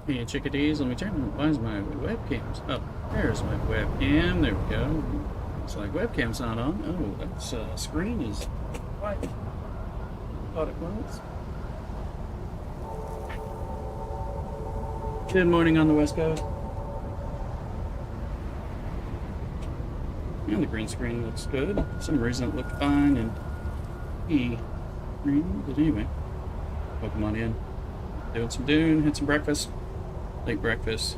Hey, chickadees, let me turn. Why is my webcam's up? There's my webcam. There we go. It's like webcam's not on. Oh, that's screen is white. Thought it was. Good morning on the West Coast. And the green screen looks good. For some reason it looked fine and green. But anyway, welcome on in. Doing some Dune, had some breakfast. Late breakfast.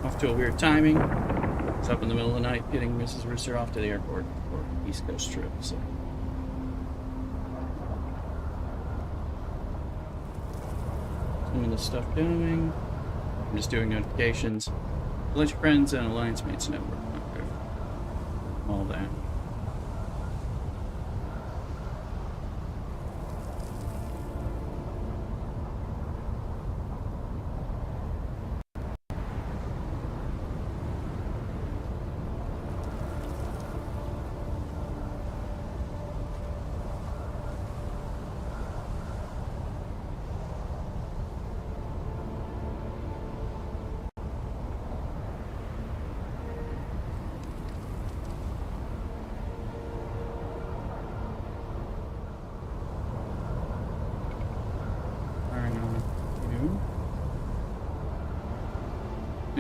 Off to a weird timing. It's up in the middle of the night getting Mrs. Rooster off to the airport for East Coast trip. So some of the stuff going. I'm just doing notifications. Let your friends and Alliance Mates know all that.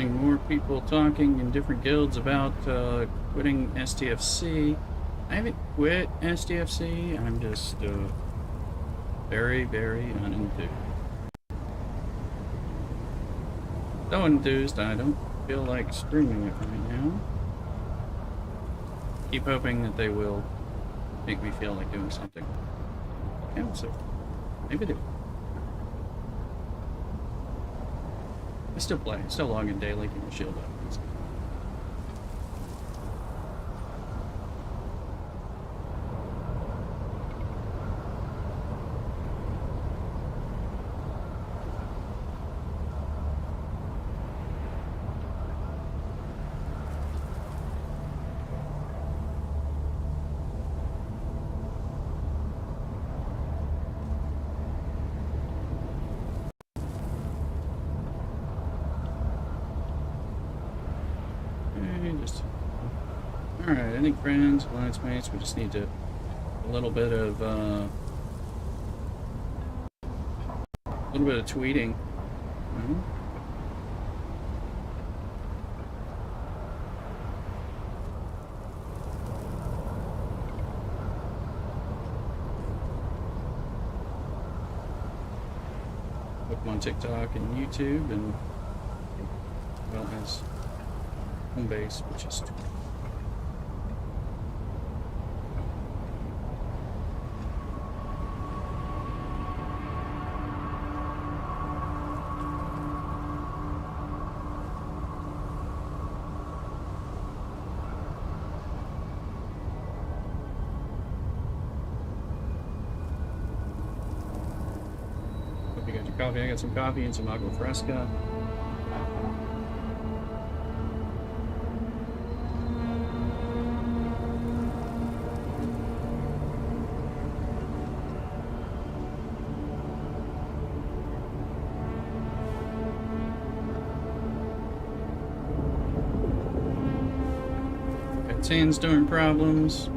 More people talking in different guilds about quitting STFC. I haven't quit STFC. I'm just very, very unenthused. So enthused, I don't feel like streaming it right now. Keep hoping that they will make me feel like doing something. Yeah, so maybe they will. I still play. I still log in daily, keep my shield up. Alright, I think friends, alliance mates, we just need to a little bit of tweeting. Look on TikTok and YouTube, and well as home base, which is Twitter. Coffee. I got some coffee and some agua fresca. Got sandstorm problems.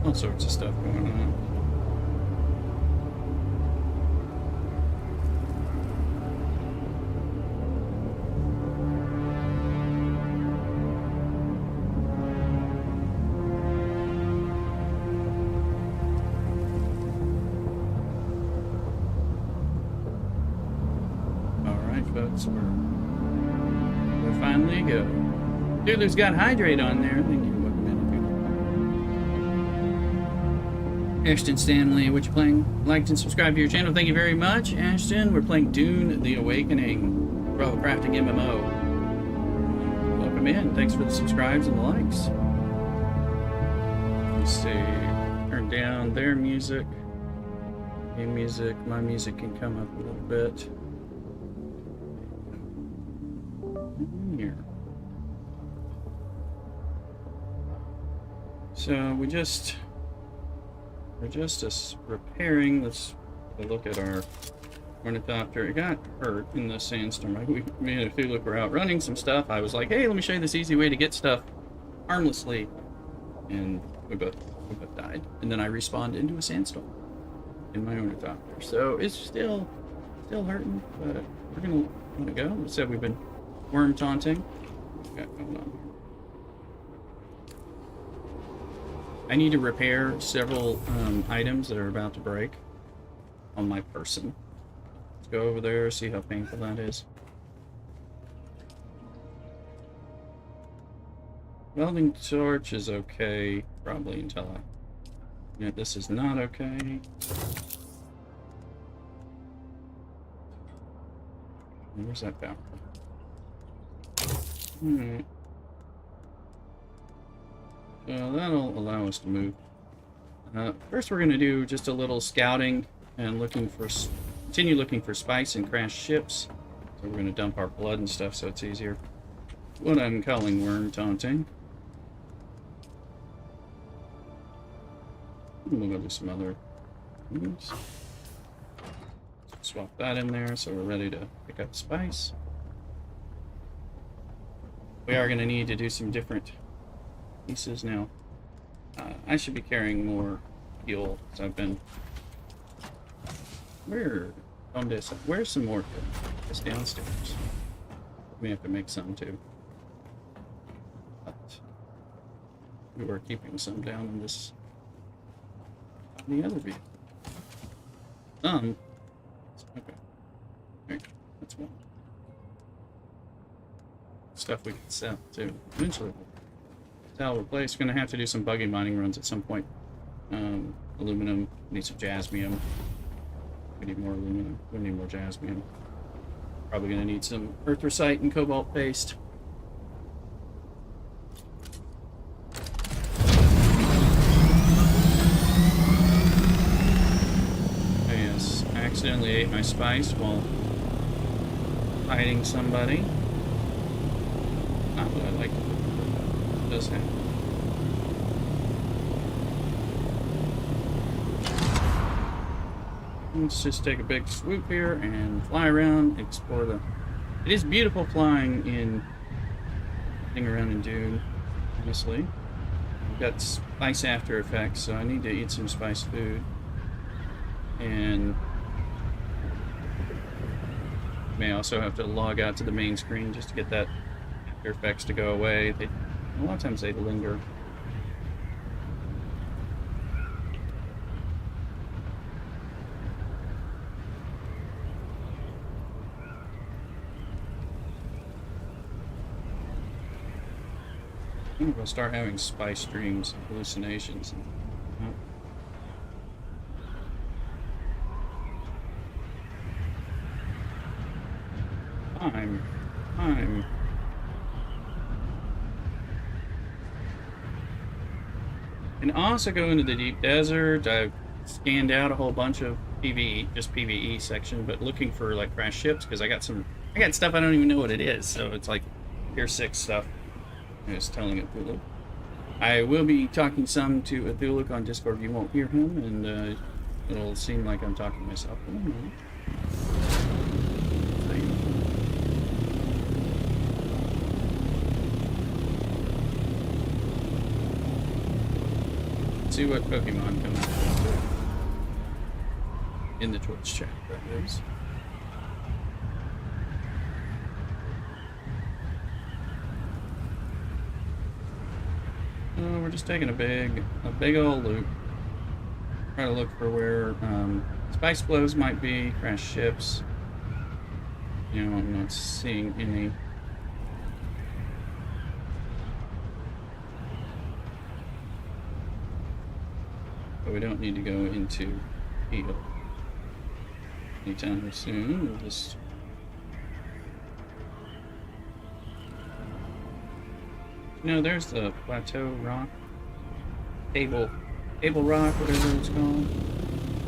All sorts of stuff going on. All right, folks, we're finally go. Dude's got hydrate on there. Thank you. Ashton Stanley, what you playing? Liked and subscribed to your channel. Thank you very much, Ashton. We're playing Dune: The Awakening, Brother Crafting MMO. Welcome in. Thanks for the subscribes and the likes. Let's see. Turn down their music. Game music. My music can come up a little bit. Here. So we just we're just repairing. Let's look at our ornithopter. It got hurt in the sandstorm. Me and Thuluc were out running some stuff. I was like, hey, let me show you this easy way to get stuff harmlessly. And we both died. And then I respawned into a sandstorm in my ornithopter. So it's still hurting, but we're gonna let it go. We said we've been worm taunting. Okay, hold on. I need to repair several items that are about to break on my person. Let's go over there, see how painful that is. Welding torch is okay, probably until I... Yeah, this is not okay. Where's that power? Alright. Well, that'll allow us to move. First, we're going to do just a little scouting and continue looking for spice and crashed ships. So we're going to dump our blood and stuff so it's easier. What I'm calling worm taunting. We'll go do some other things. Swap that in there so we're ready to pick up spice. We are going to need to do some different pieces now. I should be carrying more fuel because I've been... Where's some more fuel? It's downstairs. We have to make some too. But we were keeping some down in this... the other vehicle. Okay. There, that's one. Stuff we can sell too. Eventually we'll replace. Gonna have to do some buggy mining runs at some point. Aluminum. Need some jasmium. We need more aluminum. We need more jasmium. Probably gonna need some erythricite and cobalt paste. Accidentally ate my spice while hiding somebody. Not what I like to do. It does happen. Let's just take a big swoop here and fly around, explore the... It is beautiful flying around in Dune, honestly. I've got spice after effects, so I need to eat some spice food. And may also have to log out to the main screen just to get that after effects to go away. A lot of times they linger. I think we'll start having spice dreams and hallucinations. I'm and also go into the deep desert. I've scanned out a whole bunch of PvE, just PvE section, but looking for like crashed ships because I got stuff I don't even know what it is. So it's like Tier 6 stuff. I was telling Thuluc. I will be talking some to Thuluc on Discord. You won't hear him, and it'll seem like I'm talking to myself. See what Pokemon come out in the Twitch chat, that is. We're just taking a big old loop. Try to look for where spice flows might be, crash ships. You know, I'm not seeing any. But we don't need to go into heal anytime soon. We'll just... No, there's the plateau rock. Table rock, whatever it's called.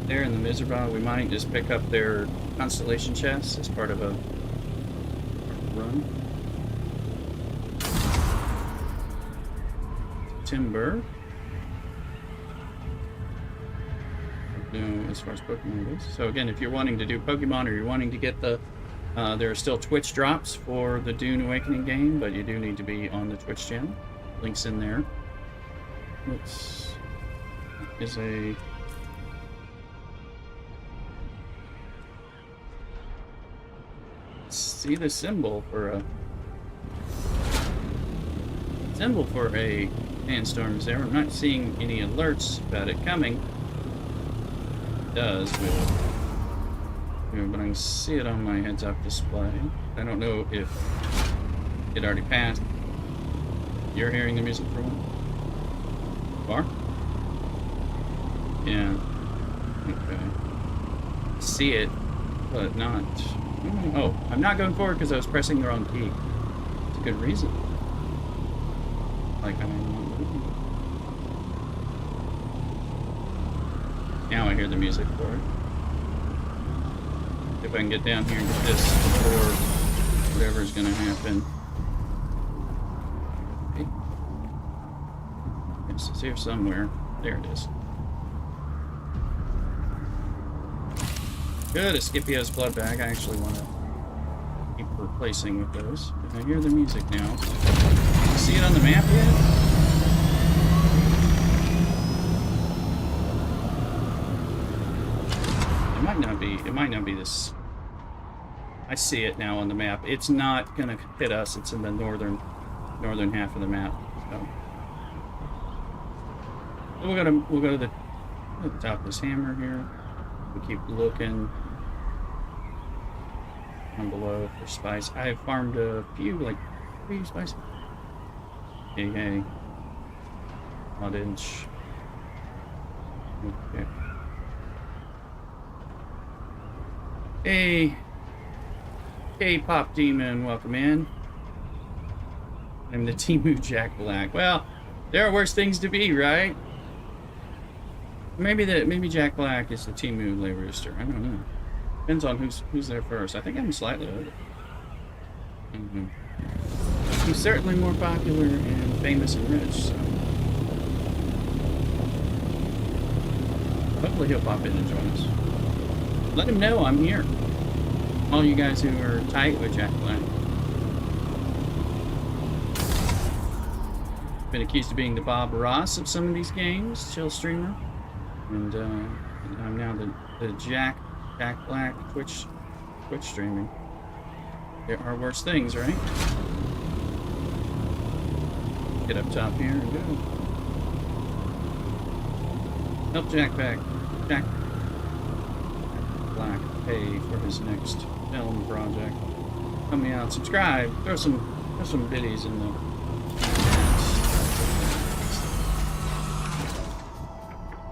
There in the Miserable. We might just pick up their constellation chests as part of a run. as far as Pokemon goes. So again, if you're wanting to do Pokemon or you're wanting to get the, there are still Twitch drops for the Dune Awakening game, but you do need to be on the Twitch channel. Link's in there. Which is a... See the symbol for a sandstorm is there. I'm not seeing any alerts about it coming. It does, but I can see it on my heads-up display. I don't know if it already passed. You're hearing the music for one? Far? Yeah. Okay. See it, but not... Oh, I'm not going forward because I was pressing the wrong key. It's a good reason. Like, now I hear the music for it. If I can get down here and get this before whatever's gonna happen. Okay. It's here somewhere. There it is. Good, a Scipio's blood bag. I actually want to keep replacing with those. I hear the music now. You see it on the map yet? It might not be this. I see it now on the map. It's not gonna hit us. It's in the northern half of the map. So we'll go to the top of this hammer here. We keep looking down below for spice. I have farmed a few, like 3 spices. Hey. Odd inch. Okay. Hey, K-pop demon, welcome in. I'm the Temu Jack Black. Well, there are worse things to be, right? Maybe Jack Black is the Temu Lay Rooster. I don't know. Depends on who's there first. I think I'm slightly over. He's certainly more popular and famous and rich, so hopefully he'll pop in and join us. Let him know I'm here. All you guys who are tight with Jack Black. Been accused of being the Bob Ross of some of these games, chill streamer. And I'm now the Jack Black Twitch streaming. There are worse things, right? Get up top here and go. Help Jack Black pay for his next film project. Help me out. Subscribe. Throw some biddies in the.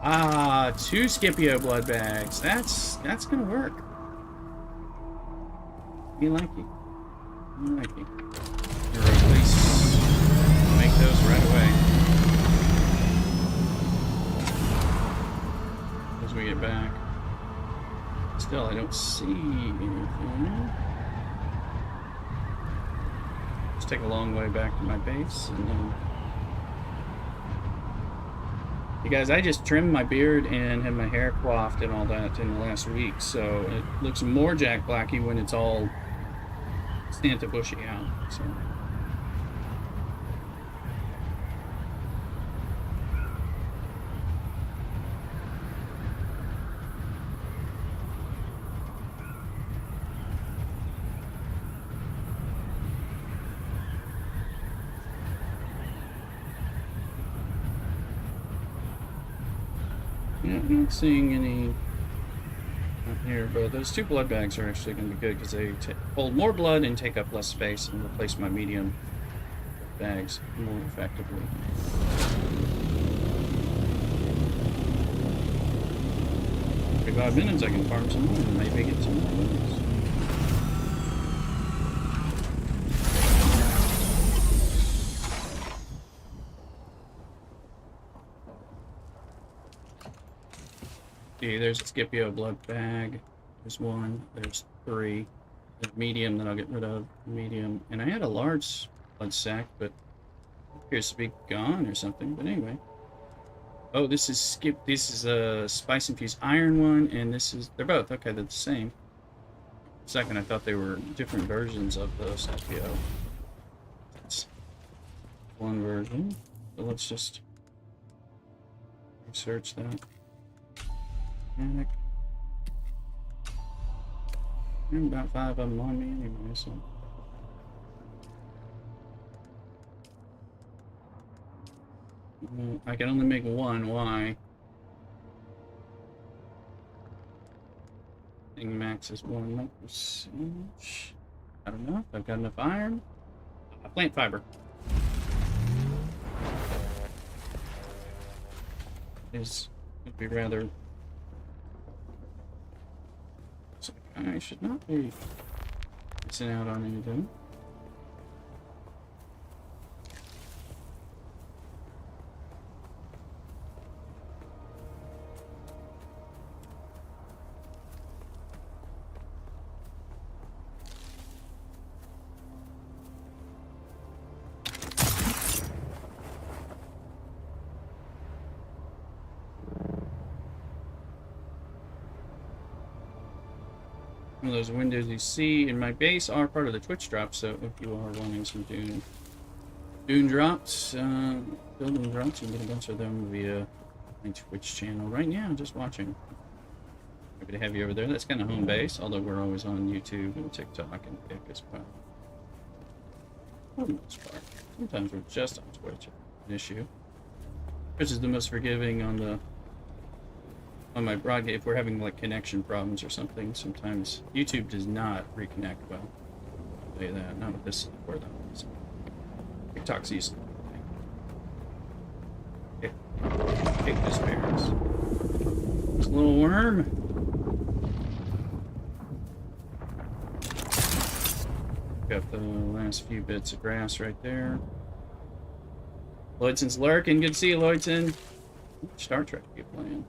Ah, 2 Scipio blood bags. That's gonna work. You like it? You like it? Or at least make those right away. As we get back. Still, I don't see anything. Just take a long way back to my base, and then... You guys, I just trimmed my beard and had my hair coiffed and all that in the last week, so it looks more Jack Blacky when it's all Santa bushy out, so... Yeah, I'm not seeing any up here, but those 2 blood bags are actually going to be good because they hold more blood and take up less space and replace my medium bags more effectively. For 5 minutes I can farm some more and maybe get some more wins. See, there's a Scipio blood bag. There's 1. There's 3. There's medium that I'll get rid of. Medium. And I had a large blood sack, but it appears to be gone or something. But anyway. Oh, this is skip. This is a spice infused iron one, and this is they're both okay. They're the same. Second, I thought they were different versions of the SPO. It's one version. So let's just research that. Panic. And about 5 of them on me anyway, so. I can only make one. Why? I think max is 1%. I don't know if I've got enough iron. Plant fiber. Would be rather. So I should not be missing out on anything. One of those windows you see in my base are part of the Twitch drop, so if you are wanting some Dune drops, building drops, you can get a bunch of them via my Twitch channel right now, just watching. Happy to have you over there. That's kind of home base, although we're always on YouTube and TikTok and Kick as well. For the most part. Sometimes we're just on Twitch, an issue. Twitch is the most forgiving on my broadcast if we're having like connection problems or something. Sometimes YouTube does not reconnect well. I'll tell you that. Not with this for them. So TikTok's easy. Okay. Take this bears. This little worm. Got the last few bits of grass right there. Lloydson's lurking. Good to see you, Lloydson. Star Trek you playing?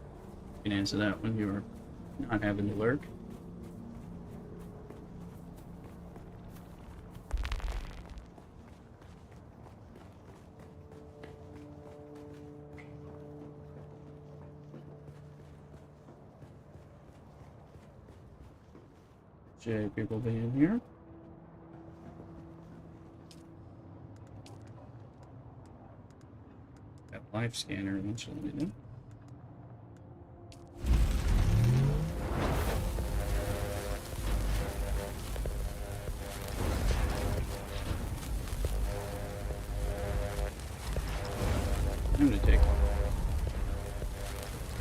You can answer that when you were not having to lurk. Jay, people being here. Got life scanner eventually, didn't it? I'm gonna take. I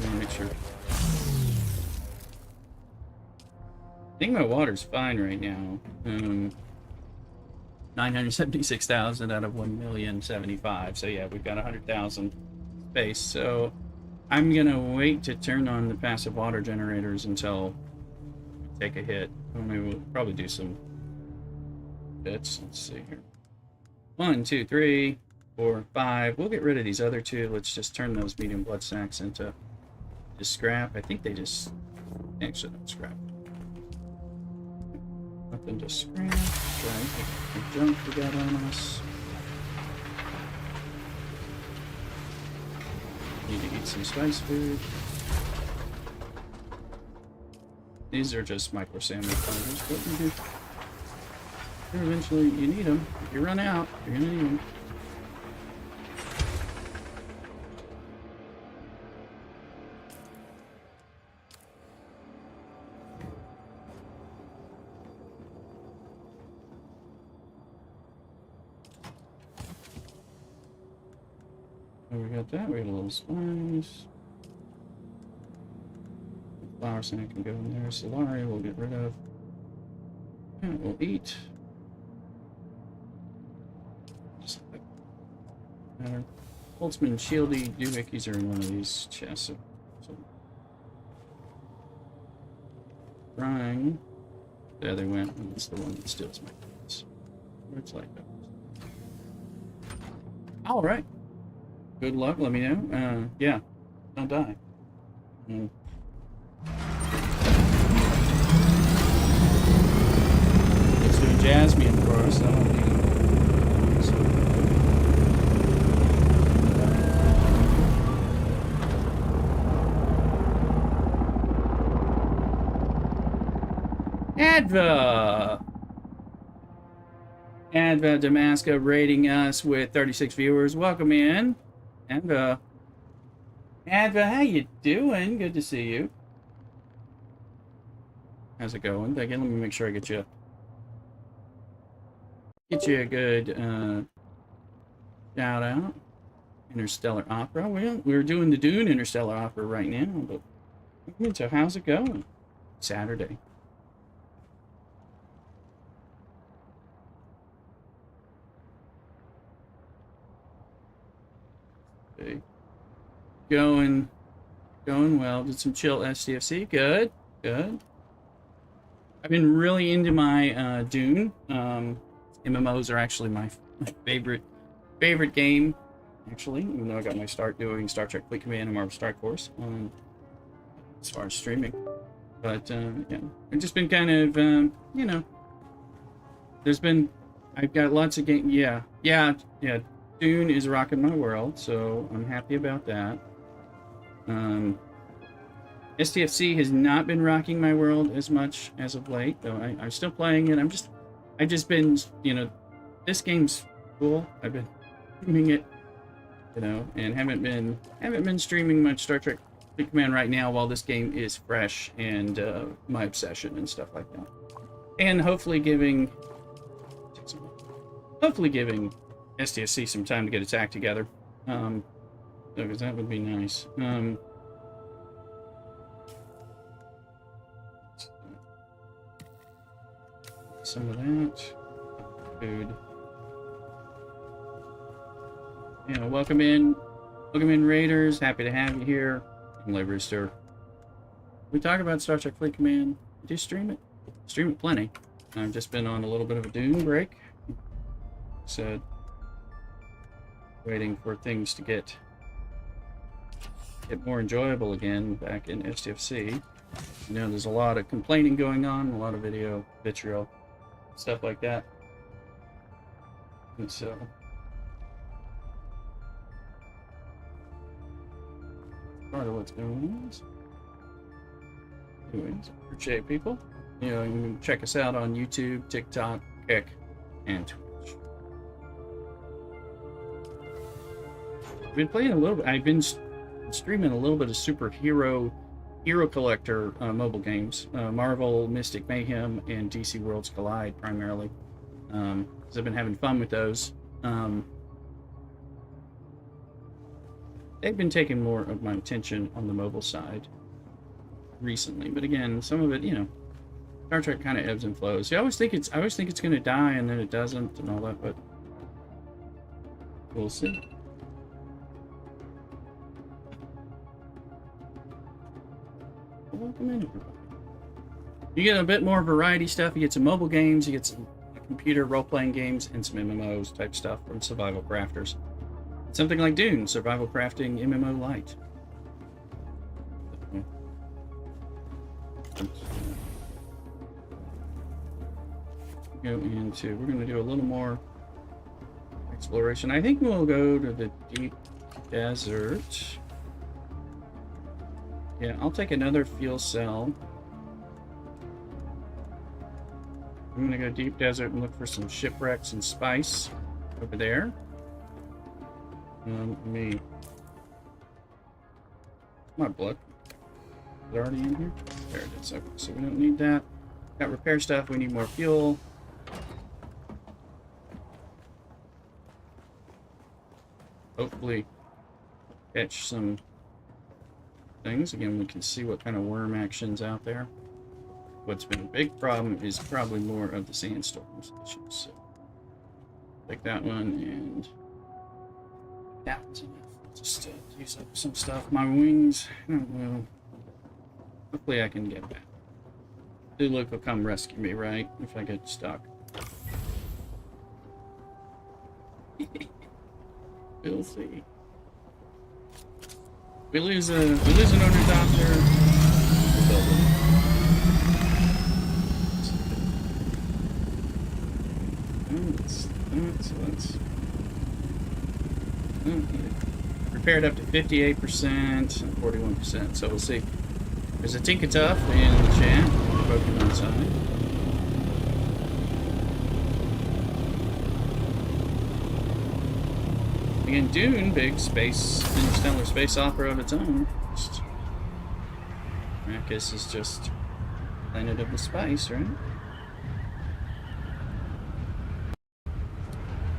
want to make sure. I think my water's fine right now. 976,000 out of 1,075,000. So yeah, we've got 100,000 space. So I'm gonna wait to turn on the passive water generators until we take a hit. Or maybe we'll probably do some bits. Let's see here. 1, 2, 3, 4, 5. We'll get rid of these other two. Let's just turn those medium blood sacks into just scrap. I think they just actually don't scrap. Nothing to scrap. Try the junk we got on us. Need to eat some spice food. These are just micro sandwich fibers, but you do. Eventually, you need them. If you run out, you're gonna need them. We got that. We got a little spice. Flour sand can go in there. Solari we'll get rid of. And we'll eat. Just like matter. Boltzmann, Shieldy, doohickeys are in one of these chests. So frying. There they went. It's the one that steals my points. It's like that. All right. Good luck. Let me know. Yeah. Don't die. Let's do a Jasmine for us. I don't need it. Adva! Adva Damasca rating us with 36 viewers. Welcome in. Adva. Adva, how you doing? Good to see you. How's it going? Again, let me make sure I get you a good shout out. Interstellar Opera. Well, we're doing the Dune Interstellar Opera right now, but so how's it going? Saturday. Okay. Going well. Did some chill STFC. Good. I've been really into my Dune. MMOs are actually my favorite game, actually, even though I got my start doing Star Trek Fleet Command and Marvel Strike Force as far as streaming. But yeah, I've just been kind of you know, I've got lots of games. Yeah. Dune is rocking my world, so I'm happy about that. STFC has not been rocking my world as much as of late, though I'm still playing it. I've just been, you know, this game's cool. I've been streaming it, you know, and haven't been streaming much Star Trek Fleet Command right now while this game is fresh and my obsession and stuff like that. And hopefully giving STFC some time to get its act together. Because that would be nice. Some of that food. Yeah, welcome in Raiders. Happy to have you here. I'm Lay Rooster. We talk about Star Trek Fleet Command. We do stream it plenty. I've just been on a little bit of a Dune break. So waiting for things to get more enjoyable again back in STFC. You know, there's a lot of complaining going on, a lot of video vitriol, stuff like that. And so part of what's going on. Anyways, appreciate people. You know, you can check us out on YouTube, TikTok, Kick, and Twitch. I've been playing a little bit. I've been streaming a little bit of Hero Collector mobile games, Marvel, Mystic Mayhem, and DC Worlds Collide primarily. Because I've been having fun with those. They've been taking more of my attention on the mobile side recently, but again, some of it, you know, Star Trek kind of ebbs and flows. I always think it's going to die, and then it doesn't, and all that. But we'll see. Welcome in, everybody. You get a bit more variety stuff. You get some mobile games, you get some computer role-playing games, and some MMOs type stuff from survival crafters. Something like Dune, survival crafting MMO light. We're going to do a little more exploration. I think we'll go to the deep desert. Yeah, I'll take another fuel cell. I'm going to go deep desert and look for some shipwrecks and spice over there. My book. Is it already in here? There it is. Okay, so we don't need that. Got repair stuff. We need more fuel. Hopefully catch some things. Again, we can see what kind of worm action's out there. What's been a big problem is probably more of the sandstorms issues. So take that one, and that was enough. Just use up some stuff. My wings, I don't know. Hopefully I can get back. Luke will come rescue me, right? If I get stuck. We'll see. We lose an owner doctor. We'll build it. Let's repaired up to 58% and 41%. So we'll see. There's a Tinka Tough in the chat. Pokemon side. Again, Dune, big space, interstellar space opera of its own. Arrakis is just planet of the spice, right?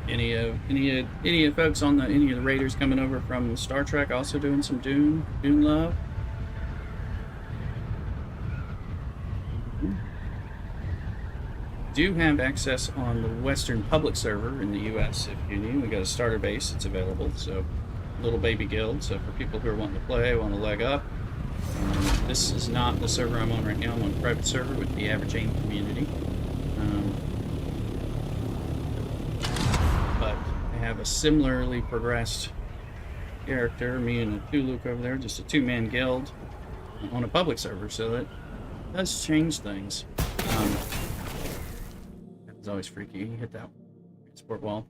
Any of folks on any of the raiders coming over from Star Trek also doing some Dune love? Do have access on the Western public server in the U.S. if you need. We got a starter base that's available, so little baby guild. So for people who are wanting to play, want to leg up. This is not the server I'm on right now. I'm on a private server with the average AIM community. But I have a similarly progressed character, me and Luke over there, just a two-man guild on a public server, so that does change things. It's always freaky. You hit that sport wall.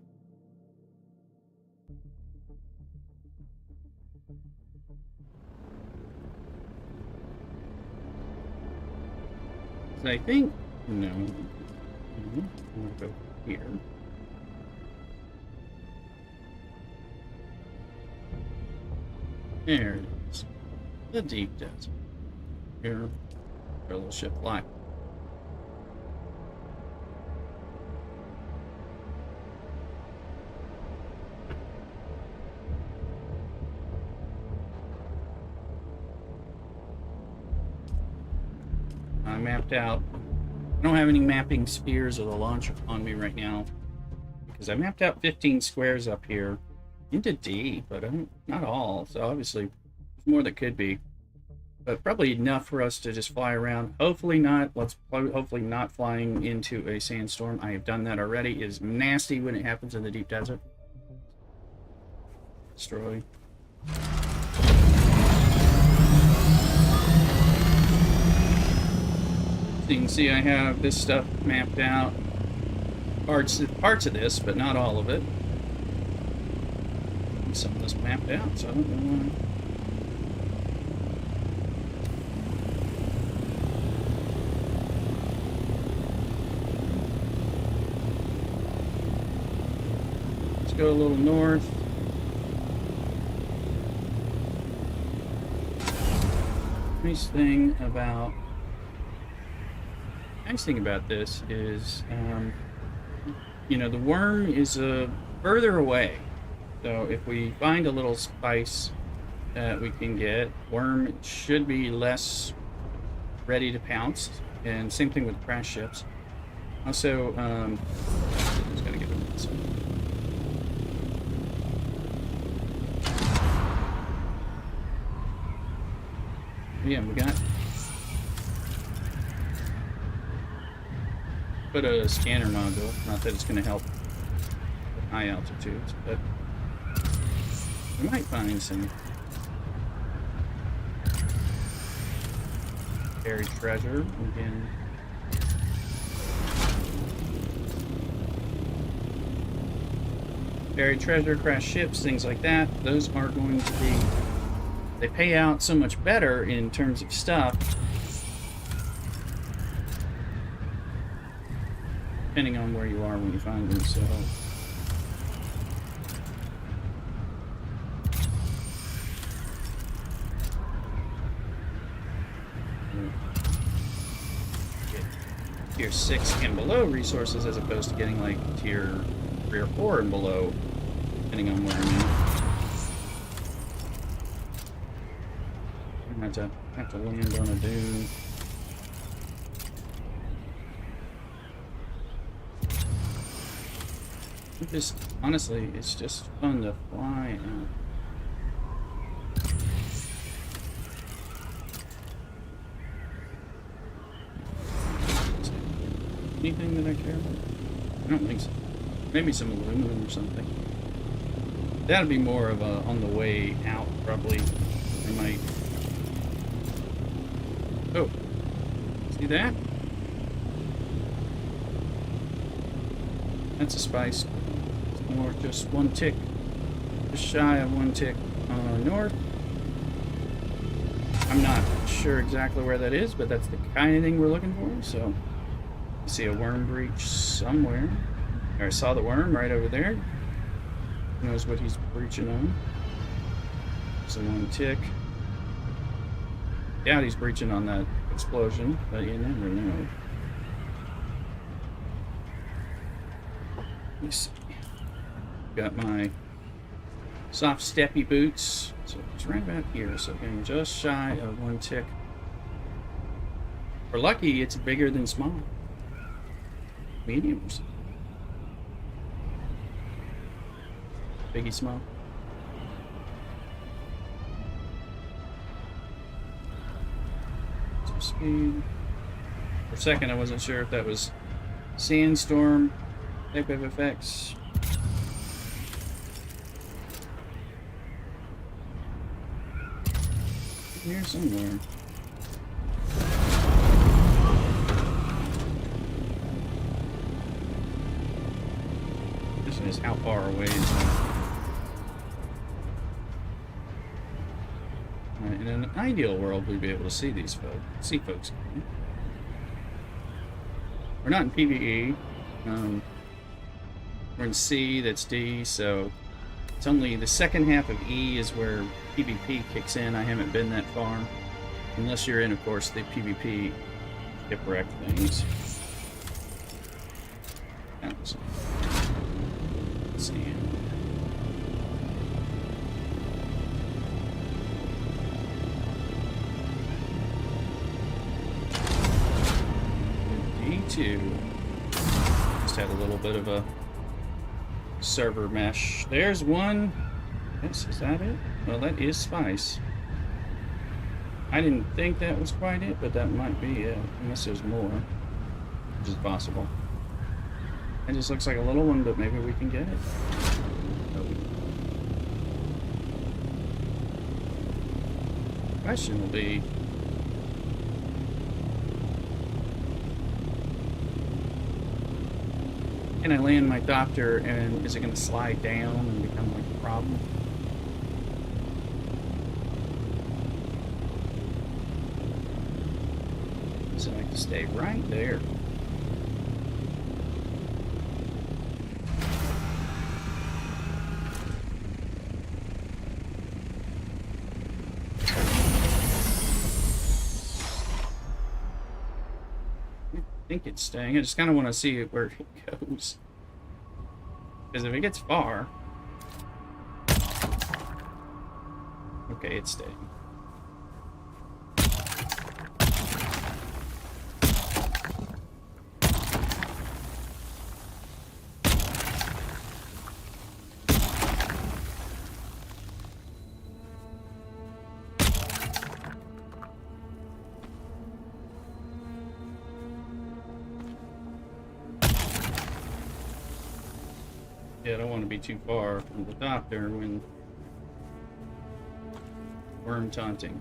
So I think no. I'm gonna go here. There it is. The deep desert. Here, our little ship fly. I mapped out. I don't have any mapping spheres of the launch on me right now because I mapped out 15 squares up here into D, but not all. So obviously, there's more that could be, but probably enough for us to just fly around. Hopefully not. Hopefully not flying into a sandstorm. I have done that already. It is nasty when it happens in the deep desert. Destroy. You can see I have this stuff mapped out, parts of this, but not all of it. Some of this mapped out, so I don't know why. Let's go a little north. Nice thing about this is, you know, the worm is further away. So if we find a little spice that we can get, worm should be less ready to pounce. And same thing with crash ships. Also, just gotta get rid of this. Yeah, we got. Put a scanner module. Not that it's going to help at high altitudes, but we might find some buried treasure again. Buried treasure, crash ships, things like that. Those are going to be. They pay out so much better in terms of stuff. Depending on where you are when you find them, so get tier 6 and below resources as opposed to getting like tier 3 or 4 and below, depending on where I'm at. I have to land on a dune. Just honestly, it's just fun to fly out. Anything that I care about? I don't think so. Maybe some aluminum or something. That'll be more of a on the way out, probably. I might. Oh, see that? That's a spice. Or just one tick, just shy of one tick north. I'm not sure exactly where that is, but that's the kind of thing we're looking for. So, you see a worm breach somewhere. Or I saw the worm right over there. Knows what he's breaching on. So one tick. Doubt he's breaching on that explosion, but you never know. Let me see. Got my soft steppy boots. So it's right about here. So getting just shy of one tick. We're lucky it's bigger than small. Medium or something. Biggie small. So speed. For a second I wasn't sure if that was sandstorm type of effects. Here somewhere. Question is how far away is that? In an ideal world, we'd be able to see these folks. We're not in PvE. We're in C, that's D, so it's only the second half of E is where PvP kicks in. I haven't been that far. Unless you're in, of course, the PvP shipwreck things. Let's see. D2. Just had a little bit of a server mesh. There's one. Yes, is that it? Well, that is spice. I didn't think that was quite it, but that might be it. Unless there's more, which is possible. It just looks like a little one, but maybe we can get it. The question will be, can I land my doctor and is it going to slide down and become like a problem? So I have to stay right there. I think it's staying. I just kind of want to see where it goes. Because if it gets far... Okay, it's staying. Yeah, I don't want to be too far from the doctor when worm taunting.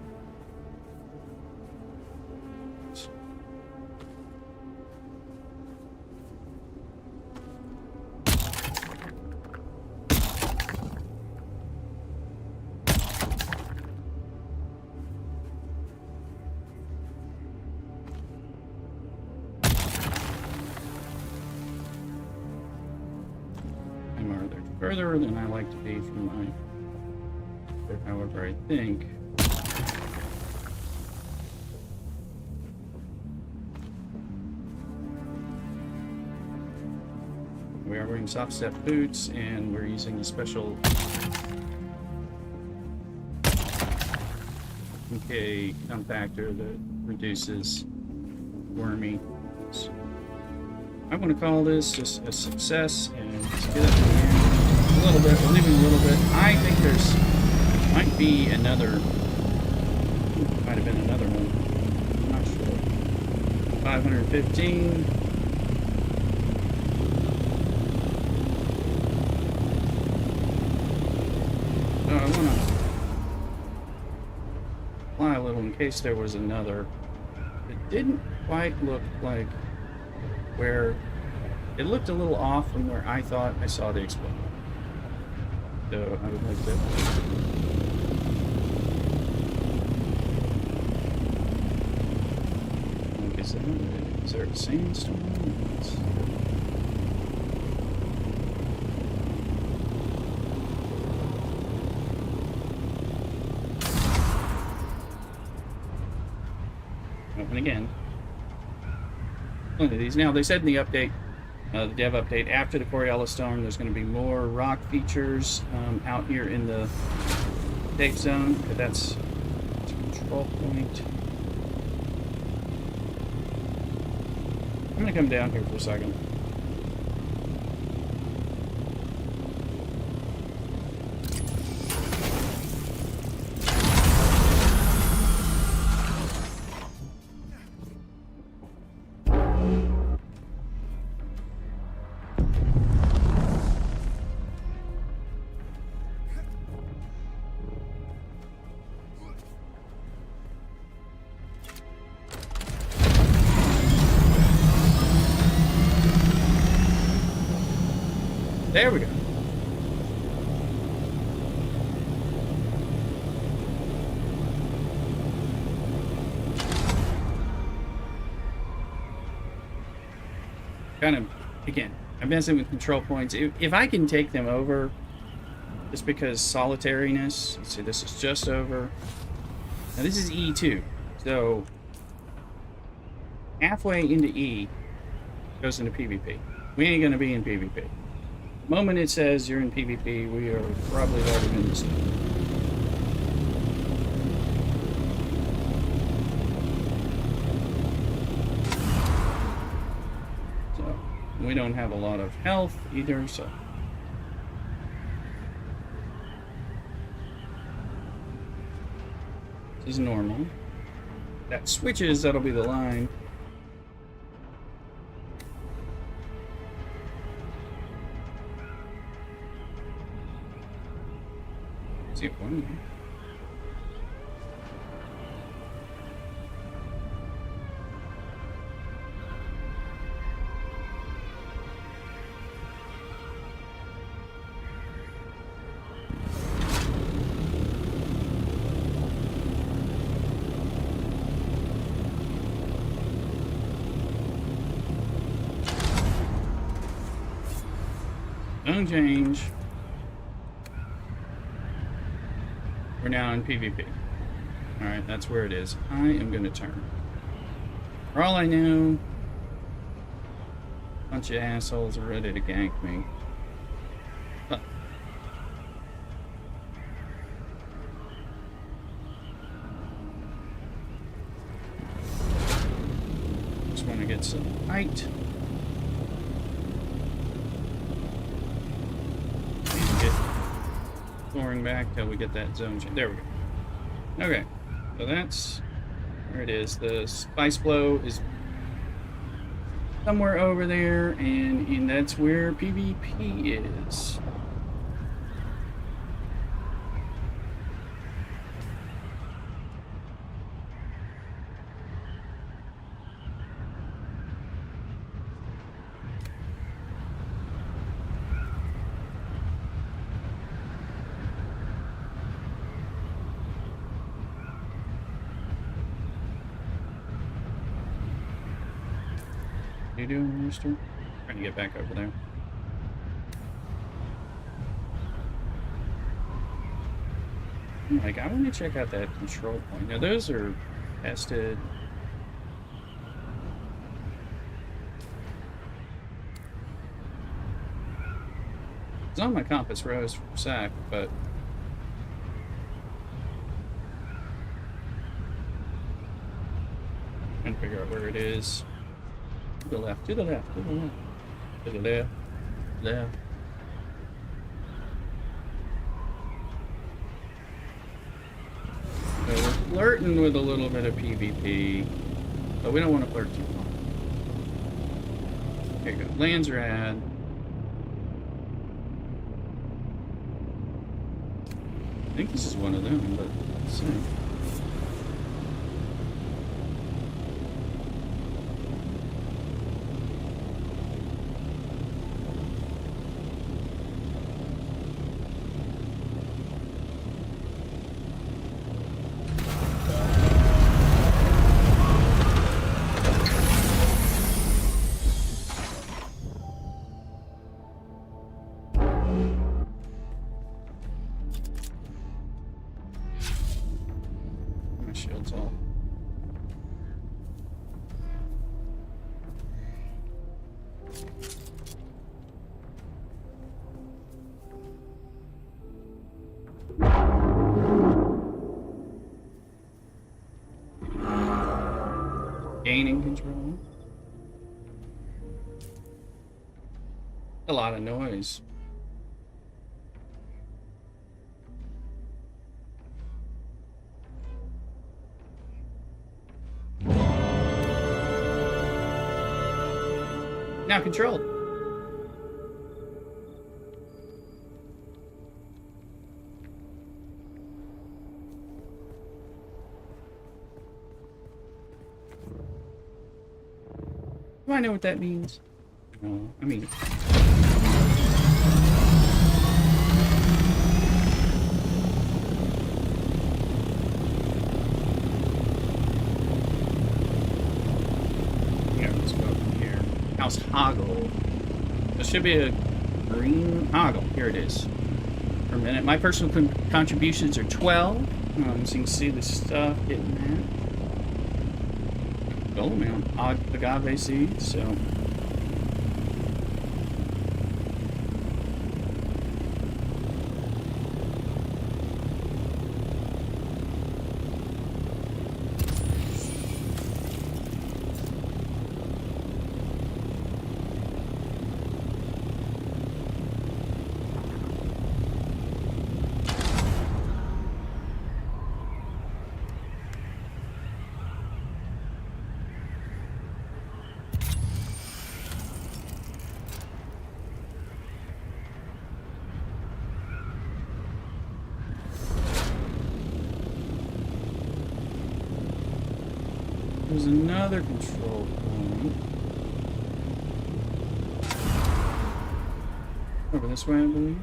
Further than I like to be from my... However, I think... We are wearing soft step boots, and we're using a special... Okay, compactor that reduces wormy. So I'm going to call this just a success, and let's get up in here. A little bit, we're leaving a little bit. I think there's might be another, might have been another one. I'm not sure. 515. So I want to fly a little in case there was another. It didn't quite look like where, it looked a little off from where I thought I saw the explosion. So I would like to... Like I said, is there a sandstorm? And again, plenty of these. Now, they said in the update, the dev update, after the Coriolis Storm, there's going to be more rock features out here in the safe zone. Okay, that's a control point. I'm going to come down here for a second. There we go. Kind of, again, I'm messing with control points. If I can take them over, just because solitariness, let's see, this is just over. Now this is E2, so halfway into E goes into PvP. We ain't gonna be in PvP. The moment it says you're in PvP, we are probably already in this. So we don't have a lot of health either, so. This is normal. That switches, that'll be the line. See it one. Don't change. We're now in PvP. Alright, that's where it is. I am going to turn. For all I know, a bunch of assholes are ready to gank me. But just want to get some height. Flooring back till we get that zone change. There we go. Okay, so that's where it is. The spice flow is somewhere over there, and that's where PvP is. What are you doing, Rooster? Trying to get back over there. Like, I want to check out that control point. Now, those are tested. It's on my compass rose for a sec, but trying to figure out where it is. To the left, to the left, to the left, to the left, left. So we're flirting with a little bit of PvP, but we don't want to flirt too long. Here you go, lands rad. I think this is one of them, but let's see. Gaining control. A lot of noise. Now controlled. Do I know what that means? No, I mean... Yeah, let's go up here. House Hoggle. This should be a green Hoggle. Here it is. For a minute. My personal contributions are 12. So you can see the stuff hitting that. Oh man, agave seeds, so. There's another control point. Over this way, I believe.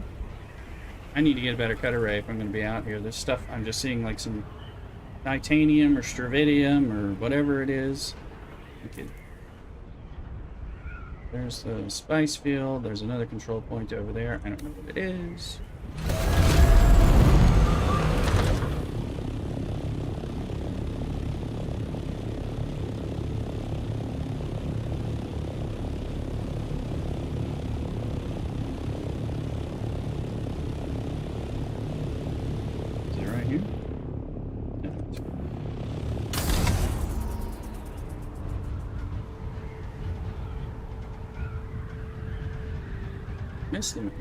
I need to get a better cut array if I'm going to be out here. This stuff, I'm just seeing like some titanium or stravidium or whatever it is. Okay. There's the spice field. There's another control point over there. I don't know what it is. Missed him.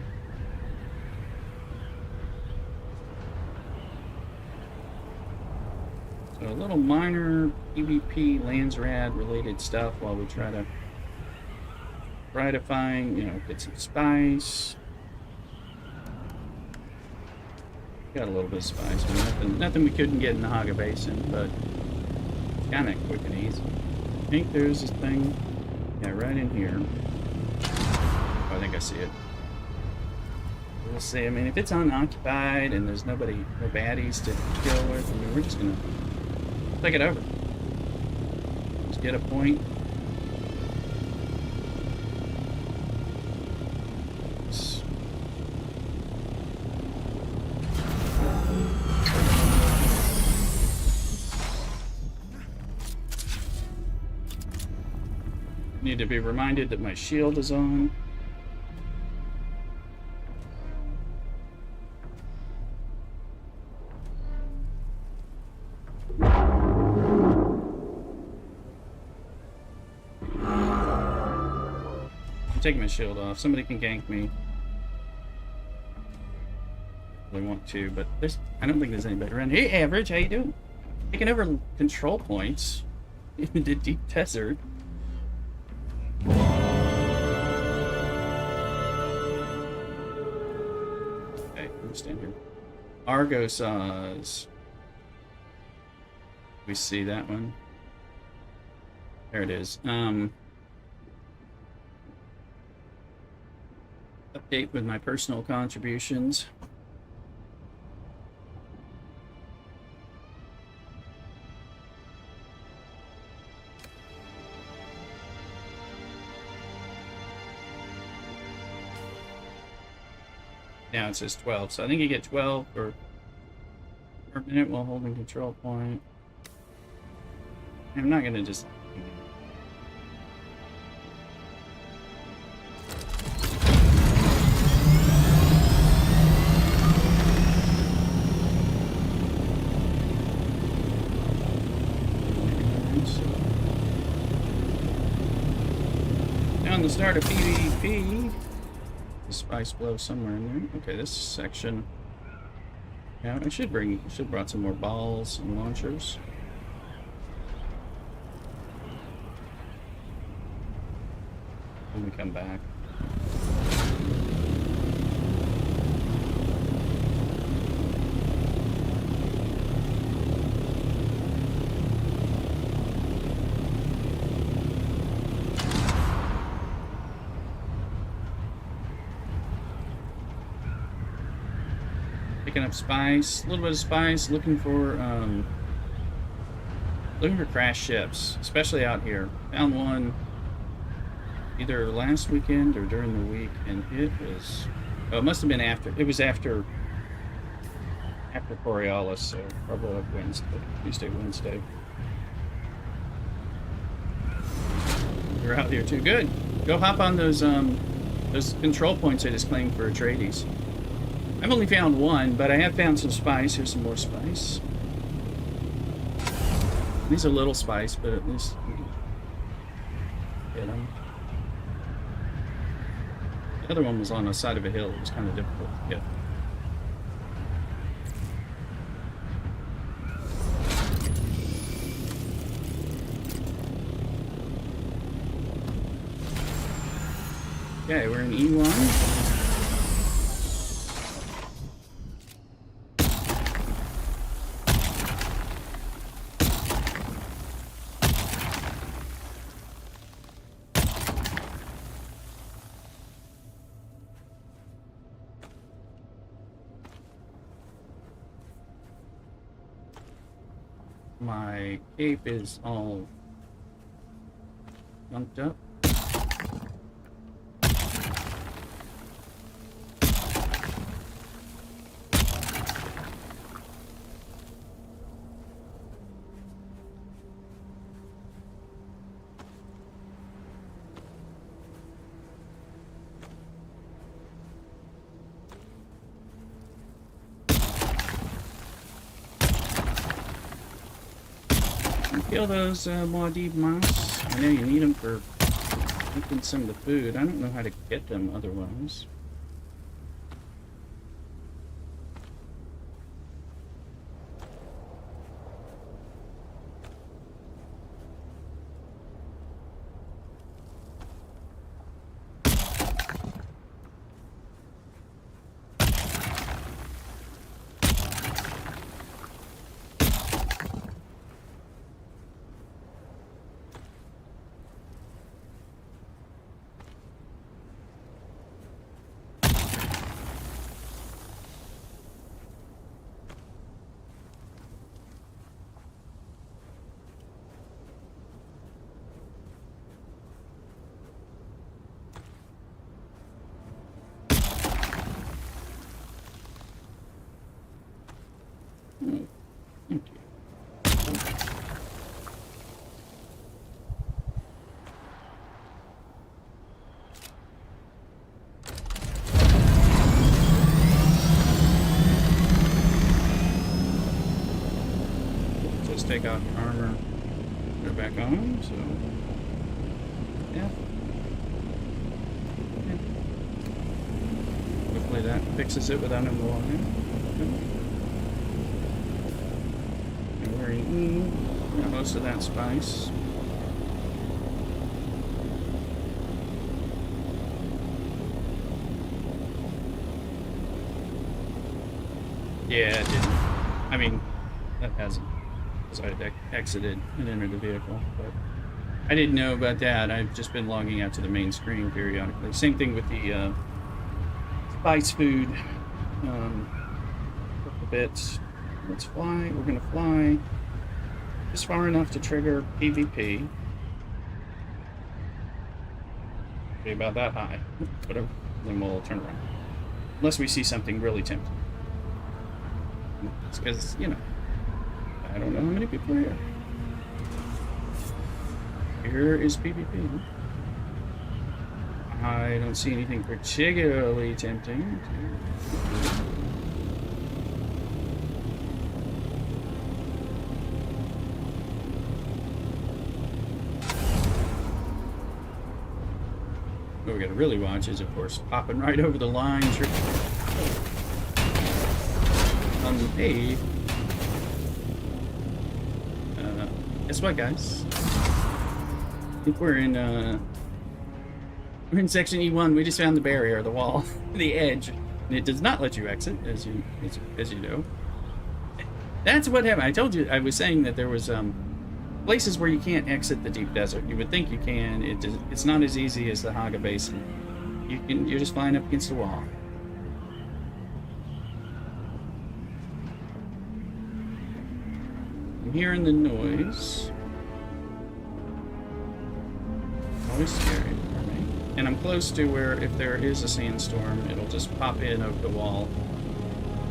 So a little minor PvP Landsrad related stuff while we try to find, get some spice. Got a little bit of spice. I mean, nothing we couldn't get in the Haga Basin, but it's kind of quick and easy. I think there's this thing, yeah, right in here. Oh, I think I see it. We'll see. I mean, if it's unoccupied and there's no baddies to kill with, I mean, we're just gonna take it over. Just get a point. Need to be reminded that my shield is on. Taking my shield off. Somebody can gank me. If they want to, but I don't think there's anybody around. Hey, Average, how you doing? Taking over control points in the deep desert. Okay, let me stand here. Argosas. We see that one. There it is. Update with my personal contributions. Now it says 12, so I think you get 12 per minute while holding control point. I'm not gonna just... on the start of PvP. The spice blow somewhere in there. Okay, this section. Yeah, I should brought some more balls and launchers. When we come back. Picking up spice, a little bit of spice, looking for crash ships, especially out here. Found one either last weekend or during the week, and it was, oh, it must have been after, it was after Coriolis, so probably like Wednesday. You're out here too. Good. Go hop on those control points I just claimed for Atreides. I've only found one, but I have found some spice. Here's some more spice. These are little spice, but at least get them. The other one was on the side of a hill. It was kind of difficult to get. Okay, we're in E1. My cape is all bunked up. Kill those Muad'Dib mouse. I know you need them for making some of the food. I don't know how to get them otherwise. Just take out armor, put it back on, so yeah. Hopefully that fixes it without him walking. And we're eating most of that spice. Yeah, it didn't. I mean, that hasn't. Because I exited and entered the vehicle, but I didn't know about that. I've just been logging out to the main screen periodically. Same thing with the spice food. A bit. Let's fly. We're gonna fly just far enough to trigger PvP. Be about that high, whatever. Then we'll turn around, unless we see something really tempting. It's because, you know, I don't know how many people are here. Here is PvP. I don't see anything particularly tempting. really watch is, of course, popping right over the line. Hey. Guess what, guys? I think we're in section E1. We just found the barrier, the wall, the edge. And it does not let you exit, as you know. That's what happened. I told you, I was saying that there was places where you can't exit the deep desert. You would think you can. It's not as easy as the Haga Basin. You're just flying up against the wall. I'm hearing the noise. Always scary for me. And I'm close to where if there is a sandstorm, it'll just pop in over the wall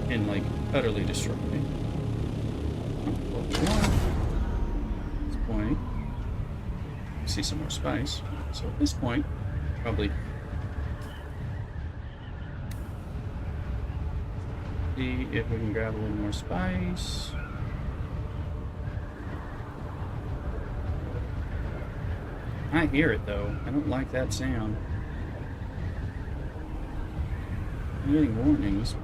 and like utterly destroy me. This point, see some more spice. So at this point, probably see if we can grab a little more spice. I hear it though. I don't like that sound. I'm getting warnings.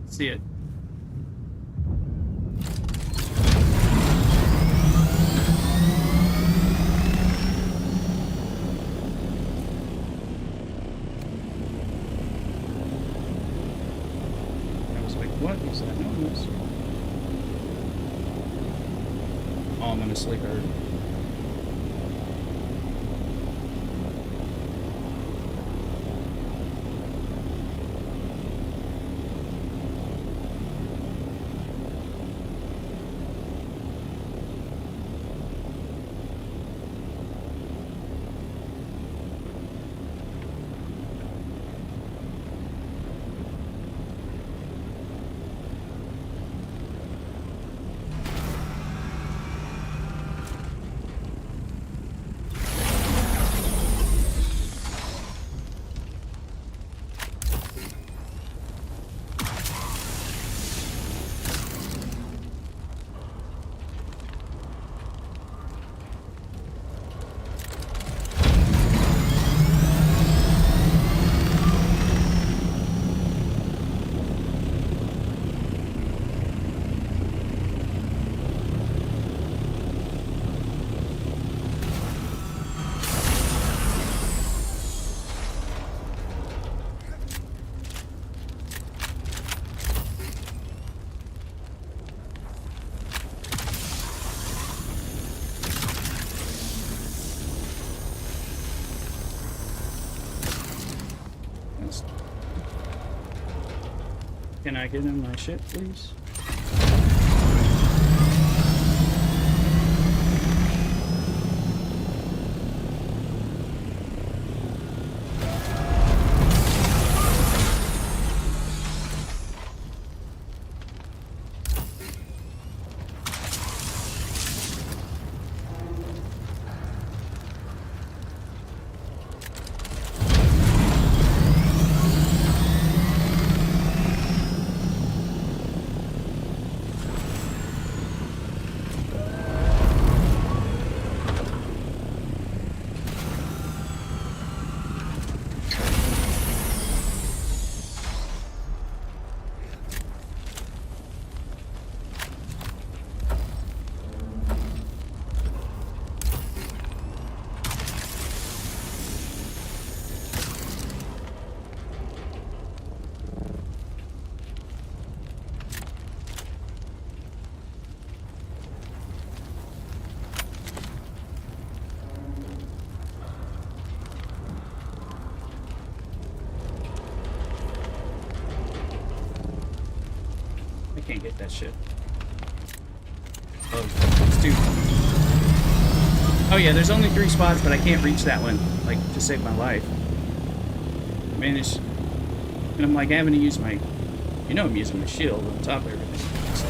See it. I was like, what is that noise? Oh, I'm gonna sleep early. Can I get in my ship, please? can't get that shit. Oh, it's too... Oh yeah, there's only 3 spots, but I can't reach that one, like, to save my life. Man, it's... And I'm like having to use my... You know I'm using my shield on top of everything. So,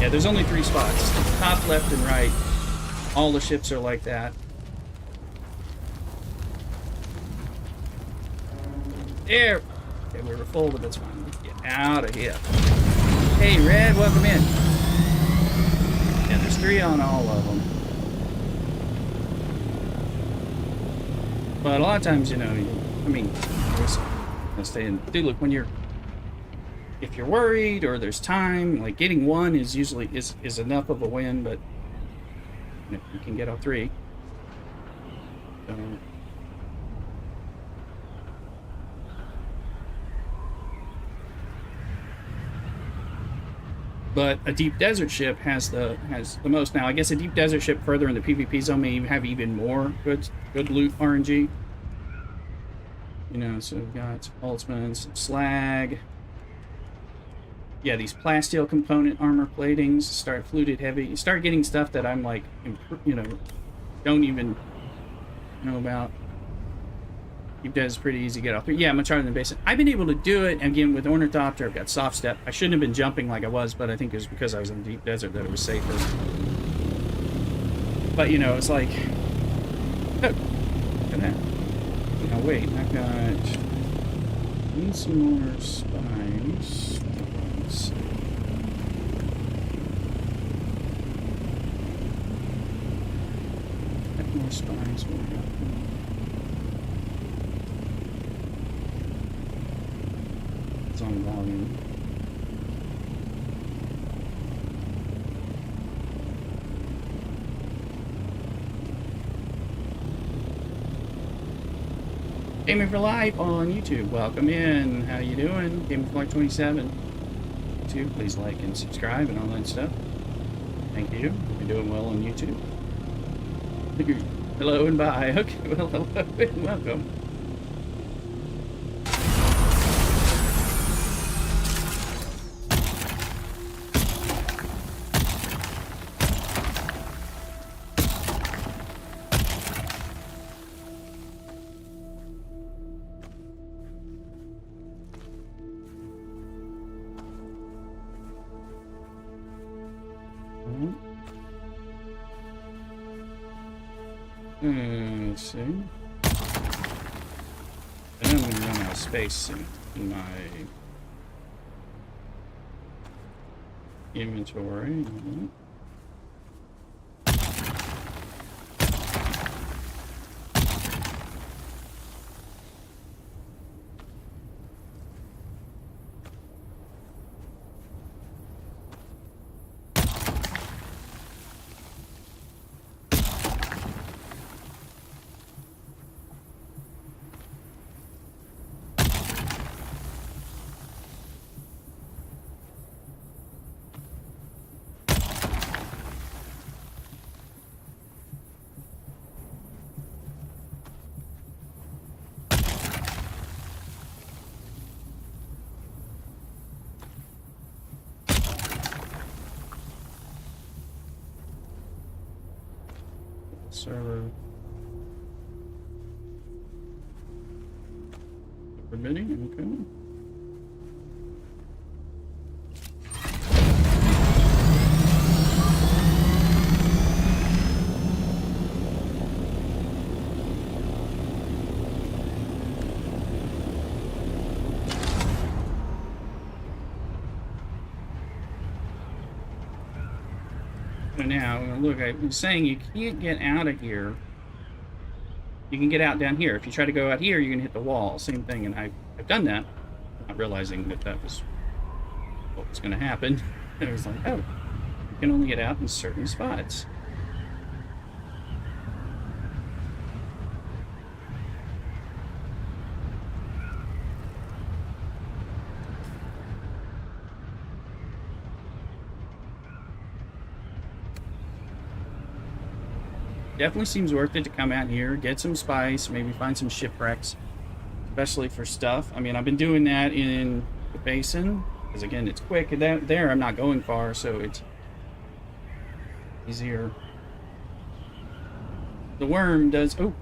yeah, there's only 3 spots. Top, left, and right. All the ships are like that. There! Okay, we were full, but that's fine. Let's get out of here. Hey, Red, welcome in. Yeah, there's 3 on all of them. But a lot of times, you know, I mean, I stay in. Dude, look, when you're, if you're worried or there's time, like getting 1 is usually is enough of a win, but you can get all 3. So, but a deep desert ship has the most. Now, I guess a deep desert ship further in the PvP zone may have even more good loot RNG. You know, so we've got ultimates, some slag. Yeah, these plasteel component armor platings start fluted heavy. You start getting stuff that I'm like, you know, don't even know about. Deep Des is pretty easy to get off. Yeah, much harder than basic. I've been able to do it again with Ornithopter. I've got soft step. I shouldn't have been jumping like I was, but I think it was because I was in the deep desert that it was safer. But you know, it's like, oh, look at that. Now wait, I've got. Need some more spice. Let's see. Got more spice. What we got? It's on volume. Gaming for Life on YouTube. Welcome in. How you doing? Gaming for Life 27. YouTube, please like and subscribe and all that stuff. Thank you. You're doing well on YouTube. Hello and bye. Okay, well, hello and welcome. Let's see. And I'm going to run out of space soon in my inventory. Server permitting, okay. Now, look, I was saying you can't get out of here. You can get out down here. If you try to go out here, you're going to hit the wall. Same thing, and I've done that, not realizing that that was what was going to happen. And I was like, oh, you can only get out in certain spots. Definitely seems worth it to come out here, get some spice, maybe find some shipwrecks, especially for stuff. I mean, I've been doing that in the basin, Because again, it's quick. And there, I'm not going far, so it's easier. The worm does... Oh!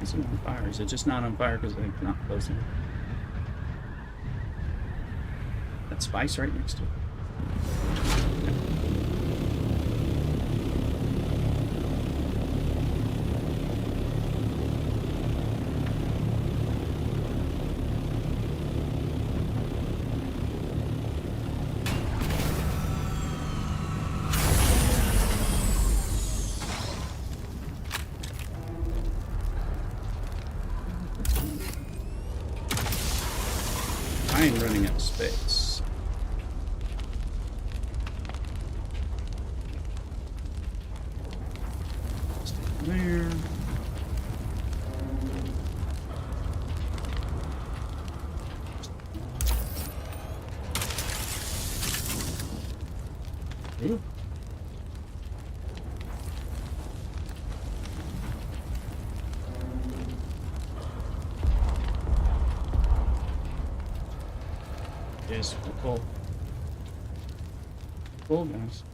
Is it on fire? Is it just not on fire because they're not close enough? That spice right next to it. I am running out of space. Stay there. Ooh. Yes, cool. Cool, guys.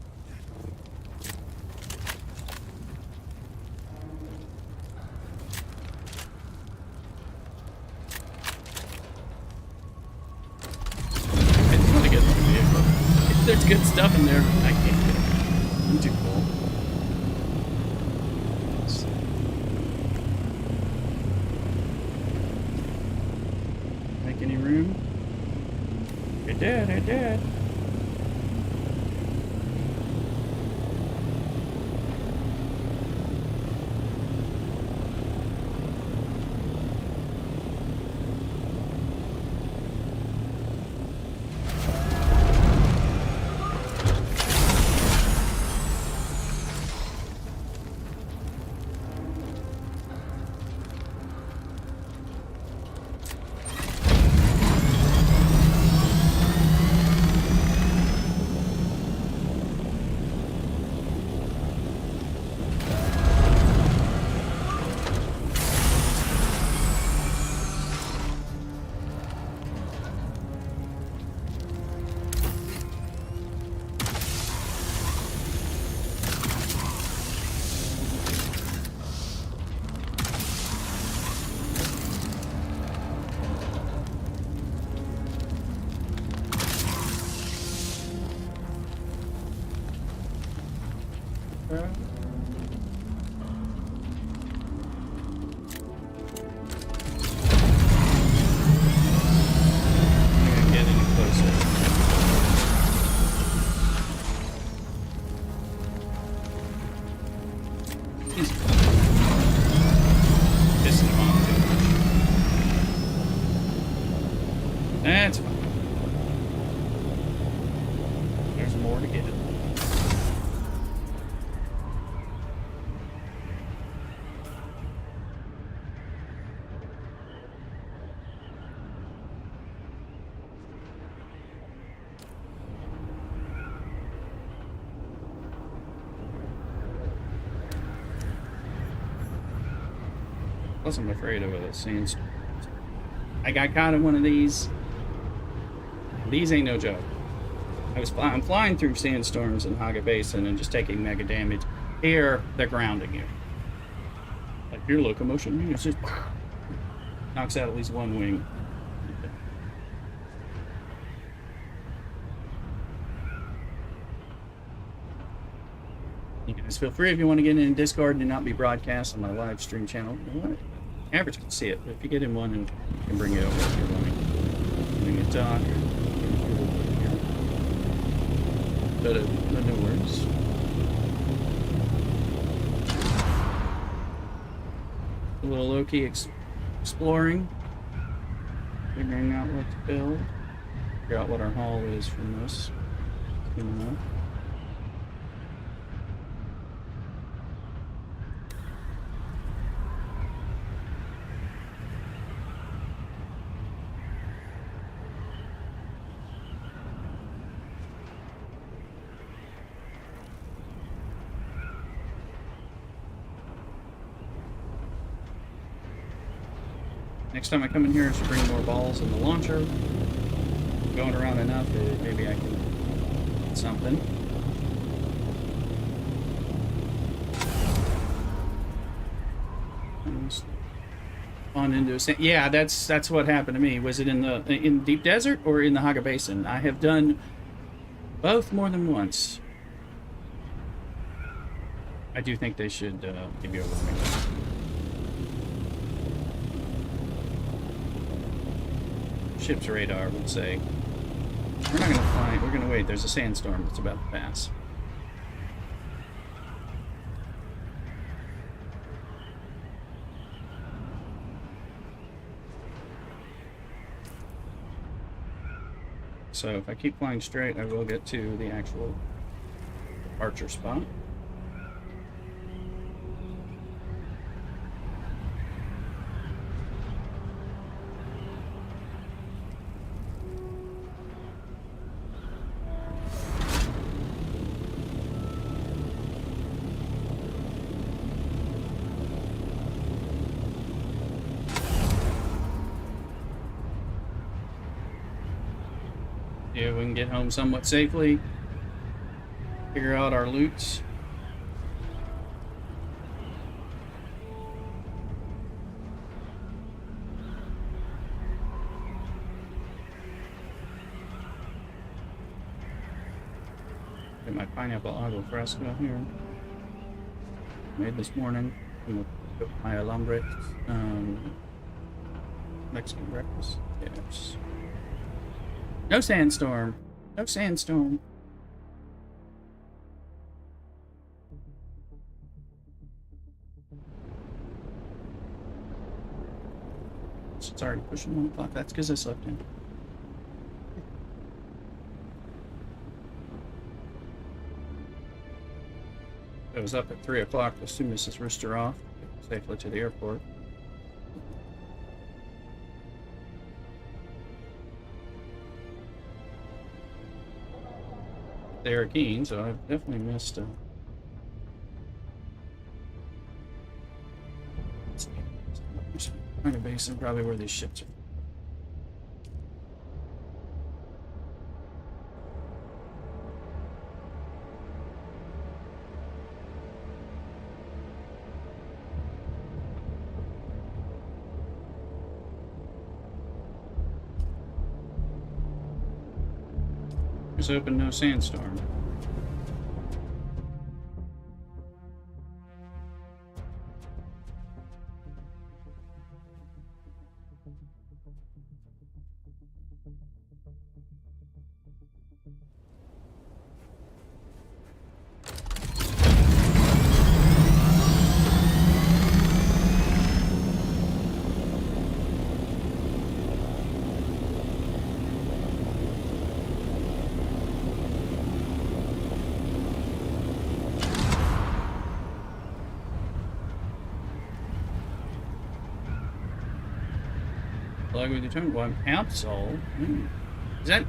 I just want to get in the vehicle. If there's good stuff in there, I can't get it. I'm too cool. Make any room? It did, it did. That's fine. There's more to get. Plus, I'm afraid of a sandstorm. I got caught in one of these. These ain't no joke. I'm flying through sandstorms in Haga Basin and just taking mega damage. Here, they're grounding you. Like your locomotion, it's just knocks out at least one wing. You guys feel free if you want to get in Discord and not be broadcast on my live stream channel. You know what? Average can see it, but if you get in one and you can bring it over if you're wanting to talk. But no worries. A little low-key exploring, figuring out what to build, figure out what our haul is from this. Good enough. Next time I come in here, I should bring more balls in the launcher. Going around enough, maybe I can get something. On into a sand. Yeah, that's what happened to me. Was it in deep desert or in the Haga Basin? I have done both more than once. I do think they should give you a warning. Ship's radar would say we're not gonna fly. We're gonna wait. There's a sandstorm that's about to pass. So if I keep flying straight, I will get to the actual departure spot. Yeah, we can get home somewhat safely. Figure out our loots. Get my pineapple agua fresco here. Made this morning. I'm gonna cook my alambre Mexican breakfast. Yes. No sandstorm. No sandstorm. It's already pushing 1 o'clock. That's because I slept in. I was up at 3 o'clock as soon as this rooster off. Get safely to the airport. They are keen, so I've definitely missed kind of basin, probably where these ships are. Just open, no sandstorm. Plug with your tongue. One Absol. Is that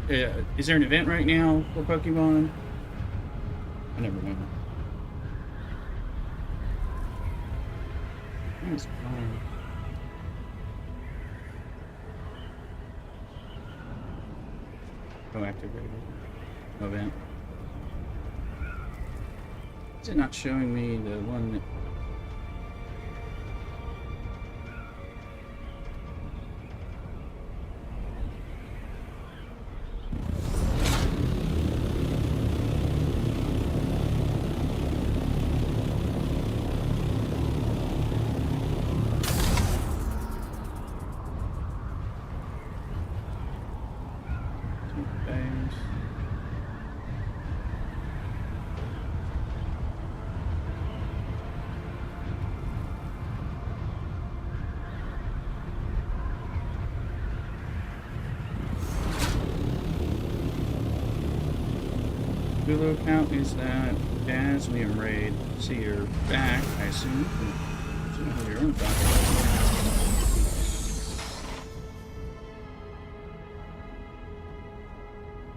is there an event right now for Pokemon? I never know. That's fine. Oh, activated. Event. Is it not showing me the one that... Hulu account is that Jasmine Raid. See your back, I assume. Your own back.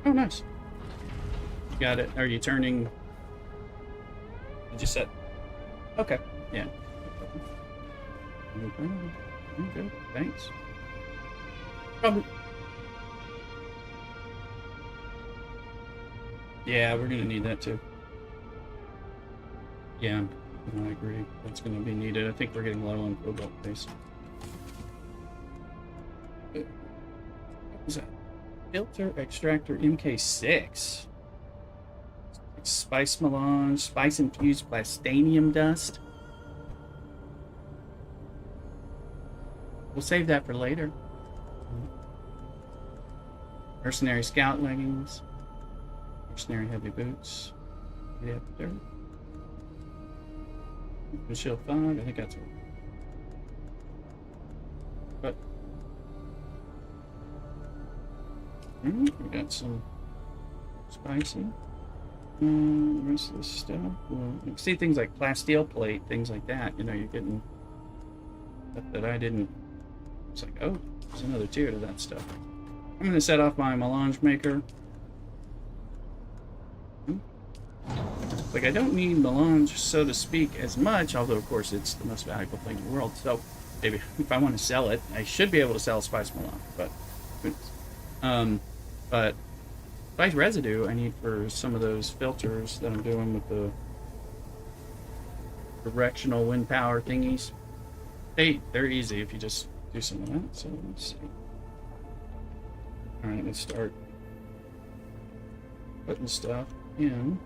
Oh, nice. You got it. Are you turning? Did you set? Okay. Yeah. Okay. Thanks. Probably. Yeah, we're gonna need that too. Yeah, I agree. That's gonna be needed. I think we're getting low on cobalt base. What was that? Filter extractor MK6. Spice melange, spice infused plastanium dust. We'll save that for later. Mercenary scout leggings. Mercenary heavy boots. Yep, there. Shield 5, I think that's it. But we got some spicy. The rest of the stuff. Well, you can see things like plasteel plate, things like that. You know, you're getting stuff that I didn't. It's like, oh, there's another tier to that stuff. I'm going to set off my melange maker. Like, I don't need melange, so to speak, as much, although, of course, it's the most valuable thing in the world. So, maybe if I want to sell it, I should be able to sell spice melange, but but spice residue I need for some of those filters that I'm doing with the directional wind power thingies. They're easy if you just do some of that. So let's see. All right, let's start putting stuff in.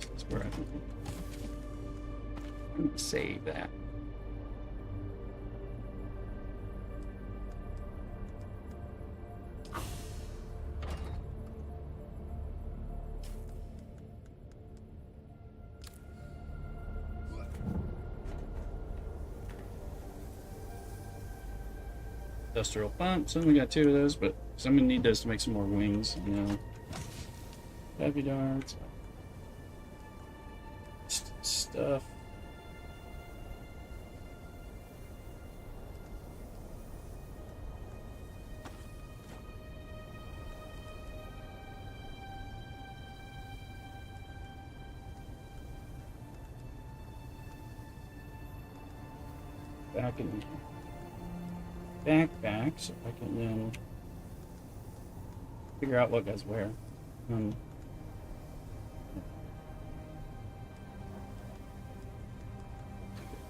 That's where I'm going to save that. Industrial pumps. Only got 2 of those, but I'm gonna need those to make some more wings. You know, heavy darts, stuff. Back in backpack, so I can then figure out what goes where.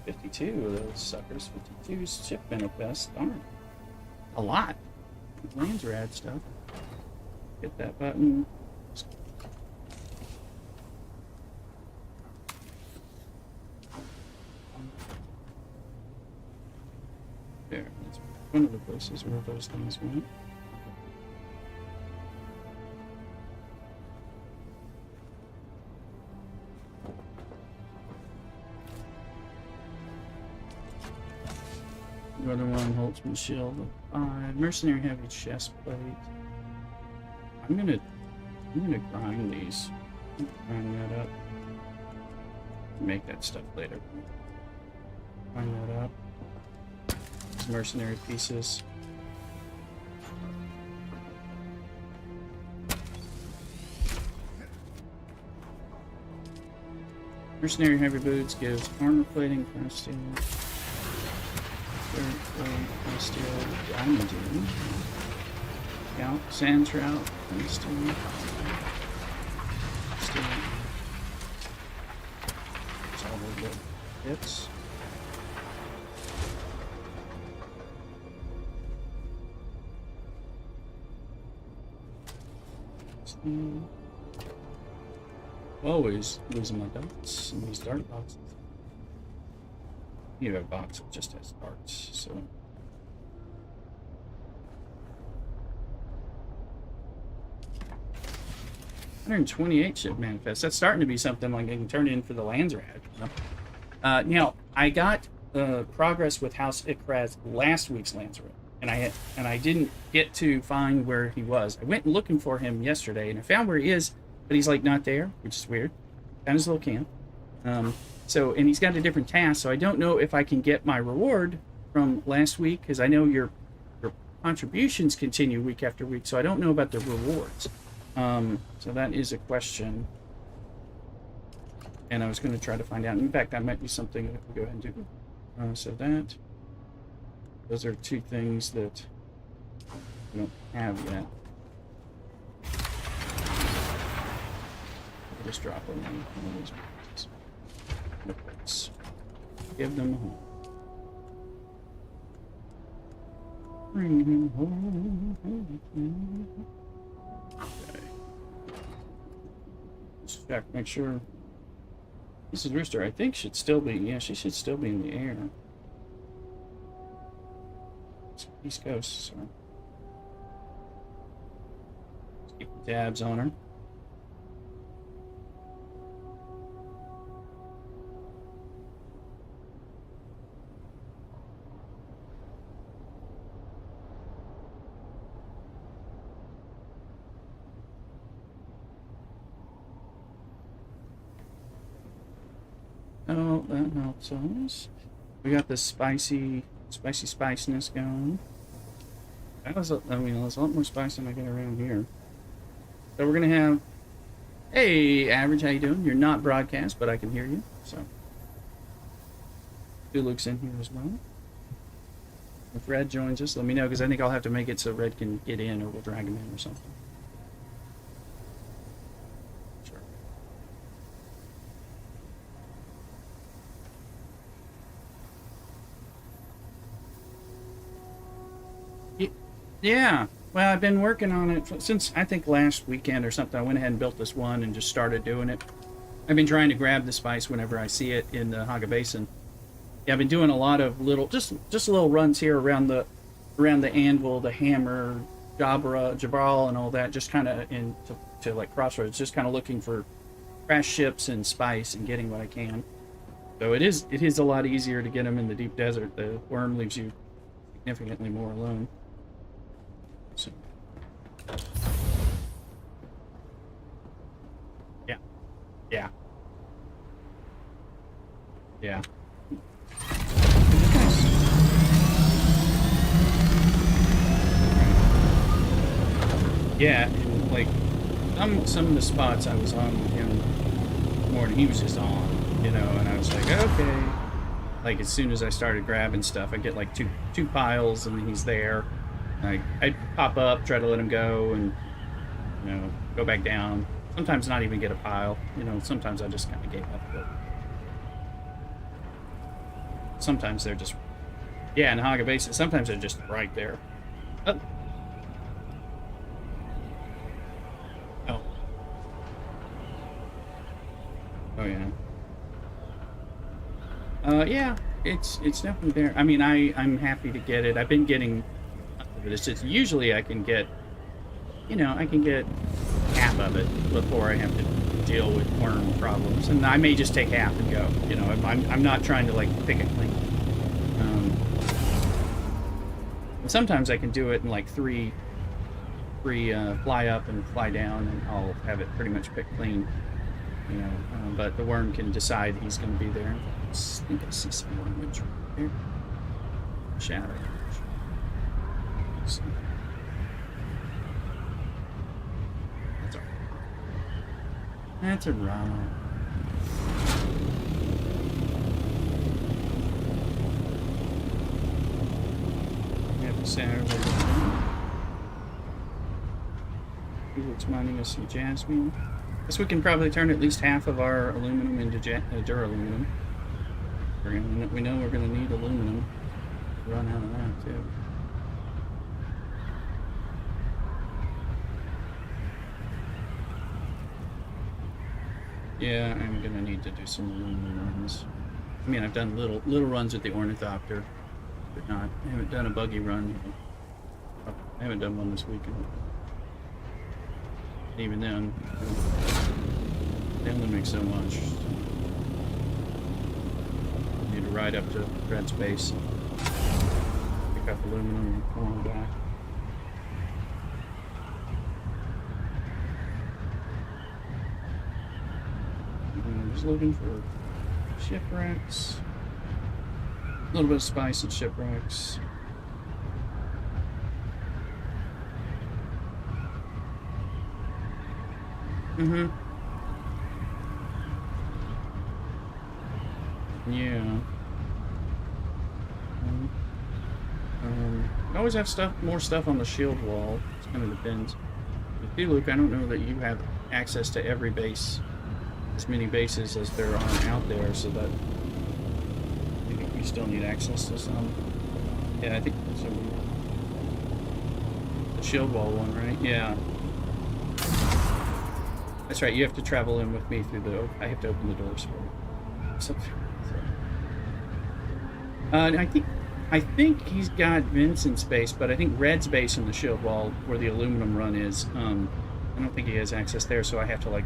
52 of those suckers, 52 ship manifests. Darn. A lot. Lands rad stuff. Hit that button. There. That's one of the places where those things went. The other one holds my shield of 5. Mercenary heavy chest plate. I'm gonna grind these. Grind that up. Make that stuff later. Grind that up. These mercenary pieces. Mercenary heavy boots gives armor plating, steel. Steel, diamond Dune. Scout, sand trout, steel. Steel. It's all the good hits. Always losing my darts in these dart boxes. You have a box that just has darts, so. 128 ship manifest. That's starting to be something like I can turn in for the Lands Rad. You know? Now I got progress with House Ikraz last week's Lands Rad, and I didn't get to find where he was. I went looking for him yesterday, and I found where he is, but he's like not there, which is weird. Found his little camp. And he's got a different task, so I don't know if I can get my reward from last week, because I know your contributions continue week after week, so I don't know about the rewards. So that is a question, and I was going to try to find out. In fact, that might be something that we'll go ahead and do. So that. Those are two things that we don't have yet. I'll just drop them in one of these boxes. Let's give them a home. Bring him home. Okay. Let's check, make sure. This is Rooster, I think should still be, yeah, she should still be in the air. It's East Coast, so. Let's keep the tabs on her. Oh, that helps us. We got this spicy spiciness going. That was, I mean, there's a lot more spice than I get around here. So we're gonna have, hey, Average, how you doing? You're not broadcast, but I can hear you. So, Luke's in here as well. If Red joins us, let me know because I think I'll have to make it so Red can get in, or we'll drag him in or something. Yeah, well, I've been working on it since I think last weekend or something. I went ahead and built this one and just started doing it. I've been trying to grab the spice whenever I see it in the Haga Basin. Yeah, I've been doing a lot of little, just little runs here around the anvil, the hammer, Jabral, and all that. Just kind of to like crossroads, just kind of looking for crash ships and spice and getting what I can. So it is a lot easier to get them in the deep desert. The worm leaves you significantly more alone. So. Yeah. Yeah. Yeah. Yeah, and like some of the spots I was on with him more than he was just on, you know, and I was like, okay. Like as soon as I started grabbing stuff, I get like two piles and then he's there. I'd pop up, try to let him go, and, you know, go back down. Sometimes not even get a pile. You know, sometimes I just kind of gave up. But sometimes they're just, yeah, in Haga Basin, sometimes they're just right there. Oh. Oh. Oh, yeah. Yeah, it's definitely there. I mean, I'm happy to get it. I've been getting... But it's just usually I can get, you know, I can get half of it before I have to deal with worm problems, and I may just take half and go. You know, I'm not trying to like pick it clean. And sometimes I can do it in like three fly up and fly down, and I'll have it pretty much picked clean. You know, but the worm can decide he's going to be there. I think I see some wormage right there. Shadow. So. That's alright. That's alright. We have the center of the it's mining us some jasmine. Guess we can probably turn at least half of our aluminum into duraluminum. We know we're going to need aluminum to run out of that too. Yeah, I'm gonna need to do some aluminum runs. I mean, I've done little runs with the Ornithopter, but I haven't done a buggy run. I haven't done one this weekend. Even then, they only make so much. I need to ride up to Red's base and pick up aluminum and come on back. Looking for shipwrecks, a little bit of spice and shipwrecks. Yeah. I always have more stuff on the shield wall. It kind of depends. With you, Luke, I don't know that you have access to every base, as many bases as there are out there, so that I think you still need access to some. Yeah, I think so. The shield wall one, right? Yeah. That's right. You have to travel in with me through the. I have to open the doors for you. So, I think he's got Vincent's base, but I think Red's base in the shield wall, where the aluminum run is, I don't think he has access there, so I have to like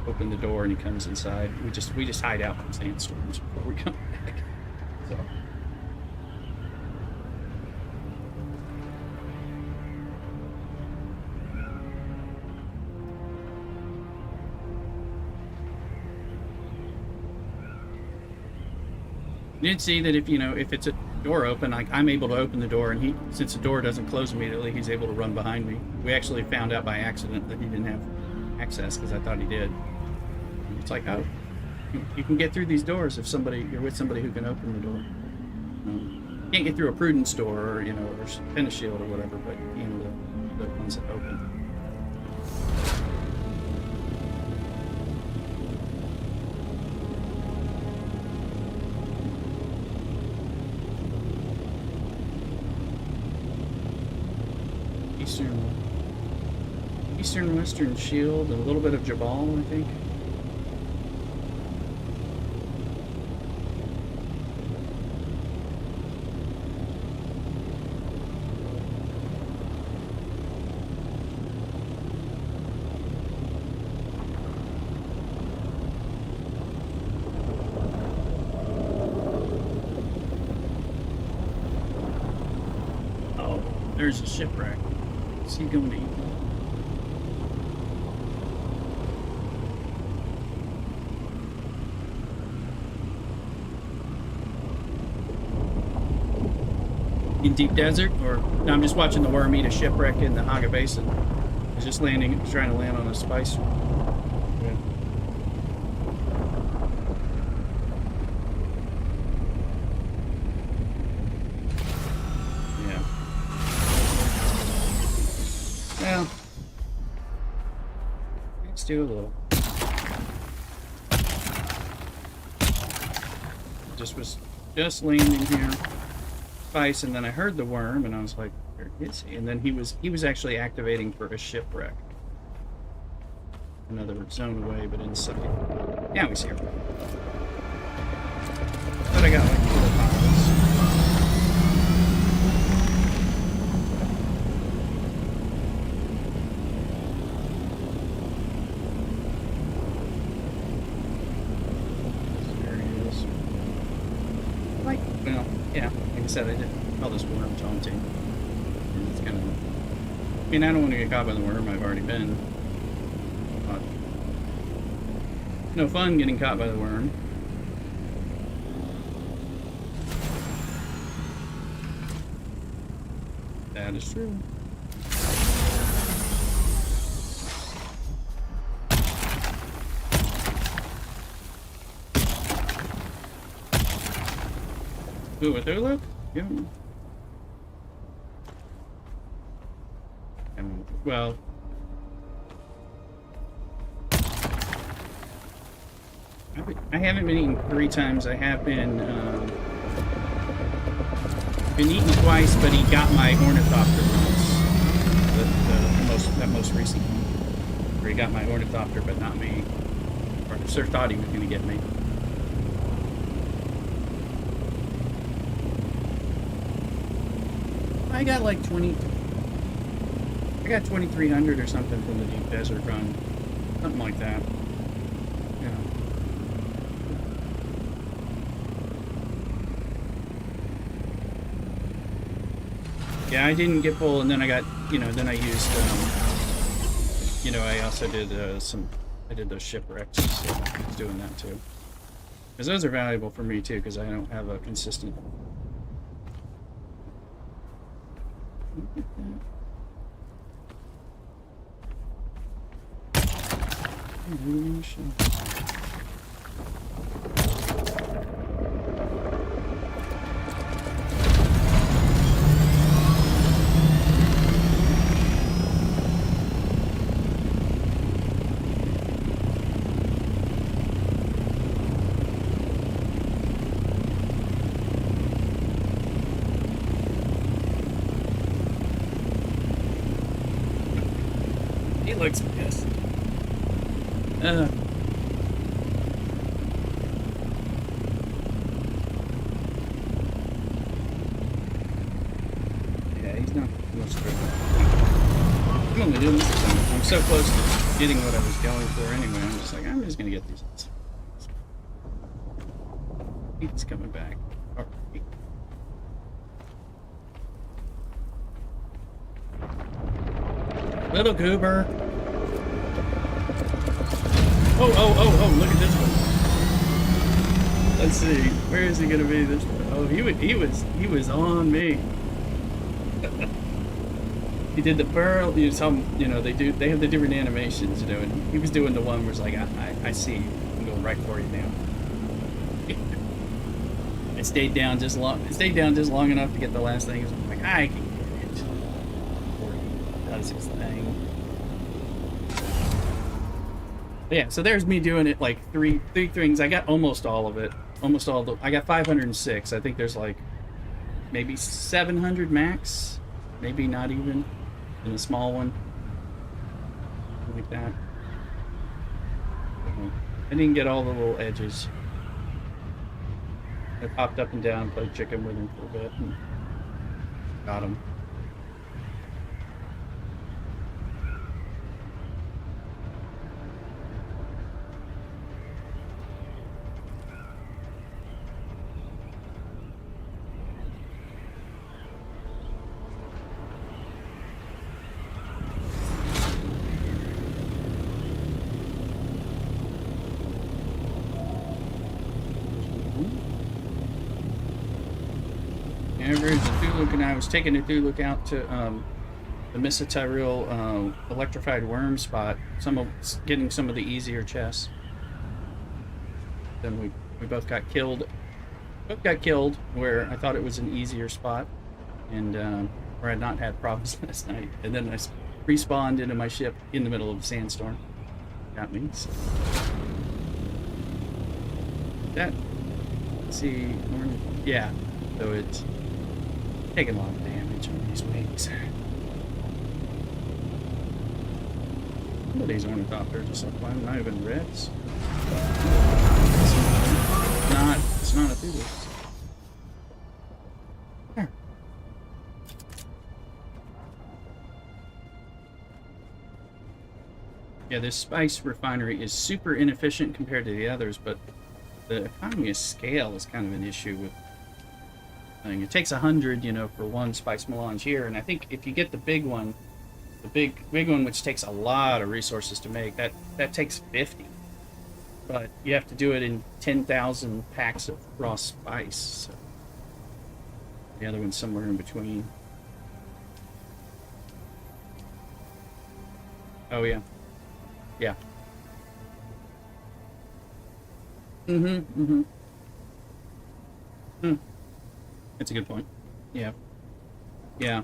open the door and he comes inside. We just hide out from sandstorms before we come back. So. You did see that if it's a door open, I'm able to open the door, and since the door doesn't close immediately, he's able to run behind me. We actually found out by accident that he didn't have access because I thought he did. And it's like, oh, you can get through these doors if you're with somebody who can open the door. You can't get through a Prudence door or or Finish Shield or whatever, but the ones that open. Eastern Western Shield, and a little bit of Jabal, I think. Oh, there's a shipwreck. Is he going to eat? In deep desert, or no, I'm just watching the worm eat a shipwreck in the Haga Basin. He's just trying to land on a spice. Yeah. Yeah. Well, let's do a little. Was just landing here. And then I heard the worm, and I was like, "Where is he?" And then he was actually activating for a shipwreck, another zone away, but inside. Yeah, we see her. But I got like 4 piles. There he is. Well, yeah. Like I said, I did call this worm Taunting. And it's kind of... I mean, I don't want to get caught by the worm. I've already been. But no fun getting caught by the worm. That is true. Ooh, with Uluk? Yeah. Well, I haven't been eaten 3 times. I have been eaten twice, but he got my Ornithopter once. That most recent one, where he got my Ornithopter, but not me. Or Sir thought he was going to get me. I got like 2,300 or something from the Deep Desert run. Something like that. Yeah. Yeah, I didn't get full, and then I got, then I used, I also did I did those shipwrecks, so I was doing that too. Because those are valuable for me too, because I don't have a consistent... Look at that. He looks pissed. Uh, yeah, he's not much good. I'm only doing this because I'm so close to getting what I was going for anyway. I'm just like, I'm just gonna get these. He's coming back. All right. Little goober. Oh, oh, oh, oh, look at this one. Let's see. Where is he gonna be this time? Oh, he was on me. He did the pearl, you saw him, you know, they have the different animations, you know, and he was doing the one where it's like, I see you. I'm going right for you now. I stayed down just long enough to get the last thing. I'm like, I can get it. Before he does his thing. Yeah, so there's me doing it like three things. I got almost all of it. Almost all the I got 506. I think there's like maybe 700 max. Maybe not even in a small one. Something like that. I didn't get all the little edges. I popped up and down, played chicken with him for a bit, and got him. And I was taking a Thuluck out to the Missa Tyrell electrified worm spot. Getting some of the easier chests. Then we both got killed. Both got killed where I thought it was an easier spot, and where I'd not had problems last night. And then I respawned into my ship in the middle of a sandstorm. Got me. So. That. Let's see. Yeah. So it's taking a lot of damage on these wings. Some of these ornithopters are so fun, not even reds. It's not a Thuluck. There. Yeah, this spice refinery is super inefficient compared to the others, but the economy of scale is kind of an issue with. It takes 100, you know, for one spice melange here, and I think if you get the big one, the big one, which takes a lot of resources to make, that takes 50. But you have to do it in 10,000 packs of raw spice. So the other one's somewhere in between. Oh yeah, yeah. Mm-hmm. Hmm. That's a good point. Yeah. Yeah.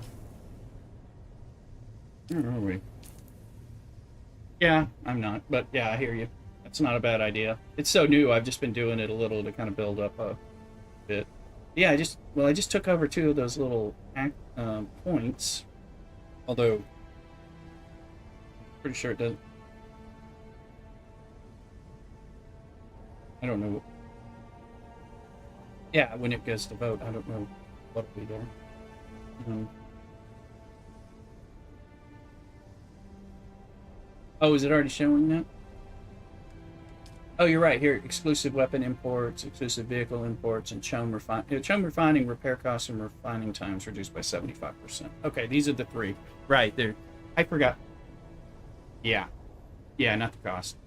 Where are we? Yeah, I'm not. But yeah, I hear you. That's not a bad idea. It's so new, I've just been doing it a little to kind of build up a bit. Yeah, I just took over 2 of those little points. Although, pretty sure it doesn't. I don't know. Yeah, when it goes to vote, I don't know what'll be there. Oh, is it already showing that? Oh, you're right. Here, exclusive weapon imports, exclusive vehicle imports, and chum refining repair costs and refining times reduced by 75%. Okay, these are the 3. Right, there. I forgot. Yeah. Yeah, not the cost.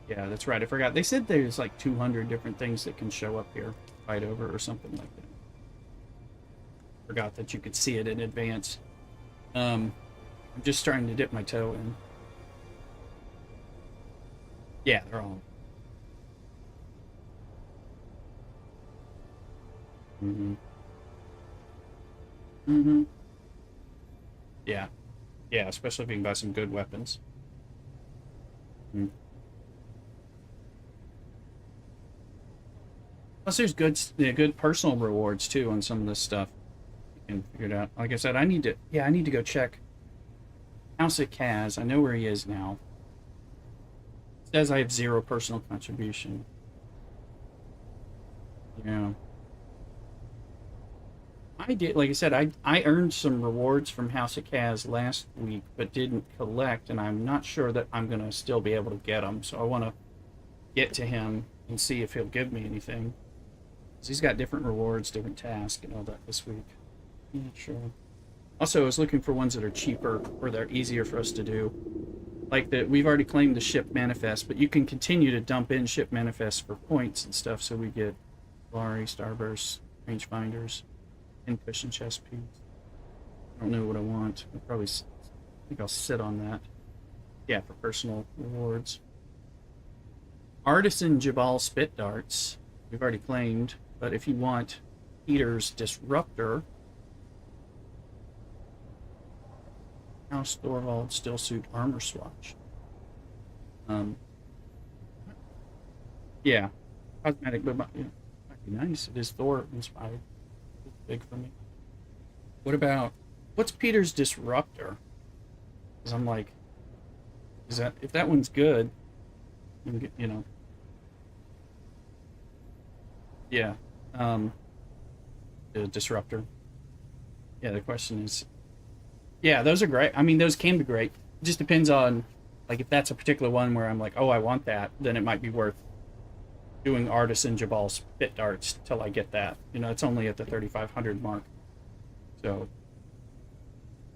Yeah, that's right. I forgot. They said there's like 200 different things that can show up here, fight over, or something like that. Forgot that you could see it in advance. I'm just starting to dip my toe in. Yeah, they're all. Yeah. Yeah, especially if you can buy some good weapons. Plus, there's good personal rewards too on some of this stuff. You can figure it out. Like I said, I need to go check House of Kaz. I know where he is now. It says I have 0 personal contribution. Yeah. I did, like I said, I earned some rewards from House of Kaz last week, but didn't collect, and I'm not sure that I'm gonna still be able to get them. So I want to get to him and see if he'll give me anything. 'Cause he's got different rewards, different tasks, and all that this week. I'm not sure. Also, I was looking for ones that are cheaper or that are easier for us to do. Like that, we've already claimed the ship manifest, but you can continue to dump in ship manifests for points and stuff. So we get Valari, Starburst, rangefinders, and cushion chest piece. I don't know what I want. I think I'll sit on that. Yeah, for personal rewards. Artisan Jabal spit darts. We've already claimed, but if you want Peter's Disruptor, House Thorvald Still Suit Armor Swatch. Yeah, cosmetic, but yeah, might be nice. It is Thor inspired. It's big for me. What about what's Peter's Disruptor? Because I'm like, is that if that one's good, you can get, yeah, the Disruptor. Yeah, the question is, yeah, those are great. I mean, those can be great. It just depends on, like, if that's a particular one where I'm like, oh, I want that, then it might be worth doing Artisan Jabal spit darts till I get that. It's only at the 3,500 mark. So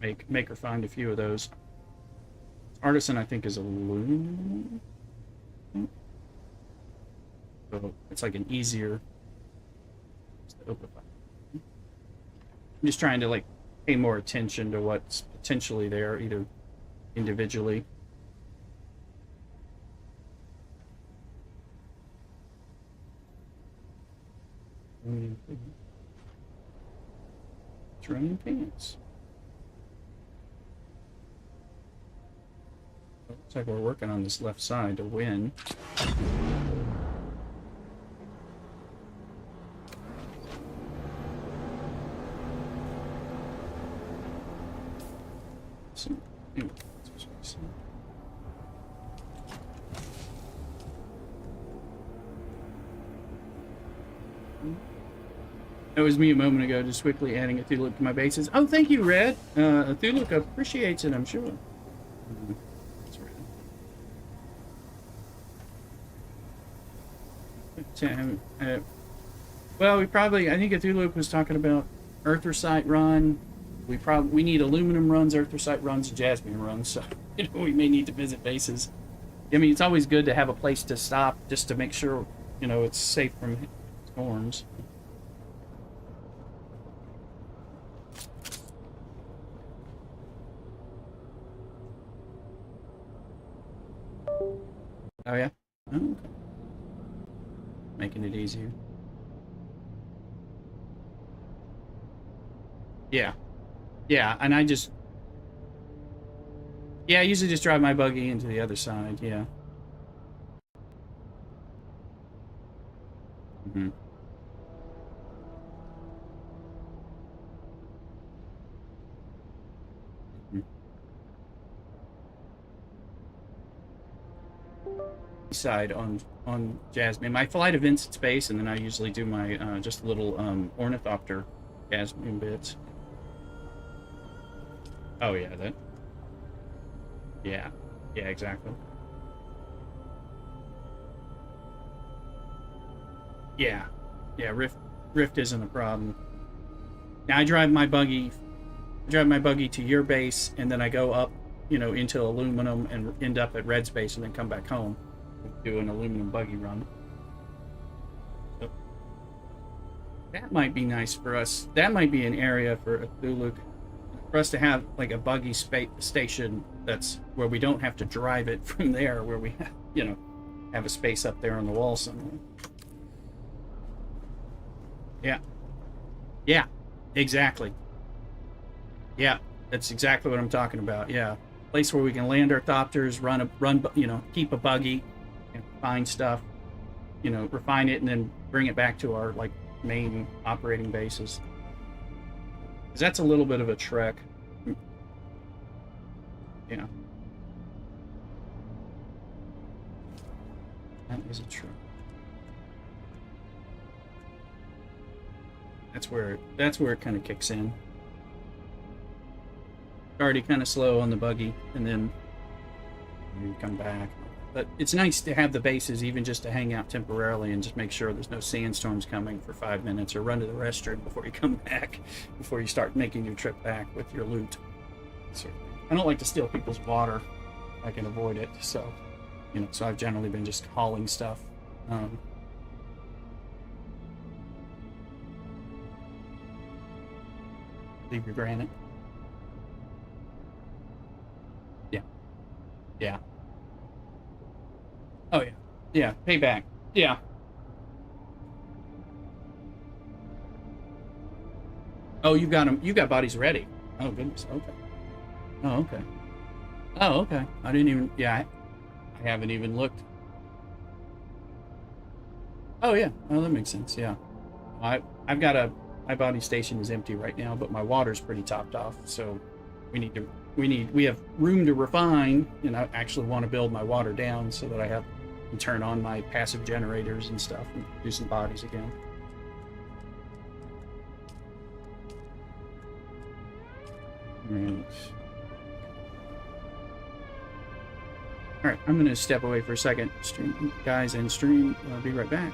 make or find a few of those. Artisan, I think, is aluminum. So it's like an easier. I'm just trying to like pay more attention to what's potentially there, either individually. It's running pants. Looks like we're working on this left side to win. That was me a moment ago, just quickly adding a Thulip to my bases. Oh, thank you, Red. Thulip appreciates it, I'm sure. Well, I think Thulip was talking about Earthrosite run. We need aluminum runs, Earthrosite runs, and Jasmine runs, so we may need to visit bases. I mean, it's always good to have a place to stop just to make sure it's safe from storms. Oh yeah. Oh, okay. Making it easier. Yeah. Yeah, and I usually just drive my buggy into the other side, yeah. Mm-hmm. Mm-hmm. Side on Jasmine. My flight events at space, and then I usually do my just little ornithopter Jasmine bits. Oh yeah, that. Yeah, yeah, exactly. Yeah, yeah. Rift isn't a problem. Now I drive my buggy to your base, and then I go up, into aluminum and end up at Red's base, and then come back home, do an aluminum buggy run. So that might be nice for us. That might be an area for Cthulhu for us to have like a buggy station that's where we don't have to drive it from there, where we have a space up there on the wall somewhere. Yeah, yeah, exactly. Yeah, that's exactly what I'm talking about. Yeah, place where we can land our thopters, keep a buggy, and find stuff, refine it, and then bring it back to our like main operating bases. Because that's a little bit of a trek. Yeah. That was a truck. That's where it kind of kicks in. Already kind of slow on the buggy, and then you come back. But it's nice to have the bases, even just to hang out temporarily and just make sure there's no sandstorms coming for 5 minutes, or run to the restroom before you come back, before you start making your trip back with your loot. So I don't like to steal people's water. I can avoid it, so so I've generally been just hauling stuff. Leave your granite. Yeah, yeah. Oh yeah, yeah. Payback. Yeah. Oh, you've got them. You got bodies ready. Oh goodness. Okay. Oh okay. Oh okay. I didn't even. Yeah, I haven't even looked. Oh yeah. Oh, that makes sense. Yeah. I've got a my body station is empty right now, but my water's pretty topped off. So we have room to refine, and I actually want to build my water down so that I have can turn on my passive generators and stuff and do some bodies again. Right. All right, I'm going to step away for a second, stream guys, and stream. I'll be right back.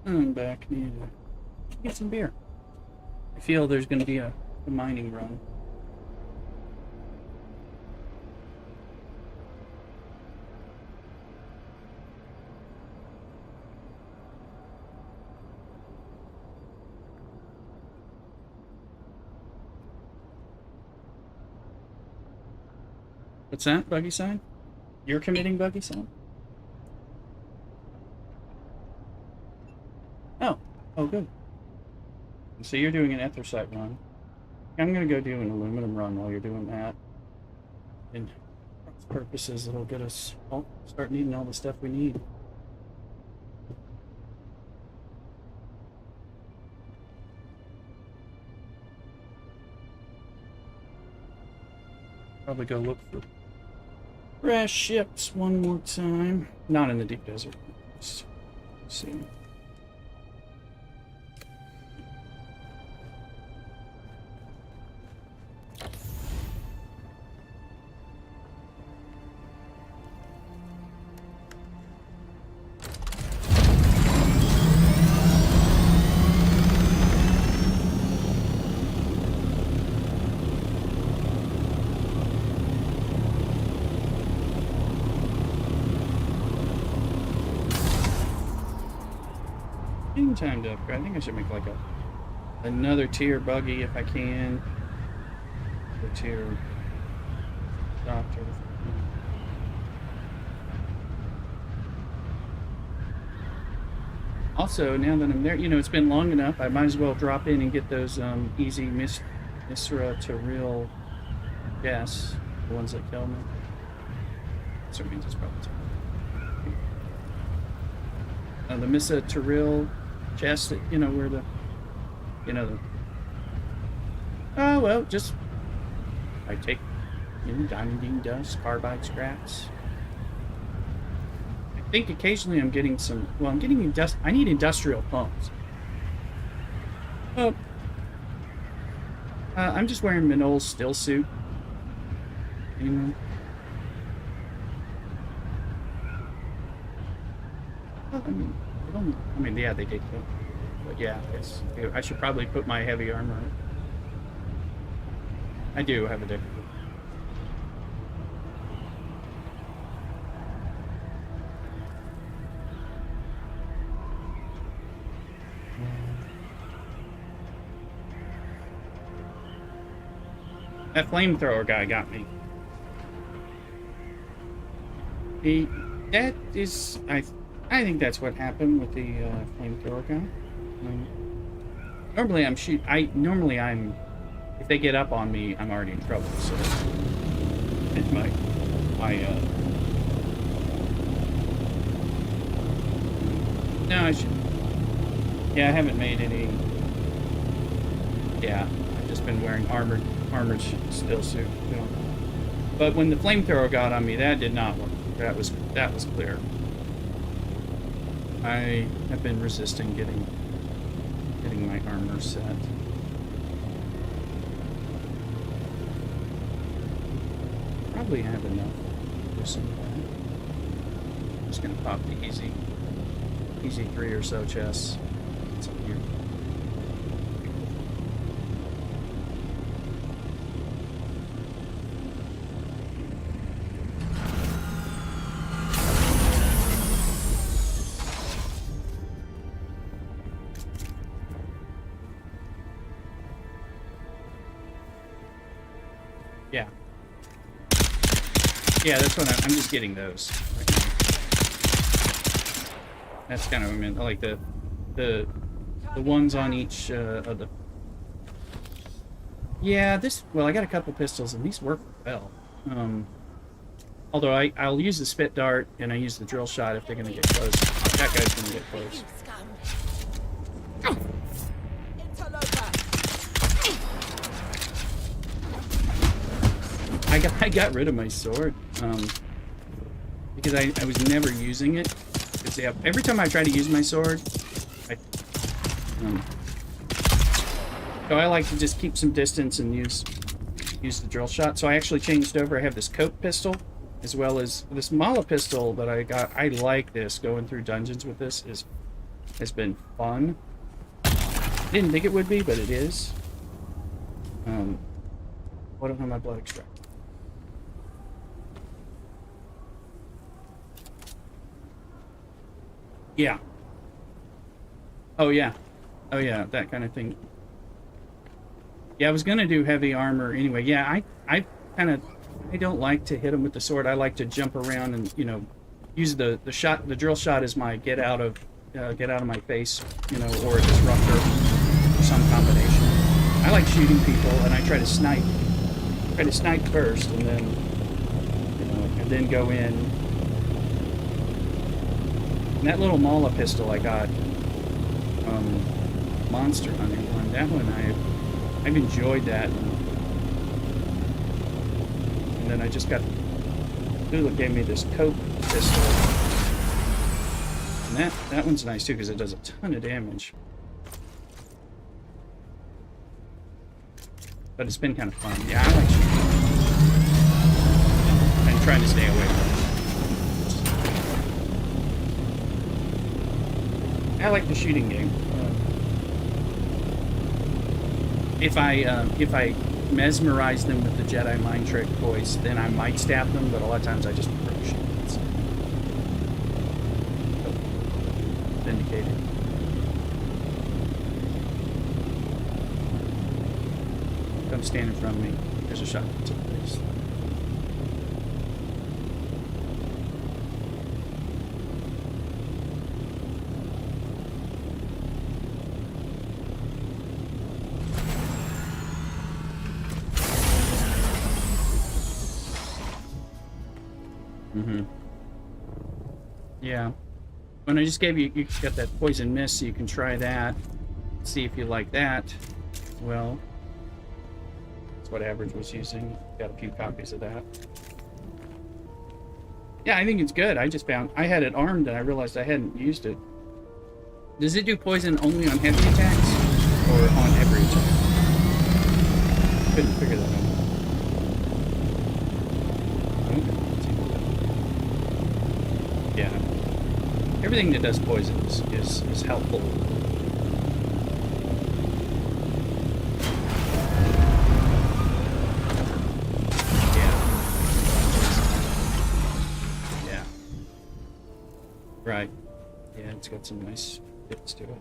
I'm back. Need to get some beer. I feel there's going to be a mining run. What's that, buggy sign? You're committing buggy sign? Oh. Oh, good. So you're doing an anthracite run. I'm going to go do an aluminum run while you're doing that. And for cross purposes, it'll get us all start needing all the stuff we need. Probably go look for crash ships one more time. Not in the deep desert. Let's see. Time to upgrade. I think I should make like another tier buggy if I can. The tier doctor. Also, now that I'm there, you know, it's been long enough. I might as well drop in and get those easy Misra to real gas, the ones that kill me. So it means it's probably the Missa to real chest, you know, where the, you know, the, oh, well, just, I take, you know, diamondine dust, carbide scraps. I think occasionally I'm getting some, well, I'm getting I need industrial pumps. I'm just wearing Minol's still suit. You know? Well, I mean, yeah, they did kill. But yeah, I should probably put my heavy armor on. I do have a dick. That flamethrower guy got me. That is, I think that's what happened with the flamethrower guy. Normally I'm if they get up on me, I'm already in trouble. So it's my no, I should. Yeah, I haven't made any. Yeah, I've just been wearing armored still suit. You know. But when the flamethrower got on me, that did not work. That was clear. I have been resisting getting my armor set. Probably have enough to do some of that. I'm just gonna pop the easy 3 or so chests. It's up here. Yeah. Yeah, that's what I'm just getting those right now. That's kind of, I mean, like the ones on each of the. Yeah, well, I got a couple pistols and these work well. Although I'll use the spit dart and I use the drill shot if they're gonna get close. That guy's gonna get close. I got rid of my sword because I was never using it. Because every time I try to use my sword, so I like to just keep some distance and use the drill shot. So I actually changed over. I have this coat pistol as well as this Mala pistol that I got. I like this. Going through dungeons with this is has been fun. Didn't think it would be, but it is. I don't have my blood extract. Yeah. Oh yeah. Oh yeah, that kind of thing. Yeah, I was gonna do heavy armor anyway. Yeah, I kind of, I don't like to hit him with the sword. I like to jump around and, you know, use the drill shot as my get out of my face, you know, or a disruptor, or some combination. I like shooting people, and I try to snipe first, and then, you know, and then go in. And that little Mala pistol I got, monster hunting one. That one I've enjoyed that. And then I just got Lula gave me this Coke pistol, and that one's nice too because it does a ton of damage. But it's been kind of fun. Yeah, I like shooting. I'm trying to stay away from it. I like the shooting game. If I mesmerize them with the Jedi mind trick voice, then I might stab them, but a lot of times I just prefer to shoot. Vindicated. Come stand in front of me. There's a shot to the face. Yeah. When I just gave you, you got that poison mist, so you can try that. See if you like that. Well, that's what Average was using. Got a few copies of that. Yeah, I think it's good. I just found I had it armed and I realized I hadn't used it. Does it do poison only on heavy attacks or on every attack? Couldn't figure that out. Yeah. Everything that does poison is helpful. Yeah. Yeah. Right. Yeah, it's got some nice bits to it.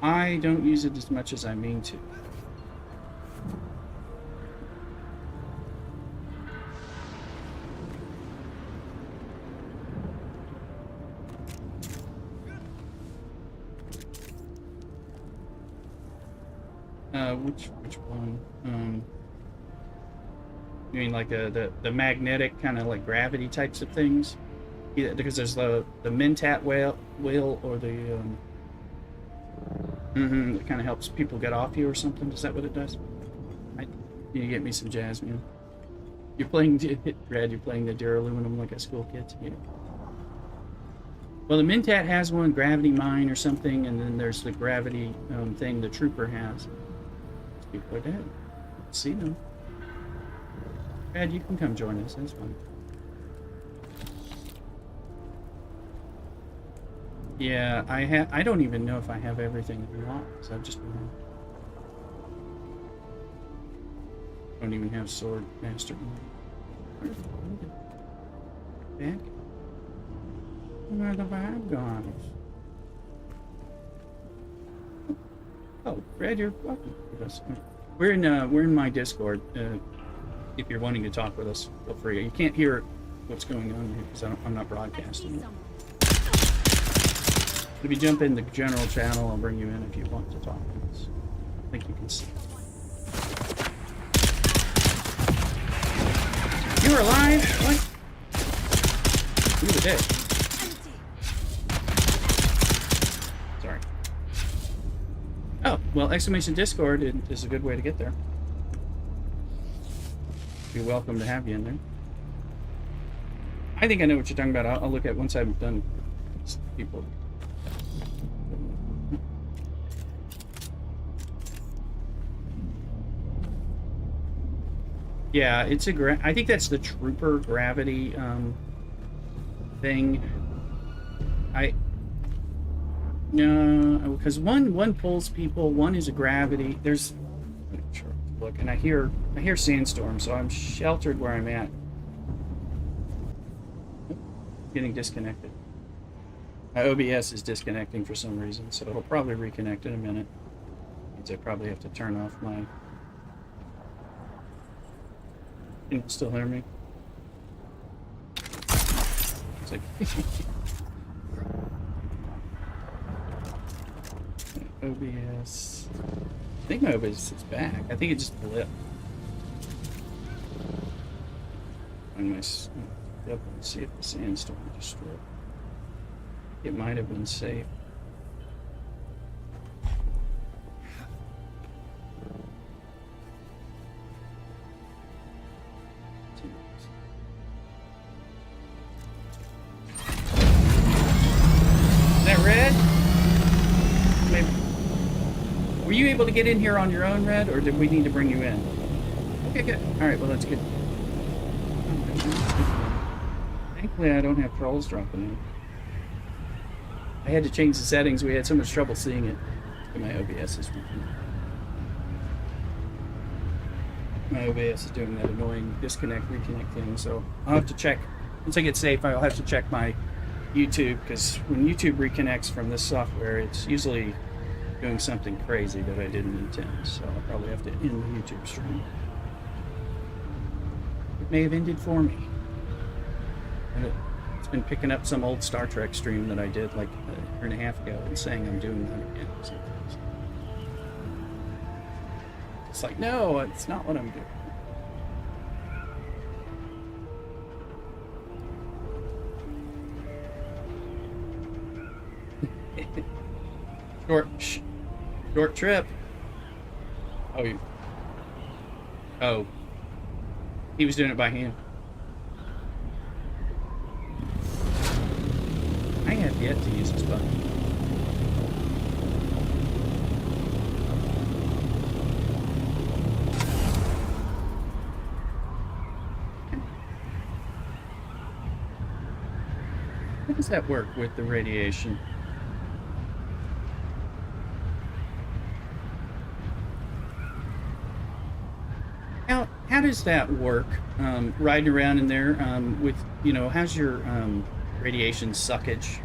I don't use it as much as I mean to. Which one? You mean like the magnetic kind of like gravity types of things? Yeah, because there's the Mentat whale or the it kind of helps people get off you or something. Is that what it does? You get me some Jasmine. You're playing Red. You're playing the Duraluminum like a school kid. Yeah. Well, the Mentat has one, Gravity Mine or something, and then there's the gravity thing the Trooper has. People are dead. See them. Red, you can come join us. That's fine. Yeah, I don't even know if I have everything unlocked, because I've just been... don't even have Sword Master. Back? Where the vibe gone? Oh, Fred, you're welcome. We're in my Discord. If you're wanting to talk with us, feel free. You can't hear what's going on here because I'm not broadcasting. If you jump in the general channel, I'll bring you in if you want to talk with us. I think you can see. You were alive? What? You were dead. Sorry. Oh, well, exclamation Discord is a good way to get there. You're welcome to have you in there. I think I know what you're talking about. I'll look at once I've done people. Yeah, it's I think that's the trooper gravity thing. I No, because one pulls people, one is a gravity. There's look, and I hear sandstorm, so I'm sheltered where I'm at. Getting disconnected. My OBS is disconnecting for some reason, so it'll probably reconnect in a minute. Means I probably have to turn off my. Can you still hear me? It's like OBS. I think my OBS is back. I think it just blipped. On my up and see if the sandstorm destroyed. It might have been safe. Is that Red? Maybe. Were you able to get in here on your own, Red, or did we need to bring you in? Okay, good. All right, well, that's good. Thankfully, I don't have trolls dropping in. I had to change the settings. We had so much trouble seeing it. My OBS is doing that annoying disconnect, reconnect thing. So I'll have to check. Once I get safe, I'll have to check my YouTube, because when YouTube reconnects from this software, it's usually doing something crazy that I didn't intend. So I'll probably have to end the YouTube stream. It may have ended for me. And it's been picking up some old Star Trek stream that I did like a year and a half ago and saying I'm doing that again. It's like, no, it's not what I'm doing. Short trip. Oh, he was doing it by hand. I have yet to use this button. How does that work with the radiation? How does that work? Riding around in there with, how's your radiation suckage?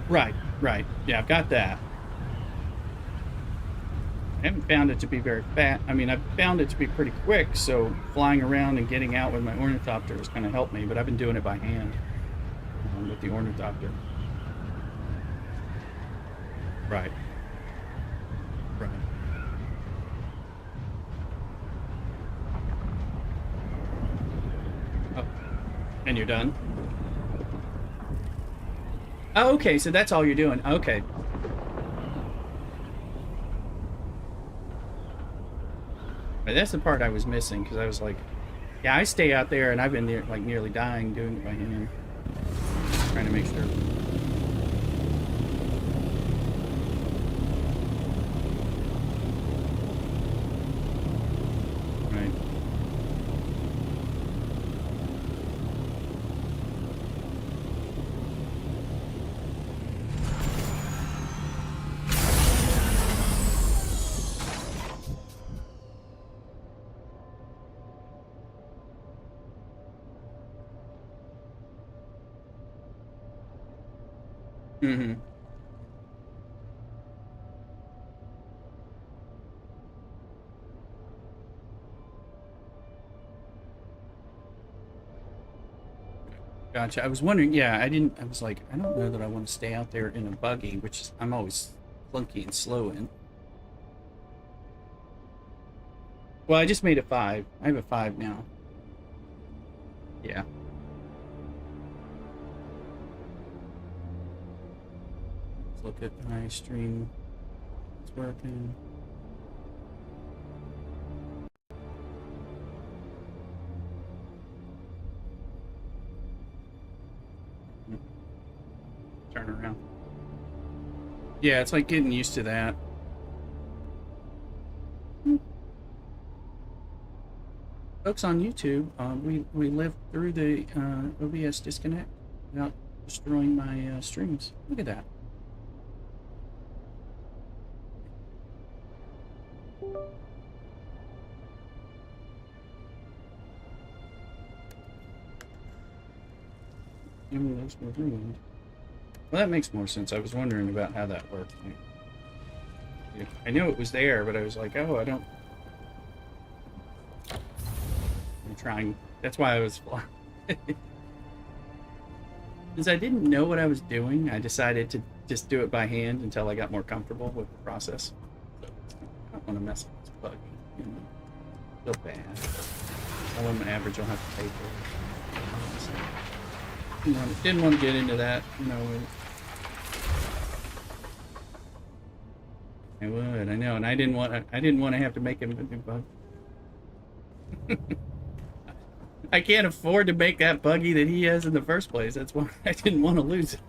Right. Yeah, I've got that. I haven't found it to be very fast. I mean, I've found it to be pretty quick, so flying around and getting out with my ornithopter has kind of helped me, but I've been doing it by hand with the ornithopter. Right. Oh, and you're done? Oh, okay, so that's all you're doing. Okay. But that's the part I was missing, because I was like, yeah, I stay out there, and I've been there, like, nearly dying doing it by hand. Trying to make sure. Right. Mm-hmm. Gotcha. I was wondering, yeah, I was like, I don't know that I want to stay out there in a buggy, which is, I'm always clunky and slow in. Well, I just made a 5. I have a 5 now. Yeah. Let's look at my stream. It's working. Turn around. Yeah, it's like getting used to that. Folks on YouTube, we lived through the OBS disconnect without destroying my streams. Look at that. Well, that makes more sense. I was wondering about how that worked. I knew it was there, but I was like, oh, I don't. I'm trying. That's why I was. Since I didn't know what I was doing, I decided to just do it by hand until I got more comfortable with the process. So I don't want to mess with this bug. You know, feel bad. Tell them average I'll have to pay for it. Didn't want to get into that, you know. I would, I know, and I didn't want to have to make him a new bug. I can't afford to make that buggy that he has in the first place. That's why I didn't want to lose it.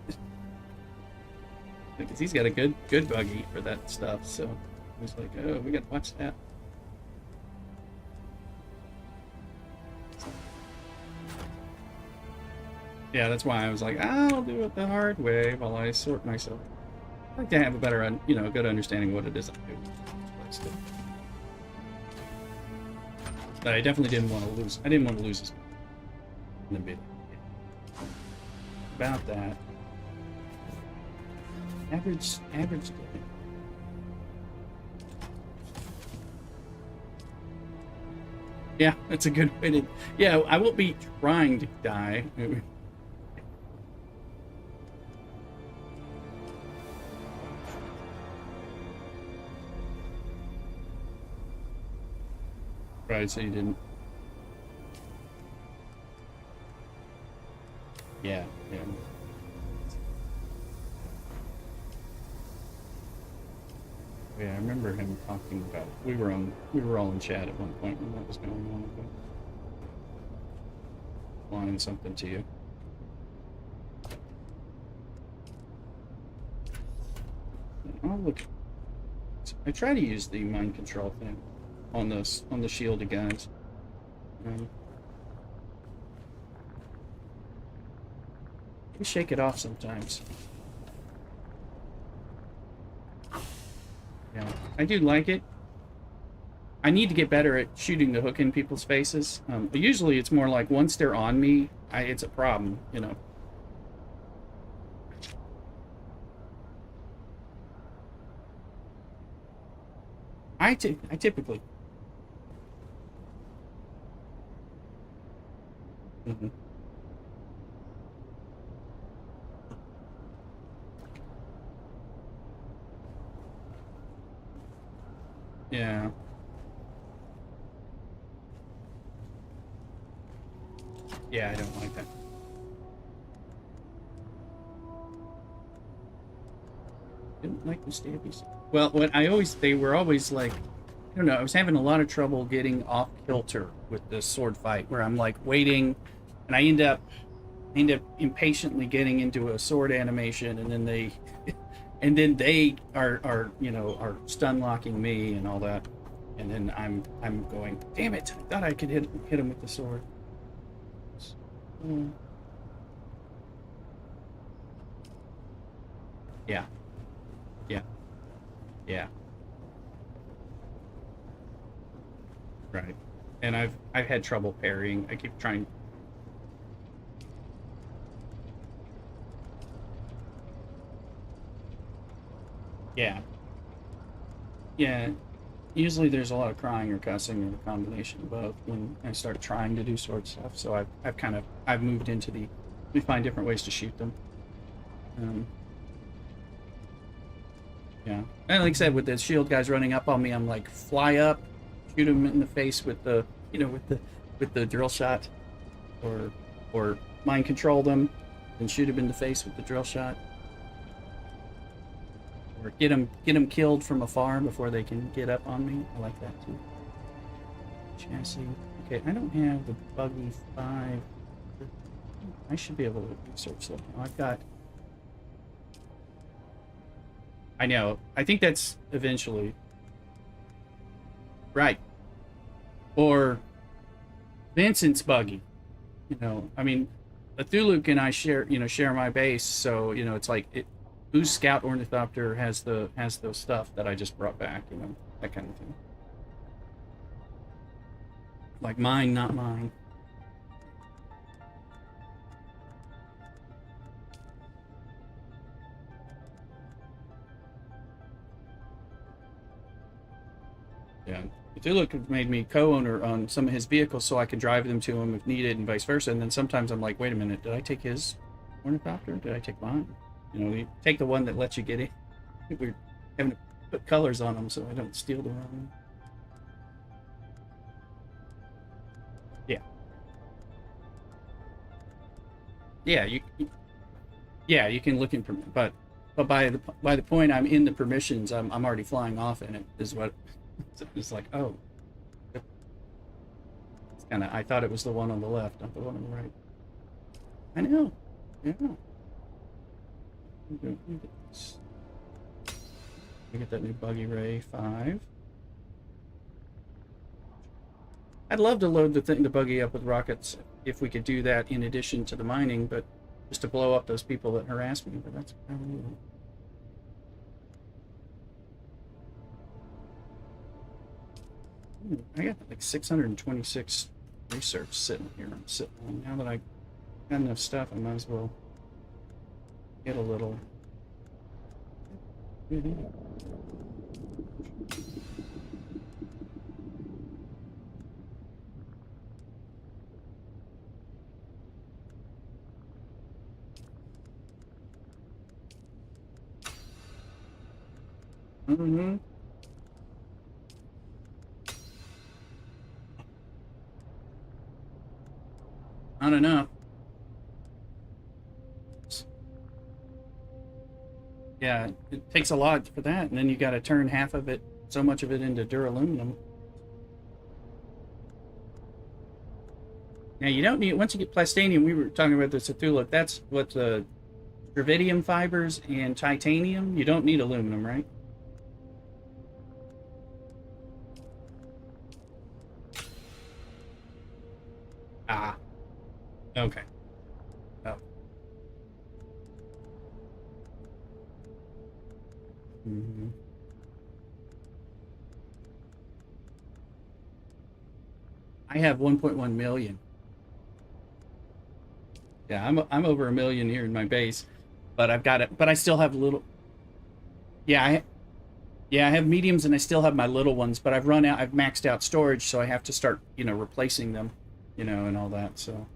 Because he's got a good buggy for that stuff. So I was like, oh, we got to watch that. Yeah, that's why I was like, I'll do it the hard way while I sort myself. I like to have a better, you know, good understanding of what it is I'm doing. But I definitely didn't want to lose. I didn't want to lose this in the video. About that. Average day. Yeah, that's a good way to. Yeah, I won't be trying to die. Right, so you didn't. Yeah, yeah. Yeah, I remember him talking about. We were all in chat at one point when that was going on. Wanting something to you. I'll look. I try to use the mind control thing on the shielded guys. We shake it off sometimes. Yeah, I do like it. I need to get better at shooting the hook in people's faces. But usually it's more like once they're on me, it's a problem, you know. I typically. Mm-hmm. Yeah. Yeah, I don't like that. Didn't like the stabbies. Well, they were always like, I don't know, I was having a lot of trouble getting off kilter with the sword fight where I'm like waiting and I end up impatiently getting into a sword animation and then they are you know, are stun locking me and all that. And then I'm going, damn it, I thought I could hit him with the sword. Yeah. Yeah. Yeah. Right. And I've had trouble parrying. I keep trying. Yeah. Yeah. Usually there's a lot of crying or cussing or a combination of both when I start trying to do sword stuff. So I've moved into we find different ways to shoot them. Yeah. And like I said, with the shield guys running up on me, I'm like, fly up, shoot him in the face with the, you know, with the drill shot, or mind control them and shoot him in the face with the drill shot, or get them killed from afar before they can get up on me. I like that too. Chassis. Okay, I don't have the buggy 5. I should be able to research that. I've got. I know. I think that's eventually. Right. Or Vincent's buggy. I mean, Thuluk and I share my base, so it's like whose scout ornithopter has those stuff that I just brought back, that kind of thing. Like mine, not mine. Yeah. Thuluk made me co-owner on some of his vehicles so I could drive them to him if needed and vice versa. And then sometimes I'm like, wait a minute, did I take his ornithopter? Did I take mine? You take the one that lets you get in. We're having to put colors on them so I don't steal the wrong one. Yeah. Yeah, yeah, you can look in, but by the point I'm in the permissions, I'm already flying off in it. Is what it's like. Oh, it's kind of. I thought it was the one on the left, not the one on the right. I know. Yeah. We get that new buggy ray 5. I'd love to load the buggy up with rockets if we could do that in addition to the mining, but just to blow up those people that harass me. But that's kind of. I got like 626 research sitting here. I'm sitting on. Now that I got enough stuff, I might as well get a little. Mm-hmm. I don't know. Yeah, it takes a lot for that, and then you got to turn half of it, so much of it, into duraluminum. Now you don't need once you get plastanium. We were talking about this at Thuluk. That's what the Dravidium fibers and titanium. You don't need aluminum, right? Ah, okay. Oh. Mm-hmm. I have 1.1 million. Yeah, I'm over a million here in my base, but I've got it. But I still have little. Yeah, I have mediums and I still have my little ones, but I've run out. I've maxed out storage, so I have to start replacing them, and all that. So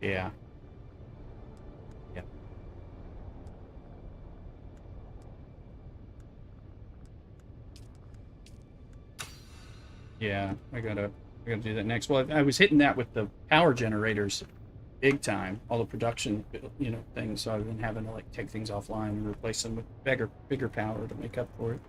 yeah, yeah, yeah. I gotta do that next. Well, I was hitting that with the power generators big time, all the production things. So I've been having to like take things offline and replace them with bigger power to make up for it.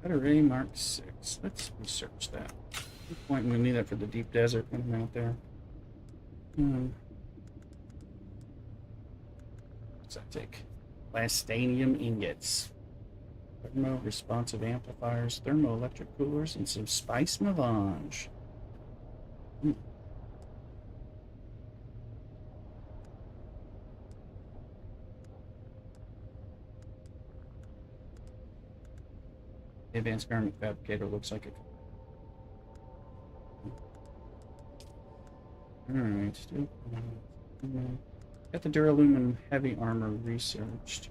Battery Mark 6. Let's research that. At some point we need that for the deep desert when I'm out there. Hmm. What's that take? Plastanium ingots, thermo responsive amplifiers, thermoelectric coolers, and some spice melange. Hmm. The advanced garment fabricator looks like it. Alright, still. Got the duralumin heavy armor researched.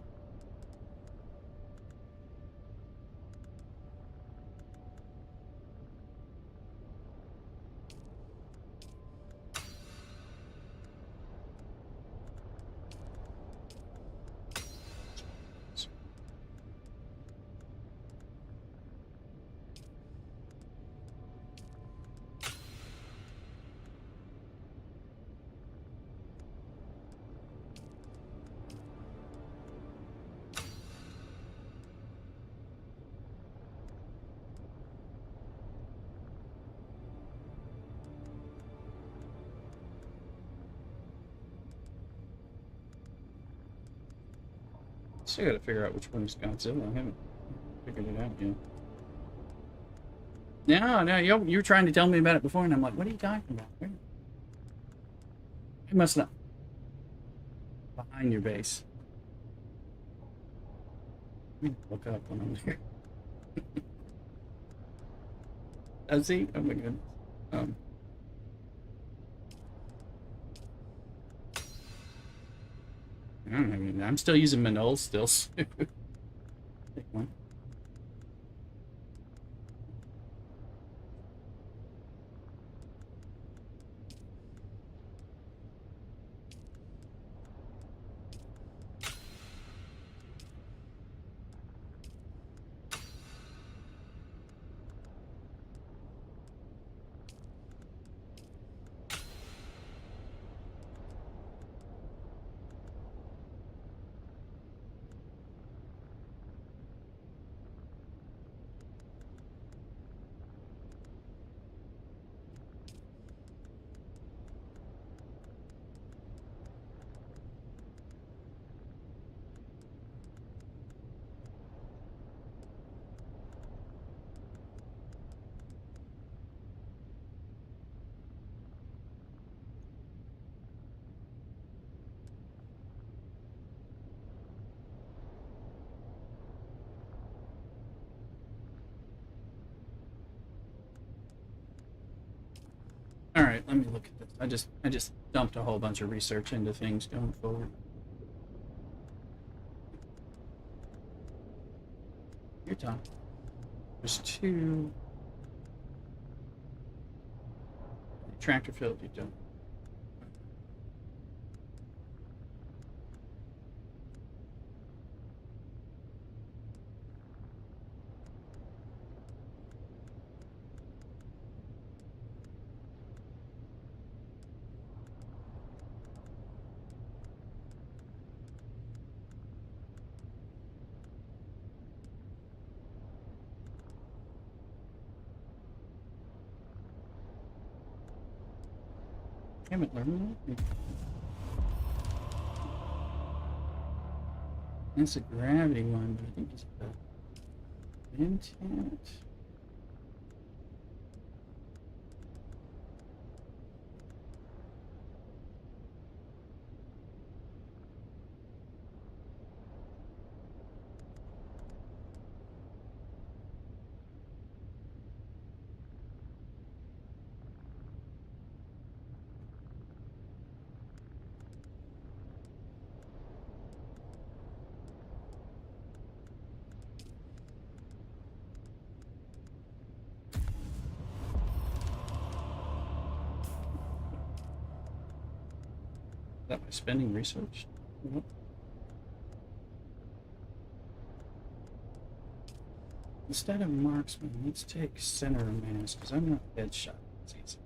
still gotta figure out which one is Godzilla. I haven't figured it out yet. No, no, you were trying to tell me about it before, and I'm like, what are you talking about? It must not. Behind your base. Let me look up when I'm here. Does he? Oh my goodness. I don't know. I'm still using Manol still. Take one. All right, let me look at this. I just dumped a whole bunch of research into things going forward. Your time. There's two. Tractor field you don't. Haven't learned that. That's a gravity one, but I think it's a intent. Is that by spending research? Nope. Instead of marksman, let's take center mass because I'm not headshot. It's easy.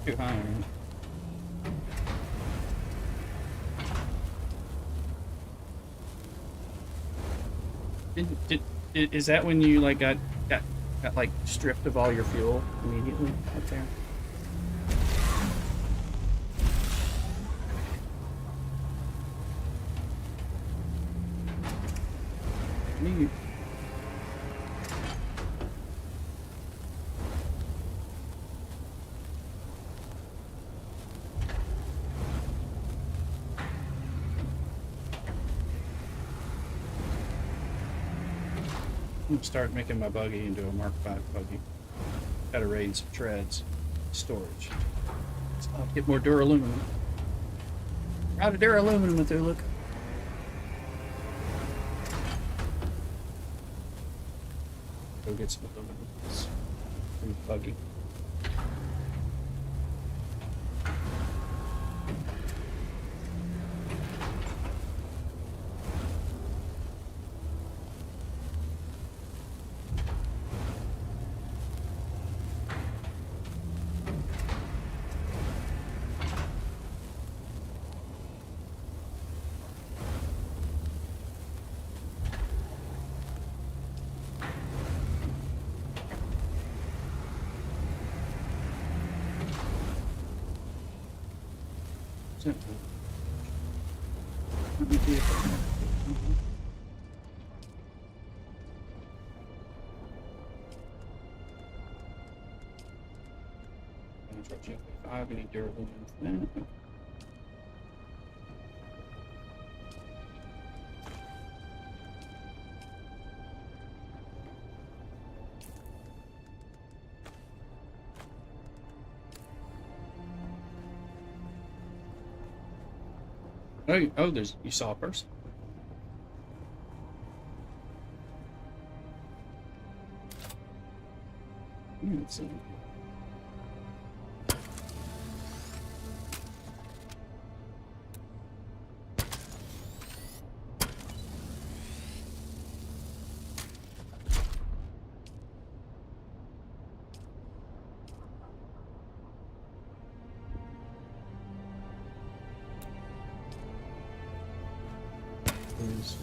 Too high. Is that when you like got like stripped of all your fuel immediately up there? Neat. I'm gonna start making my buggy into a Mark V buggy. Gotta raid some treads. Storage. I'll get more duraluminum. Out of duraluminum with look. Go get some aluminum. It's pretty buggy. Simple. Let me see if I can. I'm going to durable for that. Oh, there's, you saw a person. Let's see.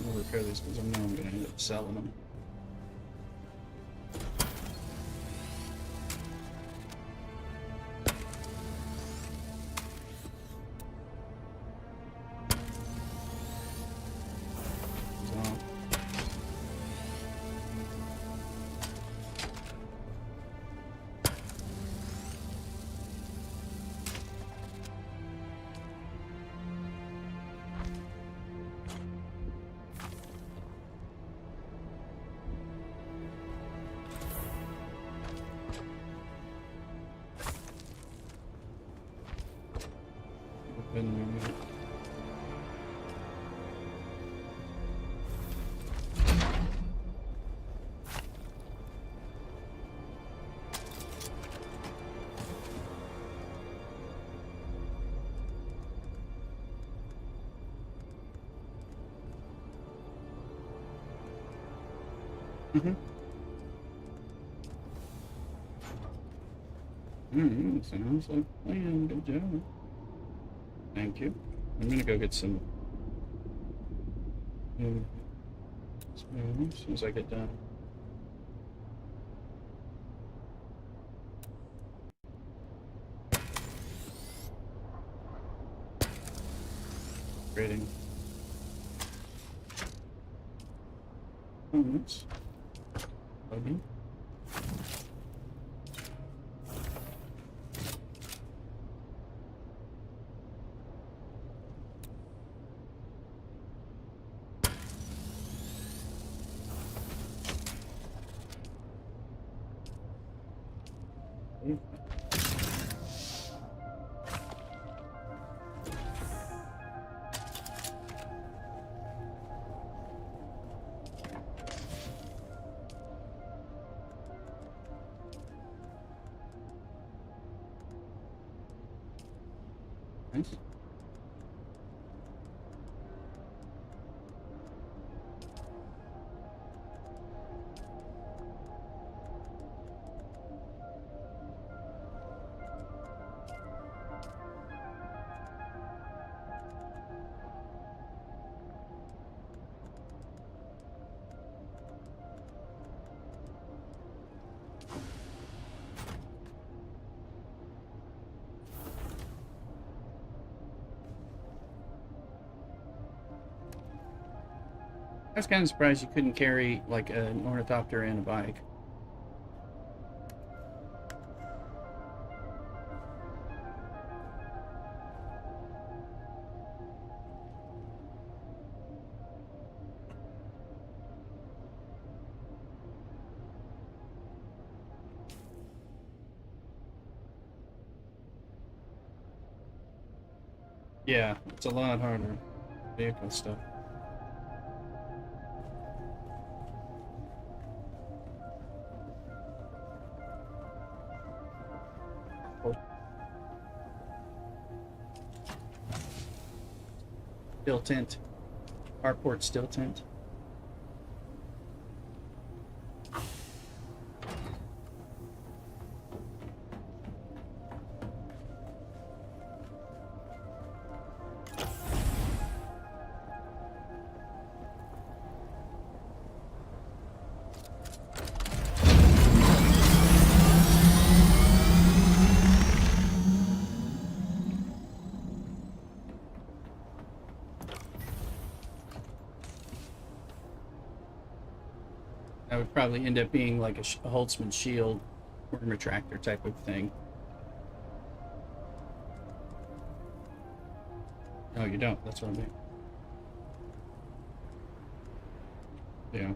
We'll repair these because I know I'm going to end up selling them. Sounds like a plan. Good job. Thank you. I'm gonna go get some. As soon as I get done. Grading. Oh, that's buggy. Nice. I was kind of surprised you couldn't carry like an ornithopter and a bike. Yeah, it's a lot harder. Vehicle stuff. Oh, still tint. Carport still tint. That would probably end up being like a Holtzman shield worm retractor type of thing. No, you don't. That's what I mean. Yeah.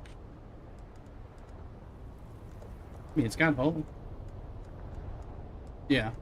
I mean, it's got hole. Yeah.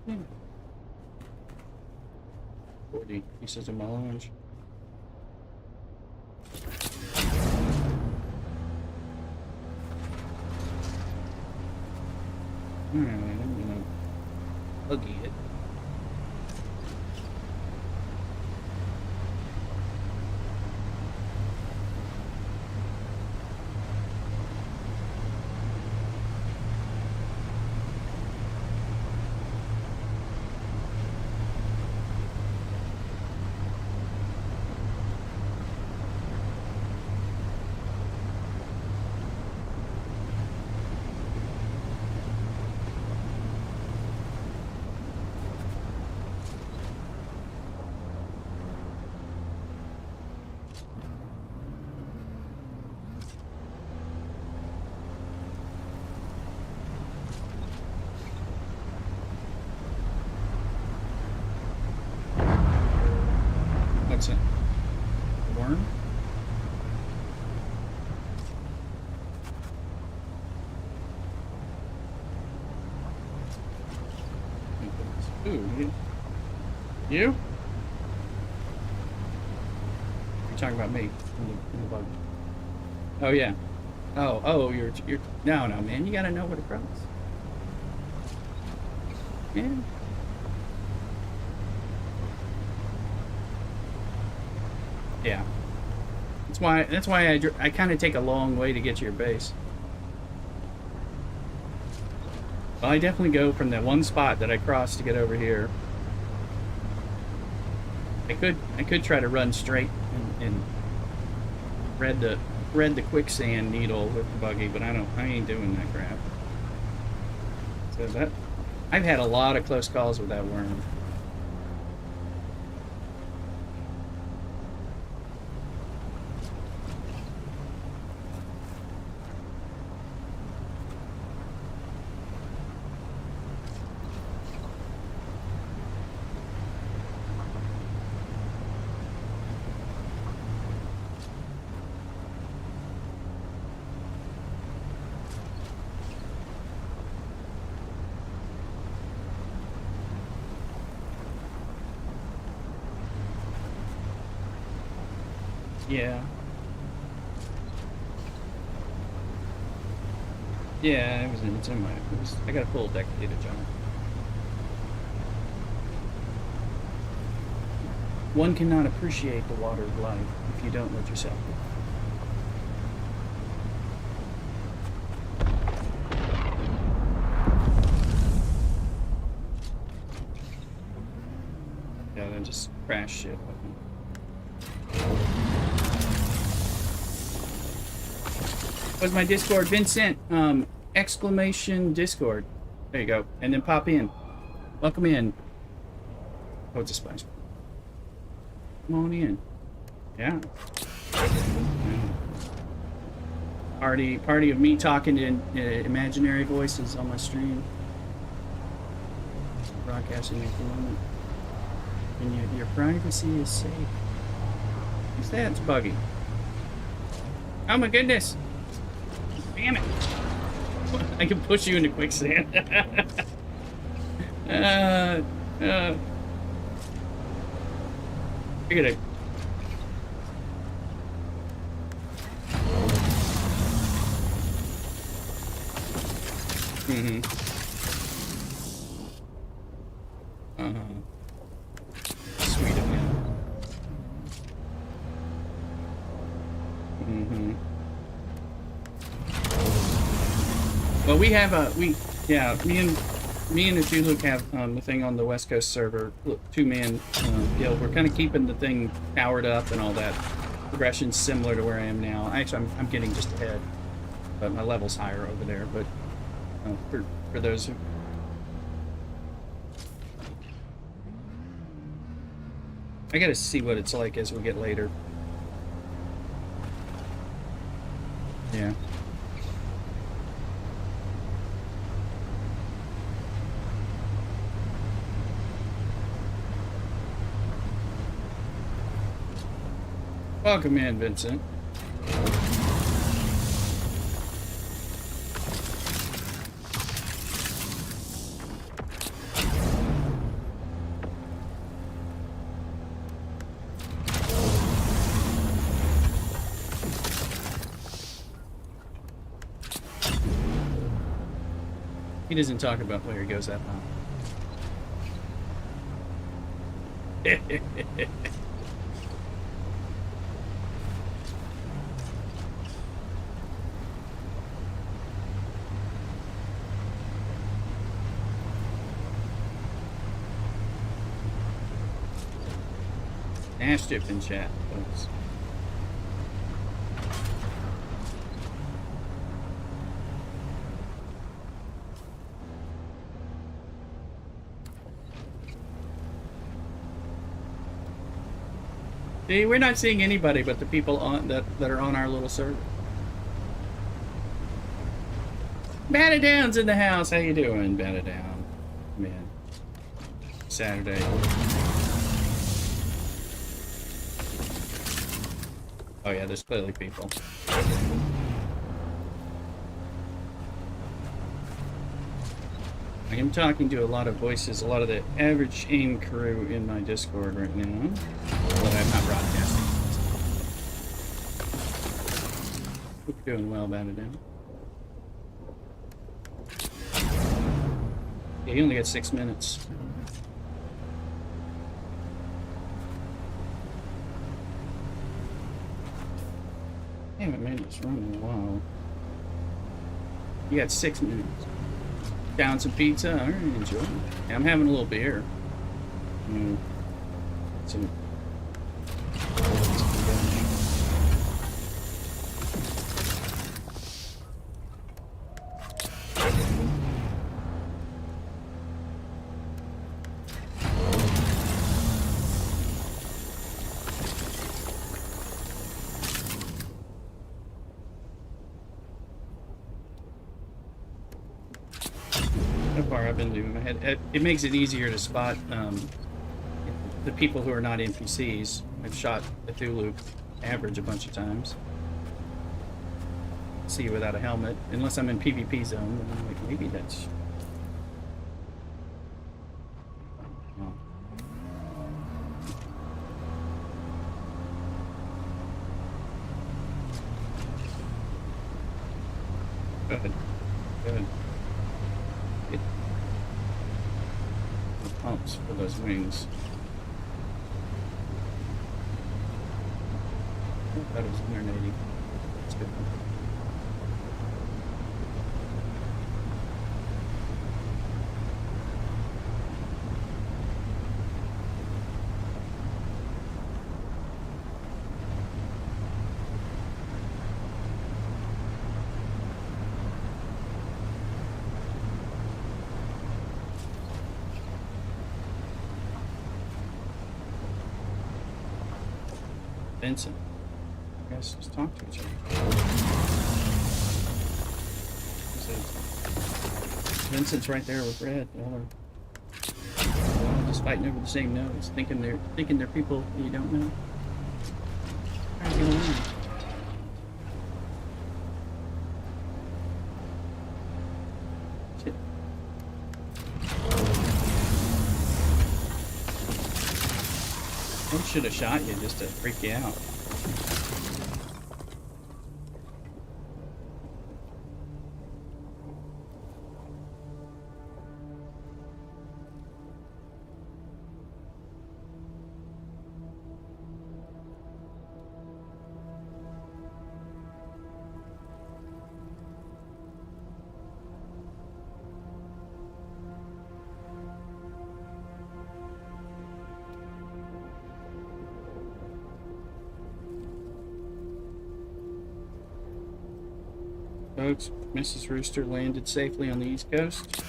Hmm. 40 pieces of melange. Alright, I'm gonna buggy it. What's it? A worm? Ooh, you? You? You're talking about me in the bug. Oh yeah. Oh, you're no, man. You gotta know what it cross. Yeah. Yeah. That's why I kind of take a long way to get to your base. Well, I definitely go from that one spot that I crossed to get over here. I could try to run straight and thread the quicksand needle with the buggy, but I ain't doing that crap. So that I've had a lot of close calls with that worm. Yeah. Yeah, it's in my. I got a full deck of data, John. One cannot appreciate the water of life if you don't let yourself go. just crash shit. What's my Discord? Vincent, exclamation Discord. There you go. And then pop in. Welcome in. Oh, it's a splash. Come on in. Yeah. Party of me talking to imaginary voices on my stream. Broadcasting at the moment. And your privacy is safe. What's that? It's buggy. Oh my goodness. Damn it. I can push you into quicksand. You're gonna... Mm-hmm. Sweet of him. Mm-hmm. Well, we have me and Luke have the thing on the West Coast server, 2-man guild. We're kind of keeping the thing powered up and all that. Progression's similar to where I am now. Actually, I'm getting just ahead, but my level's higher over there. But for those who... I gotta see what it's like as we get later. Yeah. Welcome in, Vincent. He doesn't talk about where he goes that high. Ashdip in chat, folks. See, we're not seeing anybody but the people on that are on our little server. Batadown's in the house. How you doing, Batadown? Man, Saturday. Oh yeah, there's clearly people. I am talking to a lot of voices, a lot of the average AIM crew in my Discord right now, but I'm not broadcasting. Hope you're doing well, Batadown. Yeah, you only got 6 minutes. I haven't made this run in a while. You got 6 minutes. Down some pizza. I really enjoy it. Yeah, I'm having a little beer. Some. I've been doing. It makes it easier to spot the people who are not NPCs. I've shot Cthulhu average a bunch of times. See you without a helmet, unless I'm in PvP zone. And I'm like, maybe that's. Oh. Good. Good. Pumps for those wings. Oh, that was 180. That's good. Vincent. You guys just talk to each other. Vincent's right there with Red. They're all just fighting over the same nose, thinking they're people you don't know. How are you gonna win? Shit. I should have shot you just to freak you out. Folks, Mrs. Rooster landed safely on the East Coast.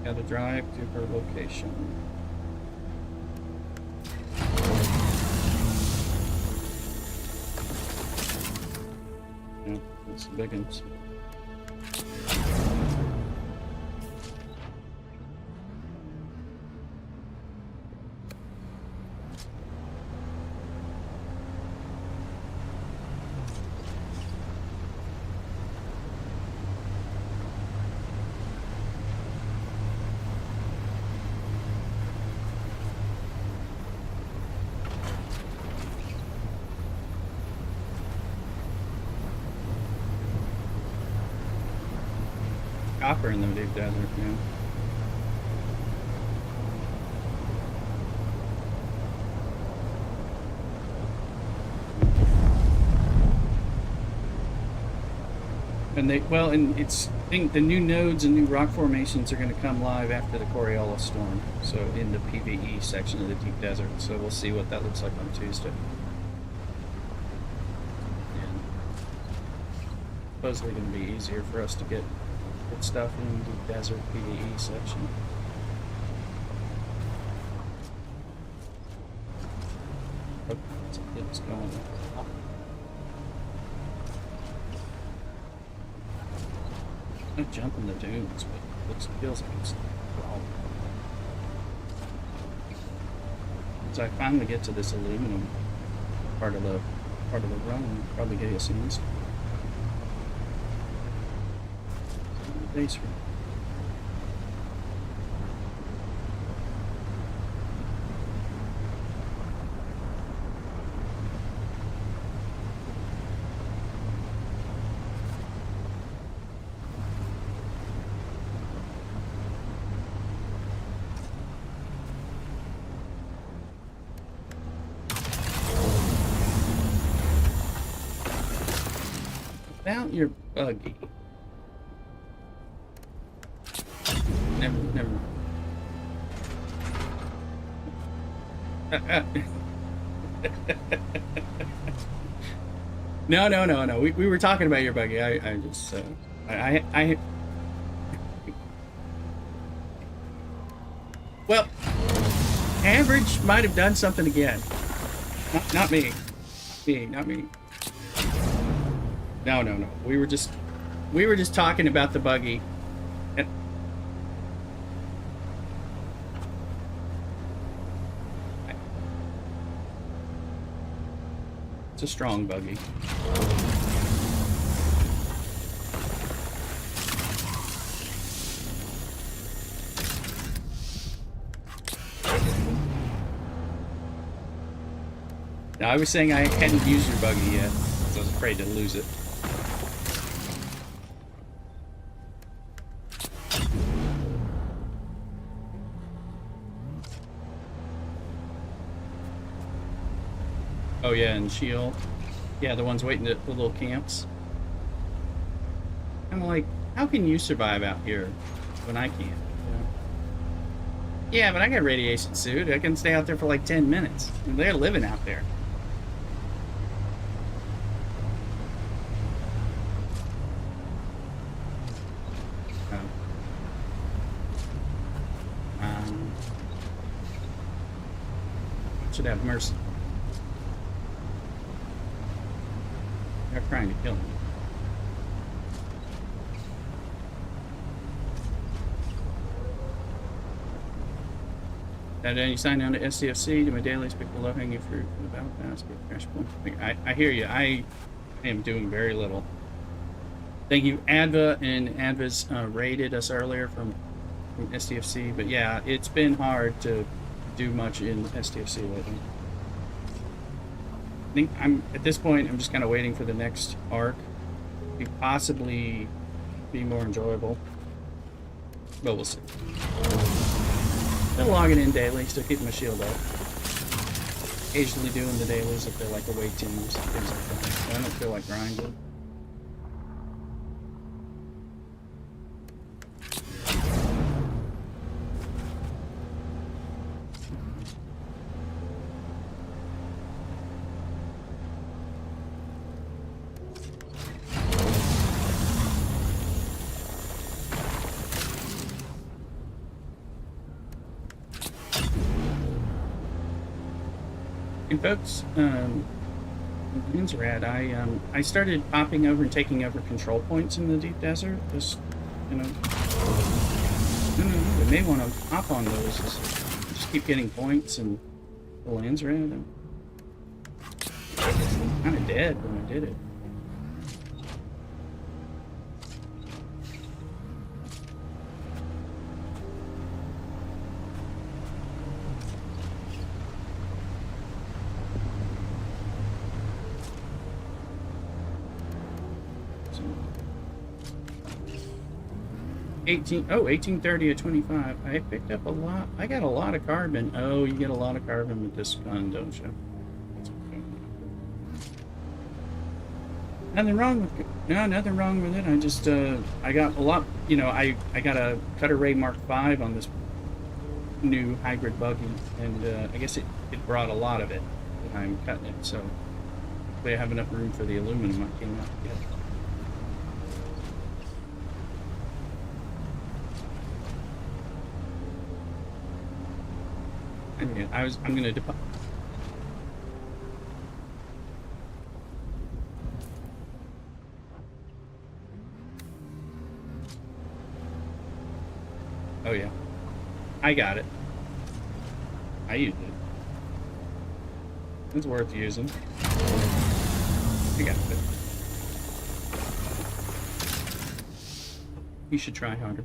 Got to drive to her location. Yep, that's the big ones. Copper in the deep desert, yeah. And I think the new nodes and new rock formations are going to come live after the Coriolis storm. So in the PvE section of the deep desert. So we'll see what that looks like on Tuesday. And supposedly going to be easier for us to get stuff in the desert PvE section. Oh, it's going. Not jumping the dunes, but it feels like it's crawling. So I finally get to this aluminum part of the run, probably get a sandstorm. Base room. About your buggy. Never. No. We were talking about your buggy. I just well, Average might have done something again. Not me. Not me. No. We were just talking about the buggy. And it's a strong buggy. Now, I was saying I hadn't used your buggy yet, so I was afraid to lose it. Oh yeah, and Shield. Yeah, the ones waiting at the little camps. I'm like, how can you survive out here when I can't? Yeah, but I got a radiation suit. I can stay out there for like 10 minutes. And they're living out there. should have mercy. They're trying to kill me. And then you sign down to SCFC, do my dailies, pick the low-hanging fruit from the battle pass, get crash point. I hear you. I am doing very little. Thank you, Adva, and Adva's raided us earlier from STFC, but yeah, it's been hard to do much in STFC lately. I think at this point, I'm just kind of waiting for the next arc to possibly be more enjoyable, but we'll see. Still logging in daily, still keeping my shield up. Occasionally doing the dailies if they're like away teams, things like that. So I don't feel like grinding. And folks, it's rad. I started popping over and taking over control points in the deep desert. Just, you know, we may want to hop on those. Just keep getting points, and the land's rad. I'm kind of dead when I did it. Oh, 1830 at 25. I picked up a lot. I got a lot of carbon. Oh, you get a lot of carbon with this gun, don't you? Nothing wrong with it. No, nothing wrong with it. I just, I got a lot, you know, I got a Cutter Ray Mark V on this new hybrid buggy, and I guess it brought a lot of it when I'm cutting it, so they have enough room for the aluminum I came out to get. I'm gonna deposit. Oh yeah, I got it. I used it. It's worth using. I got it. You should try harder.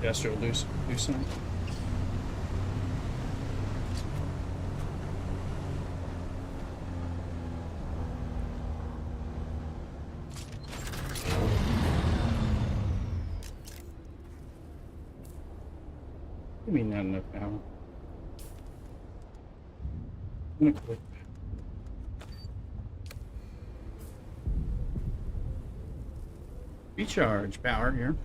Industrial Lucent. I mean, not enough power. I'm gonna quit. Recharge power here.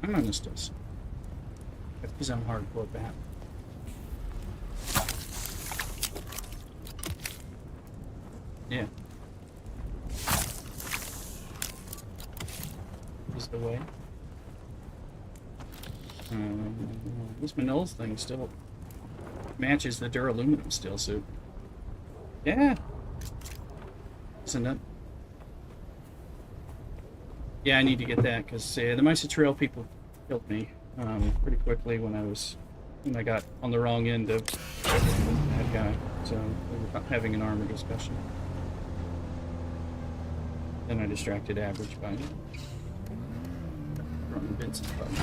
I'm on this dose. Because I'm hardcore bat. Yeah. Is the way. This Manil's thing still matches the duraluminum steel suit. Yeah. Isn't it? Yeah, I need to get that because the Mesa Trail people killed me pretty quickly when I got on the wrong end of that guy. So we were having an armor discussion. Then I distracted Average by throwing Vincent's button.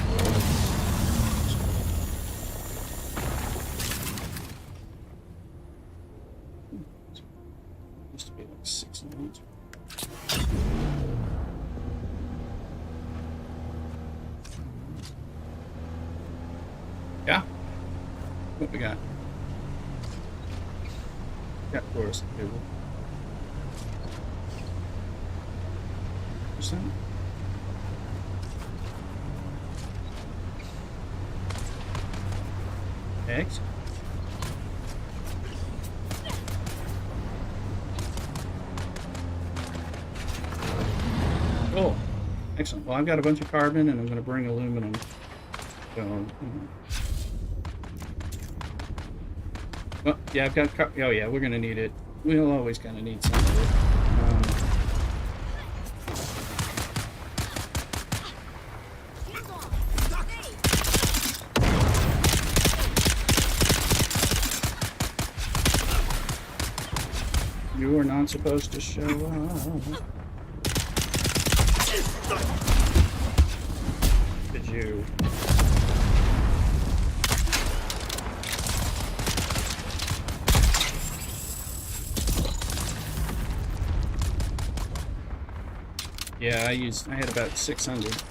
Used to be like 6 nodes. What we got? Got forest table. Percent. Eggs. Oh, excellent. Well, I've got a bunch of carbon, and I'm going to bring aluminum. So, well, yeah, I've got. Oh, yeah, we're going to need it. We'll always kind of need some of it. You are not supposed to show up. Did you? Yeah, I had about 600.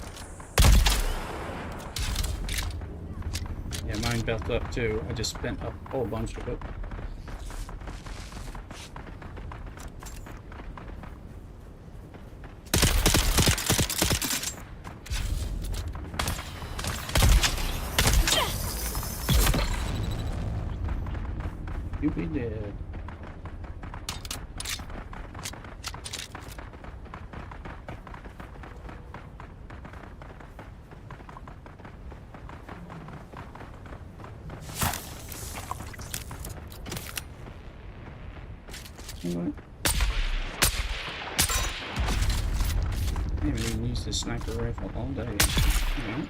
Yeah, mine built up too. I just spent a whole bunch of it. You be dead. You know what? I haven't even used this sniper rifle all day. You know?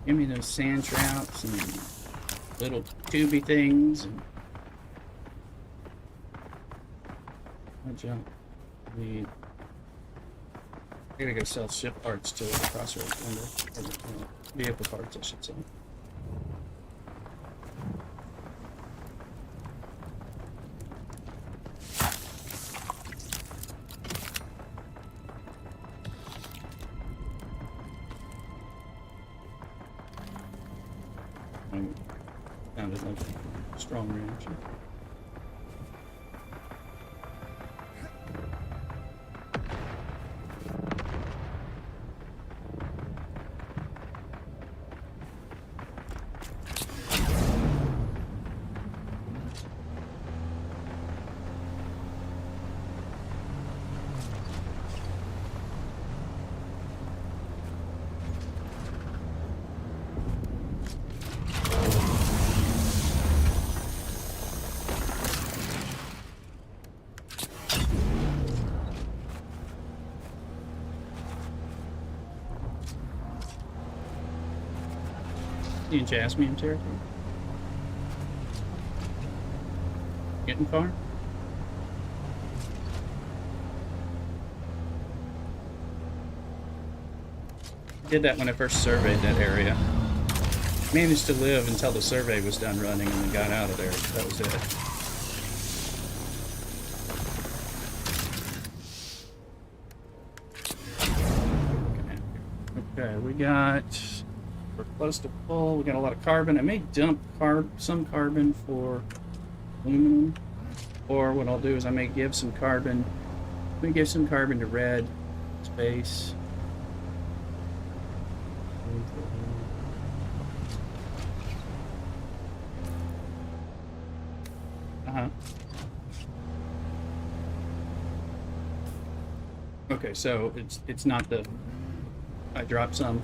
Give me those sand traps and little tubey things. And I'll jump. I gotta go sell ship parts to the crossroads vendor. Or vehicle parts, I should say. Sounded like a strong reaction. You in Jasmine territory? Getting far? Did that when I first surveyed that area. Managed to live until the survey was done running and then got out of there. That was it. Okay, we got... We're close to full. We got a lot of carbon. I may dump some carbon for aluminum, or what I'll do is I may give some carbon. Let me give some carbon to red space. Okay, so it's not the. I dropped some.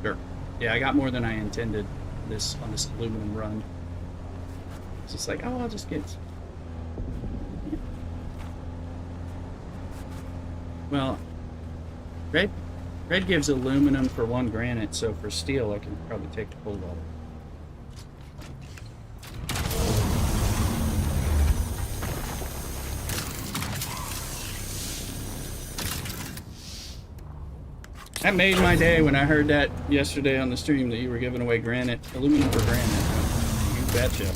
Sure. Yeah, I got more than I intended on this aluminum run. It's just like, oh, I'll just get... Well, red gives aluminum for 1 granite, so for steel I can probably take the full level. That made my day when I heard that yesterday on the stream that you were giving away granite, aluminum for granite. You betcha.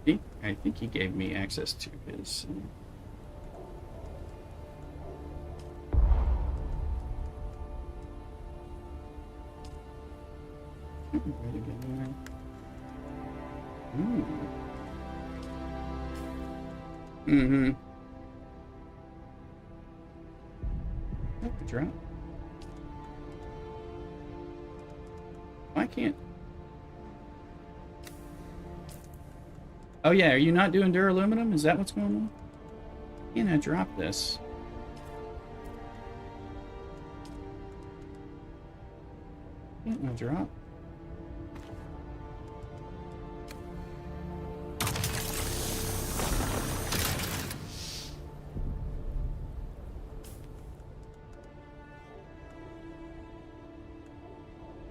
See? I think he gave me access to his... Way to get in there. Ooh. Mm-hmm. What the drop? Why can't... Oh yeah, are you not doing duraluminum? Is that what's going on? Can I drop this? Can't I drop?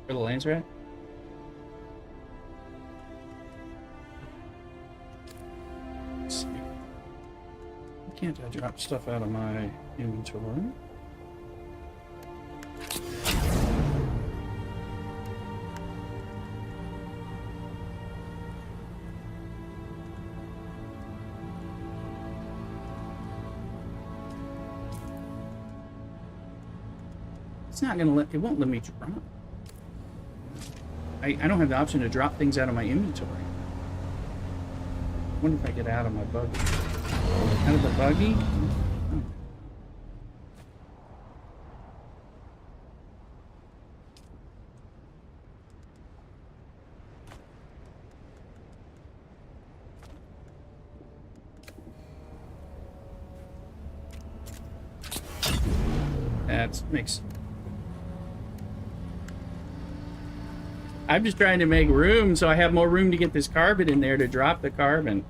Where the lanes are at? Let's see. Why can't I drop stuff out of my inventory? It's not gonna let, it won't let me drop. I don't have the option to drop things out of my inventory. I wonder if I get out of my buggy. Out of the buggy? Oh. That makes... I'm just trying to make room so I have more room to get this carbon in there to drop the carbon.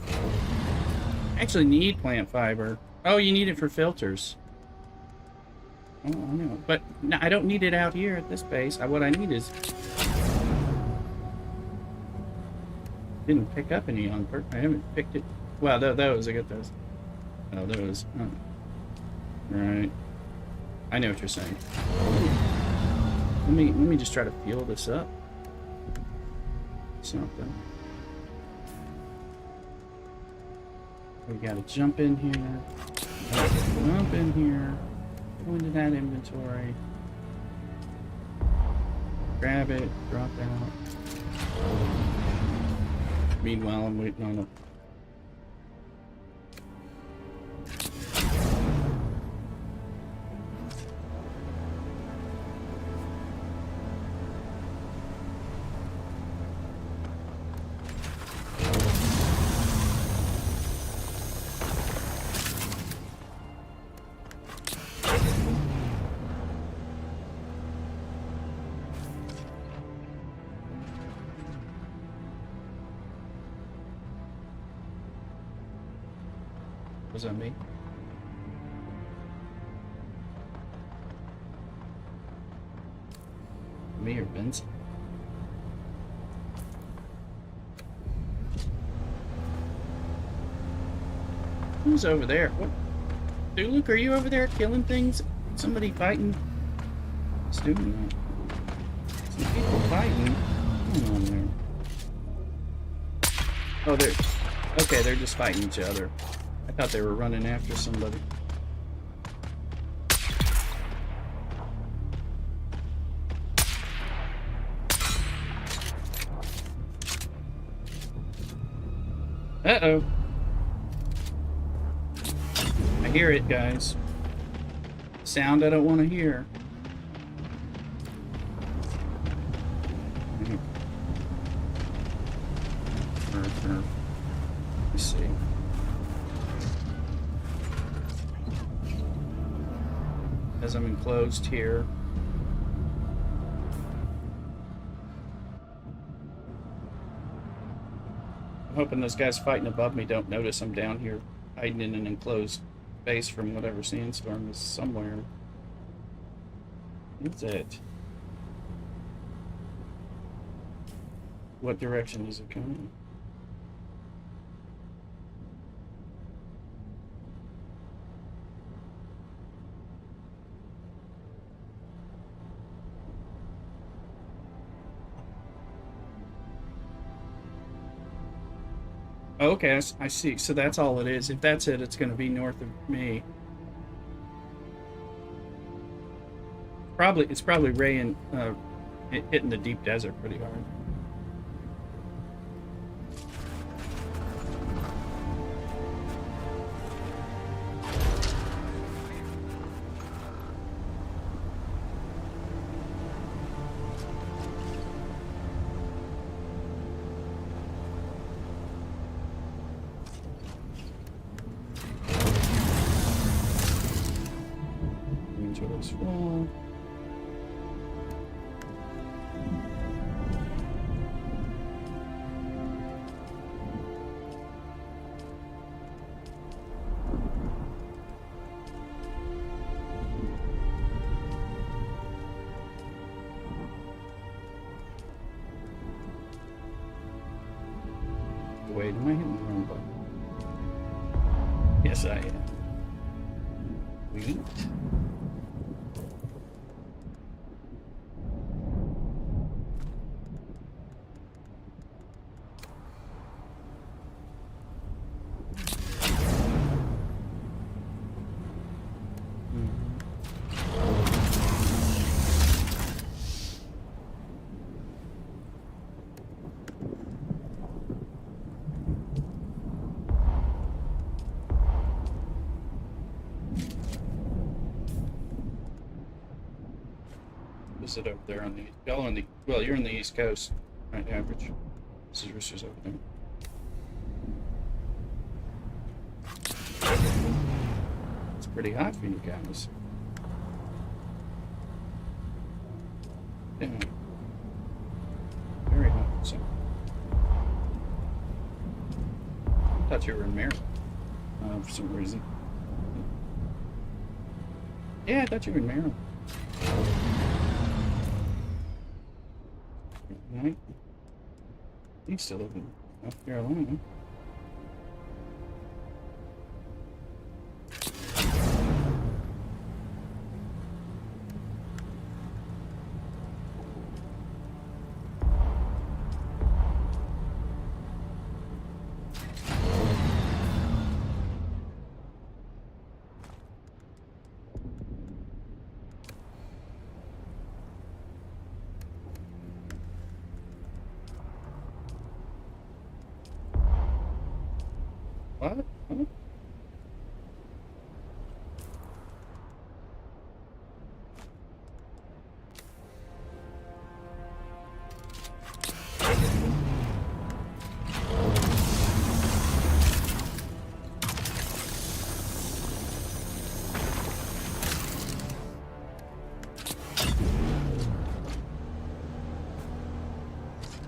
I actually need plant fiber. Oh, you need it for filters. Oh, I know. But no, I don't need it out here at this base. What I need is... Didn't pick up any on purpose. I haven't picked it. Well, those, I got those. Oh, those. Oh. Right. I know what you're saying. Let me just try to fuel this up. Something. We gotta jump in here. Jump in here. Go into that inventory. Grab it. Drop out. Meanwhile, I'm waiting on a... Was that me? Me or Benson? Who's over there? What? Dude, Luke, are you over there killing things? Somebody fighting? What's doing that? Some people fighting. What's going on there? Oh, they're... Okay, they're just fighting each other. I thought they were running after somebody. Uh-oh. I hear it, guys. Sound I don't want to hear. Let's see. As I'm enclosed here. I'm hoping those guys fighting above me don't notice I'm down here hiding in an enclosed space from whatever sandstorm is somewhere. What's it? What direction is it coming? Oh, okay, I see. So that's all it is. If that's it, it's going to be north of me. It's probably raying, hitting the deep desert pretty hard. Inventory's full. Wait, am I hitting the wrong button? Yes, I am. Wheat. Is it over there on the y'all on the well, you're on the East Coast, right? Average. This is Roosters over there. It's pretty hot for you guys. Yeah. Very hot. So I thought you were in Maryland for some reason. Yeah, I thought you were in Maryland. Right? You still live in North Carolina. What? Huh?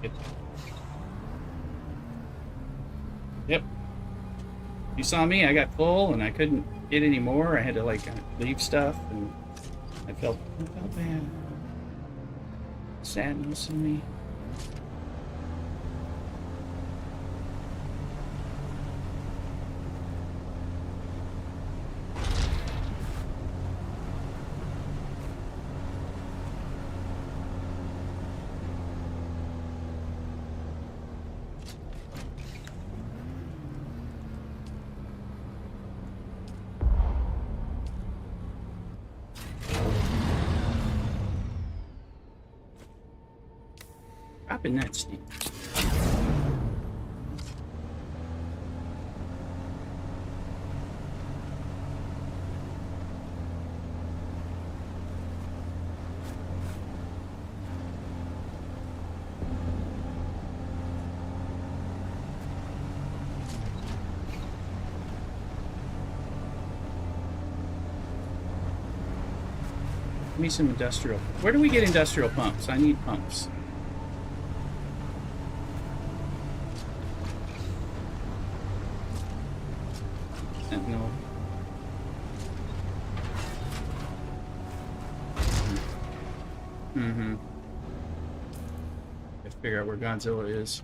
Yep. Yep. You saw me, I got full and I couldn't get any more. I had to like leave stuff and I felt bad. Sadness in me. Dropping that steep. Give me some industrial. Where do we get industrial pumps? I need pumps. No. Mm-hmm. Have to figure out where Godzilla is.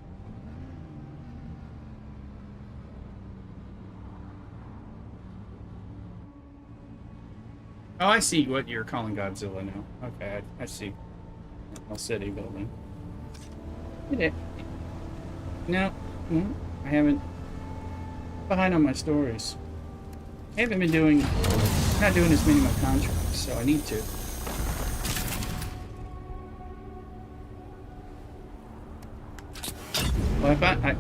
Oh, I see what you're calling Godzilla now. Okay, I see. A city building. Did it? No, I haven't. Behind on my stories. I haven't been doing, not doing as many of my contracts, so I need to. Well, if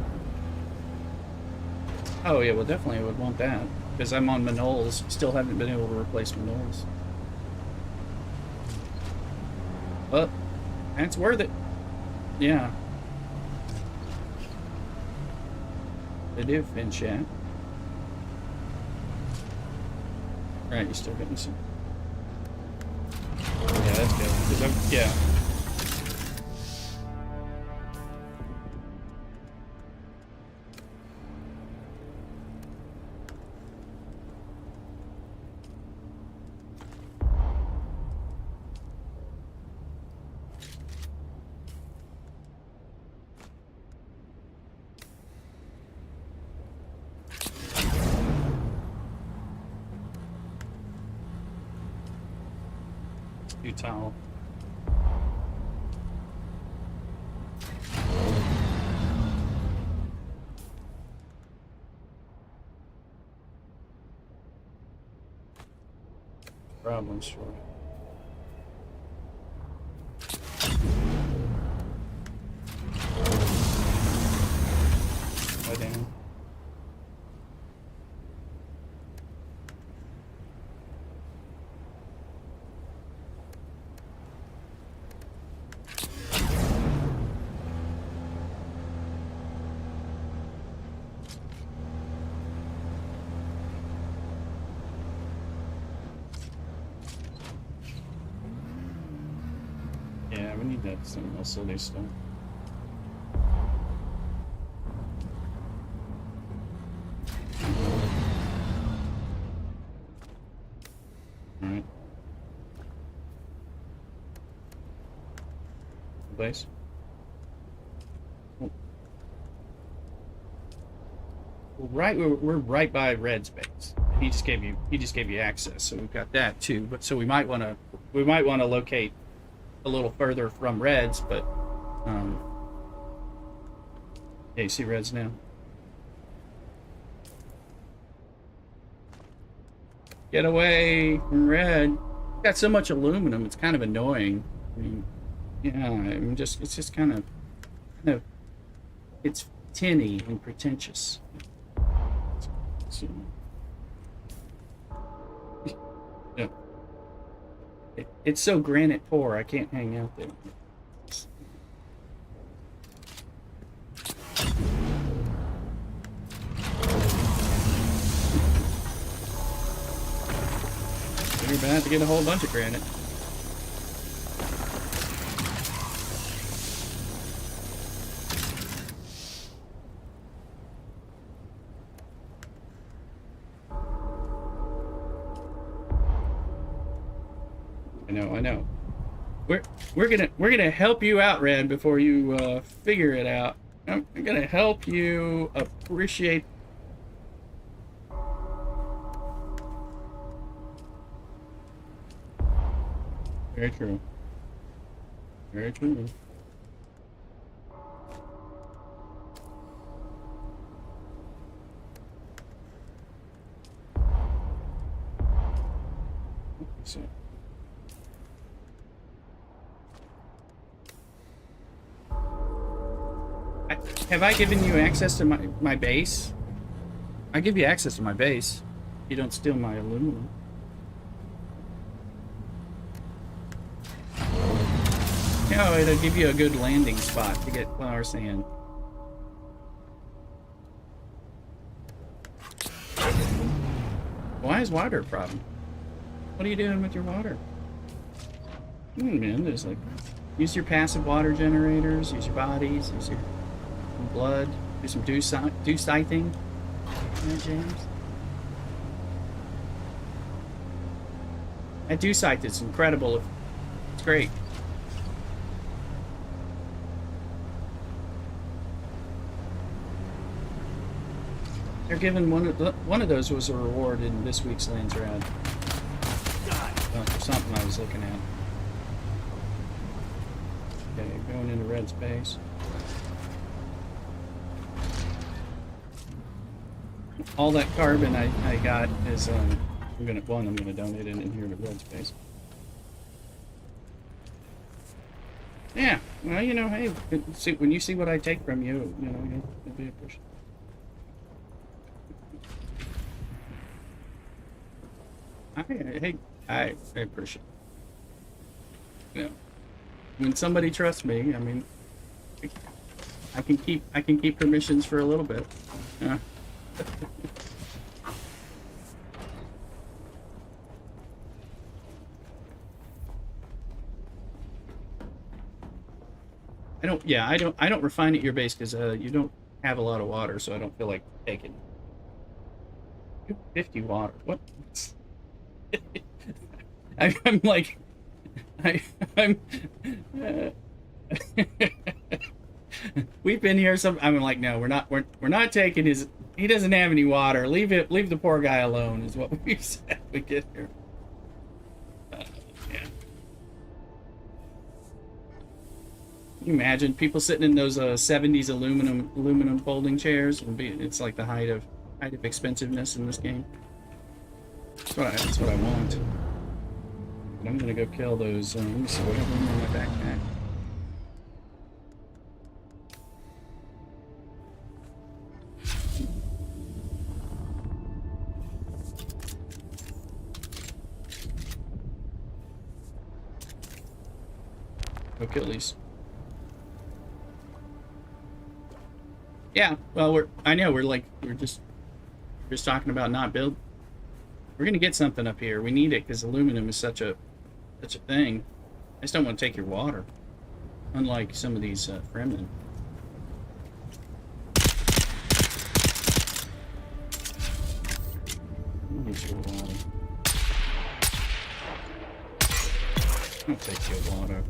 oh yeah, well definitely I would want that. Because I'm on Manols, still haven't been able to replace Manols. But, that's worth it. Yeah. They do, in chat. Right, you're still getting some. Yeah, that's good. 'Cause yeah. Towel. Problem short. Go down. Yeah, we need that Sentinel City stuff. Alright. Place. Well, right, we're right by Red's base. He just gave you access, so we've got that too. But so we might want to locate a little further from Red's, but yeah, you see Red's now. Get away from Red. Got so much aluminum, it's kind of annoying. I mean, yeah, it's just kind of, it's tinny and pretentious. Yeah. It's so granite poor, I can't hang out there. You're about to get a whole bunch of granite. I know. We're gonna help you out, Red, before you figure it out. I'm gonna help you appreciate. Very true. Very true. So. Have I given you access to my base? I give you access to my base. You don't steal my aluminum. No, it'll give you a good landing spot to get flower sand. Why is water a problem? What are you doing with your water? Man, there's like, use your passive water generators, use your bodies, use your blood, do some dew scything. Yeah, James. That dew scythe is incredible. It's great. They're giving one of those was a reward in this week's Lands Rad. For something I was looking at. Okay, going into Red space. all that carbon I got is I'm gonna donate it in here to Red Space. Yeah, well, you know, hey, when you see what I take from you, you know, you'll be appreciated. I appreciate it. You know, when somebody trusts me, I mean, I can keep permissions for a little bit. Yeah. I don't refine at your base because you don't have a lot of water, so I don't feel like taking 50 water. What? I'm like, I'm. We've been here some. I'm like, no, we're not taking his. He doesn't have any water. Leave the poor guy alone. Is what we said. We get here. Yeah. Can you imagine people sitting in those 70s aluminum folding chairs? It's like the height of expensiveness in this game. That's what I want. But I'm gonna go kill those. Let me see what I have in my backpack. Go kill these. Yeah, well, we're just talking about not build. We're gonna get something up here. We need it because aluminum is such a thing. I just don't want to take your water, unlike some of these Fremen. Get your water. I'll take your water.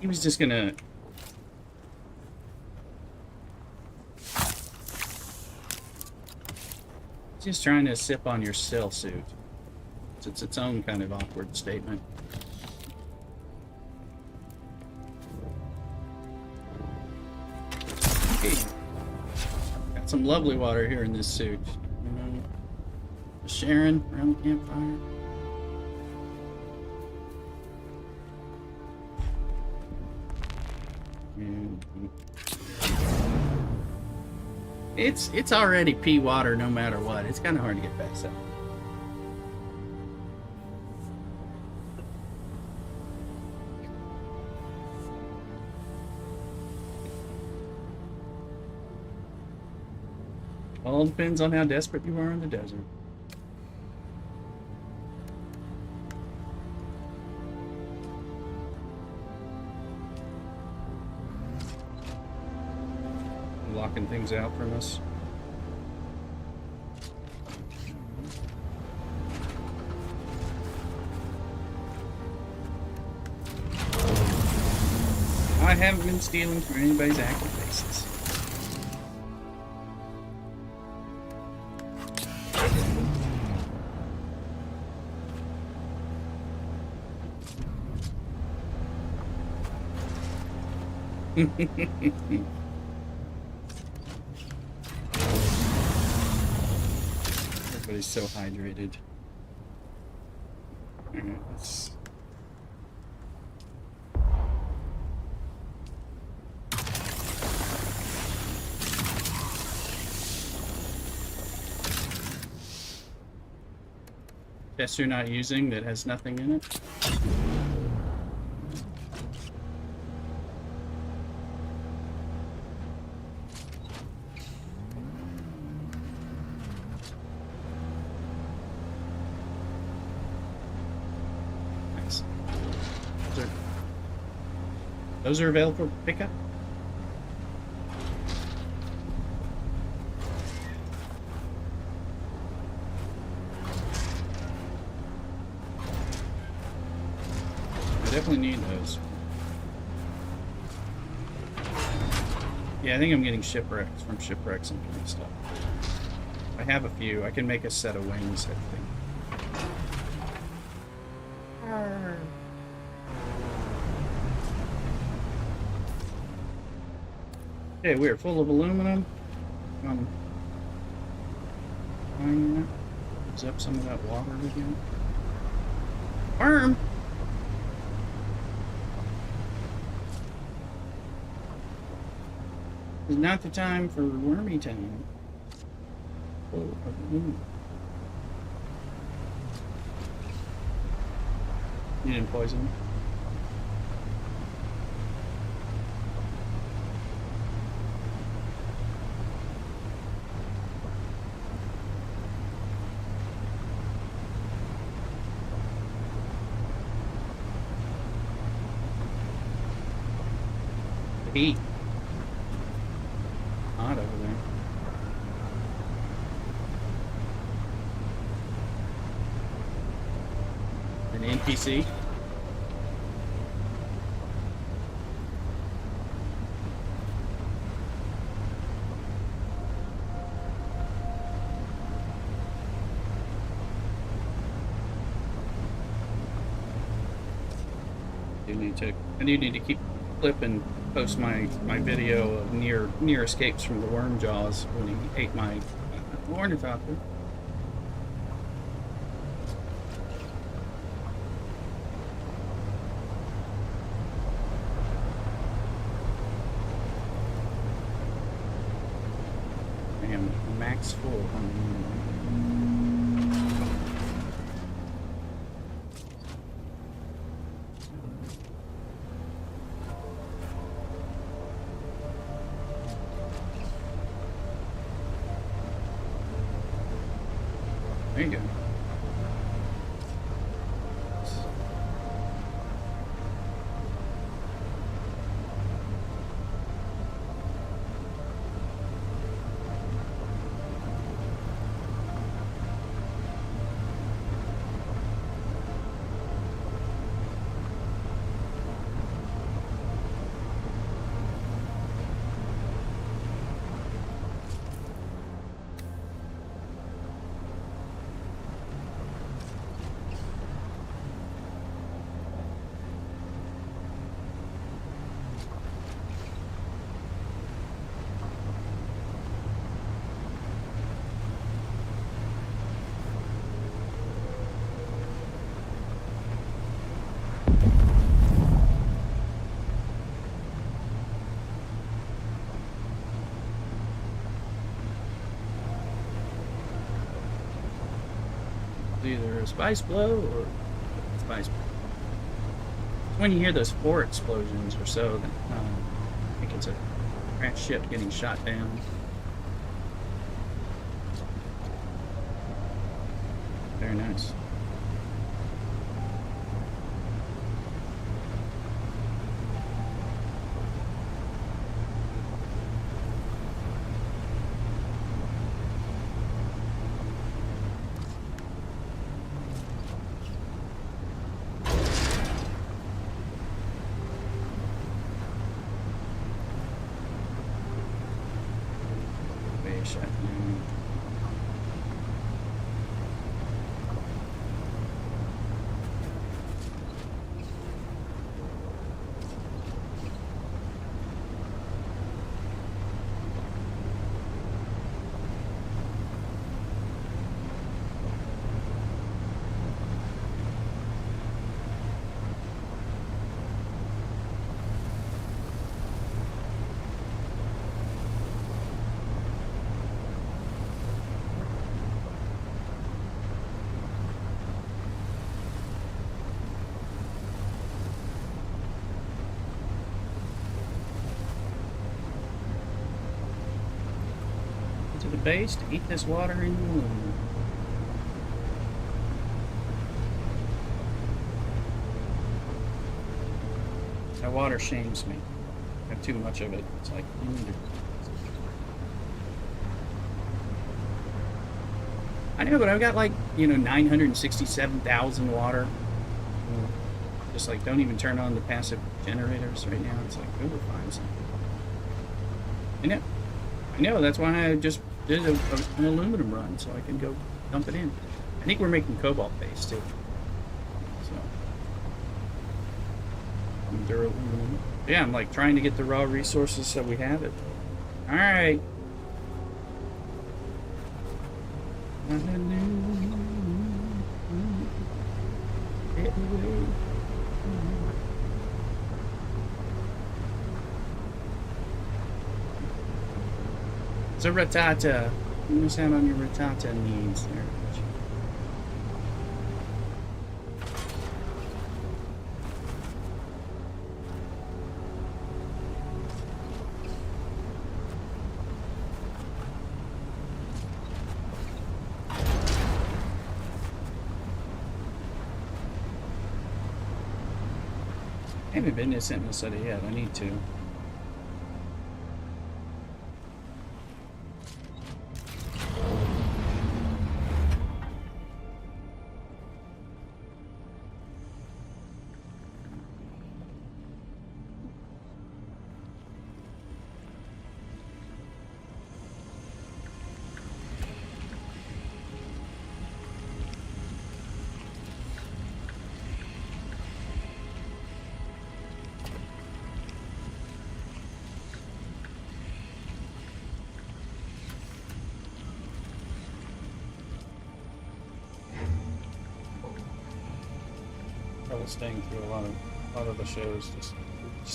He was just gonna... Just trying to sip on your cell suit. It's its own kind of awkward statement. Hey, got some lovely water here in this suit. You know, just sharing around the campfire. It's already pea water no matter what. It's kind of hard to get past that. All depends on how desperate you are in the desert. Locking things out from us. I haven't been stealing from anybody's active bases. Everybody's so hydrated. Alright, let's... Chest you're not using that has nothing in it? Those are available for pickup? I definitely need those. Yeah, I think I'm getting shipwrecks from shipwrecks and kind of stuff. I I have a few. I can make a set of wings, I think. Okay, we're full of aluminum. Use up some of that water again. Worm! It's not the time for wormy time. Oh, you didn't poison me? Heat. Hot over there. An NPC. I do need to keep clipping. Post my video of near escapes from the worm jaws when he ate my ornithopter. I am max full on There you go. Either a spice blow or spice blow. When you hear those 4 explosions or so, then I think it's a crash ship getting shot down. Very nice. The base to eat this water in the moon. That water shames me. I have too much of it. It's like, I know, but I've got like, 967,000 water. Just like, don't even turn on the passive generators right now. It's like, go find something. I know, that's why I just did an aluminum run, so I can go dump it in. I think we're making cobalt paste too. So, aluminum. Yeah, I'm like trying to get the raw resources so we have it. All right. So Ratata, you must have on your Ratata needs there. I haven't been to Sentinel City yet. I need to. Staying through a lot of the shows just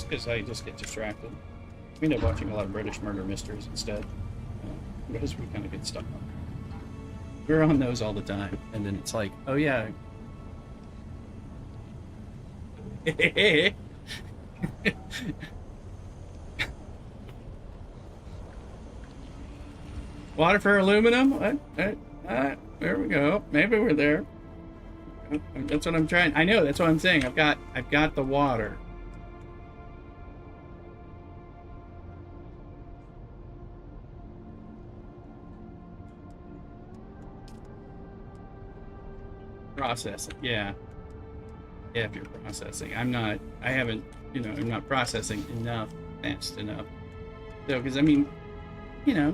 because I just get distracted. We end up watching a lot of British murder mysteries instead, because we kind of get stuck on. We're on those all the time, and then it's like, oh yeah. Water for aluminum? There we go. Maybe we're there. That's what I'm trying. I know. That's what I'm saying. I've got the water. Processing. Yeah. Yeah. If you're processing, I'm not. I haven't. You know, I'm not processing enough, fast enough. So, because I mean, you know,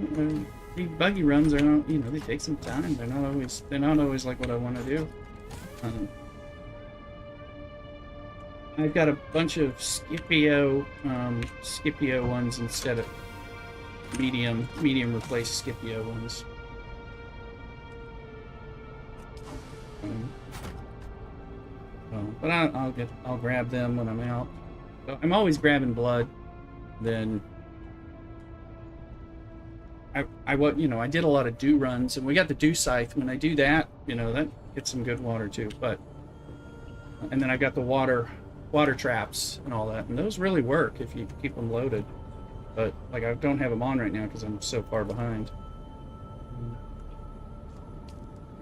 the buggy runs are not. You know, they take some time. They're not always. They're not always like what I want to do. I've got a bunch of Scipio ones instead of medium replace Scipio ones. But I'll grab them when I'm out. So I'm always grabbing blood. Then I did a lot of dew runs, and we got the dew scythe. When I do that, you know, that gets some good water too. And then I got the water traps and all that, and those really work if you keep them loaded. But like, I don't have them on right now because I'm so far behind.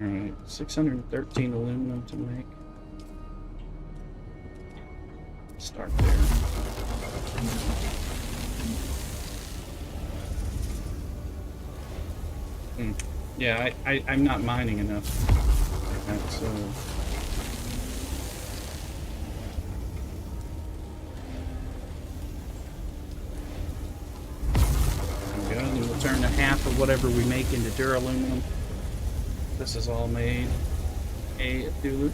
All right, 613 aluminum to make. Start there. Yeah, I'm not mining enough. So. And we'll turn the half of whatever we make into duraluminum. This is all made at Duluth.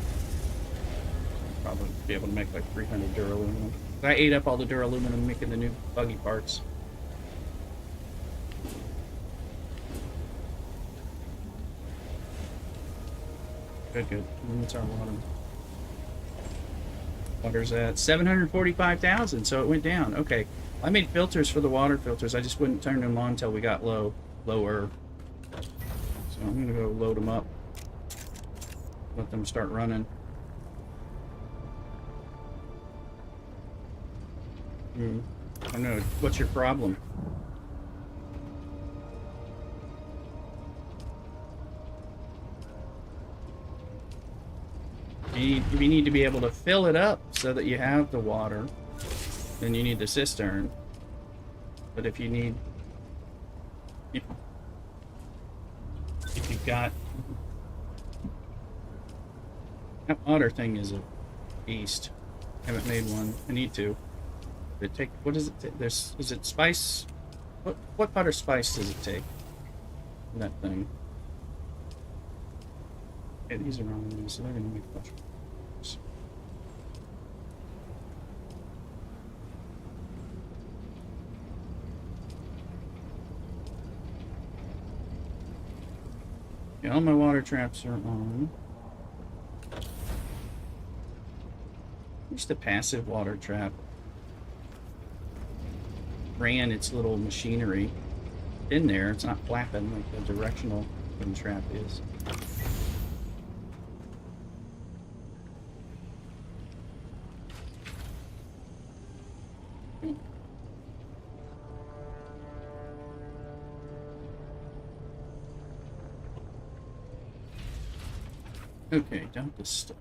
Probably be able to make like 300 duraluminum. I ate up all the duraluminum making the new buggy parts. Good. And that's our water. Water's at 745,000, so it went down. Okay. I made filters for the water filters. I just wouldn't turn them on until we got lower. So I'm gonna go load them up. Let them start running. I don't know. What's your problem? You need to be able to fill it up so that you have the water. Then you need the cistern. But if you've got that water thing is a beast. I haven't made one. I need to. What does it take? Is it spice? What butter spice does it take? that thing. Okay, these are wrong ones, so they're gonna make questions. Yeah, all my water traps are on. Just the passive water trap ran its little machinery in there. It's not flapping like the directional wind trap is. Okay, dump this stuff.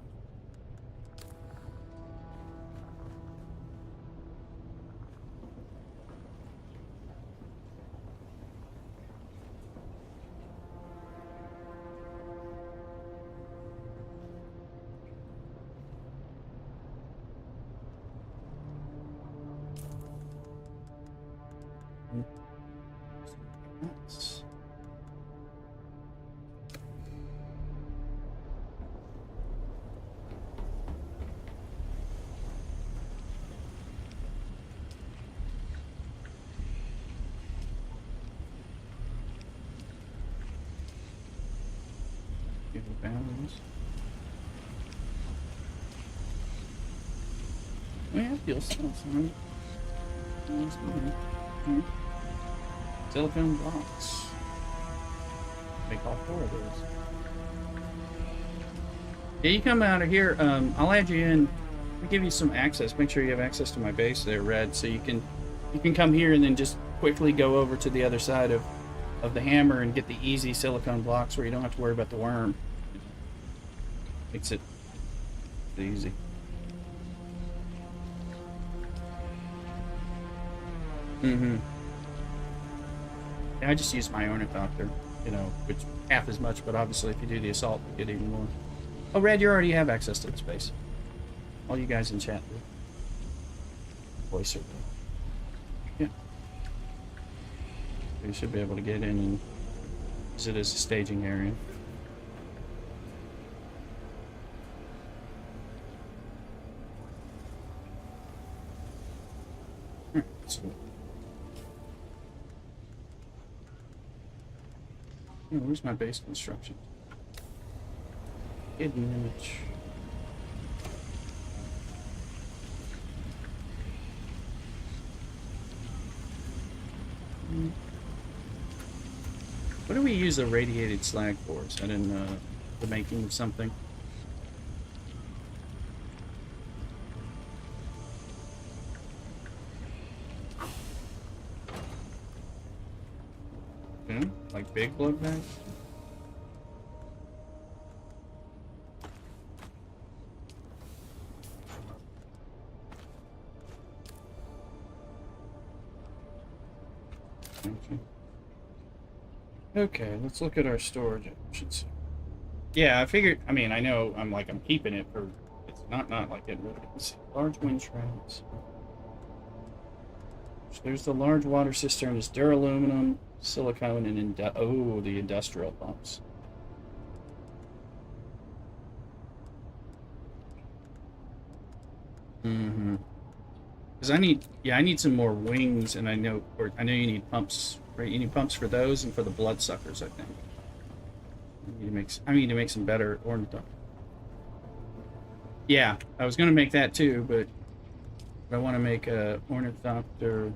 That's give it balance. Oh yeah, fuel cells on. Nice one. Okay. Silicone blocks. Make all 4 of those. Yeah, you come out of here. I'll add you in. I'll give you some access. Make sure you have access to my base there, Red, so you can come here and then just quickly go over to the other side of the hammer and get the easy silicone blocks where you don't have to worry about the worm. Makes it easy. Mm-hmm. Yeah, I just use my ornithopter, which half as much, but obviously if you do the assault, you get even more. Oh, Red, you already have access to the space. All you guys in chat do. Voice survey. Yeah. You should be able to get in and use it as a staging area. Alright, so. Oh, where's my base construction? Hidden image. What do we use the radiated slag for? Is that in the making of something? Yeah, like big blood bags? Okay, let's look at our storage options. Yeah, I figured. I mean, I know. I'm keeping it for. It's not like it really. Let's see. Large wind traps. So there's the large water cistern. There's duraluminum, silicone, and the industrial pumps. Mm-hmm. Because I need some more wings, and I know you need pumps. Right, you need pumps for those and for the bloodsuckers. I think. I need to make some better ornithopter. Yeah, I was gonna make that too, but I want to make a ornithopter.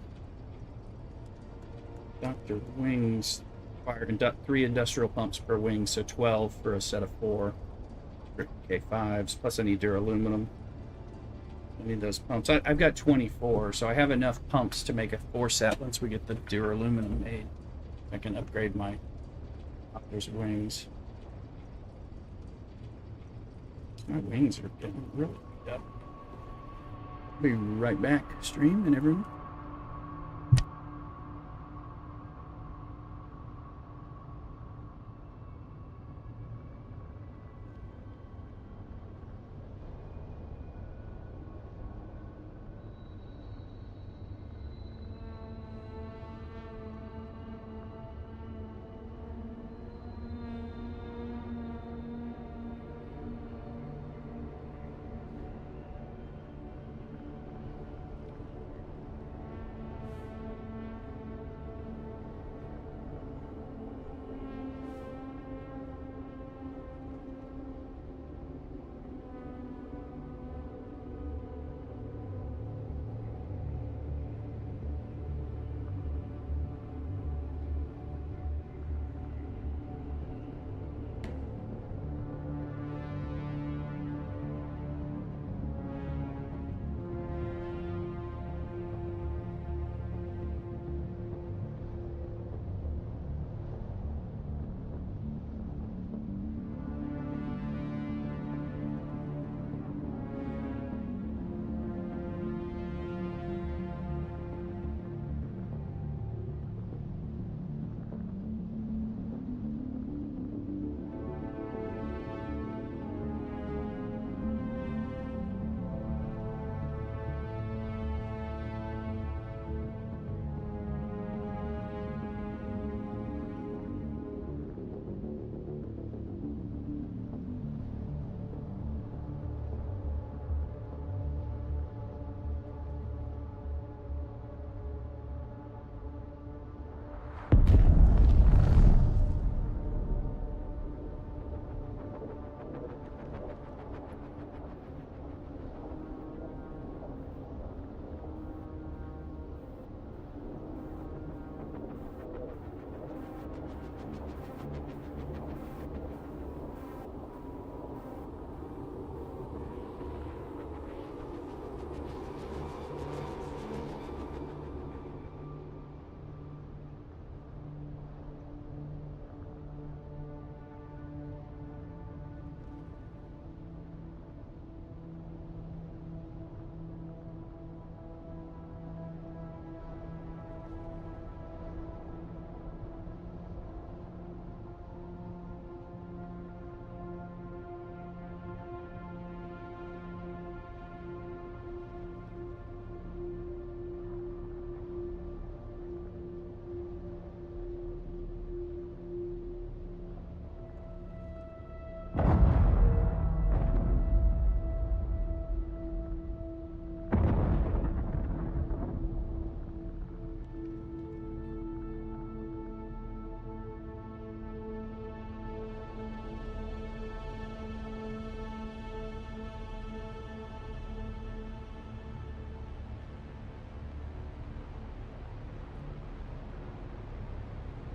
Doctor wings require 3 industrial pumps per wing, so 12 for a set of 4 K5s. Plus, I need duraluminum. I need those pumps. I've got 24, so I have enough pumps to make a 4 set once we get the duraluminum made. I can upgrade my doctor's wings. My wings are getting really beat up. I'll be right back, stream and everyone.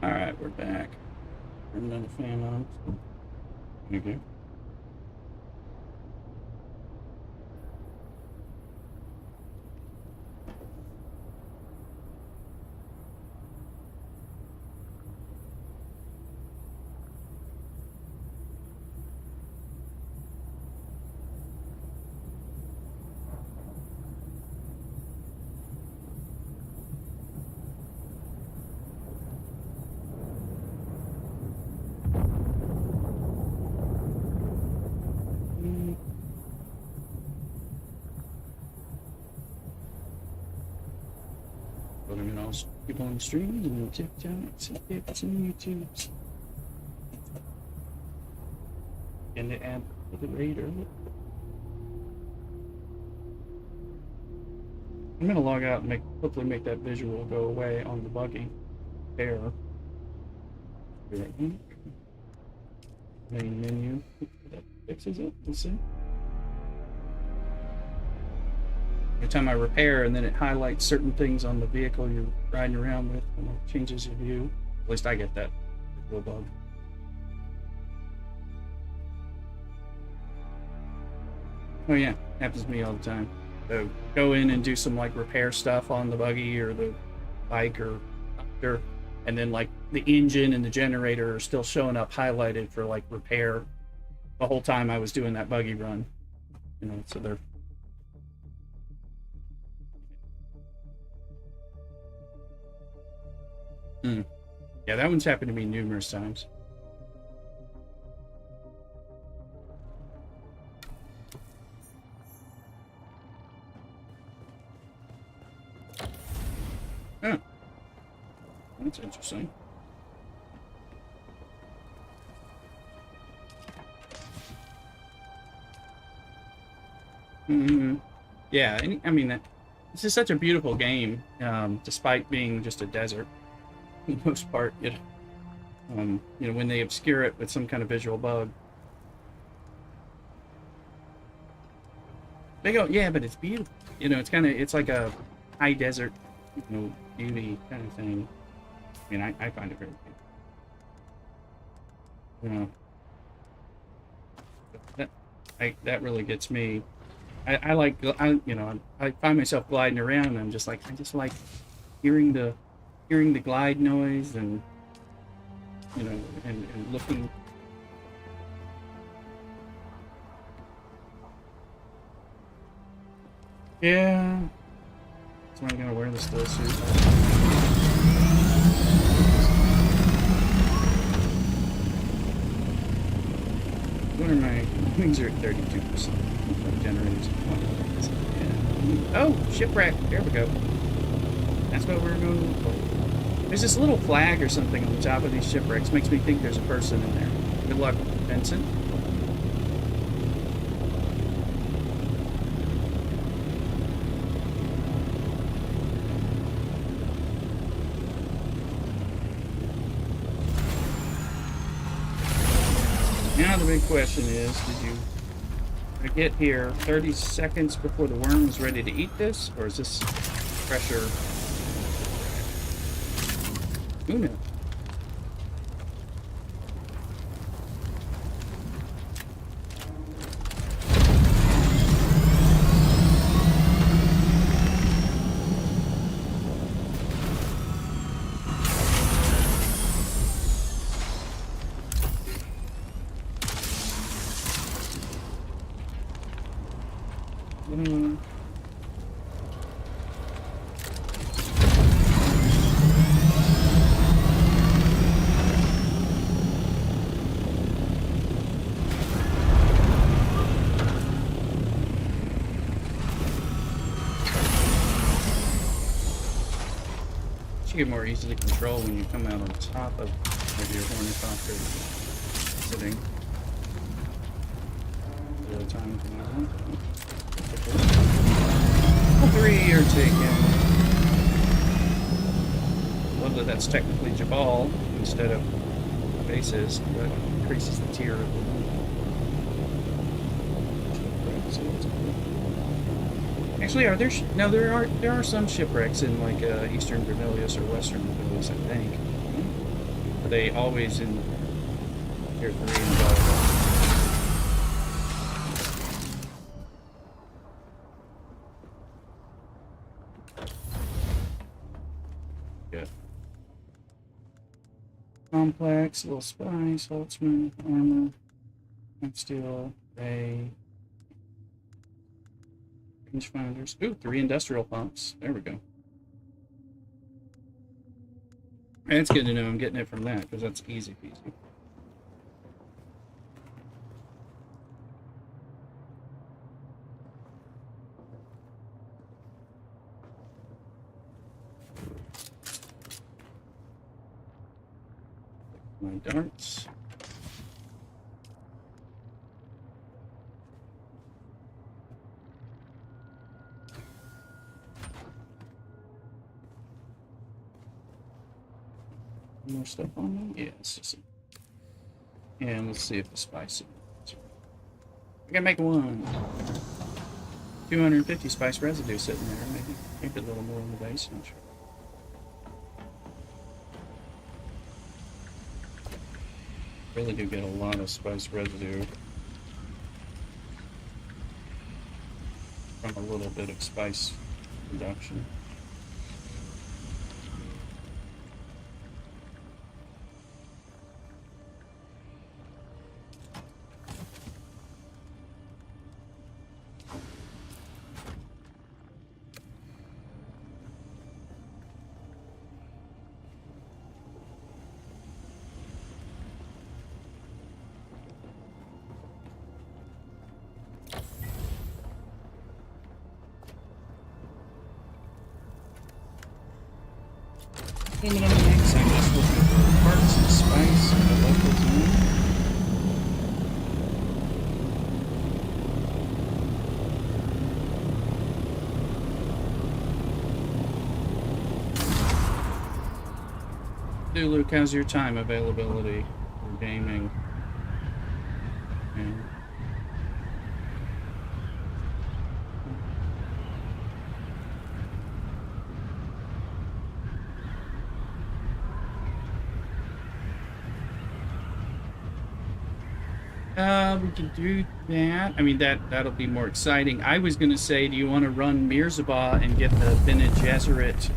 Alright, we're back. Turn the fan on. Okay. Putting it all people on the stream and TikToks and tips and YouTubes. And the app for the raider. I'm gonna log out and hopefully make that visual go away on the buggy. There. Main menu. That fixes it. Let's see. Every time I repair, and then it highlights certain things on the vehicle you're riding around with, and it changes your view. At least I get that visual bug. Oh yeah, happens to me all the time. So go in and do some like repair stuff on the buggy or the bike or tractor, and then like the engine and the generator are still showing up highlighted for like repair the whole time I was doing that buggy run. You know, so they're yeah, that one's happened to me numerous times. Oh, that's interesting. Yeah, I mean, this is such a beautiful game, despite being just a desert. For the most part, you know, when they obscure it with some kind of visual bug, they go, yeah, but it's beautiful. You know, it's like a high desert, you know, beauty kind of thing. I mean, I find it very beautiful. You know, that really gets me. I like, you know, I find myself gliding around, and I'm just like, I just like hearing the glide noise, and you know, and looking. Yeah, so I'm gonna wear the still suit. What are my wings are at 32%. Generators. Yeah. Oh, shipwreck. There we go. That's what we're going for. There's this little flag or something on the top of these shipwrecks. Makes me think there's a person in there. Good luck, Vincent. Now the big question is, did you get here 30 seconds before the worm is ready to eat this? Or is this pressure? Who knows? Get more easy to control when you come out on top of your ornithopter sitting. Real time command. All three are taken. Love that that's technically Jabal instead of bases, but increases the tier of the Actually, are there? No, there are some shipwrecks in like Eastern Vermilius or Western Vermilius, I think. Are they always in tier 3 and above? Good. Complex, little spice, Holtzman, armor, steel, ray, rangefinders. Ooh, 3 industrial pumps. There we go. It's good to know I'm getting it from that, because that's easy peasy. My darts. More stuff on them? Yeah, it's just and let's see if the spice. I gotta make one. 250 spice residue sitting there. Maybe a little more in the base. Not sure. Really do get a lot of spice residue from a little bit of spice reduction. Aluminum mix, I'm just looking for parts and spice in the local zone. Luke, how's your time availability for gaming? And we can do that. I mean, that'll be more exciting. I was going to say, do you want to run Mirzabah and get the Bene Gesserit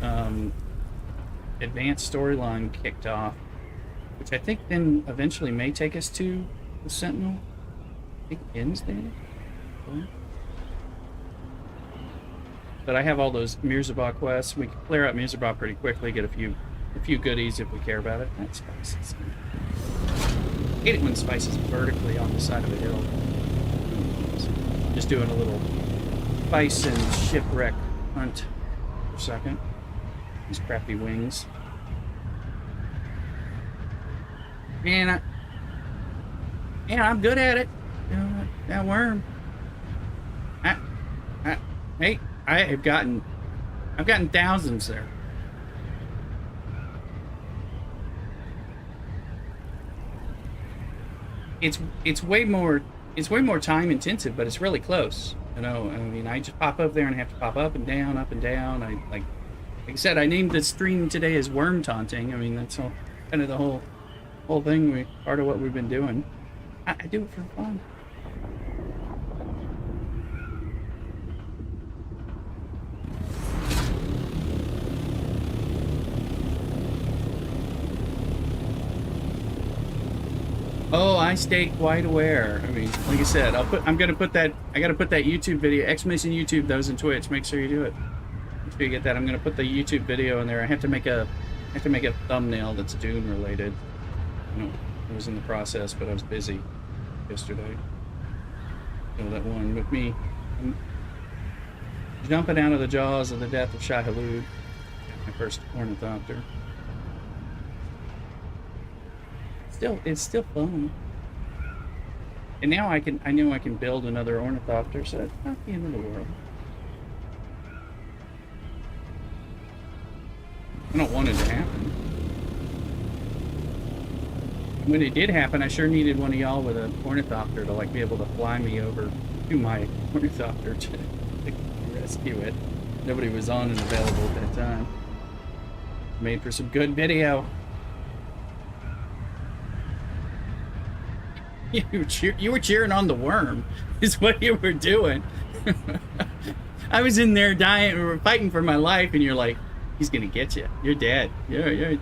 advanced storyline kicked off, which I think then eventually may take us to the Sentinel. I think it ends there. Okay. But I have all those Mirzabah quests. We can clear out Mirzabah pretty quickly, get a few goodies if we care about it. That's spices. I hate it when spice is vertically on the side of a hill. Just doing a little spice and shipwreck hunt for a second. These crappy wings. And I'm good at it. You know, that worm. Hey, I've gotten thousands there. It's way more time intensive, but it's really close. You know, I mean, I just pop up there and I have to pop up and down, up and down. Like I said, I named the stream today as worm taunting. I mean, that's all kind of the whole thing. Part of what we've been doing. I do it for fun. Oh, I stay quite aware. I mean, like I said, I gotta put that YouTube video, exclamation YouTube, those in Twitch. Make sure you do it. Make sure you get that. I'm gonna put the YouTube video in there. I have to make a thumbnail that's Dune related. You know, I was in the process, but I was busy yesterday. So that one with me jumping out of the jaws of the death of Shai-Hulud, my first ornithopter. It's still fun. And now I know I can build another ornithopter, so it's not the end of the world. I don't want it to happen. When it did happen, I sure needed one of y'all with an ornithopter to like be able to fly me over to my ornithopter to rescue it. Nobody was on and available at that time. Made for some good video. You were cheering on the worm, is what you were doing. I was in there dying, we were fighting for my life, and you're like, he's gonna get you. You're dead. You're.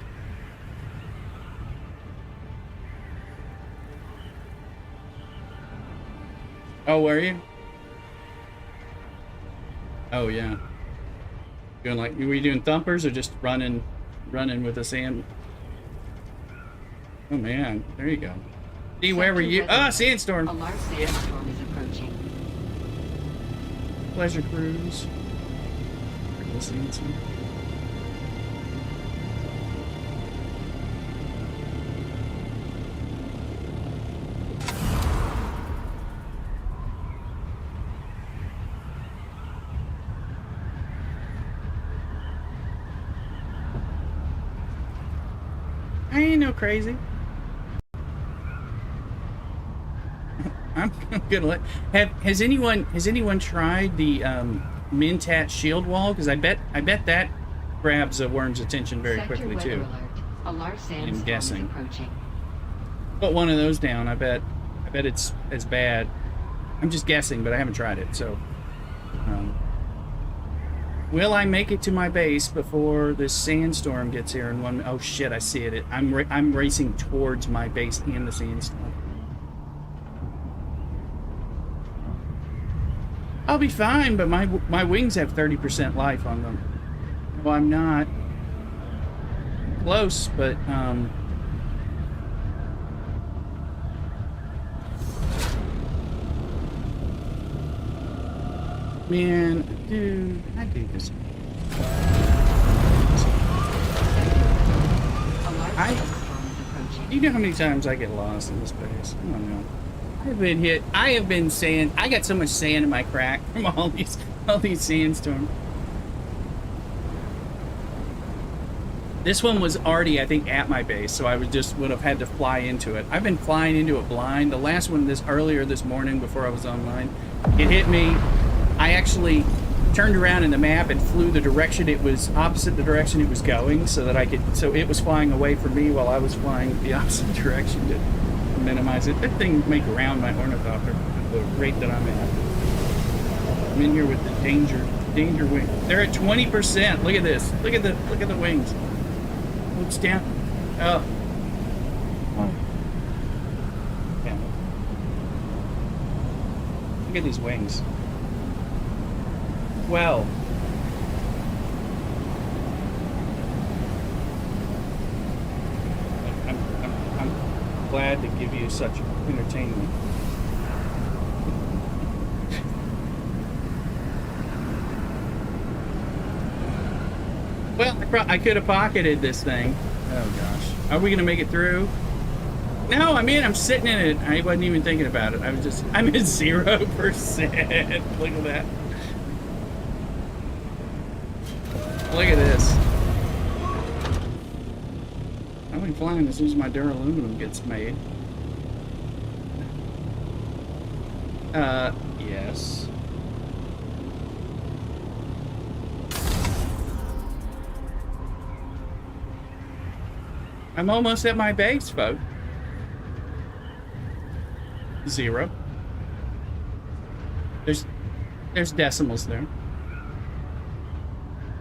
Oh, were you? Oh yeah. Doing like, were you doing thumpers or just running with the sand? Oh man, there you go. See, where were you? Ah, sandstorm. A large sandstorm is approaching. Pleasure cruise. Sandstorm. I ain't no crazy. I'm gonna let. Has anyone tried the Mentat shield wall? Because I bet that grabs a worm's attention very quickly too. Alert. A large sandstorm I'm guessing. is approaching. Put one of those down. I bet it's as bad. I'm just guessing, but I haven't tried it. So, will I make it to my base before this sandstorm gets here in one? Oh shit! I see it. I'm racing towards my base in the sandstorm. I'll be fine, but my wings have 30% life on them. Well, I'm not close, but man, dude, I do this. You know how many times I get lost in this place? I don't know. I've been hit. I have been sand. I got so much sand in my crack from all these sandstorms. This one was already, I think, at my base, so I would have had to fly into it. I've been flying into it blind. The last one earlier this morning before I was online, it hit me. I actually turned around in the map and flew the direction it was opposite the direction it was going, so it was flying away from me while I was flying the opposite direction to minimize it. That thing make around my ornithopter at the rate that I'm at. I'm in here with the danger wing. They're at 20%. Look at this. Look at the wings. Oh, it's down. Oh. Yeah. Look at these wings. Well. I'm glad to give you such entertainment. Well, I could have pocketed this thing. Oh gosh. Are we gonna make it through? No, I'm sitting in it. I wasn't even thinking about it. I'm at 0%. Look at that. Look at this. I'll be flying as soon as my duraluminum gets made. Yes. I'm almost at my base, folks. 0. There's decimals there.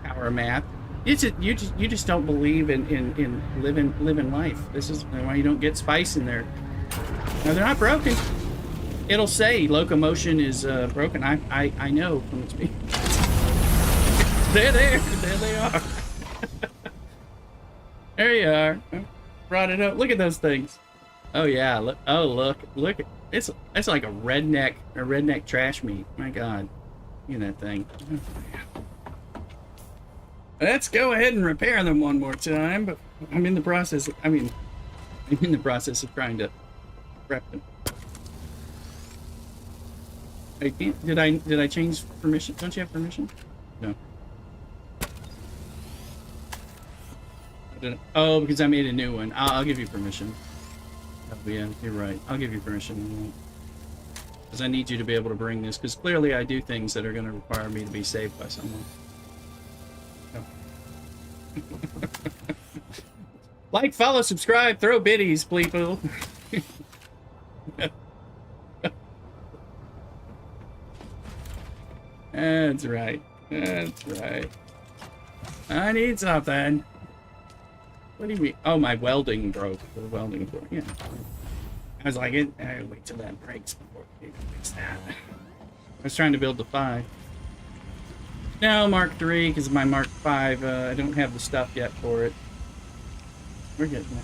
Power math. You just don't believe in living life. This is why you don't get spice in there. No, they're not broken. It'll say locomotion is broken. I know from experience. They're there. There they are. There you are. Brought it up. Look at those things. Oh yeah. Look. Oh look. Look. It's like a redneck trash meat. My God. Look at that thing. Let's go ahead and repair them one more time. But I'm in the process. I'm in the process of trying to prep them. I can't. Did I change permission? Don't you have permission? No. Oh, because I made a new one. I'll give you permission. Oh, yeah, you're right. I'll give you permission. Because I need you to be able to bring this. Because clearly I do things that are going to require me to be saved by someone. Oh. Like, follow, subscribe, throw biddies, people. That's right. That's right. I need something. What do you mean? Oh, my welding broke. The welding broke. Yeah. I was like, I wait till that breaks before we fix that. I was trying to build the 5. No, Mark 3, because my Mark 5, I don't have the stuff yet for it. We're getting there.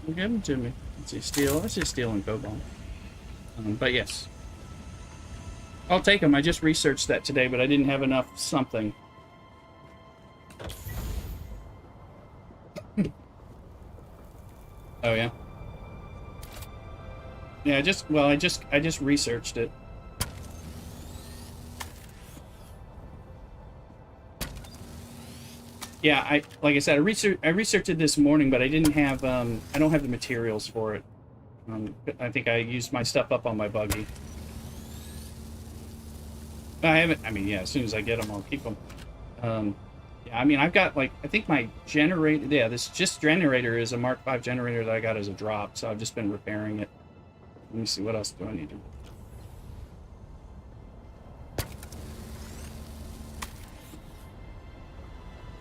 Well, give them to me. Let's see, steel. Let's see, steel and cobalt. But yes. I'll take them. I just researched that today, but I didn't have enough something. Oh, yeah? Yeah, I just researched it. Yeah, like I said, I researched it this morning, but I didn't have I don't have the materials for it. I think I used my stuff up on my buggy. I haven't. I mean, yeah, as soon as I get them, I'll keep them. Yeah, I mean, I've got like I think my generator. Yeah, this just generator is a Mark 5 generator that I got as a drop, so I've just been repairing it. Let me see, what else do I need to?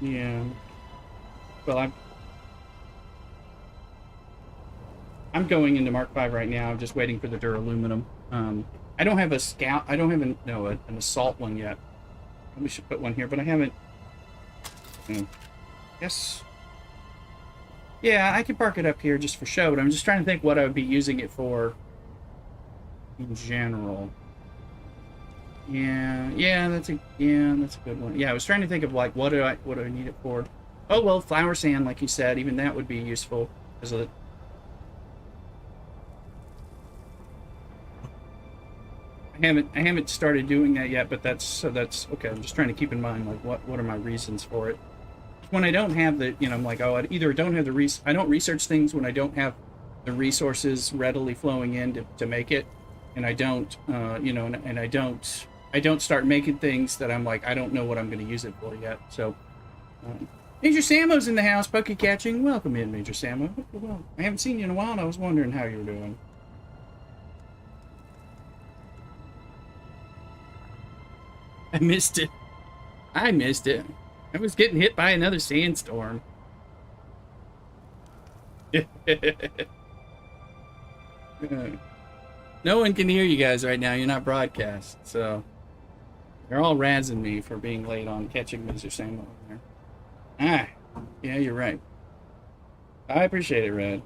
Yeah. Well, I'm going into Mark 5 right now. I'm just waiting for the duraluminum. I don't have a scout. I don't have an assault one yet. We should put one here, but I haven't. Yes. Yeah, I could park it up here just for show, but I'm just trying to think what I would be using it for in general. Yeah, that's a good one. Yeah, I was trying to think of like what do I need it for? Oh well, flower sand, like you said, even that would be useful as a. I haven't started doing that yet, but that's okay. I'm just trying to keep in mind like what are my reasons for it. When I don't have the, I'm like, oh, I either don't have the I don't research things when I don't have the resources readily flowing in to make it, and I don't, and I don't start making things that I'm like, I don't know what I'm going to use it for yet. So, Major Samo's in the house, Poke catching. Welcome in, Major Samo. Well, I haven't seen you in a while, and I was wondering how you were doing. I missed it. I missed it. I was getting hit by another sandstorm. No one can hear you guys right now. You're not broadcast, so they're all razzing me for being late on catching Mr. Samo over there. Yeah, you're right. I appreciate it, Red.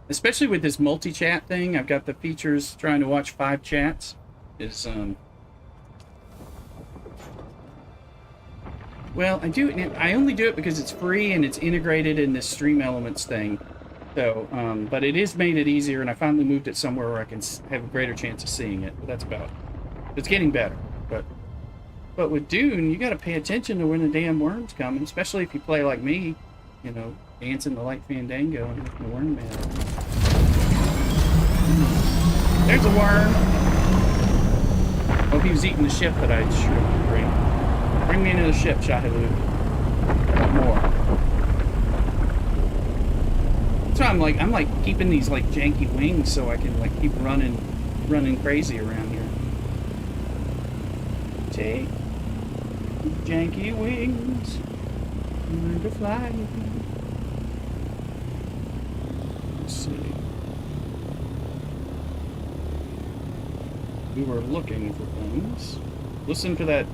Especially with this multi-chat thing, I've got the features trying to watch 5 chats. Well, I only do it because it's free and it's integrated in this Stream Elements thing. So, but it is made it easier, and I finally moved it somewhere where I can have a greater chance of seeing it. But that's about it. It's getting better, but with Dune, you got to pay attention to when the damn worm's coming, especially if you play like me, dancing the light fandango and the worm man. There's a worm. Oh, he was eating the ship that I shriveled. Bring me into the ship, Shahilu. More. That's why I'm like keeping these like janky wings so I can like keep running crazy around here. Take janky wings, learn to fly. Let's see. We were looking for things. Listen to that.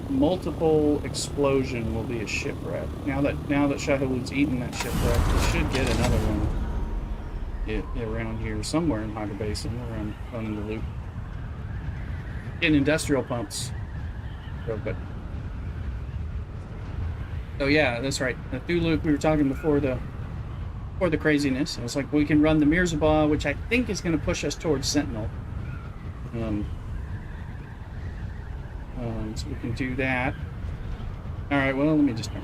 Multiple explosion will be a shipwreck. Now that Shahilu's eaten that shipwreck, we should get another one around here somewhere in Haga Basin where I'm running the loop. Getting industrial pumps. Oh yeah, that's right. The through loop we were talking before the craziness. It's like we can run the Mirzabaugh, which I think is going to push us towards Sentinel. So we can do that. Alright, well, let me just turn.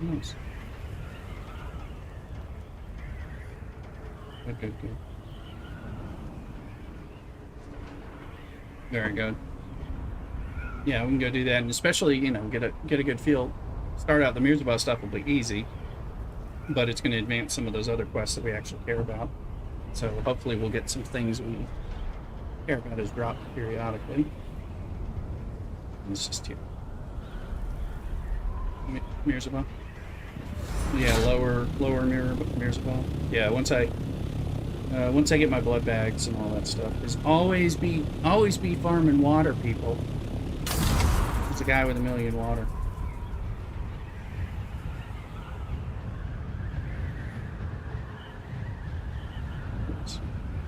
Nice. Good. Very good. Yeah, we can go do that, and especially, get a good feel. Start out the Mirzabaugh stuff will be easy. but it's going to advance some of those other quests that we actually care about. So hopefully we'll get some things we care about as dropped periodically. And it's just here. Mirrors above. Yeah, lower mirrors above. Yeah, once I get my blood bags and all that stuff, is always be farming water, people. It's a guy with 1,000,000 water.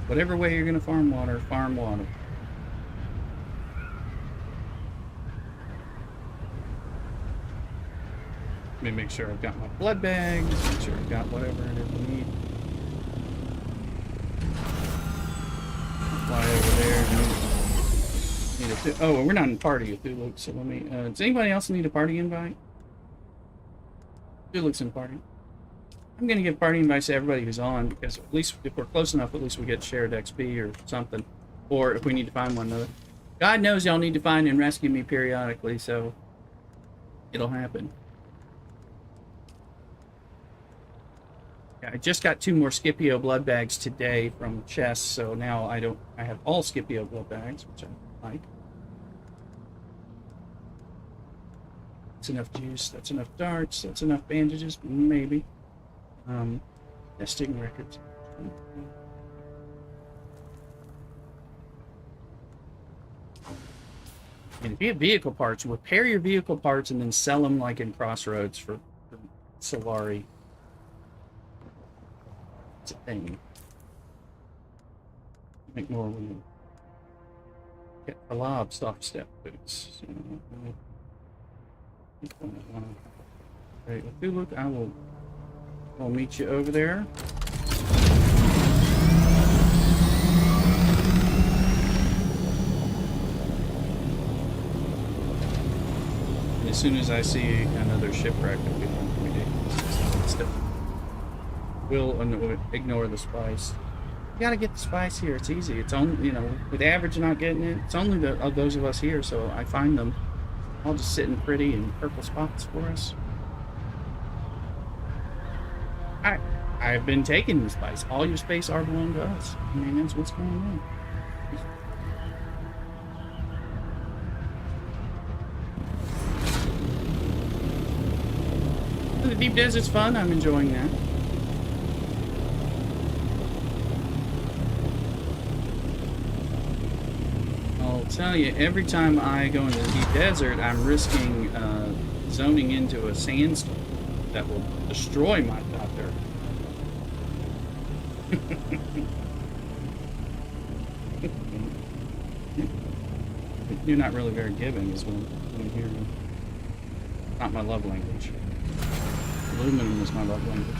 Whatever way you're gonna farm water, farm water. Let me make sure I've got my blood bags, make sure I've got whatever it is we need. Fly over there. Oh, we're not in party with Thuluk, so let me... does anybody else need a party invite? Thuluk's in party. I'm going to give party invites to everybody who's on, because at least if we're close enough, at least we get shared XP or something. Or if we need to find one another. God knows y'all need to find and rescue me periodically, so it'll happen. Yeah, I just got 2 more Scipio blood bags today from chests, so now I have all Scipio blood bags, which I like. That's enough juice, that's enough darts, that's enough bandages, maybe. Testing records. And if you have vehicle parts, repair your vehicle parts and then sell them like in Crossroads for Solari. It's a thing. Make more room. Get a lot of soft step boots. So, right, with Thuluk, I'll meet you over there. And as soon as I see another shipwreck, it'll be ridiculous. We'll ignore the spice. You gotta get the spice here. It's easy. It's only, with the average not getting it, it's only those of us here, so I find them all just sitting pretty in purple spots for us. I've been taking the spice. All your space are belong to us. I mean, that's what's going on. The deep desert's fun. I'm enjoying that. I'll tell you, every time I go into the deep desert, I'm risking zoning into a sandstorm that will destroy my doctor. You're not really very giving, is what I'm hearing. Not my love language. Aluminum is my love language.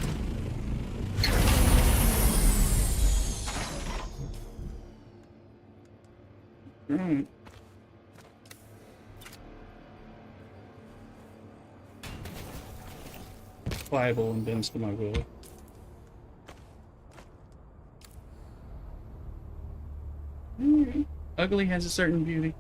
Right. Pliable and bends to my will. Ugly has a certain beauty.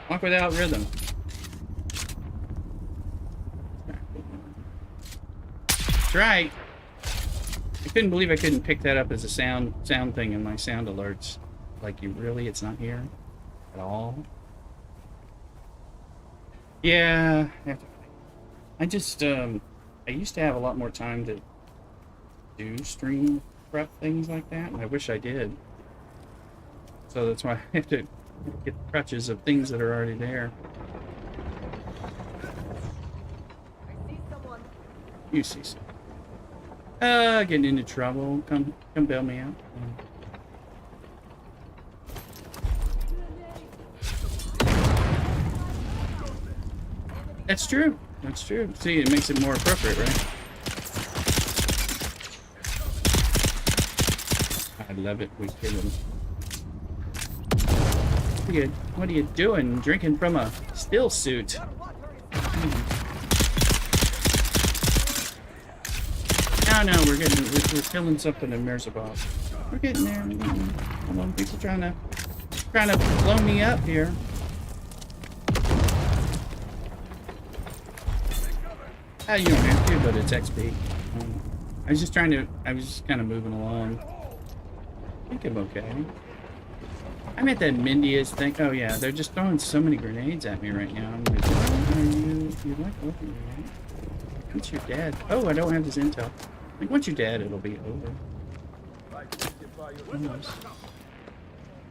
Walk without rhythm. That's right. I couldn't believe I couldn't pick that up as a sound thing in my sound alerts. Like, it's not here at all. Yeah. I just, I used to have a lot more time to do stream prep things like that, and I wish I did. So that's why I have to get the crutches of things that are already there. I see someone. You see someone. Getting into trouble. Come bail me out. That's true. That's true. See, it makes it more appropriate, right? I love it. We kill him. What are you doing? Drinking from a still suit. No, we're killing something in Mirzabov. We're getting there. Hold on, people trying to blow me up here. You don't have to, but it's XP. I was just kind of moving along. I think I'm okay. I'm at that Mindia's thing. Oh yeah, they're just throwing so many grenades at me right now. I'm like, what are you like looking at? Once you're dead. Oh, I don't have this intel. Like, once you're dead, it'll be over. Almost.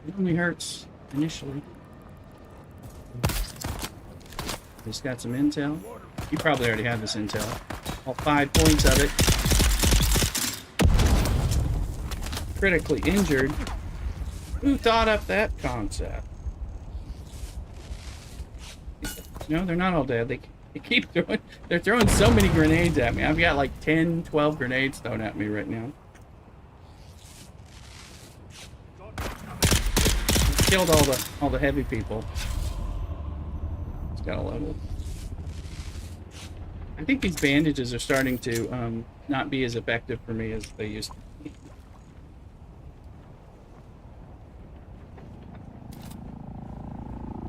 It only hurts initially. Just got some intel. You probably already have this intel. All 5 points of it. Critically injured. Who thought up that concept? No, they're not all dead. They keep throwing. They're throwing so many grenades at me. I've got like 10, 12 grenades thrown at me right now. Killed all the heavy people. It's got a level. I think these bandages are starting to not be as effective for me as they used to be.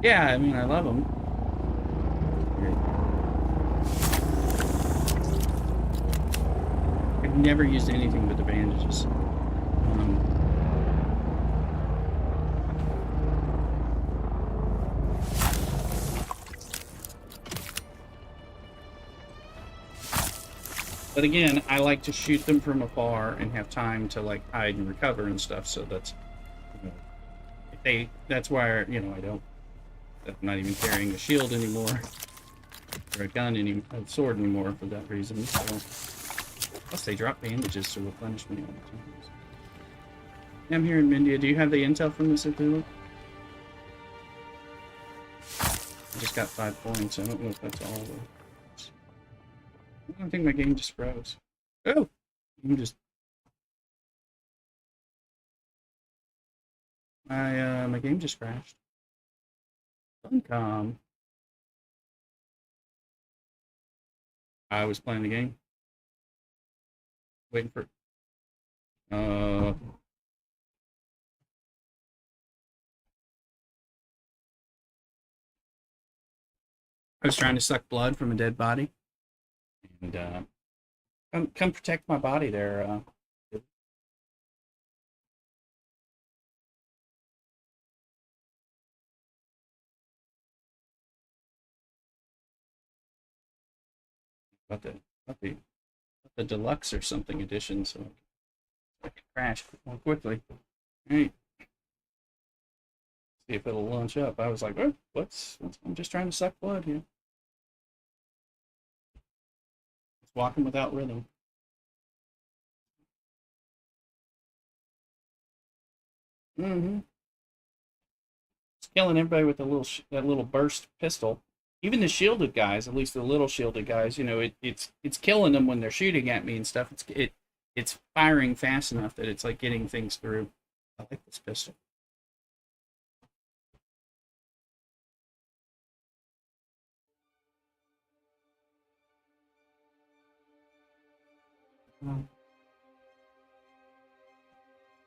Yeah, I mean, I love them. I've never used anything but the bandages. But again, I like to shoot them from afar and have time to like hide and recover and stuff. So that's, you know, that's why, you know, I'm not even carrying a shield anymore or a gun a sword anymore for that reason. So, plus they drop bandages to replenish me all the time. I'm here in India. Do you have the intel from this Cthulhu? I just got 5 points. I don't know if that's all of it. I don't think my game just froze. Oh! You just... My game just crashed. Funcom. I was playing the game. Waiting for... I was trying to suck blood from a dead body. And, come protect my body there, about the deluxe or something edition, so I can crash more quickly. Alright. See if it'll launch up. I was like, oh, I'm just trying to suck blood here. It's walking without rhythm. Mm-hmm. It's killing everybody with that little burst pistol. Even the shielded guys, at least the little shielded guys, you know, it's killing them when they're shooting at me and stuff. It's firing fast enough that it's like getting things through. I like this pistol.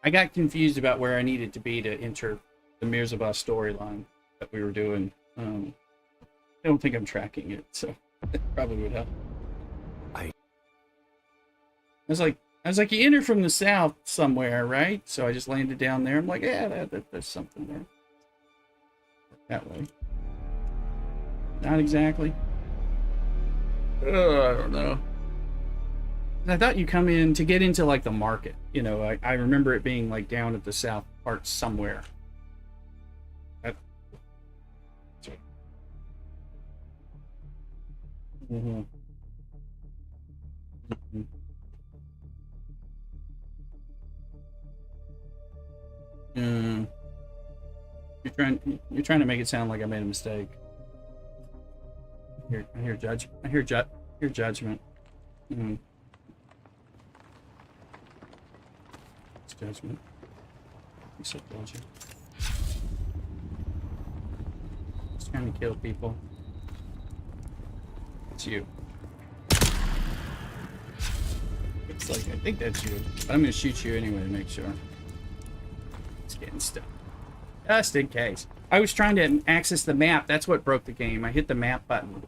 I got confused about where I needed to be to enter the Mirzabah storyline that we were doing. I don't think I'm tracking it, so it probably would help. I was like, you enter from the south somewhere, right? So I just landed down there. I'm like, yeah, there's something there. That way. Not exactly. I don't know. I thought you come in to get into like the market. You know, I remember it being like down at the south part somewhere. Mm-hmm. Mm-hmm. You're trying to make it sound like I made a mistake. I hear judge. Hear judgment. Mm. It's judgment. You said judgment. Just trying to kill people. It's you. It's like, I think that's you. But I'm gonna shoot you anyway to make sure. It's getting stuck. Just in case. I was trying to access the map. That's what broke the game. I hit the map button.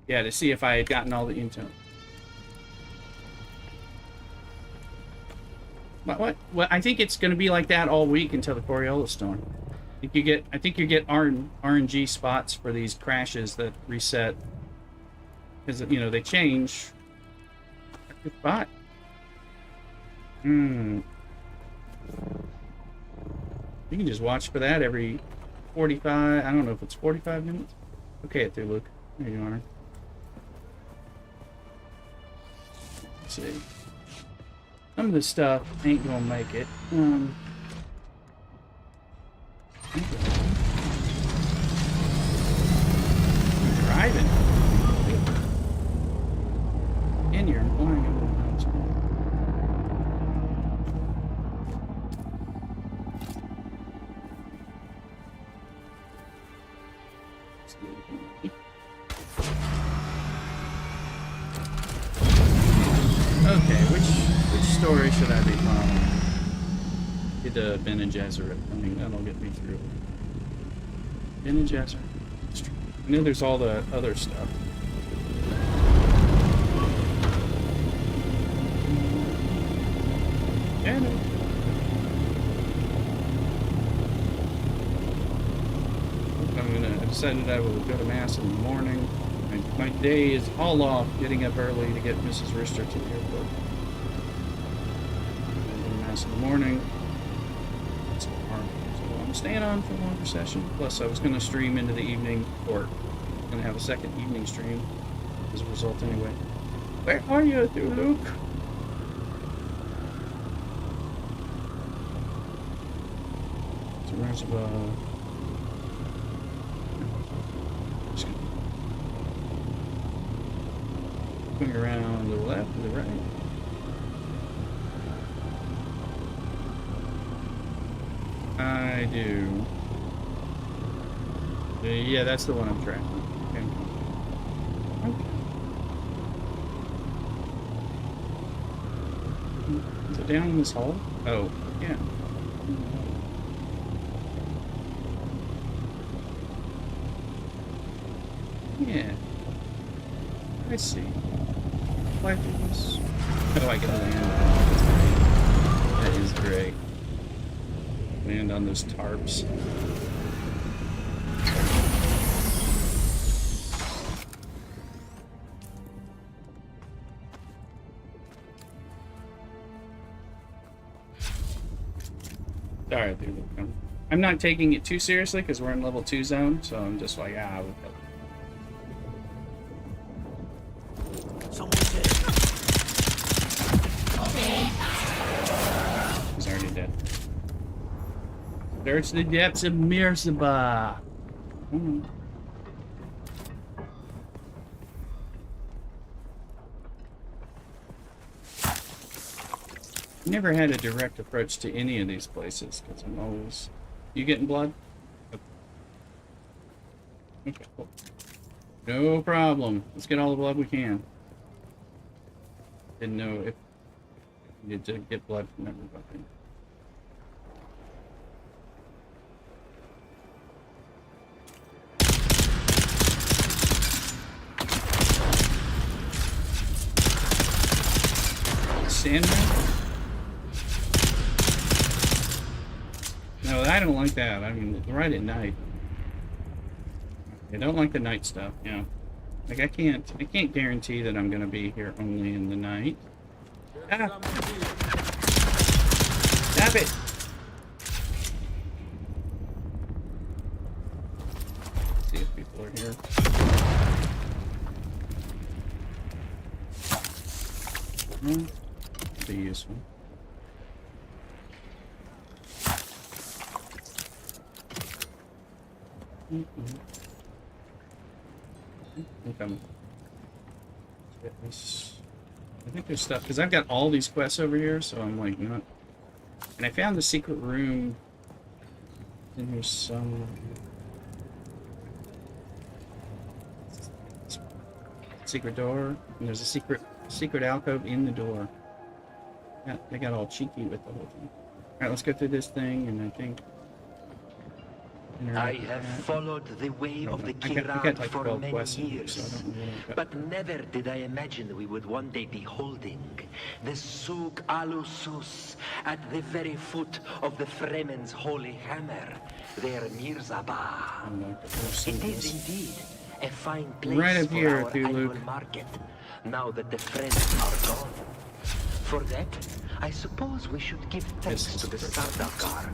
Yeah, to see if I had gotten all the intel. What? Well, I think it's gonna be like that all week until the Coriolis storm. I think you get RNG spots for these crashes that reset. Because, you know, they change. Good spot. You can just watch for that every 45... I don't know if it's 45 minutes. Okay, it through, Luke. There you are. Let's see. Some of this stuff ain't gonna make it. I'm driving. And you're implying it. Okay, which story should I be following? Get to Ben and Gesserit. I mean, that'll get me through. Ben and Gesserit. I know there's all the other stuff. Yeah, no. I decided I will go to Mass in the morning. My day is all off getting up early to get Mrs. Rister to the airport. I go to Mass in the morning. That's tomorrow. So I'm staying on for a longer session. Plus, I was going to stream into the evening, or going to have a second evening stream as a result anyway. Where are you, Luke? So where's just gonna swing around to the left, to the right. I do. Yeah, that's the one I'm tracking. Okay. Is it down in this hole? Oh, yeah. Yeah. I see. Why do this? How do I get land? That is great. Land on those tarps. Alright, dude. I'm not taking it too seriously because we're in level 2 zone, so I'm just like, he's already dead. Search the depths of Mirzaba. Never had a direct approach to any of these places because I'm always. You getting blood? Okay, cool. No problem. Let's get all the blood we can. Didn't know if we need to get blood from everybody. Sandman? No, I don't like that. I mean, right at night. I don't like the night stuff, yeah. Like I can't guarantee that I'm gonna be here only in the night. Ah! Stop it! See if people are here. Be useful. I'm coming. I think there's stuff because I've got all these quests over here, so I'm like not. And I found the secret room. And there's some secret door, and there's a secret alcove in the door. Yeah, they got all cheeky with the whole thing. All right, let's go through this thing, and I think. I have followed the way of the Kiran like for 12 many quests in here, years, so I don't know what I've got. but never did I imagine we would one day be holding the Suk Alusus at the very foot of the Fremen's holy hammer, their Mirzaba. It is indeed a fine place Right up for here, our too, annual Luke. market, now that the Fremen are gone. For that, I suppose we should give thanks to the Sardaukar.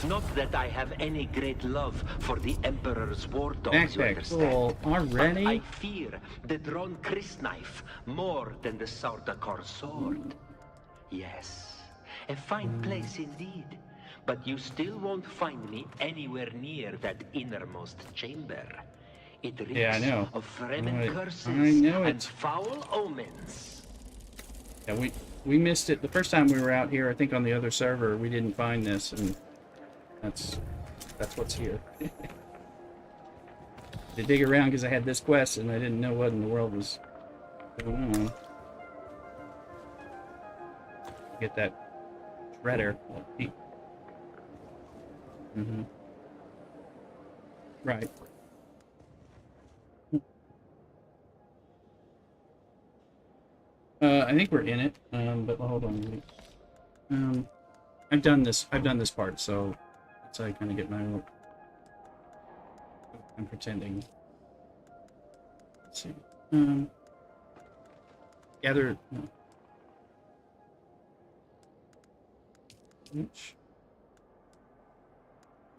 Not that I have any great love for the Emperor's war dogs, you Backpack, understand. cool. Already? But I fear the drawn crysknife more than the Sardaukar sword. Yes, a fine place indeed. But you still won't find me anywhere near that innermost chamber. It reeks Yeah, I know. of Fremen curses I know and it. foul omens. Yeah, we missed it the first time we were out here. I think on the other server we didn't find this, and that's what's here. To dig around because I had this quest and I didn't know what in the world was going on. Get that shredder. Mm-hmm. Right. I think we're in it, but hold on. I've done this part, so that's how I kind of get my own. I'm pretending. Let's see. Gather. No.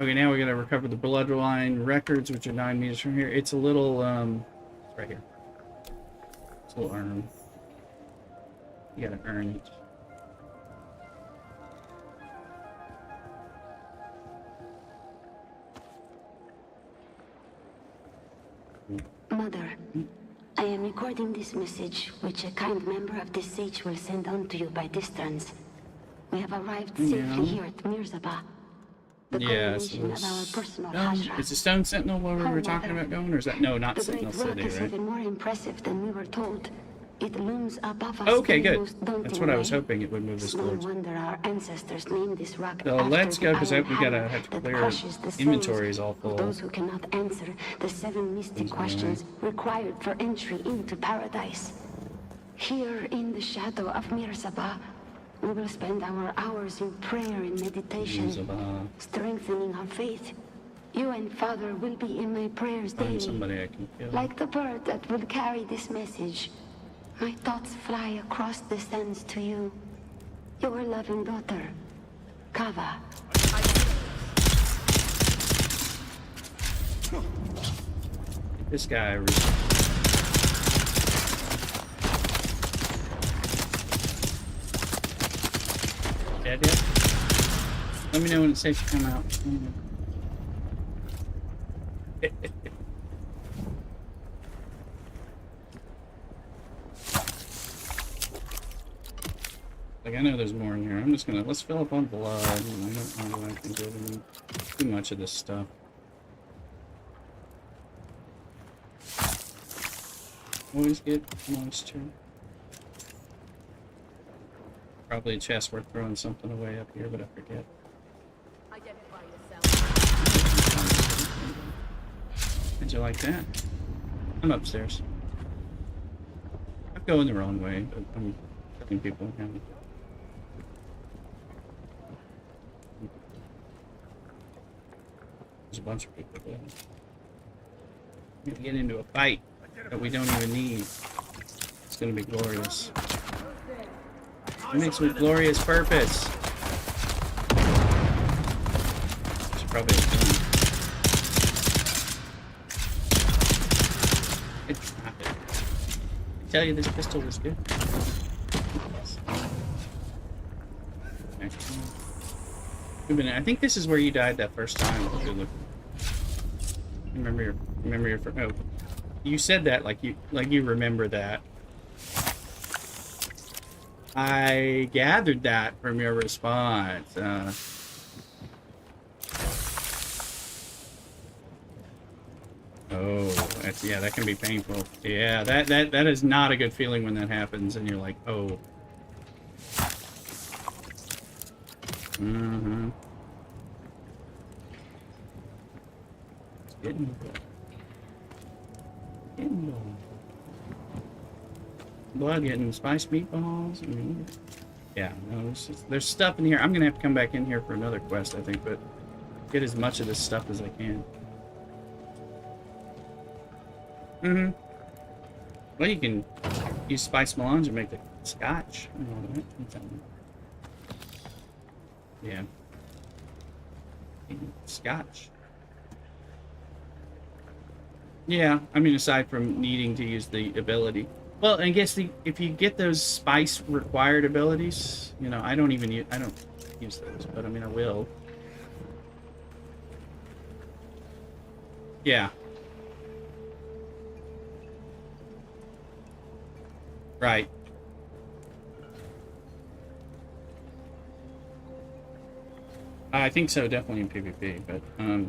Okay, now we're gonna recover the bloodline records, which are 9 meters from here. It's a little, it's right here. It's a little earn. You gotta earn it. Mother, I am recording this message, which a kind member of this sage will send on to you by distance. We have arrived safely here at Mirzaba. The culmination of our personal hajra. Is the Stone Sentinel where we Oh, were talking Mother. about going, or is that no, not The Sentinel great rock City, is right? even more impressive than we were told. It looms above us. Okay, in the good. most daunting That's what I was way. hoping it would move us Small towards. wonder our ancestors named this rock So after let's the go, because we iron gotta hammer have to that clear crushes the souls inventory is all of full. those who cannot answer the 7 mystic questions required for entry into paradise. Here in the shadow of Mirzaba, we will spend our hours in prayer and meditation, Mirzaba. strengthening our faith. You and Father will be in my prayers Find daily. somebody I can kill. Like the bird that will carry this message, my thoughts fly across the sands to you. Your loving daughter, Kava. This guy. Dead yet? Let me know when it's safe to come out. Like, I know there's more in here. I'm just gonna, let's fill up on blood. I don't know if I can do too much of this stuff. Always get moisture. Probably a chest worth throwing something away up here, but I forget. Identify yourself. How'd you like that? I'm upstairs. I'm going the wrong way, but I'm killing people. There's a bunch of people there. We're gonna get into a fight that we don't even need. It's gonna be glorious. It makes with glorious purpose. Should probably have done. It's not it. I tell you, this pistol was good. I think this is where you died that first time. Remember your oh. You said that like you remember that. I gathered that from your response. Oh, that's, yeah, that can be painful. Yeah, that is not a good feeling when that happens, and you're like, oh. Mm-hmm. It's getting blood, getting spiced meatballs. I mean, yeah, no, there's stuff in here. I'm gonna have to come back in here for another quest, I think, but get as much of this stuff as I can. Mm-hmm. Well, you can use spiced melange and make the scotch. Yeah. Scotch. Yeah, I mean, aside from needing to use the ability. Well, I guess if you get those spice required abilities, you know, I don't use those, but I mean, I will. Yeah. Right. I think so, definitely in PvP, but no,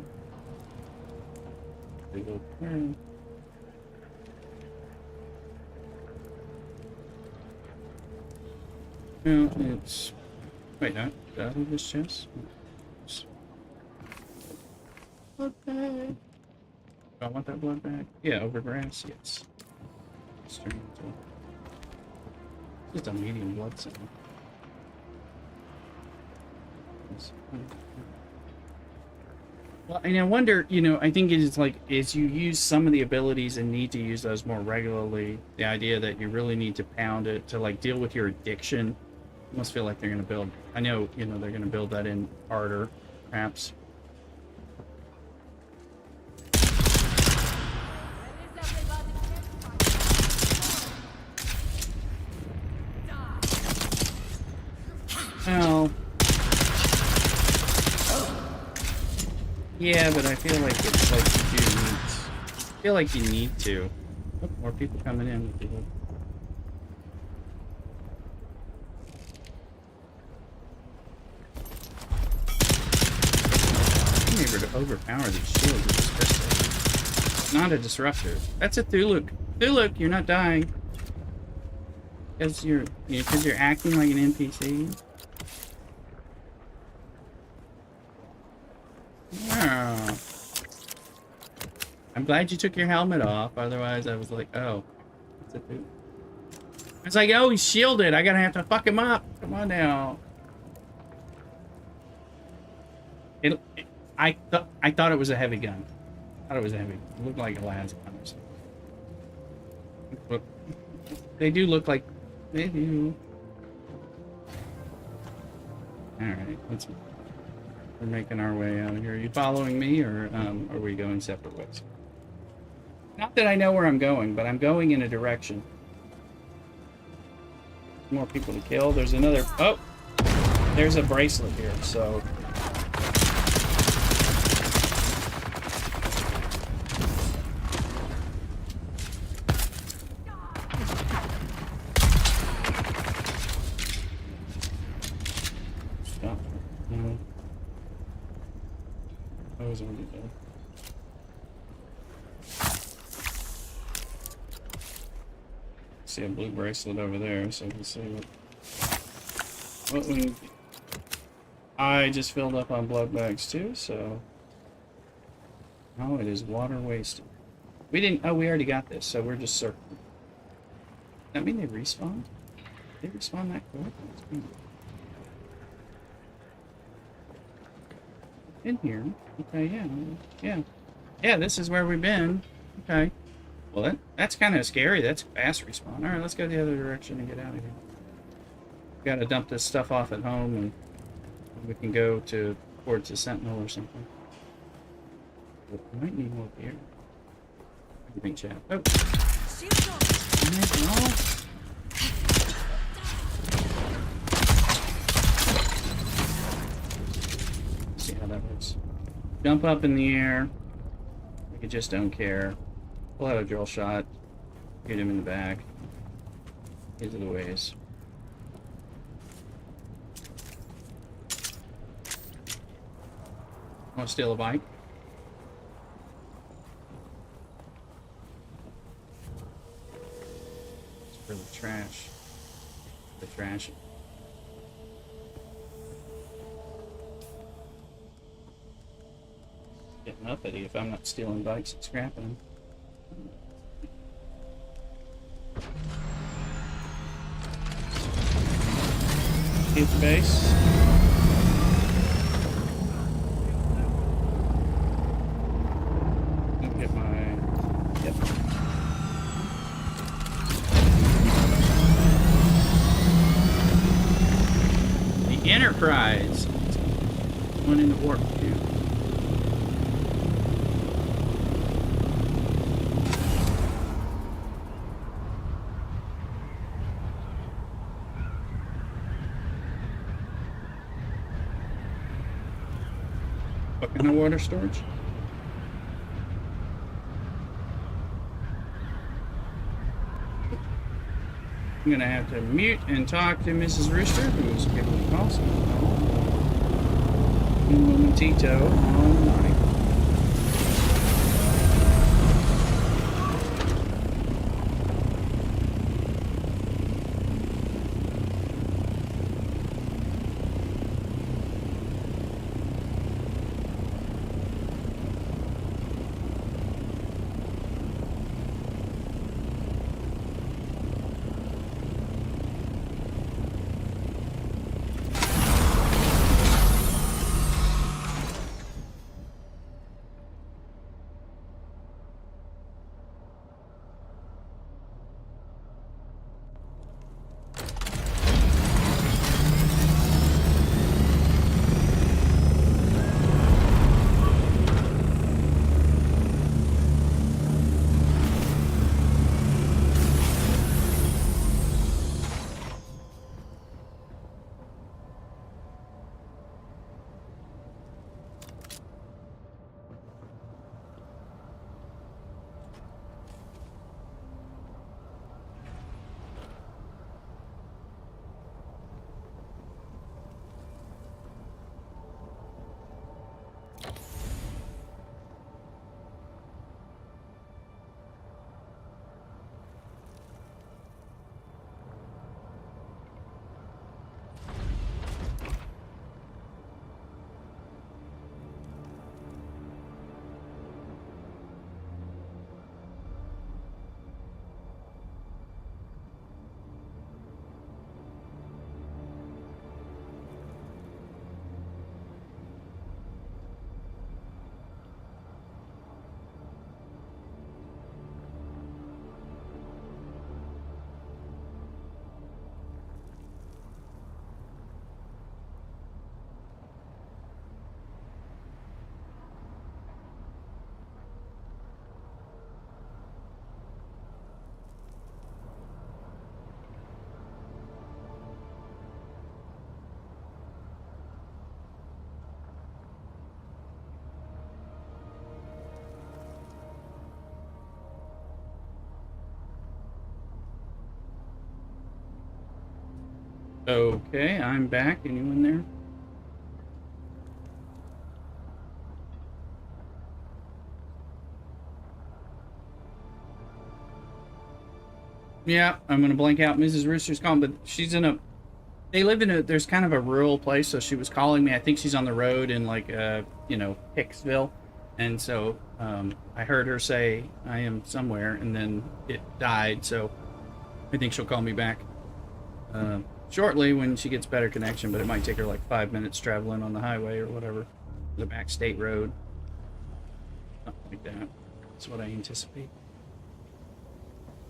it's wait, no, out of this chest. Blood bag. Do I want that blood bag? Yeah, over grass, yes. Just a medium blood cell. Well, and I wonder, you know, I think it is like, as you use some of the abilities and need to use those more regularly, the idea that you really need to pound it to, like, deal with your addiction, I must feel like they're going to build, I know, you know, they're going to build that in harder, perhaps. Well, yeah, but I feel like it's like I feel like you need to. Oh, more people coming in. I'm able to overpower these shields with this pistol. Not a disruptor. That's a Thuluk. Thuluk, you're not dying. Because you're acting like an NPC. Oh. I'm glad you took your helmet off. Otherwise, I was like, oh. What's it do? It's like, oh, he's shielded. I gotta have to fuck him up. Come on now. I thought it was a heavy gun. I thought it was a heavy gun. It looked like a las gun or something. Look, they do look like they do. Alright, we're making our way out of here. Are you following me, or are we going separate ways? Not that I know where I'm going, but I'm going in a direction. More people to kill. There's another... Oh! There's a bracelet here, so... Stop. No. I was already there. See a blue bracelet over there, so we'll see what we... I just filled up on blood bags too, so... Oh, it is water wasted. We didn't... Oh, we already got this, so we're just circling. Does that mean they respawn? They respawn that quick? In here. Okay, yeah. Yeah. Yeah, this is where we've been. Okay. Well, that's kind of scary. That's fast respawn. Alright, let's go the other direction and get out of here. We gotta dump this stuff off at home, and we can go towards the Sentinel or something. But we might need more gear. What do you think, Chad? Oh! See how that works. Jump up in the air. We just don't care. Pull out a drill shot. Hit him in the back. These are the ways. Want to steal a bike? It's for the trash. The trash. Getting uppity if I'm not stealing bikes and scrapping them. Hit the base. Get my... Yep. The Enterprise. One in the warp too. What kind of water storage? I'm gonna have to mute and talk to Mrs. Rooster, who's giving me calls. Un momentito. All night. Okay, I'm back. Anyone there? Yeah, I'm gonna blank out Mrs. Rooster's calling, but she's in a... They live in a... There's kind of a rural place, so she was calling me. I think she's on the road in, like, you know, Hicksville. And so, I heard her say, I am somewhere, and then it died, so I think she'll call me back shortly when she gets better connection, but it might take her like 5 minutes traveling on the highway or whatever, the back state road, something like that. That's what I anticipate.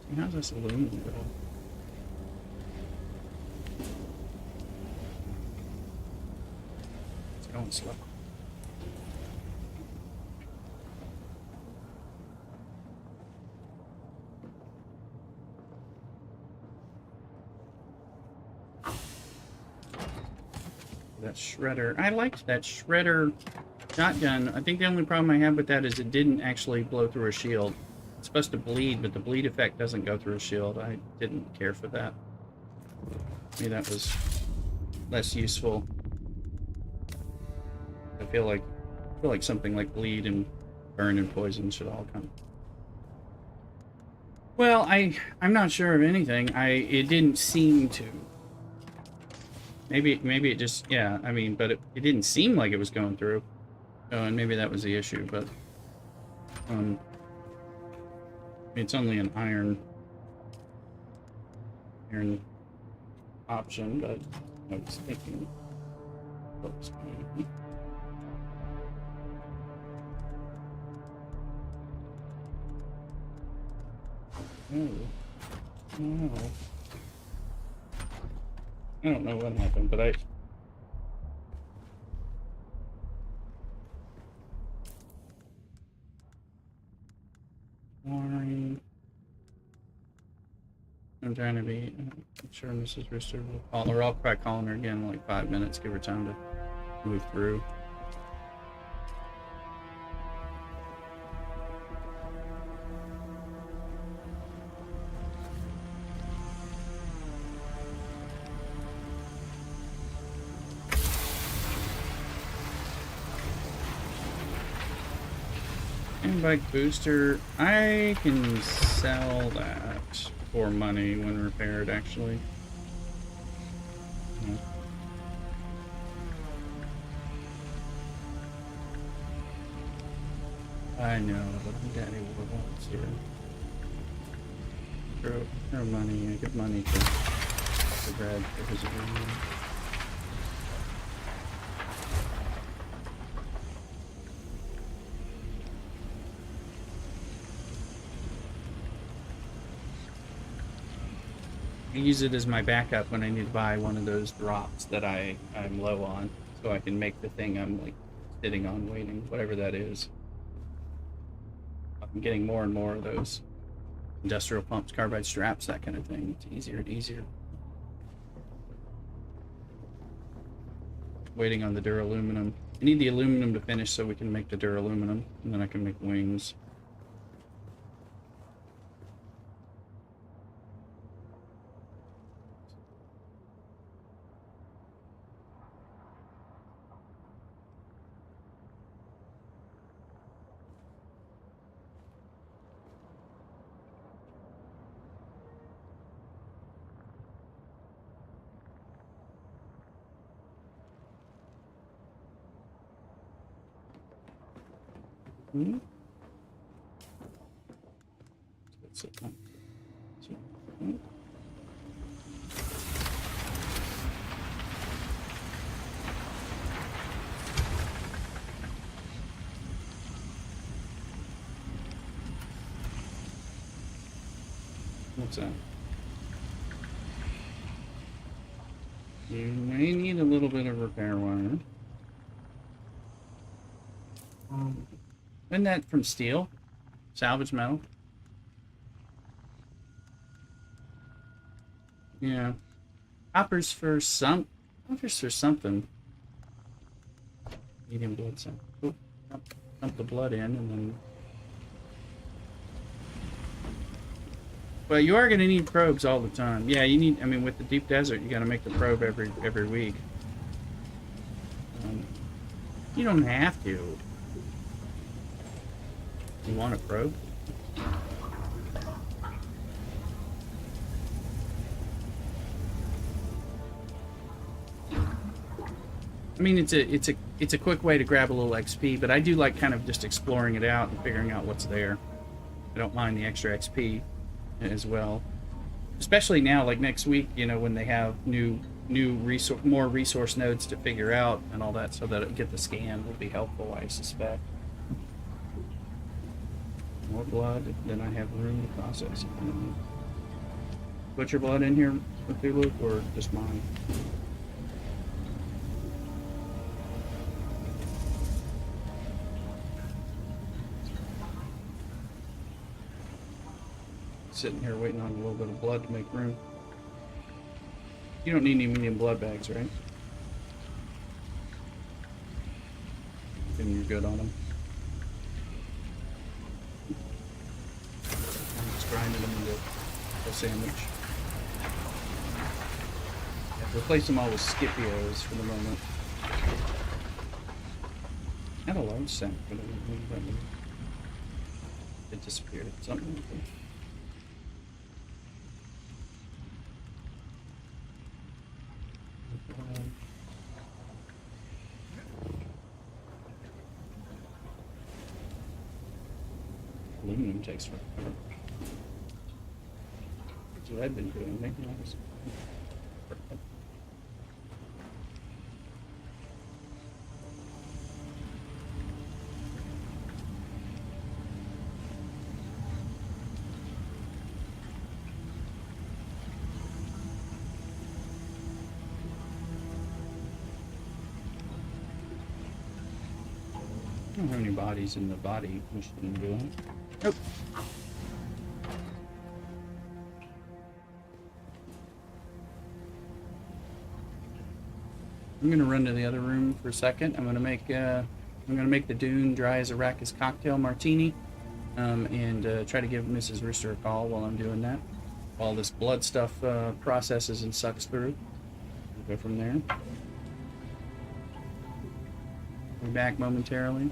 See, how's this aluminum go? It's going slow. That shredder. I liked that shredder shotgun. I think the only problem I have with that is it didn't actually blow through a shield. It's supposed to bleed, but the bleed effect doesn't go through a shield. I didn't care for that. Maybe that was less useful. I feel like something like bleed and burn and poison should all come. Well, I'm not sure of anything. It didn't seem to. Maybe it just, yeah, I mean, but it didn't seem like it was going through. Oh, and maybe that was the issue, but it's only an iron option, but I was thinking what was going on. Oh. I don't know what happened, but I'm trying to be sure Mrs. Rister will call her. I'll try calling her again in like 5 minutes, give her time to move through. Bike booster, I can sell that for money when repaired, actually. Yeah. I know, but Daddy wants here. Throw money, I give money to Brad for his agreement. I use it as my backup when I need to buy one of those drops that I'm low on, so I can make the thing I'm like sitting on waiting, whatever that is. I'm getting more and more of those industrial pumps, carbide straps, that kind of thing. It's easier and easier. Waiting on the duraluminum. I need the aluminum to finish so we can make the duraluminum, and then I can make wings. Hmm? That's it. What's that? You may need a little bit of repair wire. Isn't that from steel? Salvage metal? Yeah. Copper's for something. Medium blood cell. Oh, dump the blood in and then. Well, you are going to need probes all the time. Yeah, you need. I mean, with the deep desert, you got to make the probe every week. You don't have to. You want a probe? I mean, it's a quick way to grab a little XP, but I do like kind of just exploring it out and figuring out what's there. I don't mind the extra XP as well, especially now, like next week. You know, when they have more resource nodes to figure out and all that, so that it get the scan will be helpful, I suspect. More blood than I have room to process. Put your blood in here, Cthulhu, or just mine? Sitting here waiting on a little bit of blood to make room. You don't need any medium blood bags, right? And you're good on them. sandwich. Replace them all with Scipios for the moment. I had a large sack, but it disappeared. Something like that. Aluminum takes forever. That's what I've been doing, making all this. I don't have any bodies in the body machine, do I? Nope. I'm gonna run to the other room for a second. I'm gonna make the Dune dry as Arrakis cocktail martini, and try to give Mrs. Rister a call while I'm doing that. While this blood stuff processes and sucks through, we'll go from there. Be back momentarily.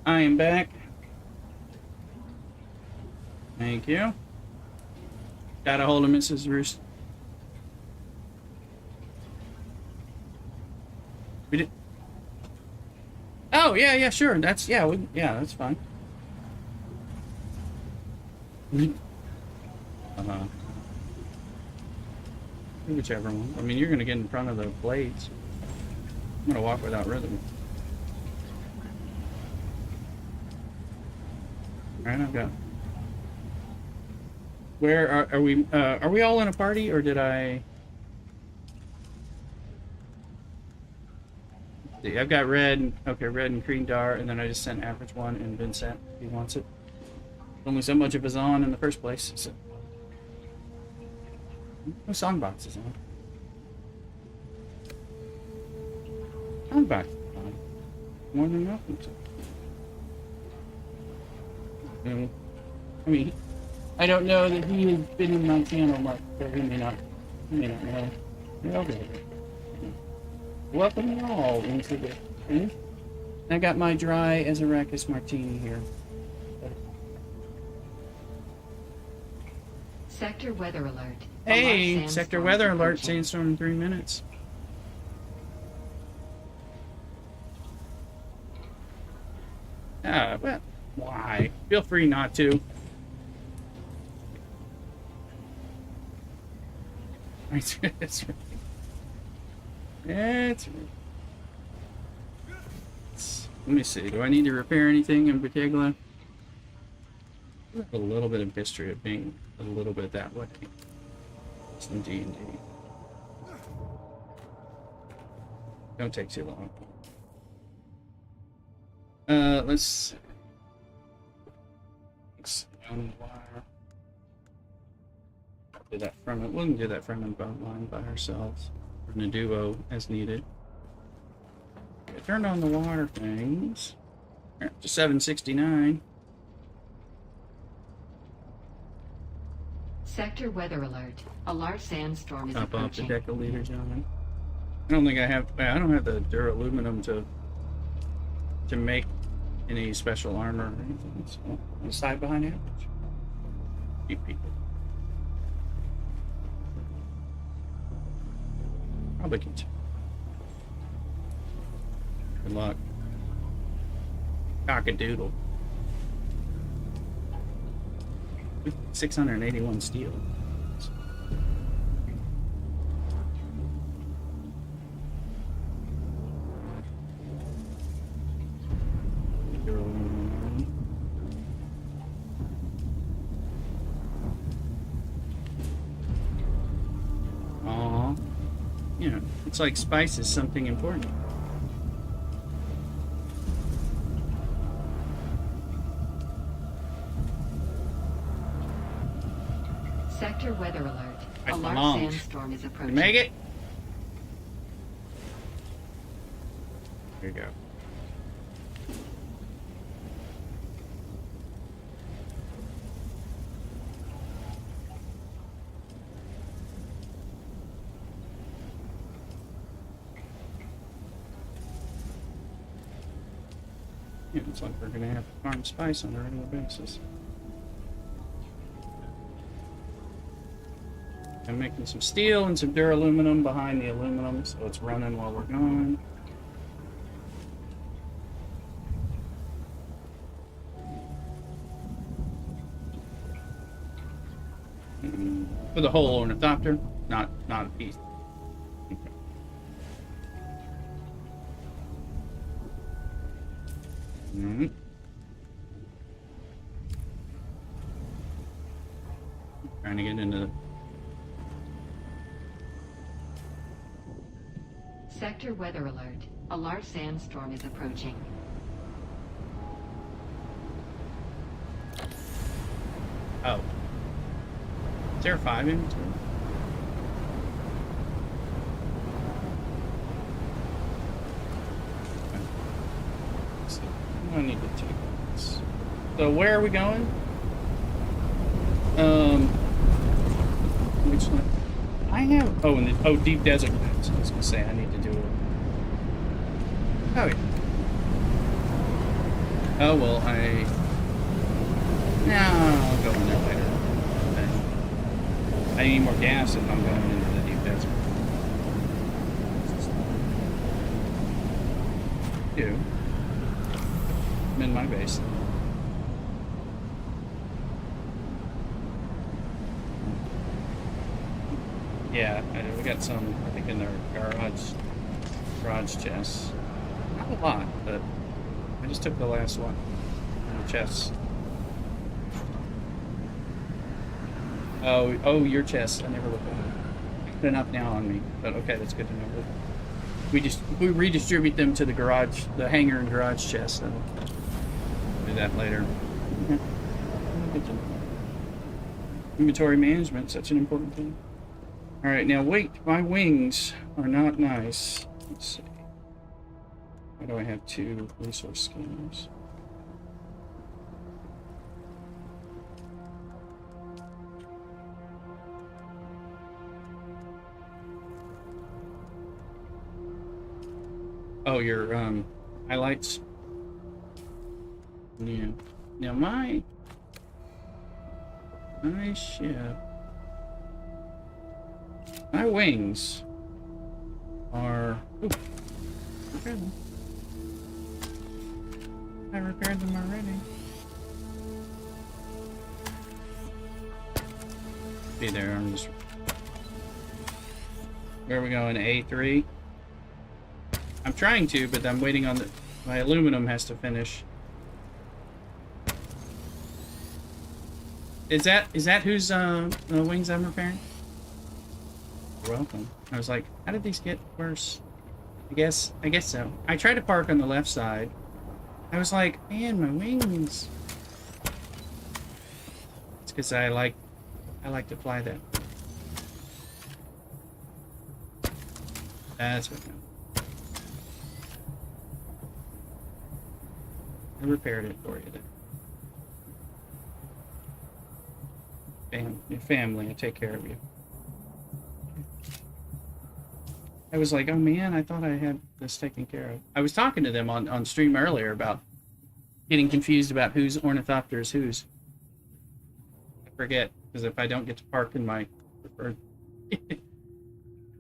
I am back. Thank you. Got a hold of Mrs. Roost. We did. Oh yeah, yeah, sure. That's yeah, that's fine. Whichever one. I mean, you're gonna get in front of the blades. I'm gonna walk without rhythm. All right, I've got. Where are we? Are we all in a party, or did I? I've got red. Okay, red and green dart, and then I just sent average one and Vincent. If he wants it. Only so much of it's on in the first place. So. No song boxes on. Song box is fine. More than nothing. I mean, I don't know that he has been in my channel much, so he may not know. Yeah, okay. Welcome you all into the thing. I got my dry as Arrakis martini here. Sector weather alert. Hey, sector weather alert, sandstorm in 3 minutes. Well, why? Feel free not to. That's right. That's right. Let me see. Do I need to repair anything in particular? I have a little bit of history of being a little bit that way. Some D&D. Don't take too long. Let's on the wire. Do that from it. We can do that from and line by ourselves. In a duo as needed. Okay, turned on the water things. To 769. Sector weather alert. A large sandstorm is Up off the approaching. deciliter, John. I don't think I have. I don't have the duraluminum to make any special armor or anything. So on the side behind average. Keep people. Probably can. Good luck. Cock-a-doodle. 681 steel. Aww. You know, it's like spice is something important. Sector weather alert. Right, A large belongs. sandstorm is approaching. Make it. Here you go. Yeah, it's like we're gonna have to farm spice on a regular basis. I'm making some steel and some duraluminum behind the aluminum, so it's running while we're going. For the whole ornithopter, not a piece. Okay. Trying to get into the Sector weather alert. A large sandstorm is approaching. Oh. Is there a 5 in between? So, I need to take this. So where are we going? Which one? I have deep desert. So I was gonna say I need to do it. Oh yeah. Oh, well, no, I'll go in there later. Okay. I need more gas if I'm going into the deep desert. I'm in my base. Yeah, we got some, I think, in their garage chests. Not a lot, but I just took the last one. The chests. Oh, your chest. I never looked at it. They're not now on me, but okay, that's good to know. We redistribute them to the hangar and garage chest. So do that later. Inventory management, such an important thing. All right, now wait, my wings are not nice. Let's see. Why do I have 2 resource scanners? Oh, your highlights. Yeah. Now my ship. My wings are. Ooh, repaired them. I repaired them already. Be there. I'm just. Where are we going? A3. I'm trying to, but I'm waiting on my aluminum has to finish. Is that whose wings I'm repairing? You're welcome. I was like, how did these get worse? I guess so. I tried to park on the left side. I was like, man, my wings. It's because I like to fly that. That's what. I repaired it for you there. Your family, I take care of you. I was like, oh man, I thought I had this taken care of. I was talking to them on stream earlier about getting confused about whose ornithopter is whose. I forget, because if I don't get to park in my preferred...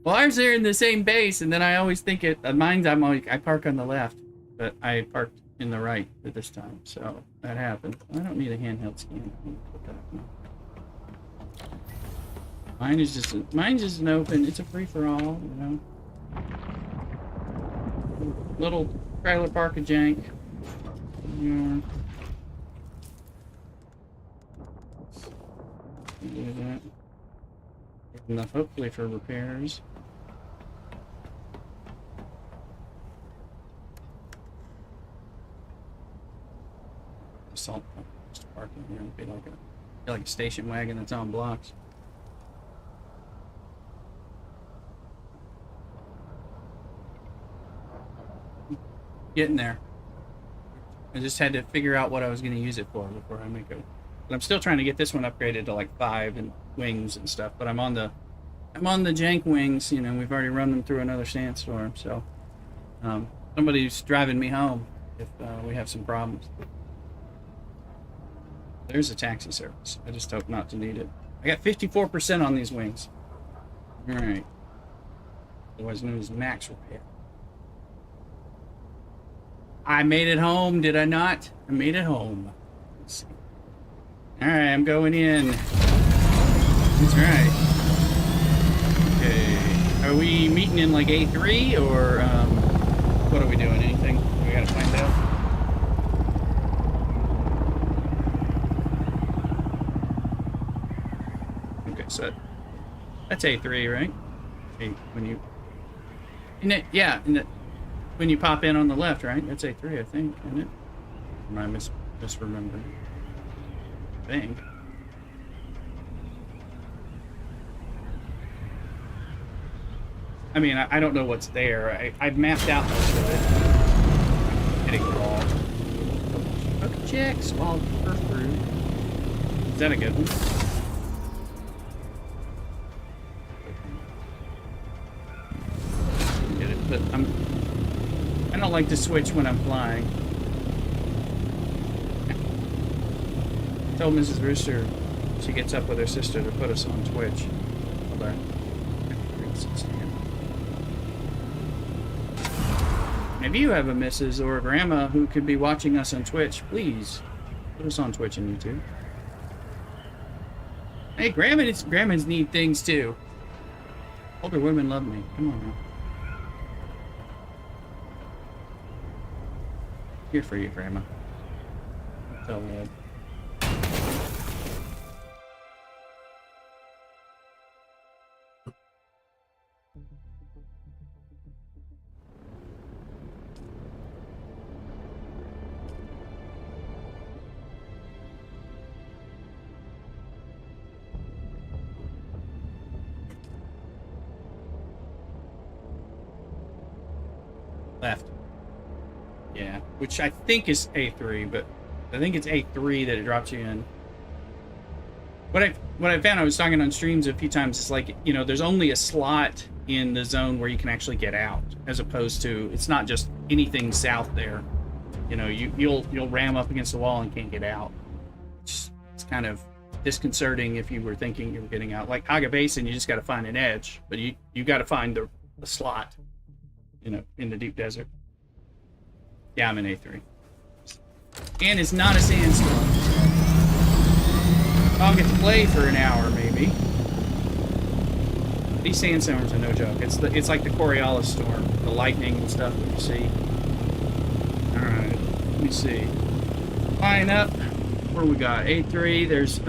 Well, ours are in the same base, and then I always think mine's I park on the left, but I parked in the right at this time, so that happened. I don't need a handheld scan. Mine's just an open. It's a free for all, you know. Little trailer park of jank. Yeah. Do that. Enough, hopefully, for repairs. Salt pump, just parking here. It'd be like a station wagon that's on blocks. Getting there. I just had to figure out what I was going to use it for before I make it. But I'm still trying to get this one upgraded to like 5 and wings and stuff. But I'm on the jank wings. You know, we've already run them through another sandstorm, so somebody's driving me home if we have some problems. There's a taxi service. I just hope not to need it. I got 54% on these wings. All right. Otherwise known as max repair. I made it home, did I not? I made it home. Let's see. All right, I'm going in. That's right. Okay. Are we meeting in like A3 or what are we doing? Anything we gotta find out? So that's A3, right? When you when you pop in on the left, right? That's A3, I think, isn't it? Am I misremembering? I think. I mean, I don't know what's there. I've mapped out most of it. I'm hitting the wall. Okay, check. Swallowed first through. Is that a good one? But I don't like to switch when I'm flying. told Mrs. Rooster she gets up with her sister to put us on Twitch. Hold on. If you have a missus or a grandma who could be watching us on Twitch, please put us on Twitch and YouTube. Hey, grandmas need things too. Older women love me. Come on now. Here for you, Grandma. Tell Ed. Left. Yeah, which I think is A3, but I think it's A3 that it drops you in. What I found, I was talking on streams a few times, is like, you know, there's only a slot in the zone where you can actually get out, as opposed to, it's not just anything south there. You know, you'll ram up against the wall and can't get out. It's kind of disconcerting if you were thinking you were getting out. Like Haga Basin, you just got to find an edge, but you got to find the slot, you know, in the deep desert. Yeah, I'm in A3. And it's not a sandstorm. I'll get to play for an hour, maybe. These sandstorms are no joke. It's like the Coriolis storm, the lightning and stuff that you see. Alright, let me see. Line up. What do we got? A3, there's,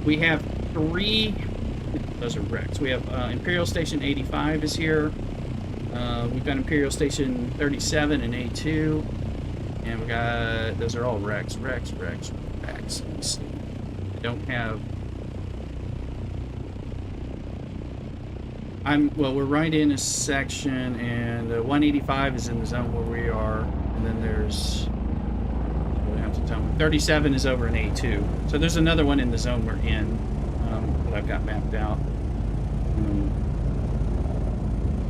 we have 3, those are wrecks. We have Imperial Station 85 is here. We've got Imperial Station 37 and A2. And we got, those are all wrecks. Let me see. I don't have, well, we're right in a section, and 185 is in the zone where we are. And then there's, we have to tell me, 37 is over in A2. So there's another one in the zone we're in, that I've got mapped out.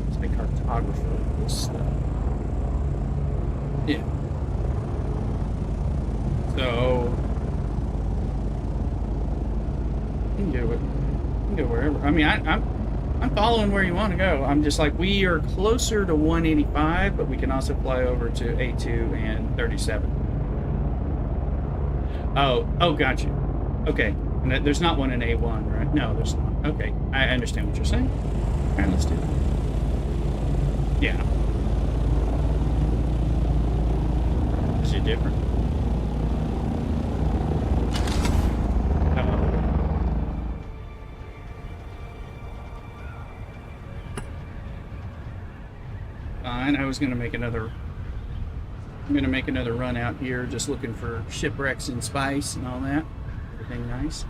It's a cartographer of this stuff. Yeah. So you can go wherever. I mean, I'm following where you want to go. I'm just like, we are closer to 185, but we can also fly over to A2 and 37. Oh, gotcha. Okay, and there's not one in A1, right? No, there's not. Okay, I understand what you're saying. All right, let's do it. Yeah. Is it different? Fine. I was gonna make another. I'm gonna make another run out here, just looking for shipwrecks and spice and all that. Everything nice.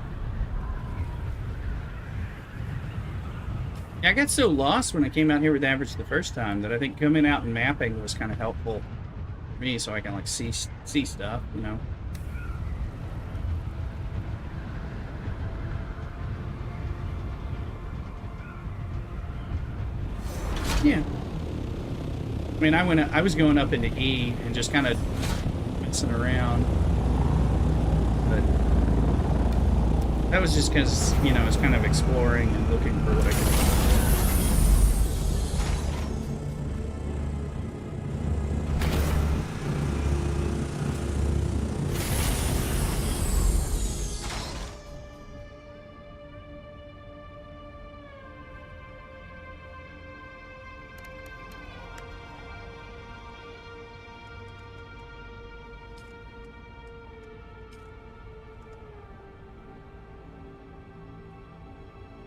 Yeah, I got so lost when I came out here with Average the first time that I think coming out and mapping was kind of helpful for me, so I can like see stuff, you know. Yeah. I mean, I was going up into E and just kind of messing around, but that was just because, you know, it's kind of exploring and looking for what I could do.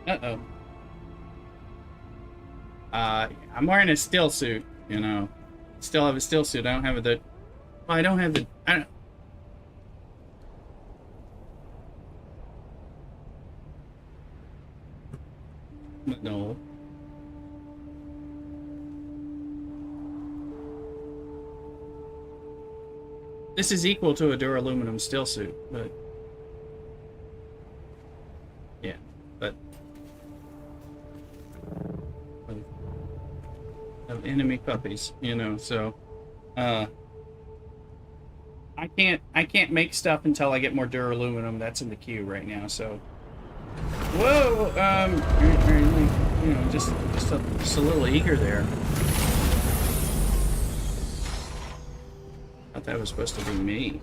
Uh-oh. I'm wearing a still suit, you know. Still have a still suit. I don't have the... Well, I don't have the... I don't... No. This is equal to a duraluminum still suit, but... Yeah, but... Of enemy puppies, you know, so I can't make stuff until I get more duraluminum. That's in the queue right now. So, whoa, you know, just a little eager there. Thought that was supposed to be me.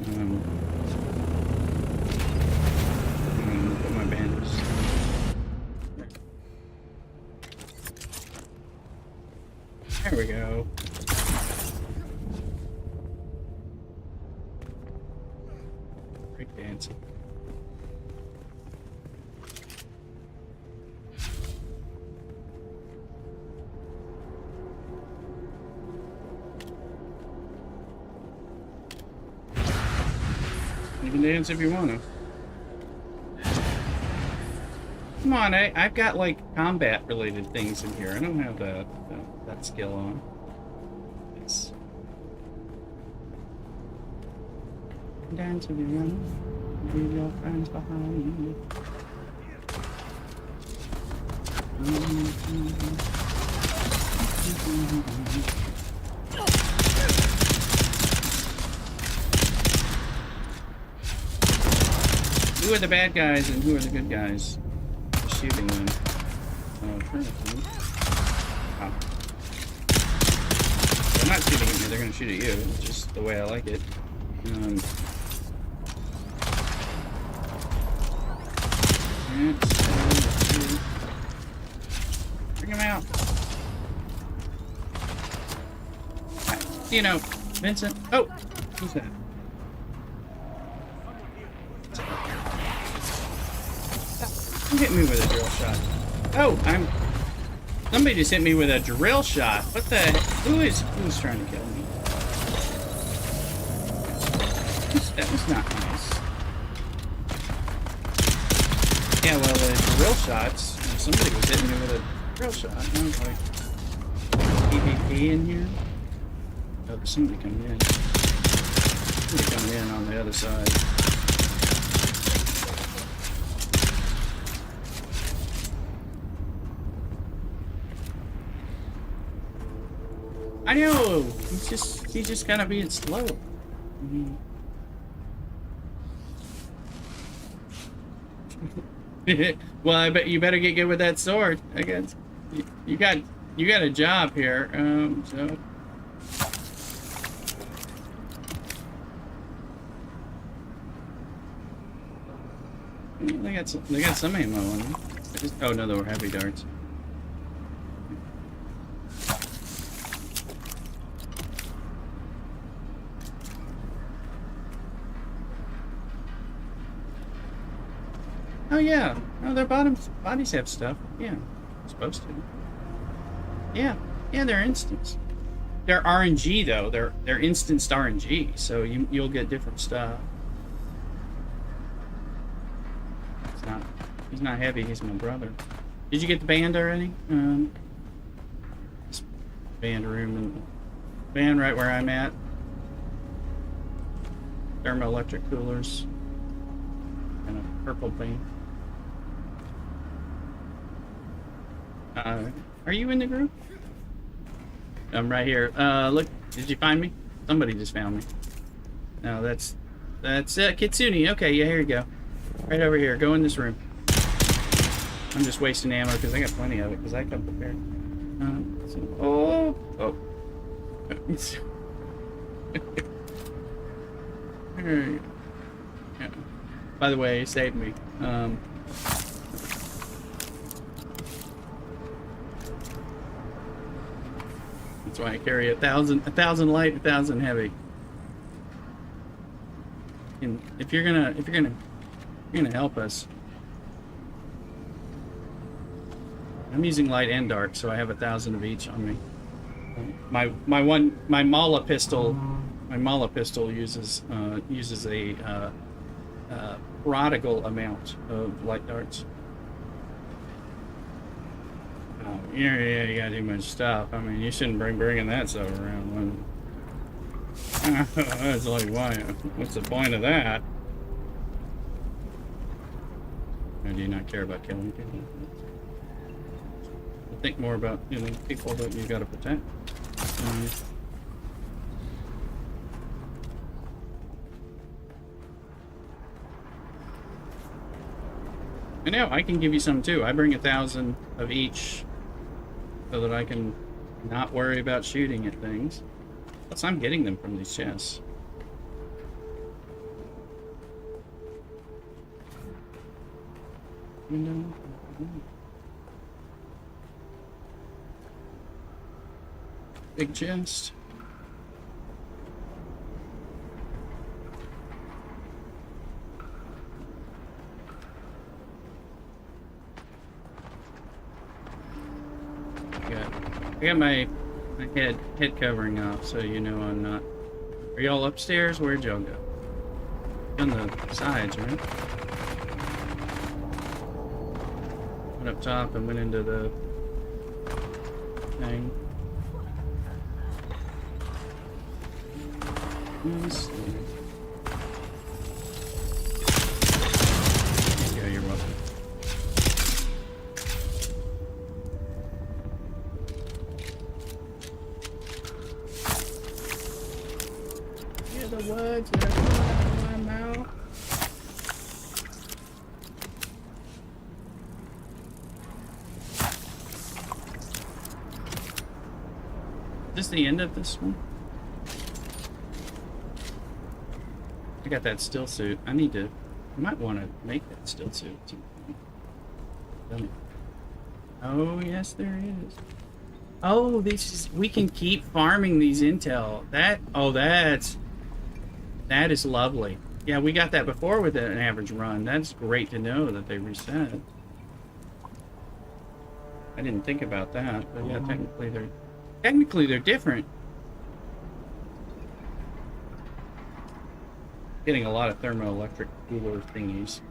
Put my bandages. There we go. Break dancing. You can dance if you want to. Come on, I've got like combat related things in here. I don't have that skill on. Yes. Dance if you want. Leave your friends behind. Who are the bad guys and who are the good guys? Just shooting them. Oh. They're not shooting at me, they're gonna shoot at you. It's just the way I like it. Bring him out. You know, Vincent. Oh, who's that? Don't hit me with a drill shot. Oh, somebody just hit me with a drill shot. What the heck? Who's trying to kill me? That was not nice. Yeah, well, the drill shots. Somebody was hitting me with a drill shot. I was like, PvP in here? Oh, there's somebody coming in. Somebody coming in on the other side. I know. He's just kind of being slow. Well, I bet you better get good with that sword. I guess you got a job here. So they got some ammo on them. Oh no, they were heavy darts. Oh yeah, no, their bodies have stuff. Yeah, supposed to. Yeah, they're instanced. They're RNG though. They're instanced RNG, so you'll get different stuff. He's not heavy. He's my brother. Did you get the band already? This band room and band right where I'm at. Thermoelectric coolers and a purple band. Are you in the group? I'm right here. Look, did you find me? Somebody just found me. No, that's Kitsune. Okay, yeah, here you go. Right over here. Go in this room. I'm just wasting ammo because I got plenty of it because I come prepared. Oh. Yeah. By the way, he saved me. That's why I carry 1,000 light, 1,000 heavy. And if you're gonna help us, I'm using light and dark, so I have 1,000 of each on me. My Mala pistol uses a prodigal amount of light darts. Yeah, you got too much stuff. I mean, you shouldn't bringing that stuff around. That's like, why? What's the point of that? Or do you not care about killing people? Think more about, people that you got to protect. I know, I can give you some too. I bring 1,000 of each so that I can not worry about shooting at things. Plus, I'm getting them from these chests. Big chest. I got my head covering off, so you know I'm not. Are y'all upstairs? Where'd y'all go? On the sides, right? Went up top and went into the thing. Let's see. Yeah, you're welcome. The words that are coming out of my mouth. Is this the end of this one? I got that still suit. I might want to make that still suit. Oh, yes, there is. Oh, we can keep farming these intel. That is lovely. Yeah, we got that before with an average run. That's great to know that they reset. I didn't think about that, but yeah, technically they're different. Getting a lot of thermoelectric cooler thingies.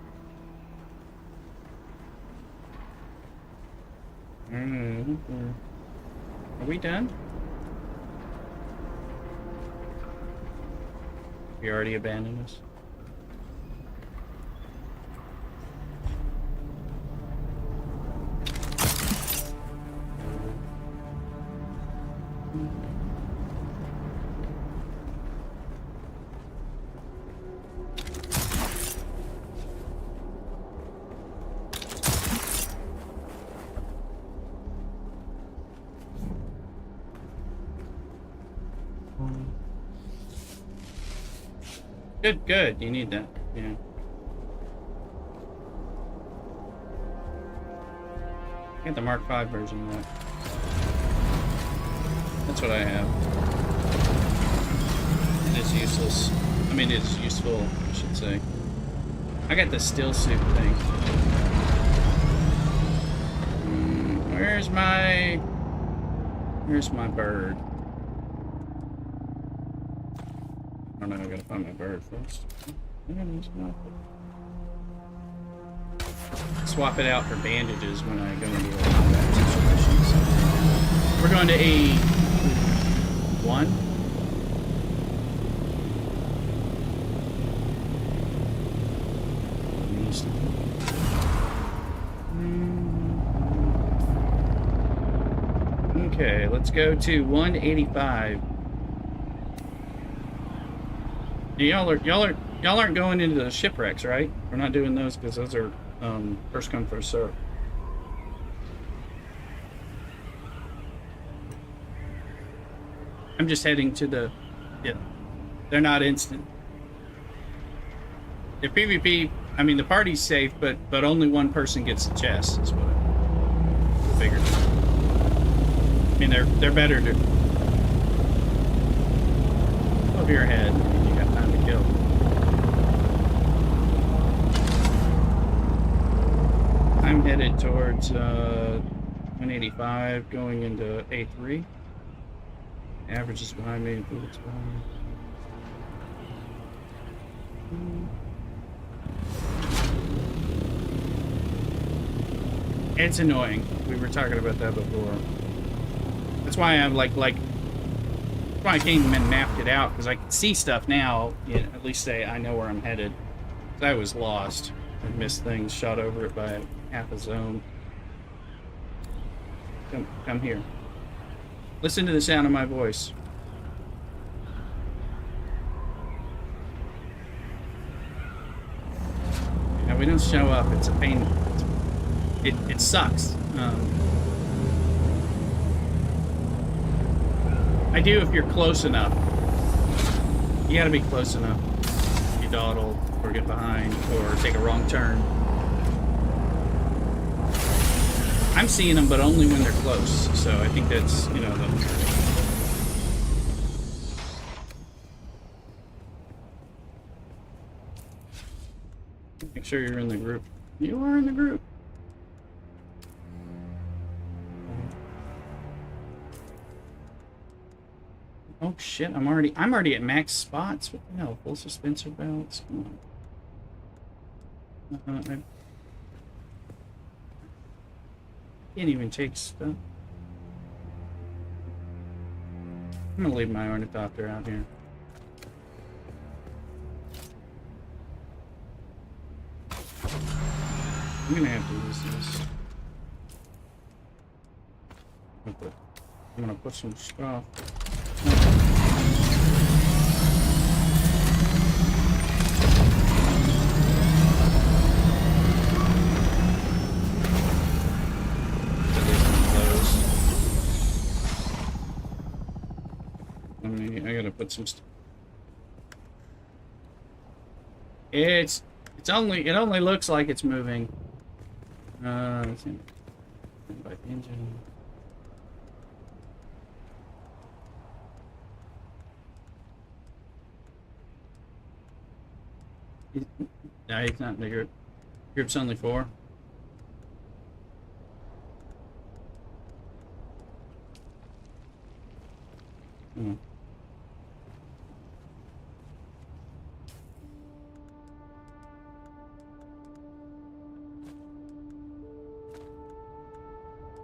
Are we done? You already abandoned us? Good. You need that. Yeah. Get the Mark V version of that. That's what I have. It is useless. I mean, it's useful, I should say. I got the still suit thing. Where's my bird? I don't know, I gotta find my bird first. Swap it out for bandages when I go into a combat situation. We're going to A1. Okay, let's go to 185. Y'all aren't going into the shipwrecks, right? We're not doing those because those are first come first serve. I'm just heading to the. Yeah, they're not instant. If PvP, I mean the party's safe, but only one person gets the chest. Is what I figured. I mean they're better to over your head. You got time to kill. I'm headed towards 185, going into A3. Average is behind me. Bullets behind me. It's annoying. We were talking about that before. That's why I'm like that's why I came and mapped it out, because I can see stuff now. You know, at least say I know where I'm headed. I was lost. I missed things, shot over it by half a zone. Come here. Listen to the sound of my voice. Now we don't show up. It's a pain it sucks. I do if you're close enough. You gotta be close enough. You dawdle, or get behind, or take a wrong turn. I'm seeing them, but only when they're close. So I think that's, you know, make sure you're in the group. You are in the group. Oh shit, I'm already at max spots. What the hell? Full suspensor belts. Come on. I can't even take stuff. I'm gonna leave my ornithopter out here. I'm gonna have to use this. I'm gonna put some stuff. I gotta put some stuff. It only looks like it's moving. Let's see. Invite engine. No, he's not in the group. Group's only 4. Hmm.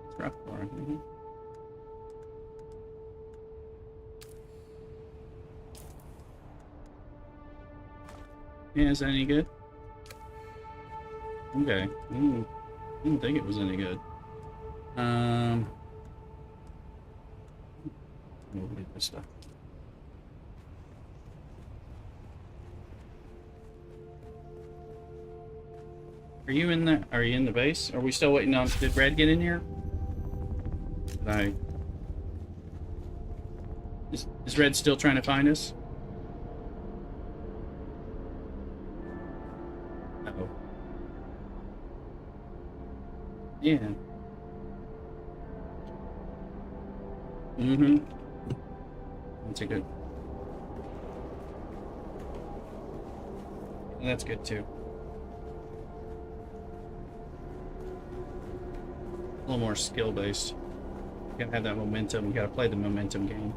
It's rough for him. Mm-hmm. Yeah, is that any good? Okay. Didn't think it was any good. We'll leave this stuff. Are you in the base? Are we still waiting on, did Red get in here? Is Red still trying to find us? Uh-oh. Yeah. Mm-hmm. That's a good. That's good too. A little more skill based. You gotta have that momentum. You gotta play the momentum game.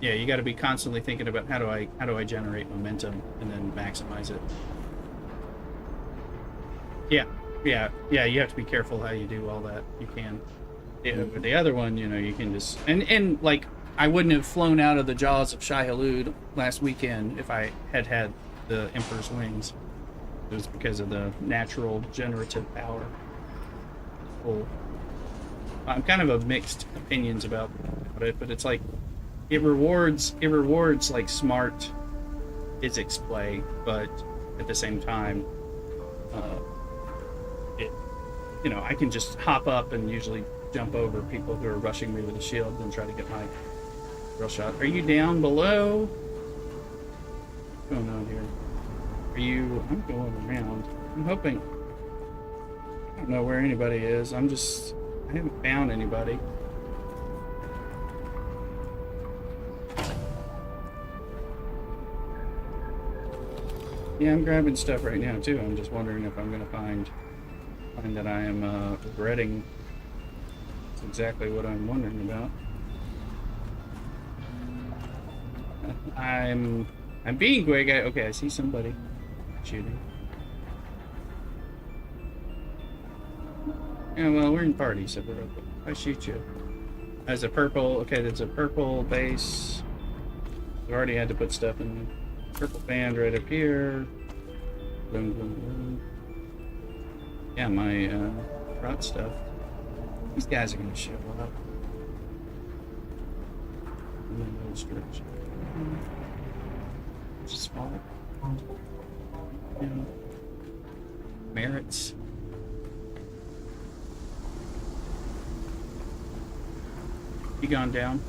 Yeah, you gotta be constantly thinking about how do I generate momentum and then maximize it. Yeah. You have to be careful how you do all that. You can. Yeah, with the other one, you know, you can just and like I wouldn't have flown out of the jaws of Shai Hulud last weekend if I had the Emperor's wings. It was because of the natural generative power. Well, I'm kind of mixed opinions about it, but it's like it rewards like smart physics play, but at the same time, you know, I can just hop up and usually jump over people who are rushing me with a shield and try to get my real shot. Are you down below? What's going on here? Are you? I'm going around. I'm hoping. I don't know where anybody is. I haven't found anybody. Yeah, I'm grabbing stuff right now too. I'm just wondering if I'm gonna find that I am regretting. That's exactly what I'm wondering about. I'm being quick. Okay, I see somebody shooting. Yeah, well, we're in party, so we're okay. I shoot you. There's a purple. Okay, there's a purple base. I've already had to put stuff in. Purple band right up here. Boom, boom, boom. Yeah, my rot stuff. These guys are gonna show up. Small. You know, merits. You gone down?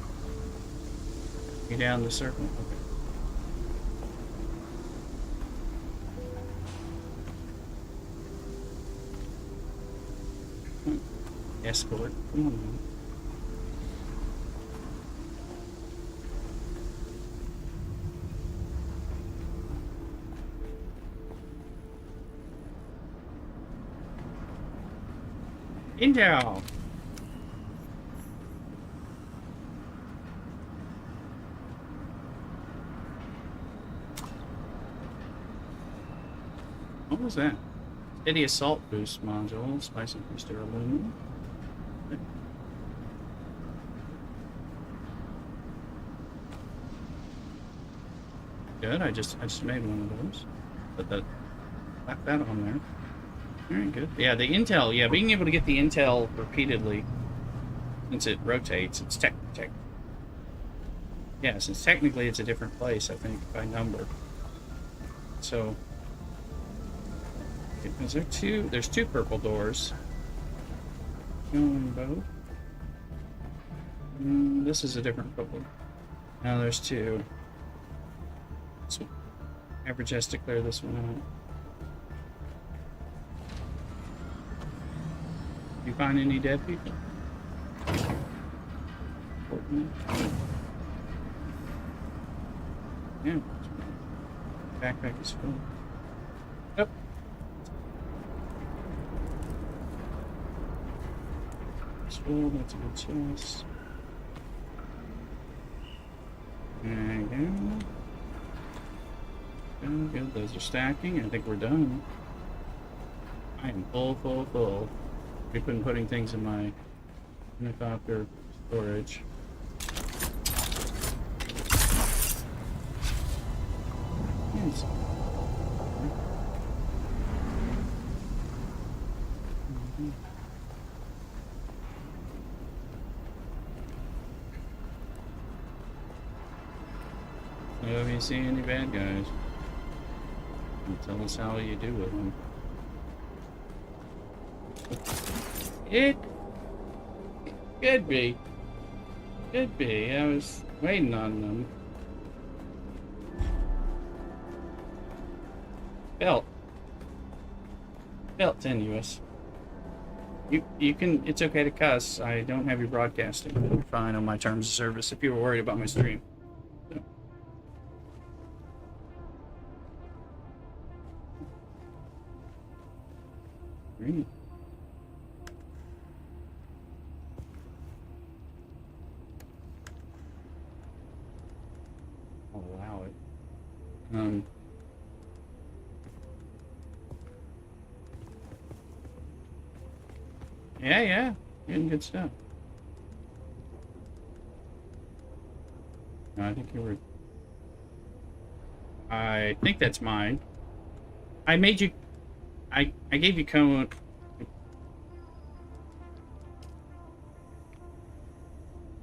You down the circle? Okay. Escort. Come on, man. Intel. What was that? Steady assault boost module, spicy booster aluminum. Good. I just made one of those. Put that on there. Alright, good. Yeah, the intel, yeah, being able to get the intel repeatedly, since it rotates, it's tech. Yeah, since technically it's a different place, I think, by number. So, is there two? There's two purple doors. Going both. This is a different purple. No, there's two. So, average has to clear this one out. You find any dead people? Yeah. Backpack is full. Yep. It's full, that's a good chest. There you go. Good, those are stacking. I think we're done. I am full. We've been putting things in my helicopter storage. Yes. So if you see any bad guys, tell us how you do with them. It could be. Could be. I was waiting on them. Felt tenuous. You can. It's okay to cuss. I don't have you broadcasting. You're fine on my terms of service. If you were worried about my stream. So. Great. I'll allow it. Yeah, getting good stuff. No, I think you were. I think that's mine. I made you. I gave you cone.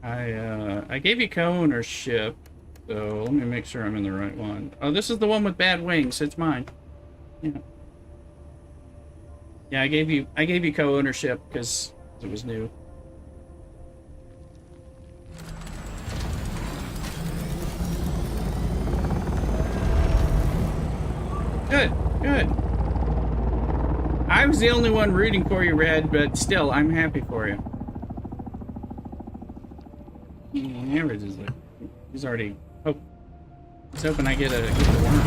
I gave you co-ownership, so let me make sure I'm in the right one. Oh, this is the one with bad wings. It's mine. Yeah. Yeah, I gave you co-ownership because it was new. Good. I was the only one rooting for you, Red, but still, I'm happy for you. Average is like, he's already. Oh, he's hoping I get the worm.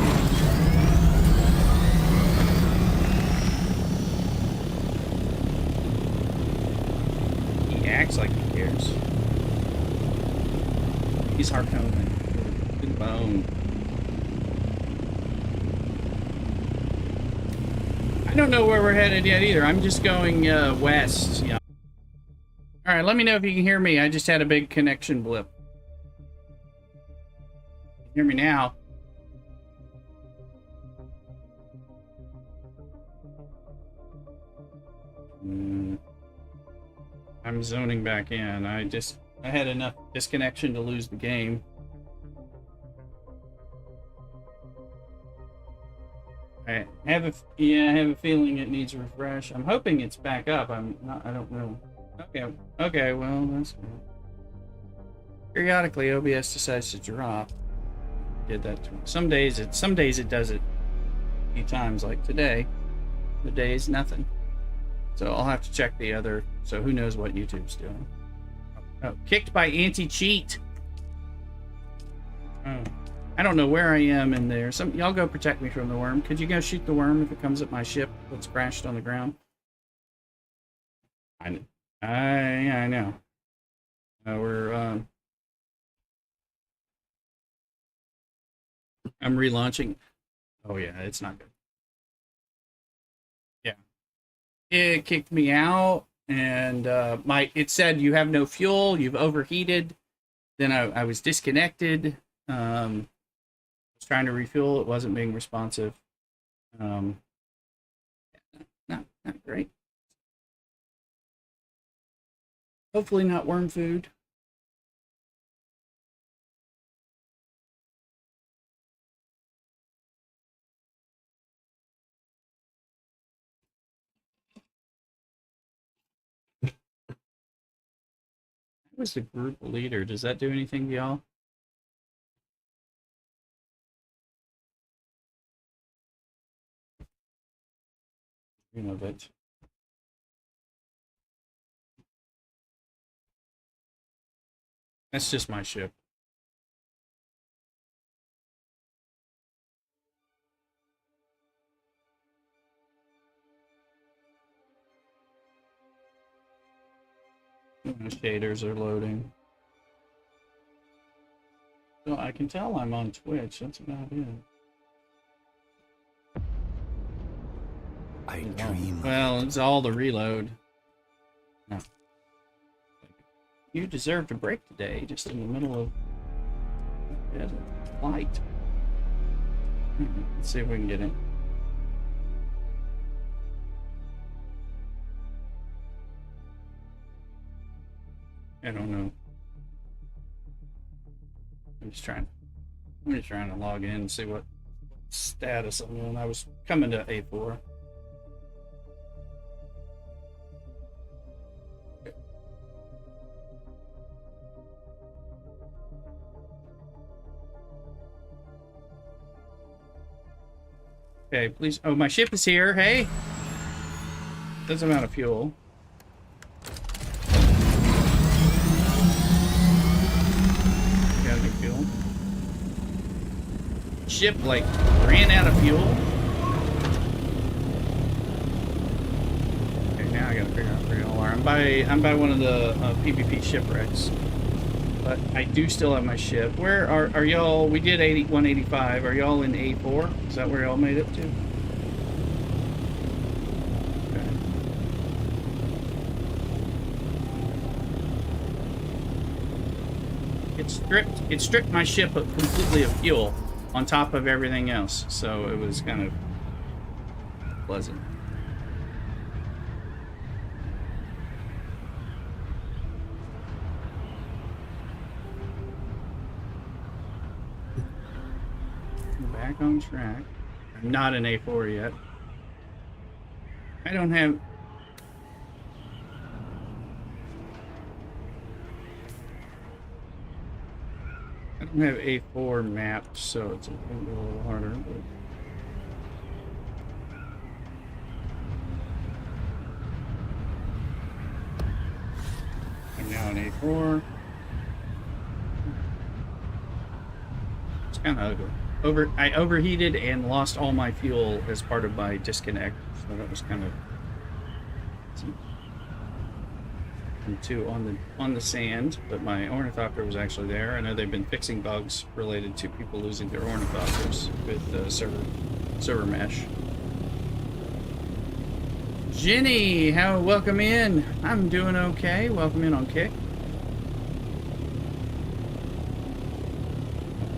He acts like he cares. He's harponing. Good bone. I don't know where we're headed yet either. I'm just going west. Yeah. All right, let me know if you can hear me. I just had a big connection blip. Hear me now? I'm zoning back in. I had enough disconnection to lose the game. I have a feeling it needs a refresh. I'm hoping it's back up. I don't know. Okay, well, that's good. Periodically, OBS decides to drop. Did that some days it does it a few times, like today. The day is nothing. So I'll have to check the other. So who knows what YouTube's doing. Oh, kicked by anti-cheat. Oh. I don't know where I am in there. Y'all go protect me from the worm. Could you go shoot the worm if it comes at my ship that's crashed on the ground? I know. I'm relaunching. Oh yeah, it's not good. Yeah, it kicked me out, and it said you have no fuel. You've overheated. Then I was disconnected. Was trying to refuel. It wasn't being responsive. Not great. Hopefully not worm food. Who was the group leader? Does that do anything to y'all? You know that. That's just my ship. The shaders are loading. So I can tell I'm on Twitch. That's about it. I dream. Well, it's all the reload. No. You deserved a break today, just in the middle of flight. Let's see if we can get in. I don't know. I'm just trying to log in and see what status I'm in. I was coming to A4. Okay, please. Oh, my ship is here. Hey. Doesn't amount of fuel. Got any fuel? Ship like ran out of fuel. Okay, now I gotta figure out where y'all are. I'm by one of the PvP shipwrecks. But I do still have my ship. Where are y'all? We did 185. Are y'all in A4? Is that where y'all made it to? Okay. It stripped my ship completely of fuel on top of everything else. So it was kind of pleasant. Back on track. I'm not in A4 yet. I don't have... A4 mapped, so it's a little harder. But... I'm now in A4. It's kind of ugly. I overheated and lost all my fuel as part of my disconnect, so that was kind of on the sand. But my ornithopter was actually there. I know they've been fixing bugs related to people losing their ornithopters with server mesh. Jenny, welcome in. I'm doing okay. Welcome in on Kick.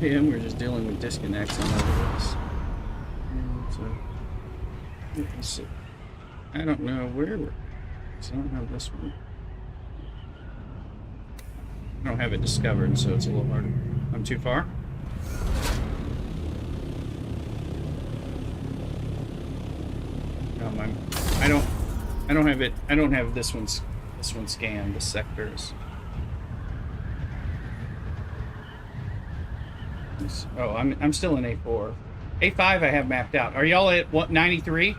We're just dealing with disconnects and all this. So, let's see. I don't know where we're. So I don't have this one. I don't have it discovered, so it's a little harder. I'm too far. I don't have it. I don't have this one scanned. The sectors. Oh, I'm still in A4. A5 I have mapped out. Are y'all at what, 93?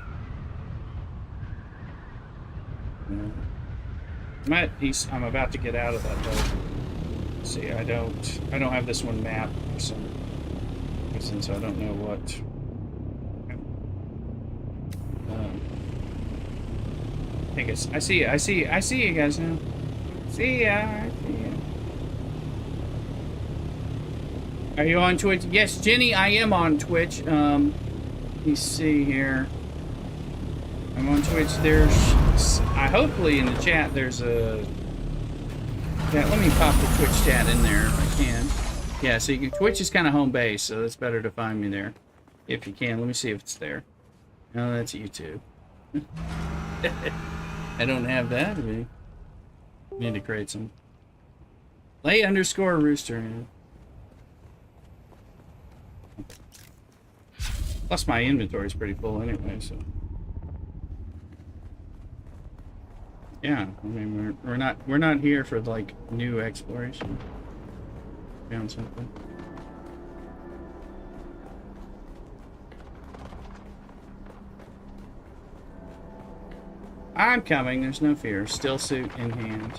I'm about to get out of that though. See, I don't have this one mapped for some reason, so I don't know what. I think it's. I see you guys now. See ya. Are you on Twitch? Yes, Jenny, I am on Twitch. Let me see here. I'm on Twitch. Hopefully in the chat there's a. Yeah, let me pop the Twitch chat in there if I can. Yeah, so Twitch is kind of home base, so it's better to find me there if you can. Let me see if it's there. No, that's YouTube. I don't have that. We need to create some. Lay_rooster. Plus my inventory is pretty full anyway, so. Yeah, I mean we're not here for like new exploration. Found something. I'm coming, there's no fear. Still suit in hand.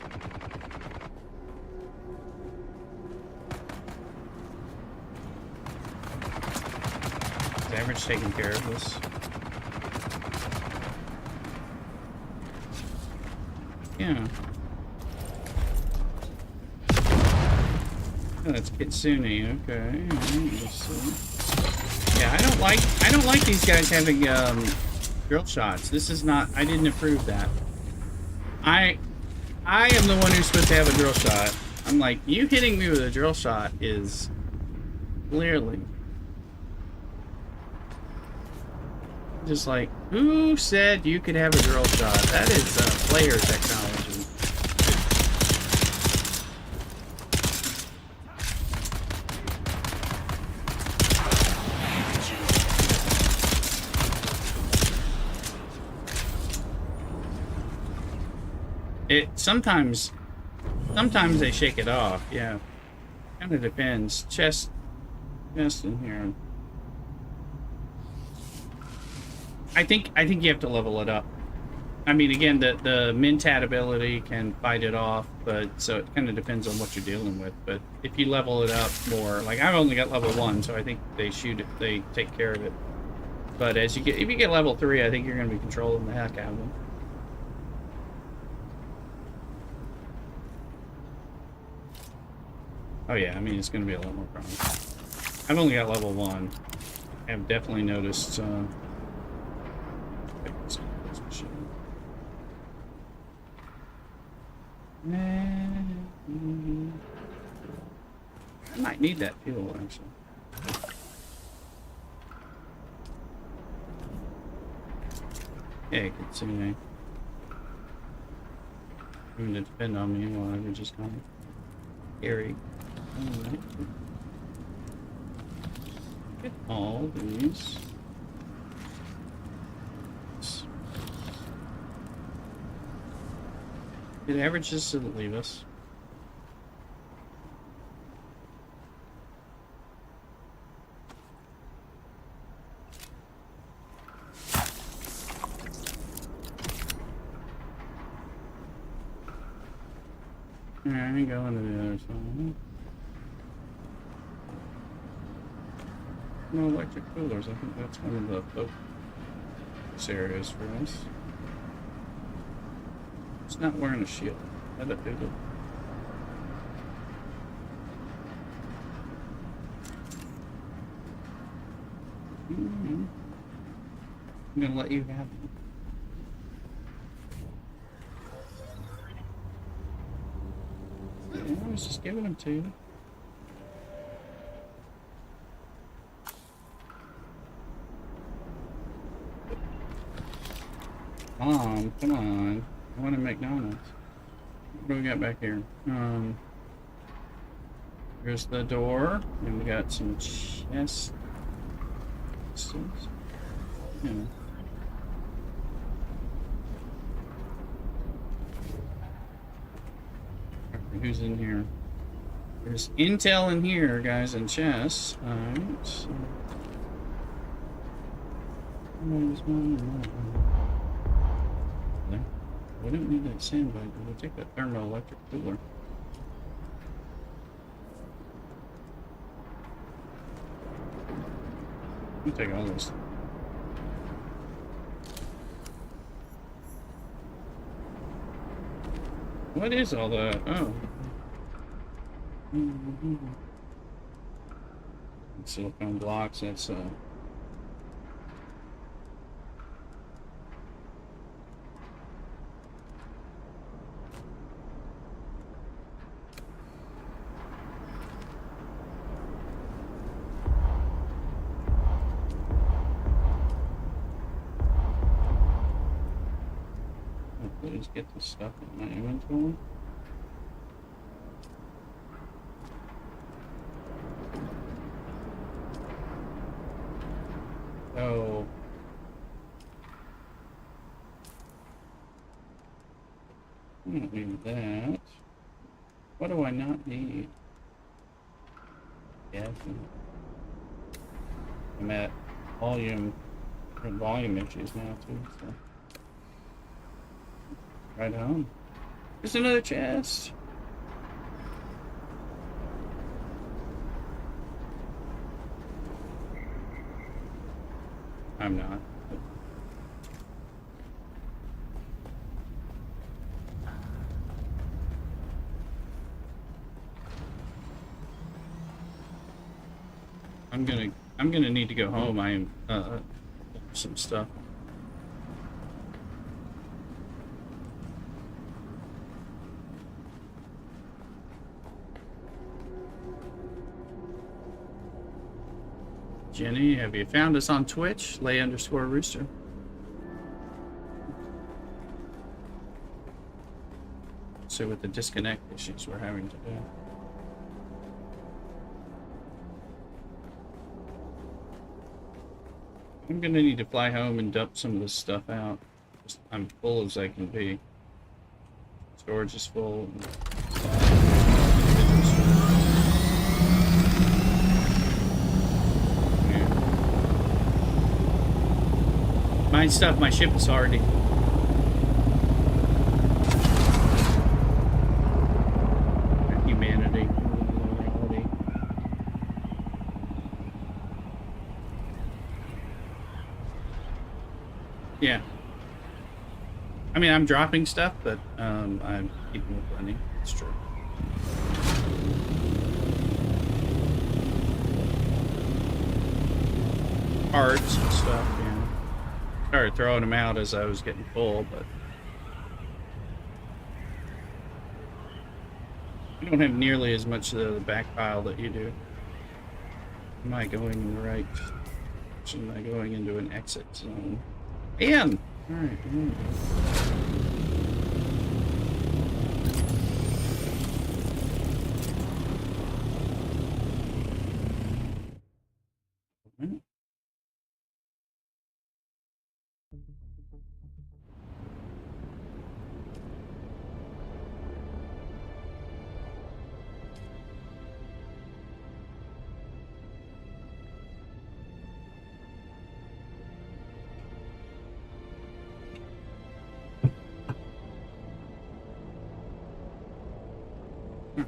Is Average taking care of this? Yeah. Oh, that's Kitsune, okay. Yeah, I don't like these guys having drill shots. This is not, I didn't approve that. I am the one who's supposed to have a drill shot. I'm like, you hitting me with a drill shot is clearly just like, who said you could have a drill shot? That is player technology. Sometimes they shake it off, yeah. Kind of depends. Chest in here. I think you have to level it up. I mean, again, the Mentat ability can fight it off, but so it kind of depends on what you're dealing with. But if you level it up more, like I've only got level 1, so I think they take care of it. But if you get level 3, I think you're going to be controlling the heck out of them. Oh yeah, I mean, it's going to be a lot more problem. I've only got level 1. I have definitely noticed, I might need that fuel, actually. Yeah, Kitsune. Even to depend on me while I just kind of carry. Alright. Get all these. Did Average just leave us? Alright, I can go into the other side. No electric coolers. I think that's one of the focus areas for us. It's not wearing a shield. Let it do it. I'm gonna let you have it. I was just giving them to you. Mom, come on. I want to McDonald's. What do we got back here? Here's the door, and we got some chests. Yeah. who's in here. There's intel in here, guys, and chests. Alright. So. We don't need that sandbag. We'll take that thermoelectric cooler. We'll take all this. What is all that? Oh. Silicone blocks, that's please get this stuff in my inventory. Oh. I don't need that. What do I not need? Yeah. I'm at volume issues now too, so. Right on. There's another chest. I'm not. I'm gonna need to go home. I am some stuff. Jenny, have you found us on Twitch? Lay_rooster. So with the disconnect issues we're having today. I'm gonna need to fly home and dump some of this stuff out. I'm full as I can be. Storage is full. Mine stuff, my ship is already. Humanity. Morality. Yeah. I mean, I'm dropping stuff, but I'm keeping it plenty. It's true. Parts and stuff, yeah. Started throwing them out as I was getting full, but I don't have nearly as much of the back pile that you do. Am I going in the right? Am I going into an exit zone? And all right.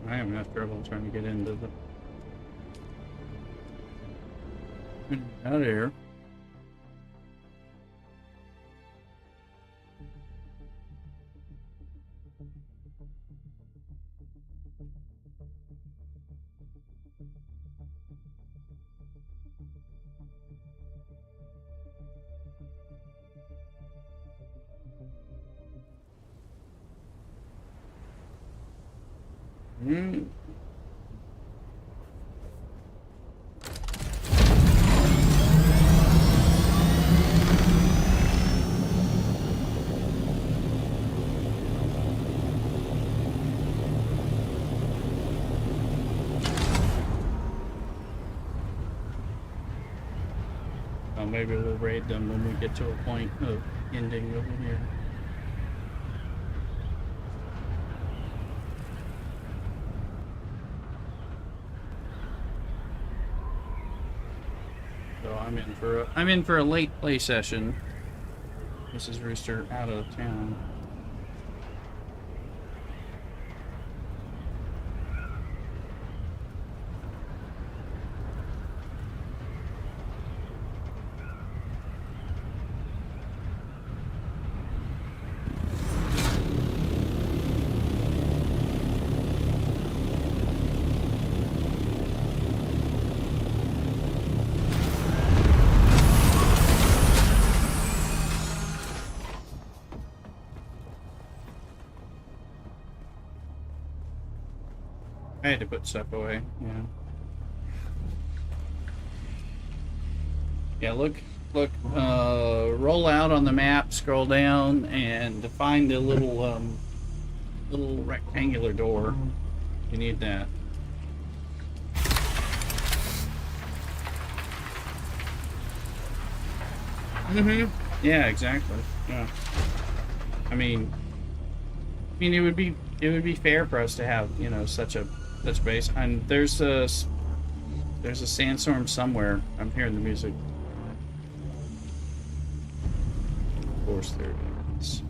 I have enough trouble trying to get into the out of here. Maybe we'll raid them when we get to a point of ending over here. I'm in for a late play session. This is Rooster out of town. I had to put stuff away, yeah. Yeah, look, roll out on the map, scroll down, and find the little, little rectangular door. You need that. Mm-hmm. Yeah, exactly. Yeah. I mean, it would be fair for us to have, you know, such base. And there's a sandstorm somewhere. I'm hearing the music. Of course there is.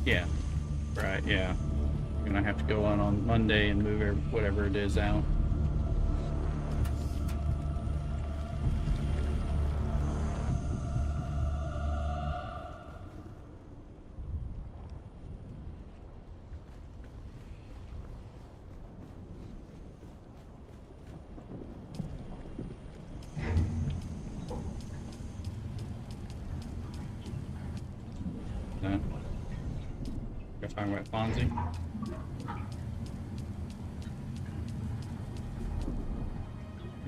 Yeah. Right, yeah. You're gonna have to go on Monday and move whatever it is out. You're talking about Fonzie?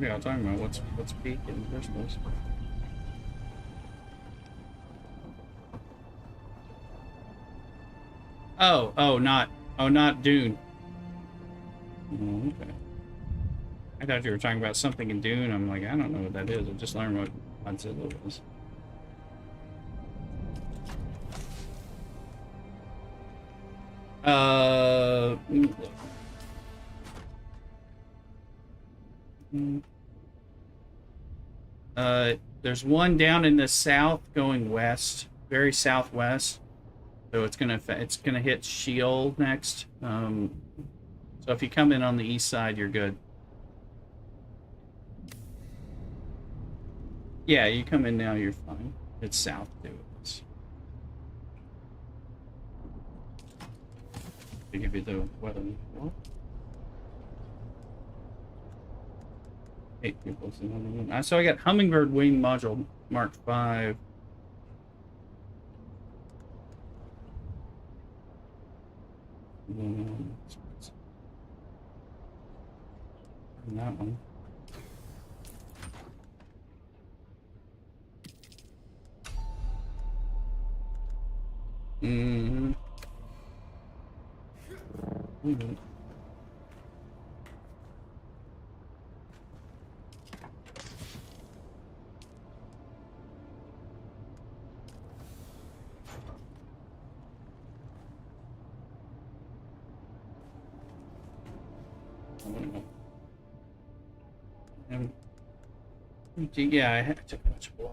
Yeah, I'm talking about what's peak in the first place. Not Dune. Oh, okay. I thought you were talking about something in Dune. I'm like, I don't know what that is. I just learned what Godzilla was. There's one down in the south going west, very southwest. So it's gonna hit Sheol next. So if you come in on the east side, you're good. Yeah, you come in now, you're fine. It's south too. To give you the weather. What? 8 people. So I got Hummingbird Wing Module Mark 5. And that one. Mm-hmm. Mm-hmm. Yeah, I had too much blood.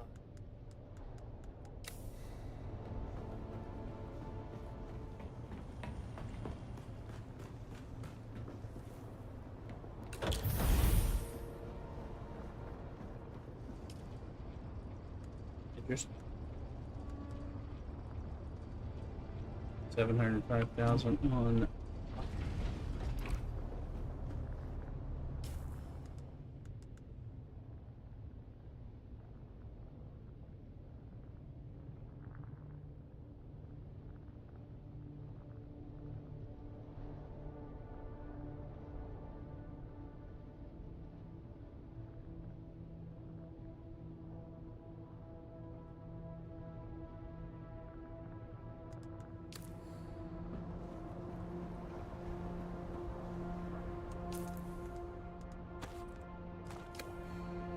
Just 705,000 on.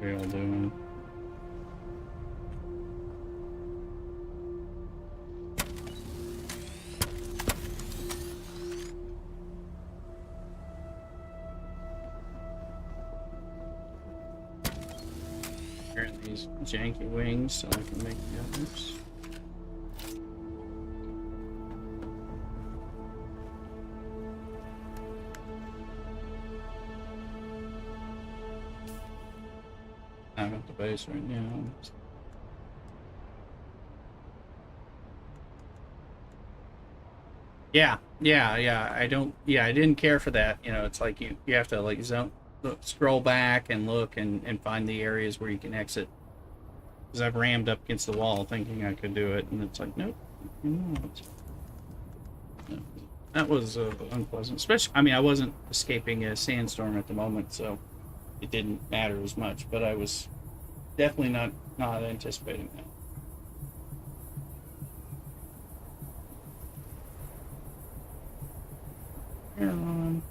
We all doing. Repairing these janky wings so I can make the others. I'm at the base right now. Yeah. I didn't care for that. You know, it's like you have to like scroll back and look and find the areas where you can exit. Because I've rammed up against the wall thinking I could do it, and it's like, nope, you're not. No. That was unpleasant. Especially, I mean, I wasn't escaping a sandstorm at the moment, so it didn't matter as much. But I was definitely not anticipating that. Come on.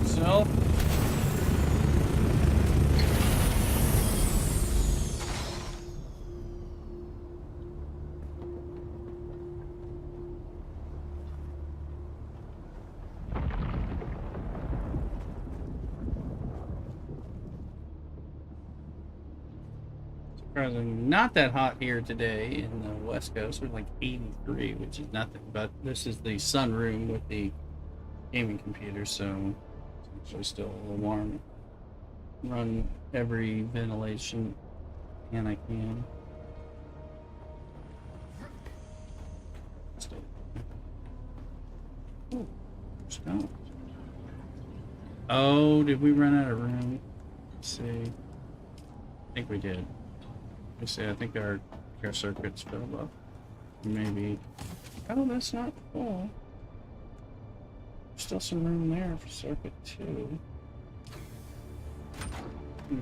So. Surprisingly, not that hot here today in the West Coast. We're like 83, which is nothing. But this is the sunroom with the gaming computer, so it's actually still a little warm. Run every ventilation can I can. Still. Oh, stop. Oh, did we run out of room? Let's see. I think we did. Let's see, I think our circuit's filled up. Maybe. Oh, that's not full. There's still some room there for circuit 2. Let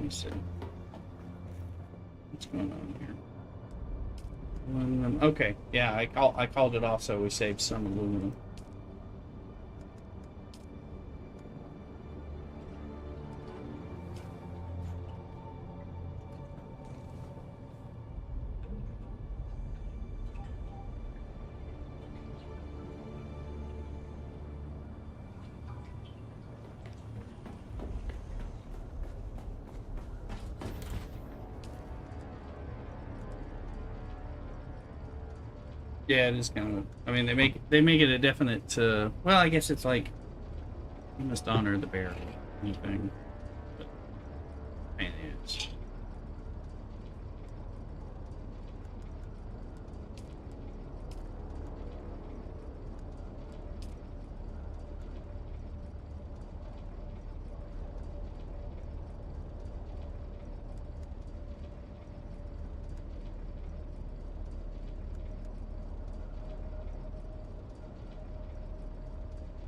me see. What's going on here? Aluminum. Okay, yeah, I called it off, so we saved some aluminum. Yeah, it is kind of. I mean, they make it a definite. Well, I guess it's like you must honor the barrel, anything. But pain in the ass.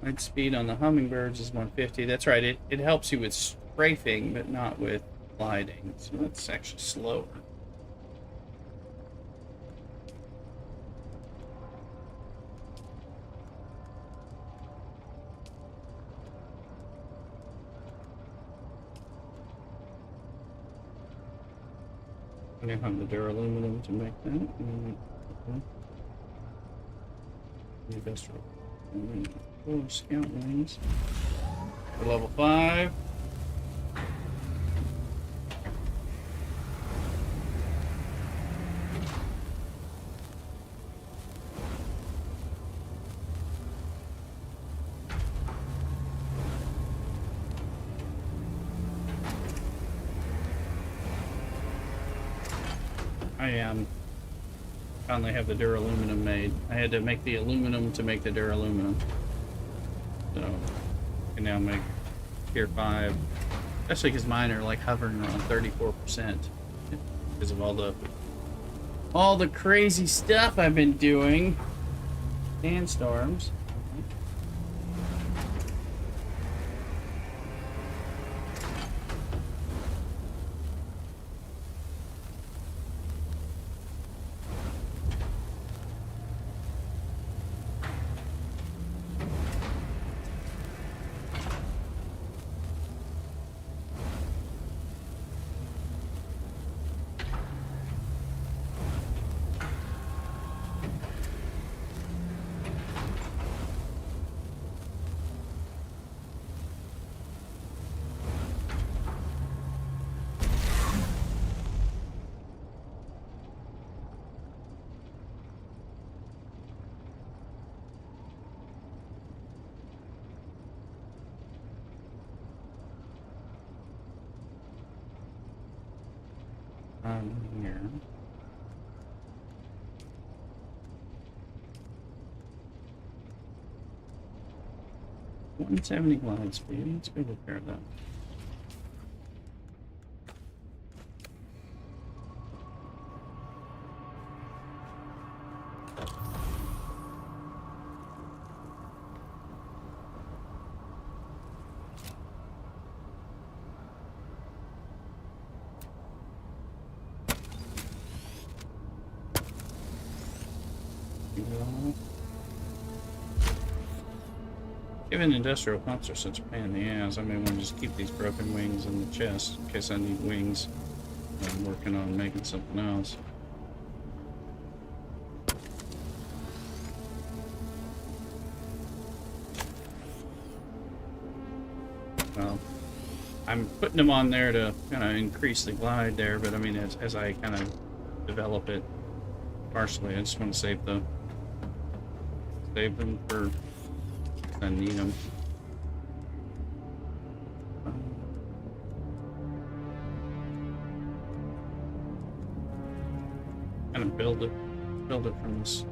Light speed on the hummingbirds is 150. That's right. It helps you with strafing, but not with gliding. So that's actually slower. I don't have the duraluminum to make that. Okay. The industrial. Oh, scout wings. For level 5. I finally have the duraluminum made. I had to make the aluminum to make the duraluminum. So, I can now make tier 5. Especially because mine are like hovering around 34% because of all the crazy stuff I've been doing. Sandstorms. Here. 170 glide speed. Let's go repair that. Given industrial pumps are such a pain in the ass, I may want to just keep these broken wings in the chest in case I need wings. I'm working on making something else. Well, I'm putting them on there to kind of increase the glide there, but I mean, as I kind of develop it partially, I just want to save them for I need them. Kind of build it from this.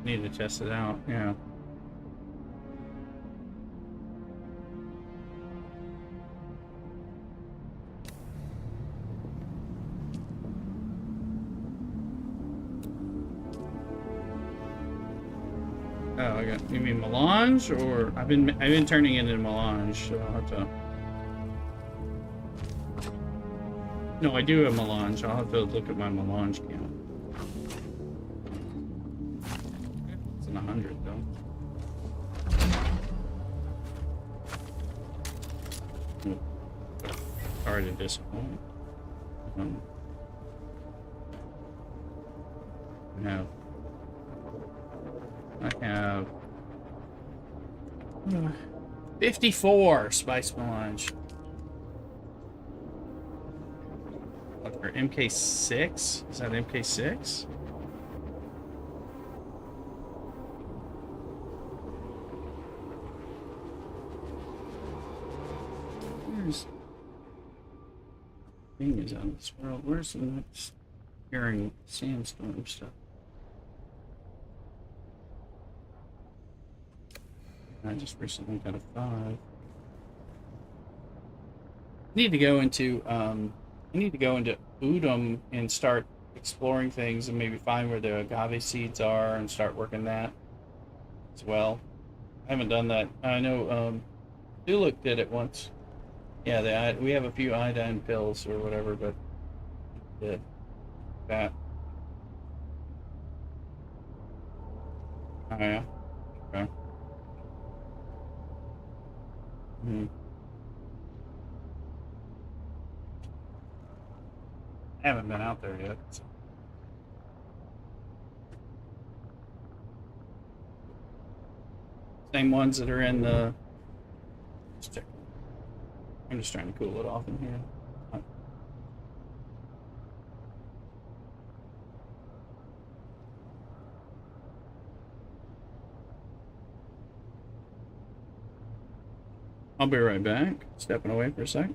Need to test it out, yeah. Oh, I got. You mean melange, or I've been turning it into melange, so I'll have to. No, I do have melange. I'll have to look at my melange count. It's in 100 though. Sorry to disappoint. I have 54 spice melange. What, for MK6? Is that MK6? Where's thing is out of this world? Where's the next hearing sandstorm stuff? I just recently got a 5. I need to go into Udom and start exploring things and maybe find where the agave seeds are and start working that as well. I haven't done that. I know Duluk did it once. Yeah, we have a few iodine pills or whatever, but did that. Oh yeah. Okay. I haven't been out there yet. So. Same ones that are in the. Let's check. I'm just trying to cool it off in here. I'll be right back. Stepping away for a sec.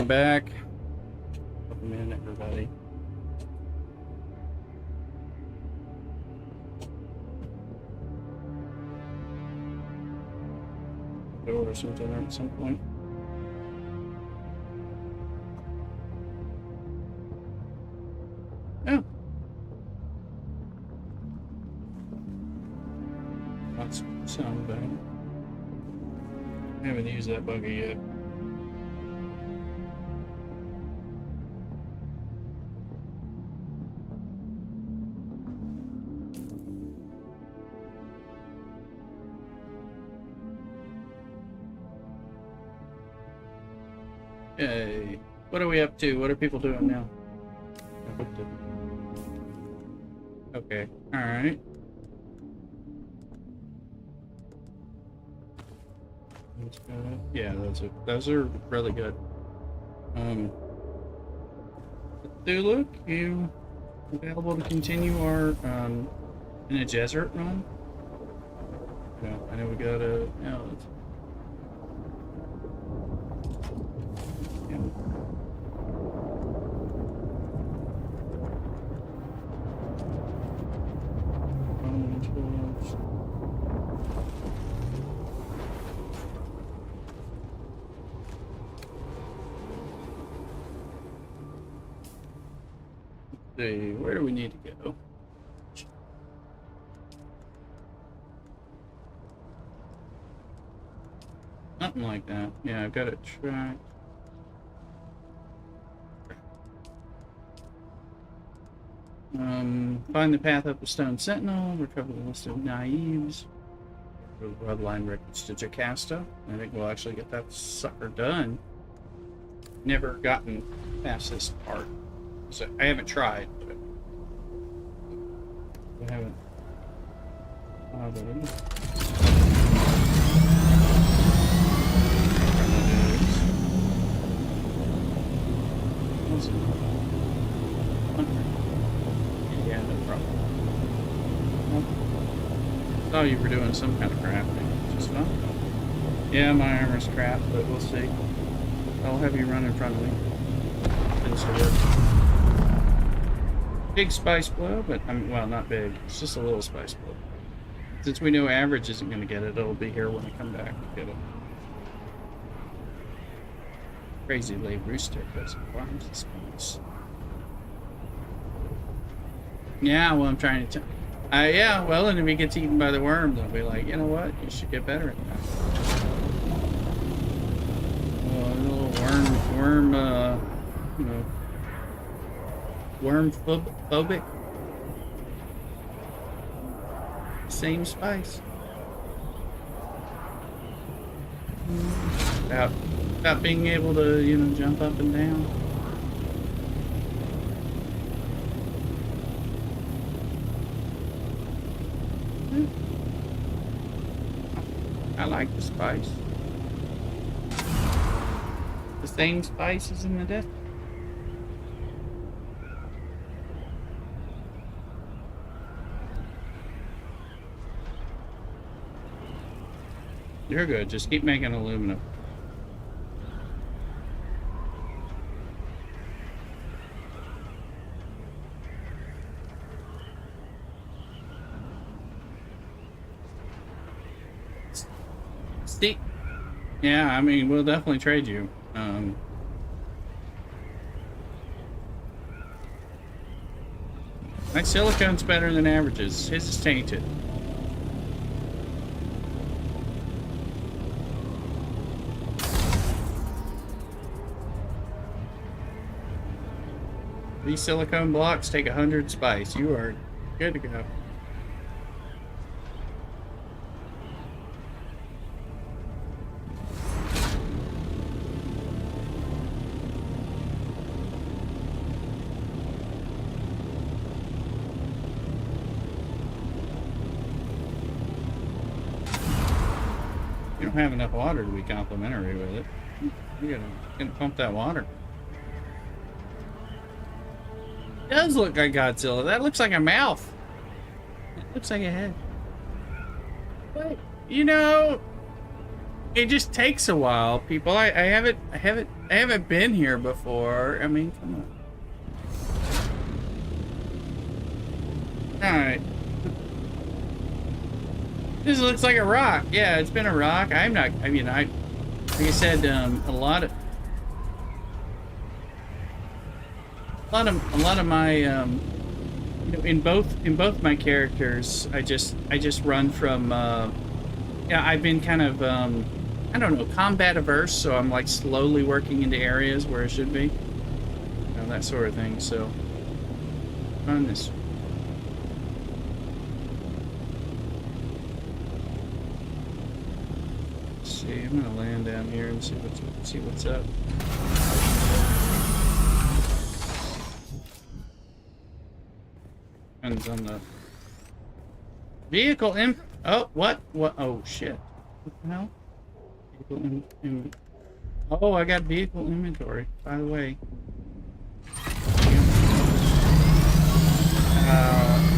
Welcome back. Welcome in, everybody. I'll order some dinner at some point. Oh. That's sound bad. I haven't used that buggy yet. Hey, what are we up to? What are people doing now? Okay, alright. Yeah, those are really good. Luke, you available to continue our in a desert run? Yeah, I know we got a see, where do we need to go? Something like that. Yeah, I've got it tracked. Find the path up the Stone Sentinel, recover the list of Naives, the bloodline records to Jocasta. I think we'll actually get that sucker done. Never gotten past this part. So I haven't tried, but I haven't bothered. Yeah, no problem. I thought you were doing some kind of crafting, which is fun. Yeah, my armor's crap, but we'll see. I'll have you run in front of me. Finish the work. Big spice blow, but I mean, well, not big. It's just a little spice blow. Since we know average isn't going to get it, it'll be here when I come back to get it. Crazy lay rooster goes farms and spice. Yeah, well, I'm trying to. Yeah, well, and if he gets eaten by the worms, I'll be like, you know what? You should get better at that. Oh, a little worm, you know, worm phobic. Same spice. About being able to, you know, jump up and down. I like the spice. The same spice as in the desert. You're good. Just keep making aluminum. See? Yeah, I mean, we'll definitely trade you. My silicone's better than averages. His is tainted. These silicone blocks take 100 spice. You are good to go. You don't have enough water to be complimentary with it. You gotta pump that water. It does look like Godzilla. That looks like a mouth. It looks like a head. But, you know, it just takes a while, people. I have it I haven't been here before. I mean, come on. Alright. This looks like a rock. Yeah, it's been a rock. I'm not, I mean, like I said, a lot of my, you know, in both my characters, I just run from, yeah, I've been kind of, I don't know, combat averse, so I'm like slowly working into areas where it should be, you know, that sort of thing. So, run this. Let's see, I'm gonna land down here and see what's up. Depends on the vehicle imp. Oh, what? What? Oh shit! What the hell? Vehicle oh, I got vehicle inventory. By the way,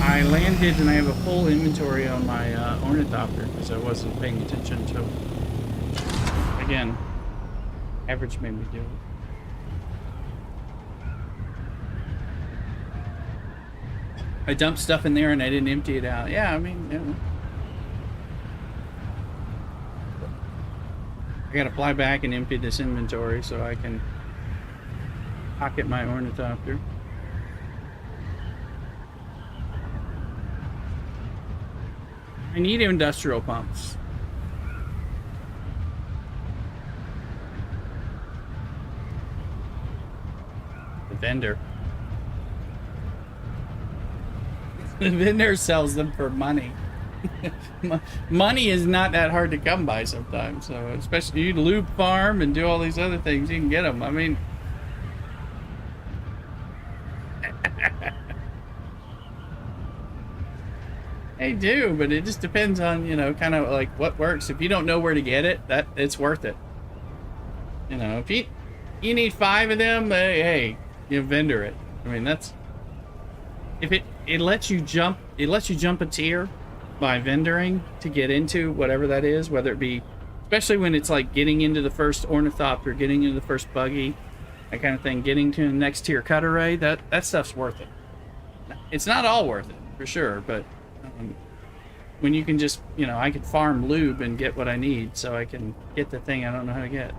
I landed and I have a full inventory on my ornithopter because I wasn't paying attention to. Again, average made me do it. I dumped stuff in there and I didn't empty it out. Yeah, I mean, you know. I gotta fly back and empty this inventory so I can pocket my ornithopter. I need industrial pumps. The vendor. The vendor sells them for money. Money is not that hard to come by sometimes. So especially you lube farm and do all these other things, you can get them. I mean, they do, but it just depends on, you know, kind of like what works. If you don't know where to get it, that it's worth it. You know, if you need 5 of them, hey, you vendor it. I mean, that's if it lets you jump a tier by vendoring to get into whatever that is, whether it be, especially when it's like getting into the first ornithopter, getting into the first buggy, that kind of thing, getting to the next tier cut array, that stuff's worth it. It's not all worth it, for sure, but when you can just, you know, I could farm lube and get what I need so I can get the thing I don't know how to get.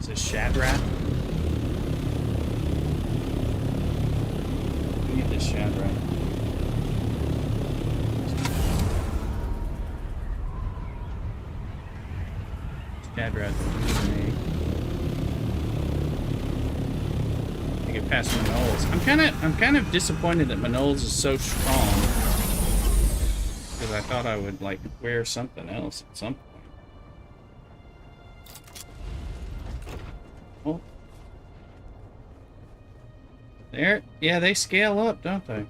Is this shad rat? We need this shad rat. Shad rat. I get past Manols. I'm kind of disappointed that Manols is so strong. Because I thought I would like wear something else at some point. Oh. There, yeah, they scale up, don't they?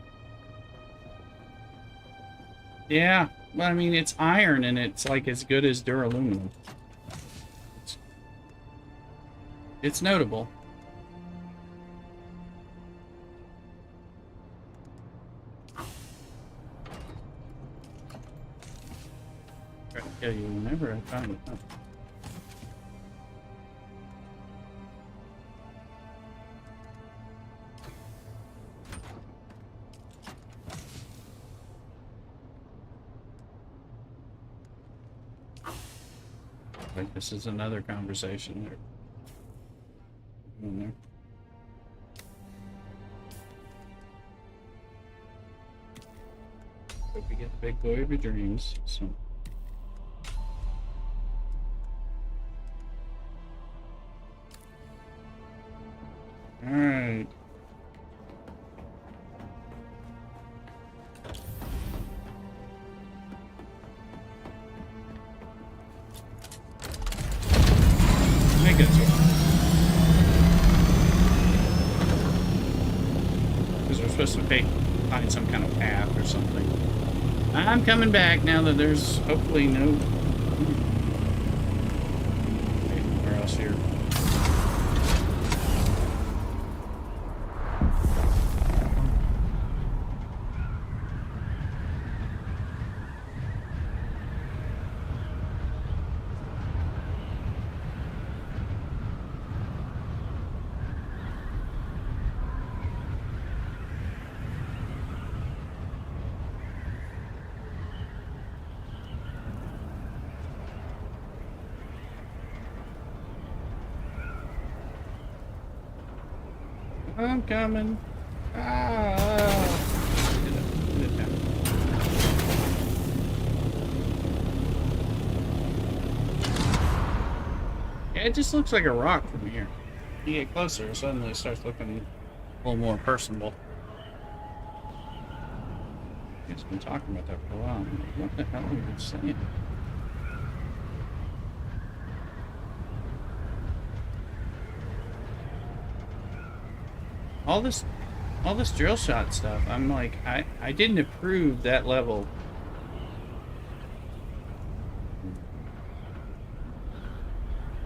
Yeah, but I mean, it's iron and it's like as good as duraluminum. It's notable. Try to kill you whenever I find it. Oh. Like this is another conversation there. In there. Hope you get the big boy of your dreams. So. All right. Make it so. Because we're supposed to find some kind of path or something. I'm coming back now that there's hopefully no. Where else here? I'm coming. Ah. Get it down. Yeah, it just looks like a rock from here. You get closer, suddenly it starts looking a little more personable. It's been talking about that for a while. I'm like, what the hell are you saying? All this drill shot stuff. I'm like, I didn't approve that level.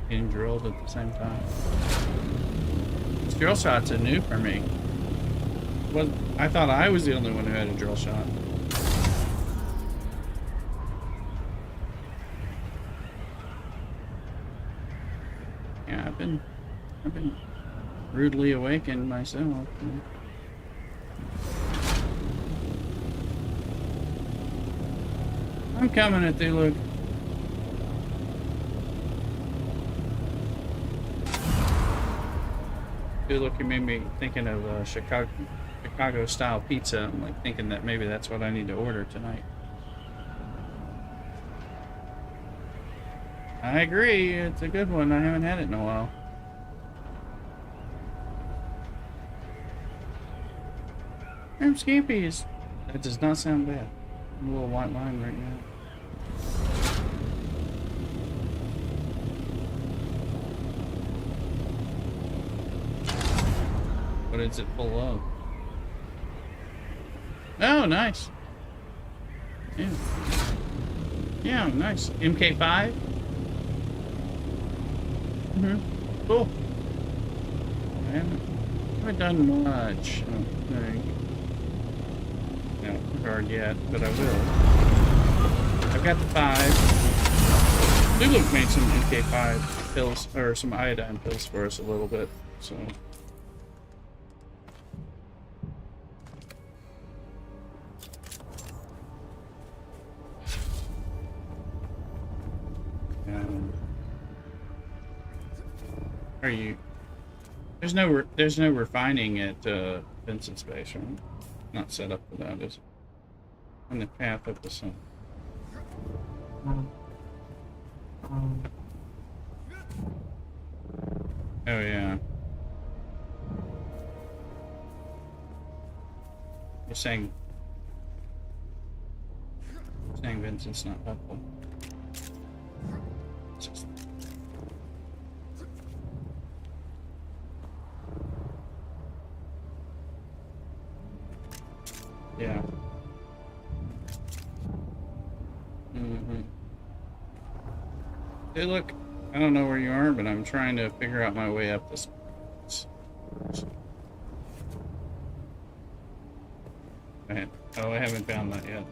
Getting drilled at the same time. This drill shots are new for me. I thought I was the only one who had a drill shot. Yeah, I've been rudely awakened myself. I'm coming at you, look. Dude, look, you made me thinking of Chicago style pizza. I'm like thinking that maybe that's what I need to order tonight. I agree, it's a good one. I haven't had it in a while. I'm Scampies. That does not sound bad. A little white line right now. What is it full of? Oh, nice. Yeah. Yeah, nice. MK5? Cool. I haven't done much. No regard yet, but I will. I've got the 5. Lulu made some MK5 pills, or some iodine pills for us a little bit, so. Are you? There's no refining at Vincent's base, right? Not set up for that, is it? On the path of the sun. Oh yeah. You're saying Vincent's not helpful. Yeah. Hey, look, I don't know where you are, but I'm trying to figure out my way up this. I haven't found that yet.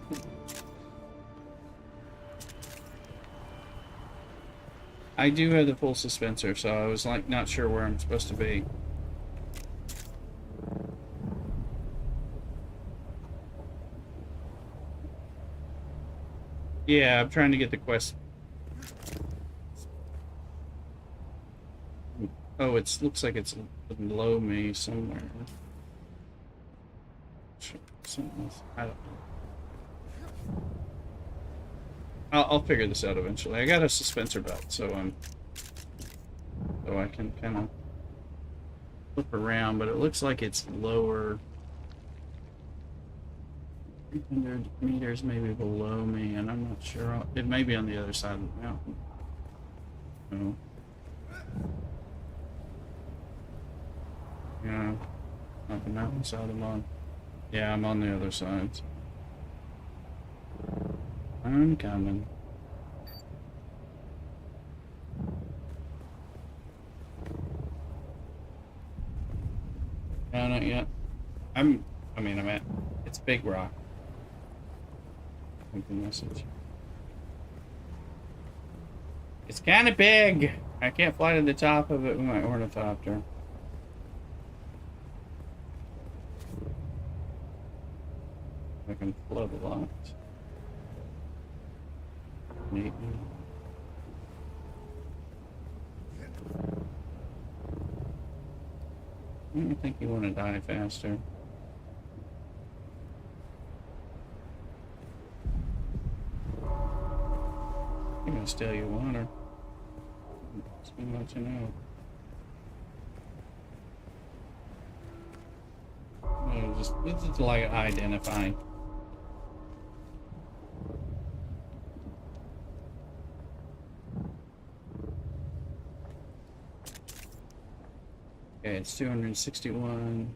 I do have the full suspensor, so I was like not sure where I'm supposed to be. Yeah, I'm trying to get the quest. Oh, it looks like it's below me somewhere. Something else. I don't know. I'll figure this out eventually. I got a suspensor belt, so I can kind of flip around, but it looks like it's lower. 300 meters maybe below me, and I'm not sure. It may be on the other side of the mountain. No. Yeah, not the mountainside I'm on. Yeah, I'm on the other side. I'm coming. No, not yet. I'm at. It's Big Rock. The message. It's kind of big. I can't fly to the top of it with my ornithopter. I can float a lot. Neat. I think you want to die faster. I'm gonna steal your water. It's too much to know. No, this is like identifying. Okay, it's 261.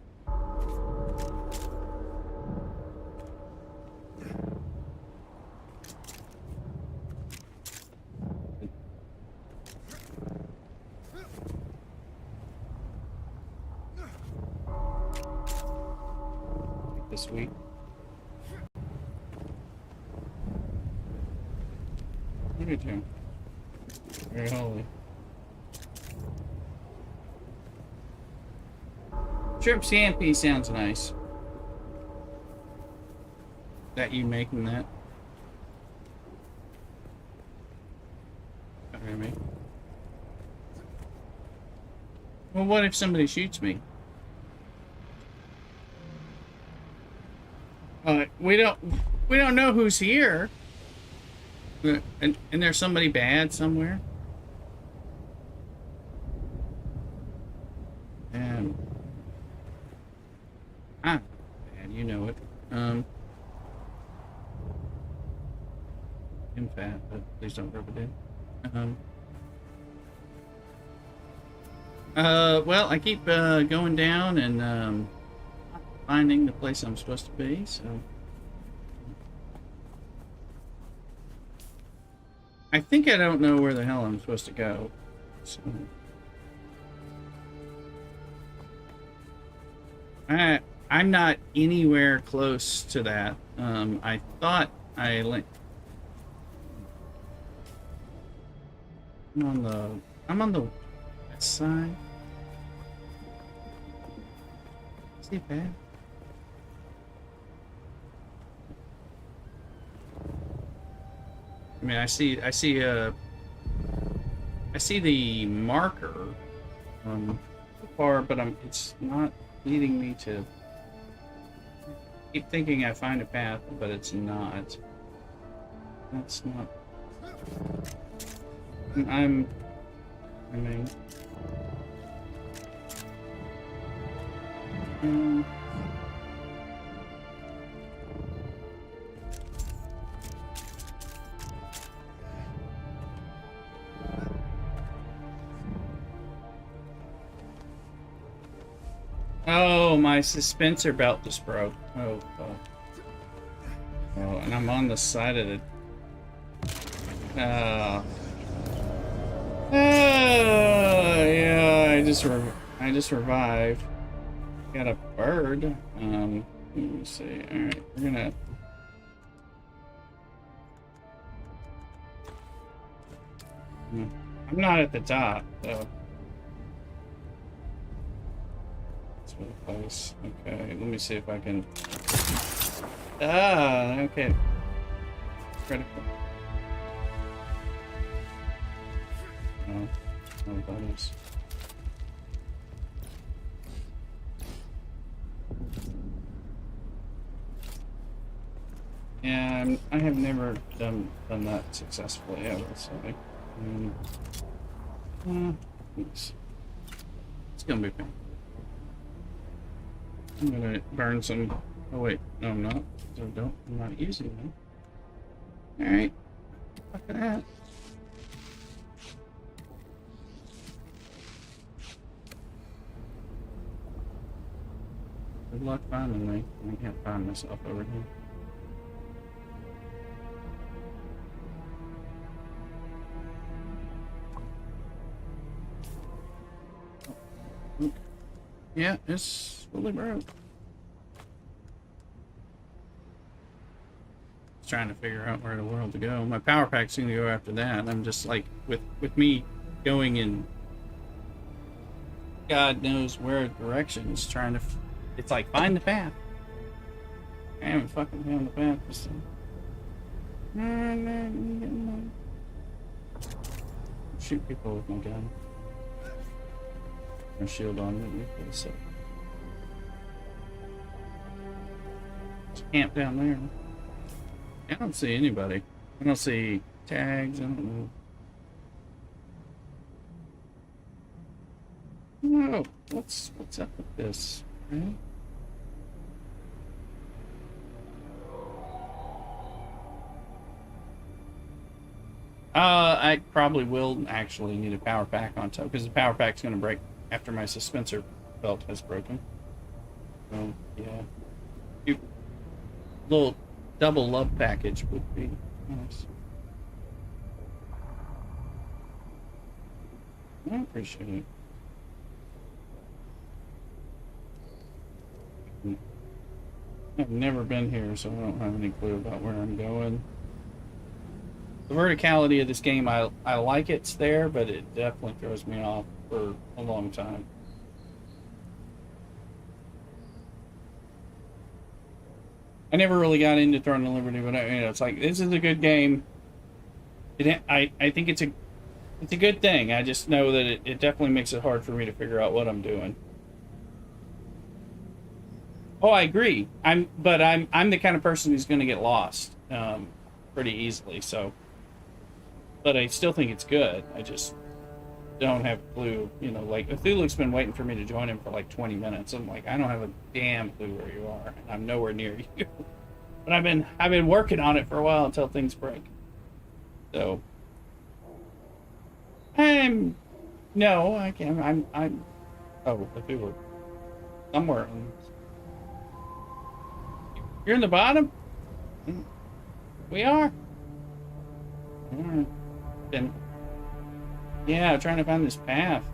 This week. Look at you. Very holy. Shrimp scampi sounds nice. That you making that? Sorry, me. Well, what if somebody shoots me? We don't know who's here. And there's somebody bad somewhere. And bad, you know it. I'm fat, but please don't rub it in. Well, I keep going down and finding the place I'm supposed to be, so I think I don't know where the hell I'm supposed to go. So I'm not anywhere close to that. I thought I'm on the west side. Is it bad? I mean, I see the marker so far, but it's not leading me to. I keep thinking I find a path, but it's not. That's not. I mean. Oh, my suspensor belt just broke. Oh, fuck. Oh, and I'm on the side of it. Yeah, I just revived. Got a bird. Let me see. All right, we're gonna. I'm not at the top, though. Place. Okay, let me see if I can. Okay. Critical. No, no buttons. Yeah, I have never done that successfully ever. So, it's gonna be fun. I'm gonna burn some. Oh wait, no, I'm not. So I'm not using them. All right. Look at that. Good luck finding me. I can't find myself over here. Yeah, it's fully broke. Trying to figure out where in the world to go. My power pack's gonna go after that. I'm just like with me going in God knows where directions, trying to. It's like find the path. I haven't fucking found the path this time. Shoot people with my gun. My shield on me for a sec. camp down there. I don't see anybody. I don't see tags. I don't know. No, what's up with this? Right? I probably will actually need a power pack on top because the power pack's going to break after my suspensor belt has broken. So yeah, little double love package would be nice. I appreciate it. I've never been here, so I don't have any clue about where I'm going. The verticality of this game, I like it's there, but it definitely throws me off for a long time. I never really got into Throne of Liberty, but it's like this is a good game. I think it's a good thing. I just know that it definitely makes it hard for me to figure out what I'm doing. Oh, I agree. I'm the kind of person who's going to get lost pretty easily. So, but I still think it's good. I just don't have a clue. You know, like Cthulhu's been waiting for me to join him for like 20 minutes. I'm like, I don't have a damn clue where you are, and I'm nowhere near you. But I've been working on it for a while until things break. So, no, I can't. I'm. Oh, Cthulhu. Somewhere. You're in the bottom? We are. Then, yeah, trying to find this path.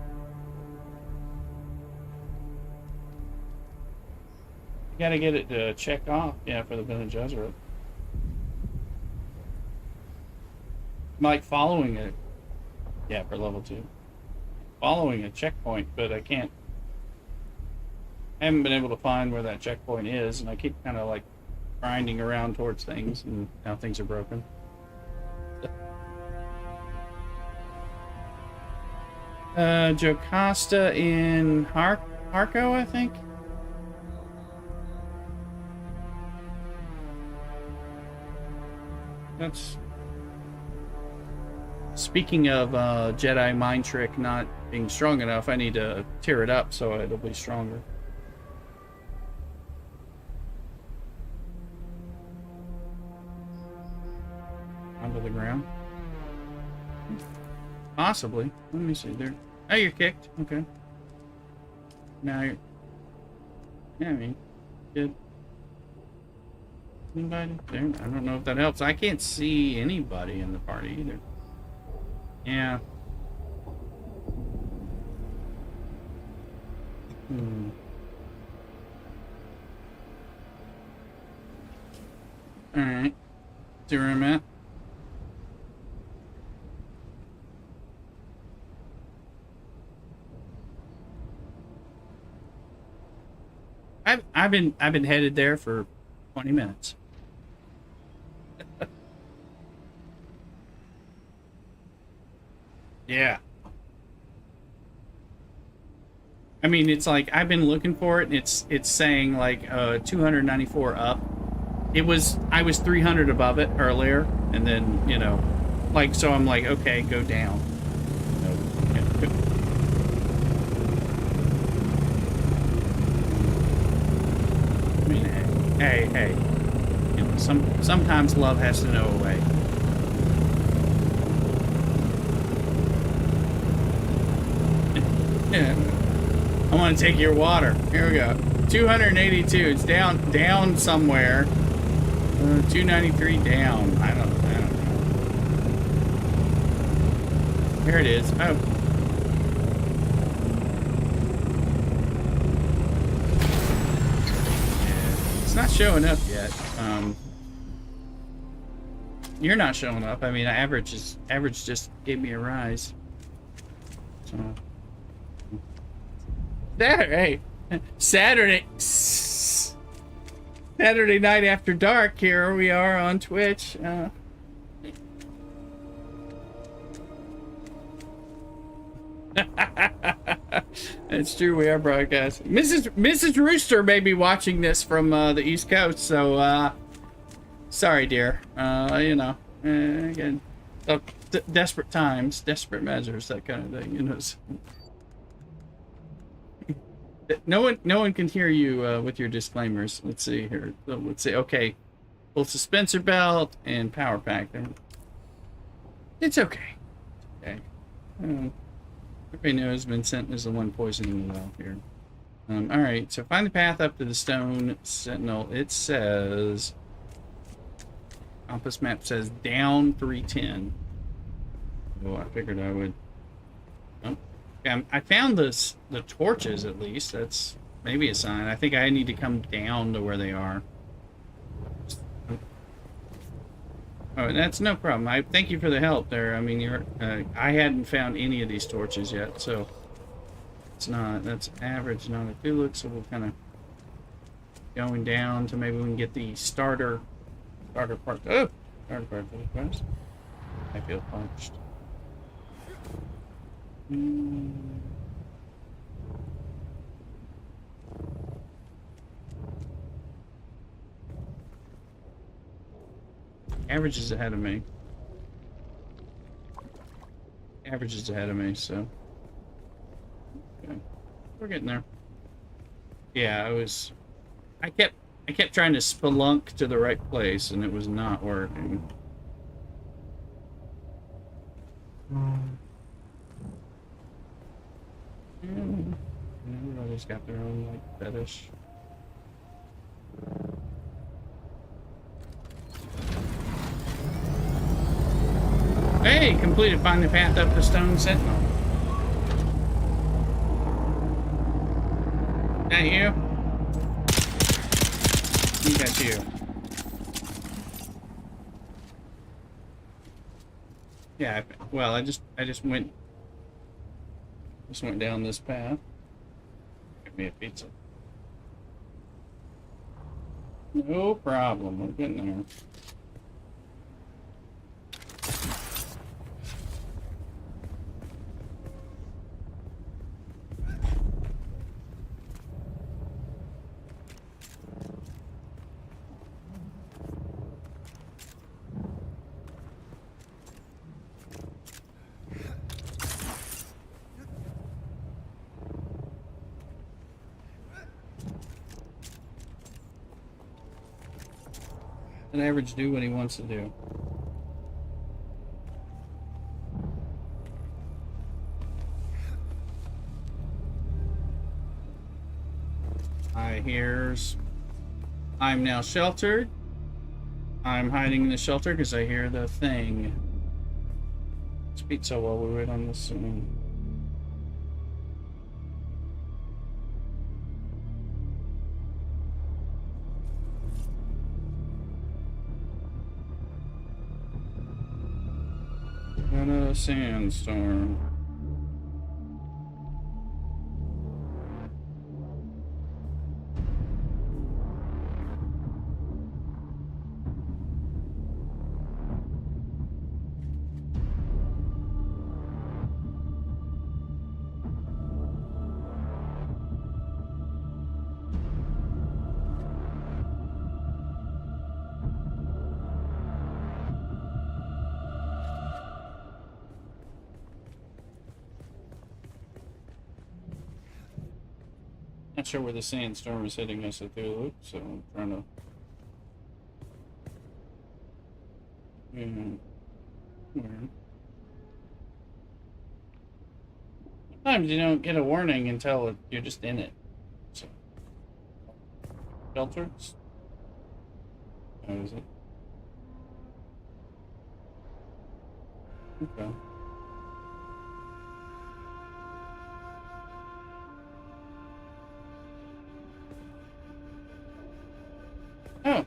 You gotta get it to check off, yeah, for the Bene Gesserit. I'm like following it. Yeah, for level 2. Following a checkpoint, but I can't. I haven't been able to find where that checkpoint is, and I keep kind of like grinding around towards things, and now things are broken. Jocasta in Harco, I think. That's. Speaking of Jedi mind trick not being strong enough, I need to tear it up so it'll be stronger. Onto the ground. Possibly. Let me see there. Oh, you're kicked. Okay. Now you're. Yeah, I mean, good. Anybody there? I don't know if that helps. I can't see anybody in the party either. Yeah. Alright. See where I'm at? I've been headed there for 20 minutes. Yeah. I mean, it's like I've been looking for it, and it's saying like 294 up. I was 300 above it earlier, and then like so I'm like, okay, go down. I mean, hey. Sometimes love has to know a way. I want to take your water. Here we go. 282. It's down somewhere. 293 down. I don't know. Here it is. Oh. Yeah, it's not showing up yet. You're not showing up. I mean, average just gave me a rise. So. Saturday night after dark. Here we are on Twitch. It's true, we are broadcasting. Mrs. Rooster may be watching this from the East Coast, so sorry, dear. You know, again, desperate times, desperate measures, that kind of thing. You know, no one can hear you with your disclaimers. Let's see here. So let's see. Okay, full suspensor belt and power pack. It's okay. Okay. Everybody knows Vincent is the one poisoning the well here. Alright, so find the path up to the stone sentinel. It says... Compass map says down 310. Oh, I figured I would... Oh. Yeah, I found the torches, at least. That's maybe a sign. I think I need to come down to where they are. Oh, that's no problem. I thank you for the help there. I mean, I hadn't found any of these torches yet, so that's average, not a good. So we'll kind of going down to maybe we can get the starter part. Oh, starter part for the quest. I feel punched. Average is ahead of me. Average is ahead of me, so okay. We're getting there. Yeah, I kept trying to spelunk to the right place, and it was not working. Everybody's got their own like fetish. Hey, completed. Find the path up the stone sentinel. That you? I think that's you. Yeah. Well, I just went down this path. Give me a pizza. No problem. We're getting there. Let Average do what he wants to do. I'm now sheltered. I'm hiding in the shelter because I hear the thing. It's pizza while we wait on this. Got a sandstorm. Not sure where the sandstorm is hitting us at the loop, so I'm trying to. Sometimes you don't get a warning until you're just in it. So. Shelter? How is it? Okay. Oh,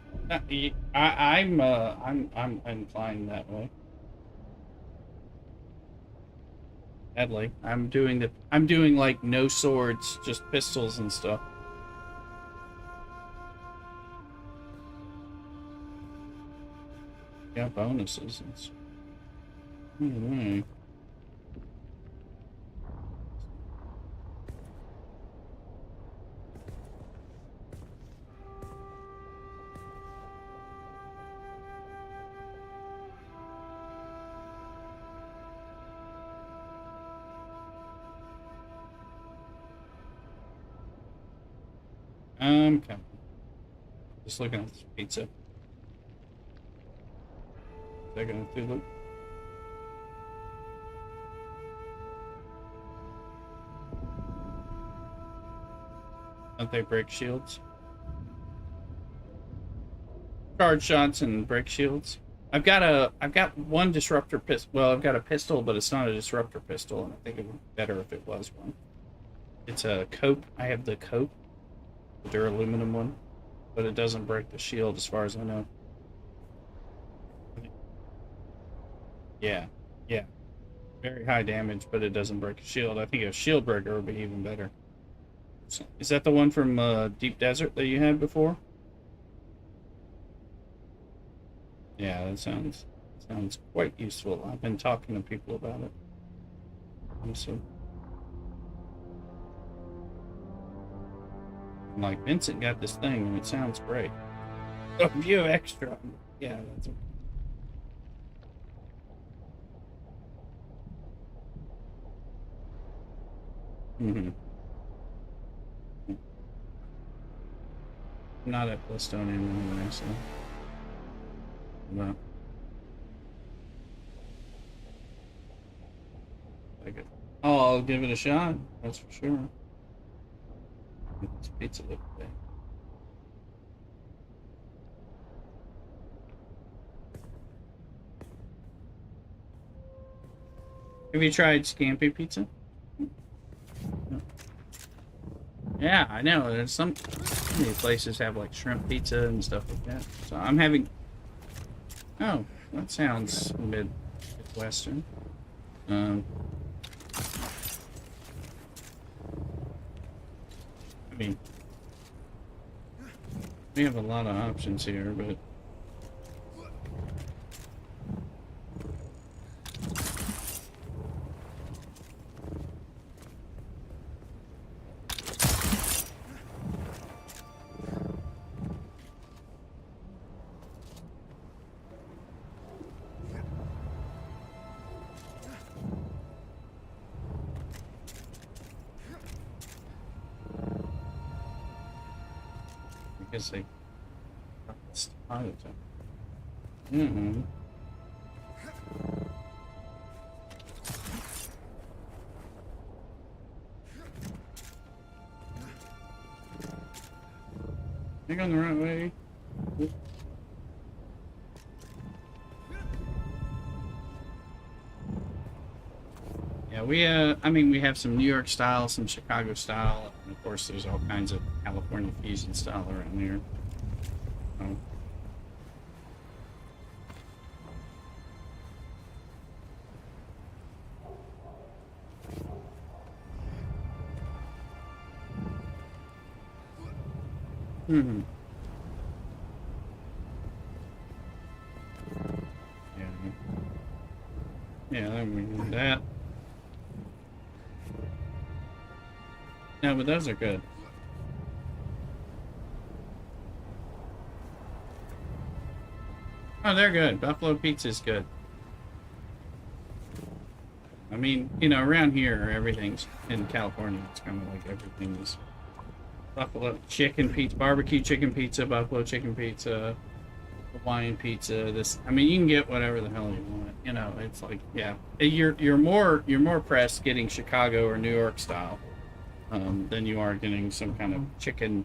I'm inclined that way. Sadly, I'm doing like no swords, just pistols and stuff. Yeah, bonuses. I'm coming. Just looking at this pizza. They're going to look. Don't they break shields? Charge shots and break shields. I've got one disruptor pistol. Well, I've got a pistol, but it's not a disruptor pistol, and I think it would be better if it was one. It's a cope. I have the cope, the duraluminum one, but it doesn't break the shield as far as I know. Yeah, yeah. Very high damage, but it doesn't break a shield. I think a shield breaker would be even better. So, is that the one from Deep Desert that you had before? Yeah, that sounds quite useful. I've been talking to people about it. So, I'm like, Vincent got this thing and it sounds great. Oh, you extra. Yeah, that's okay. Mm-hmm. I'm not at Blistone anymore, so. No. Like it. Oh, I'll give it a shot. That's for sure. This pizza look bad. Have you tried Scampi pizza? No. Yeah, I know. There's some many places have like shrimp pizza and stuff like that. So I'm having. Oh, that sounds Midwestern. I mean, we have a lot of options here, but. I guess they started to. Mm-hmm. You're going the right way. Yeah, I mean, we have some New York style, some Chicago style, and of course there's all kinds of California fusion style around here. Oh. Mm-hmm. Yeah. Yeah, then we need that. No, but those are good. Oh, they're good. Buffalo pizza's good. I mean, you know, around here, everything's in California. It's kind of like everything is buffalo chicken pizza, barbecue chicken pizza, buffalo chicken pizza, Hawaiian pizza. This, I mean, you can get whatever the hell you want. You know, it's like, yeah, you're more pressed getting Chicago or New York style. Then you are getting some kind of chicken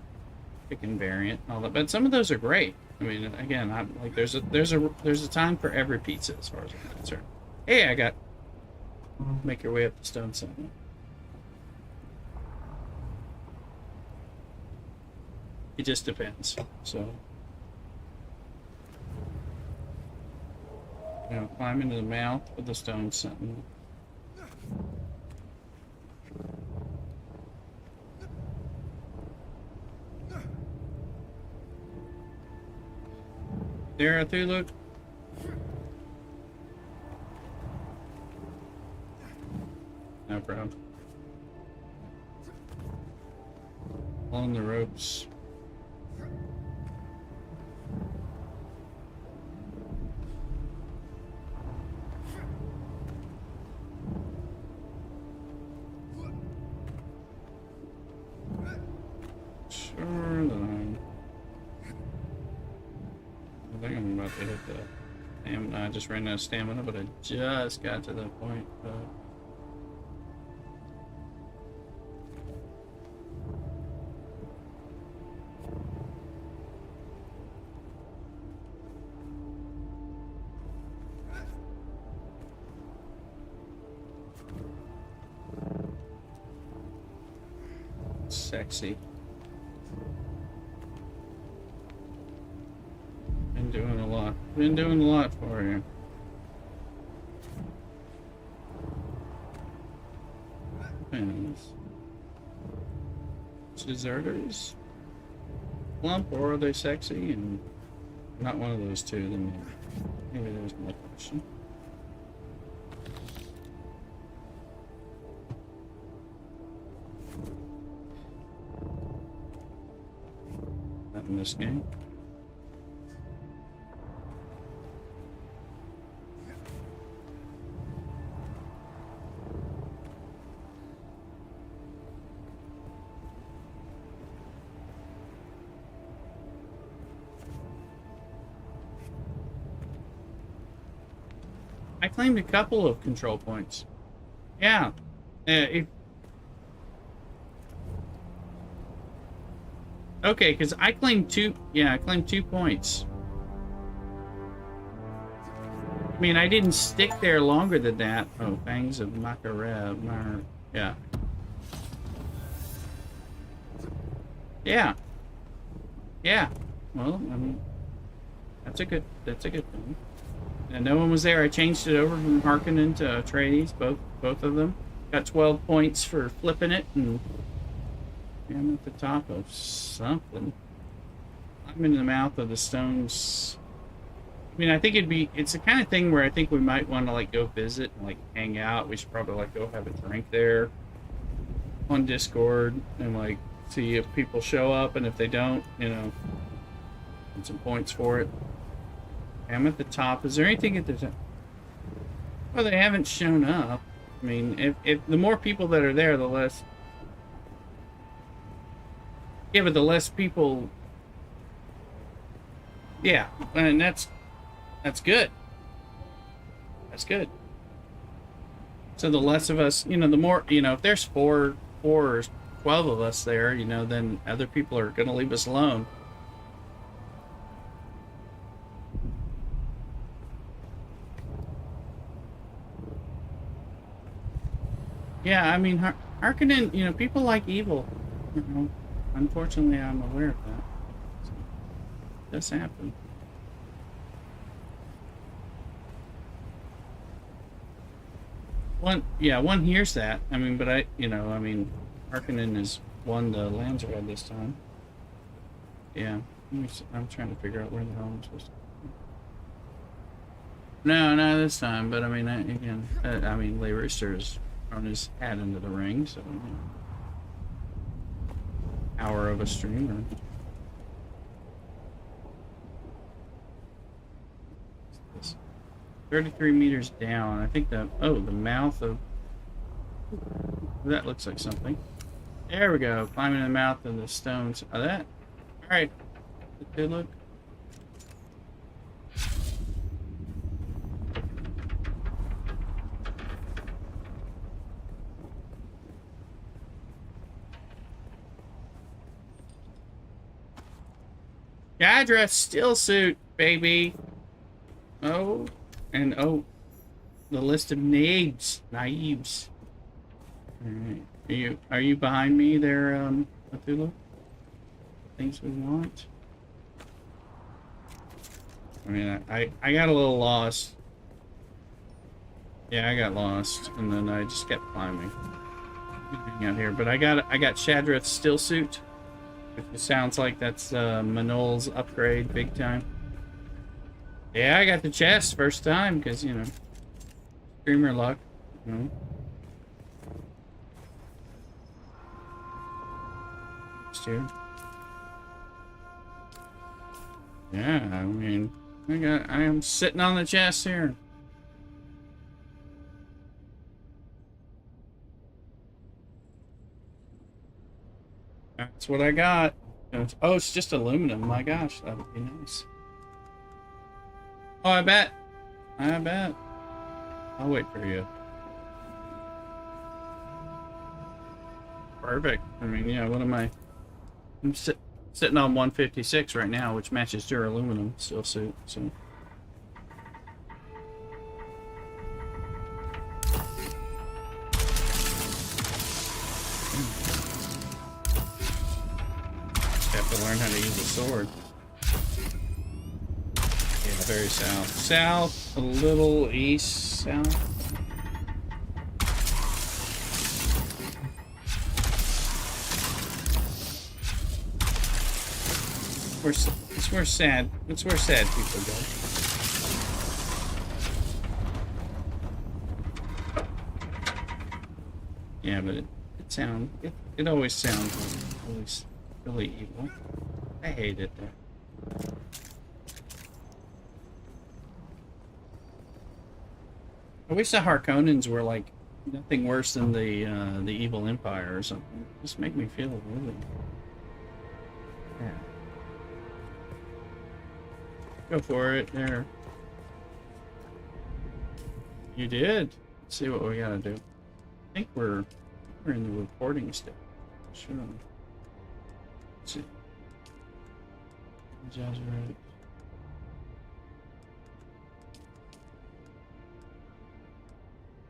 variant and all that. But some of those are great. I mean, again, I'm like, there's a time for every pizza as far as I'm concerned. Hey, make your way up the stone side. It just depends. So, you know, climb into the mouth of the stone sentinel. There, look. No problem. On the ropes. Sure, think I'm about to hit the stamina. I just ran out of stamina, but I just got to the point. Sexy. Been doing a lot. Been doing a lot for you. Depends. Deserters? Plump or are they sexy? And not one of those two, then maybe there's my question. Not in this game. I claimed a couple of control points. Yeah. Okay, because I claimed two. Yeah, I claimed 2 points. I mean, I didn't stick there longer than that. Oh, Fangs of Makarev. Yeah. Yeah. Yeah. Well, I mean, that's a good thing. And no one was there. I changed it over from Harkonnen to Atreides, both of them. Got 12 points for flipping it, and I'm at the top of something. I'm in the mouth of the stones. I mean, I think it's the kind of thing where I think we might want to like go visit and like hang out. We should probably like go have a drink there on Discord and like see if people show up, and if they don't, you know, get some points for it. I'm at the top. Is there anything at the top? Well, they haven't shown up. I mean, if the more people that are there, the less. Yeah, but the less people. Yeah, and that's good. That's good. So the less of us, you know, the more, you know, if there's four or 12 of us there, you know, then other people are going to leave us alone. Yeah, I mean, Harkonnen, you know, people like evil. You know, unfortunately, I'm aware of that. So, it does happen. One hears that. I mean, but Harkonnen has won the Landsred this time. Yeah, I'm trying to figure out where the hell I'm supposed to go. No, not this time, but I mean, Lay Rooster's thrown his hat into the ring, so, you know, hour of a streamer. 33 meters down. I think the mouth of that looks like something. There we go. Climbing the mouth of the stones. Oh, that. All right. Good look. Gadra still suit, baby. Oh, and the list of naives. All right. Are you behind me there, Cthulhu? Things we want. I mean, I got a little lost. Yeah, I got lost, and then I just kept climbing. Hang out here, but I got Shadrath's still suit. It sounds like that's Manol's upgrade, big time. Yeah, I got the chest first time, because, you know, streamer luck. You know. Here. Yeah, I mean, I am sitting on the chest here. That's what I got. Oh, it's just aluminum. My gosh, that would be nice. Oh, I bet. I bet. I'll wait for you. Perfect. I mean, yeah, what am I? I'm sitting on 156 right now, which matches your aluminum steel suit, so. Have to learn how to use a sword. Yeah, very south. South, a little east, south. It's where sad people go. Yeah, but it always sounds always really evil. I hate it there. I wish the Harkonnens were like nothing worse than the evil empire or something. Just make me feel really. Yeah. Go for it, there. You did. Let's see what we gotta do. I think we're in the reporting step. Sure. Let's see. Jesuit.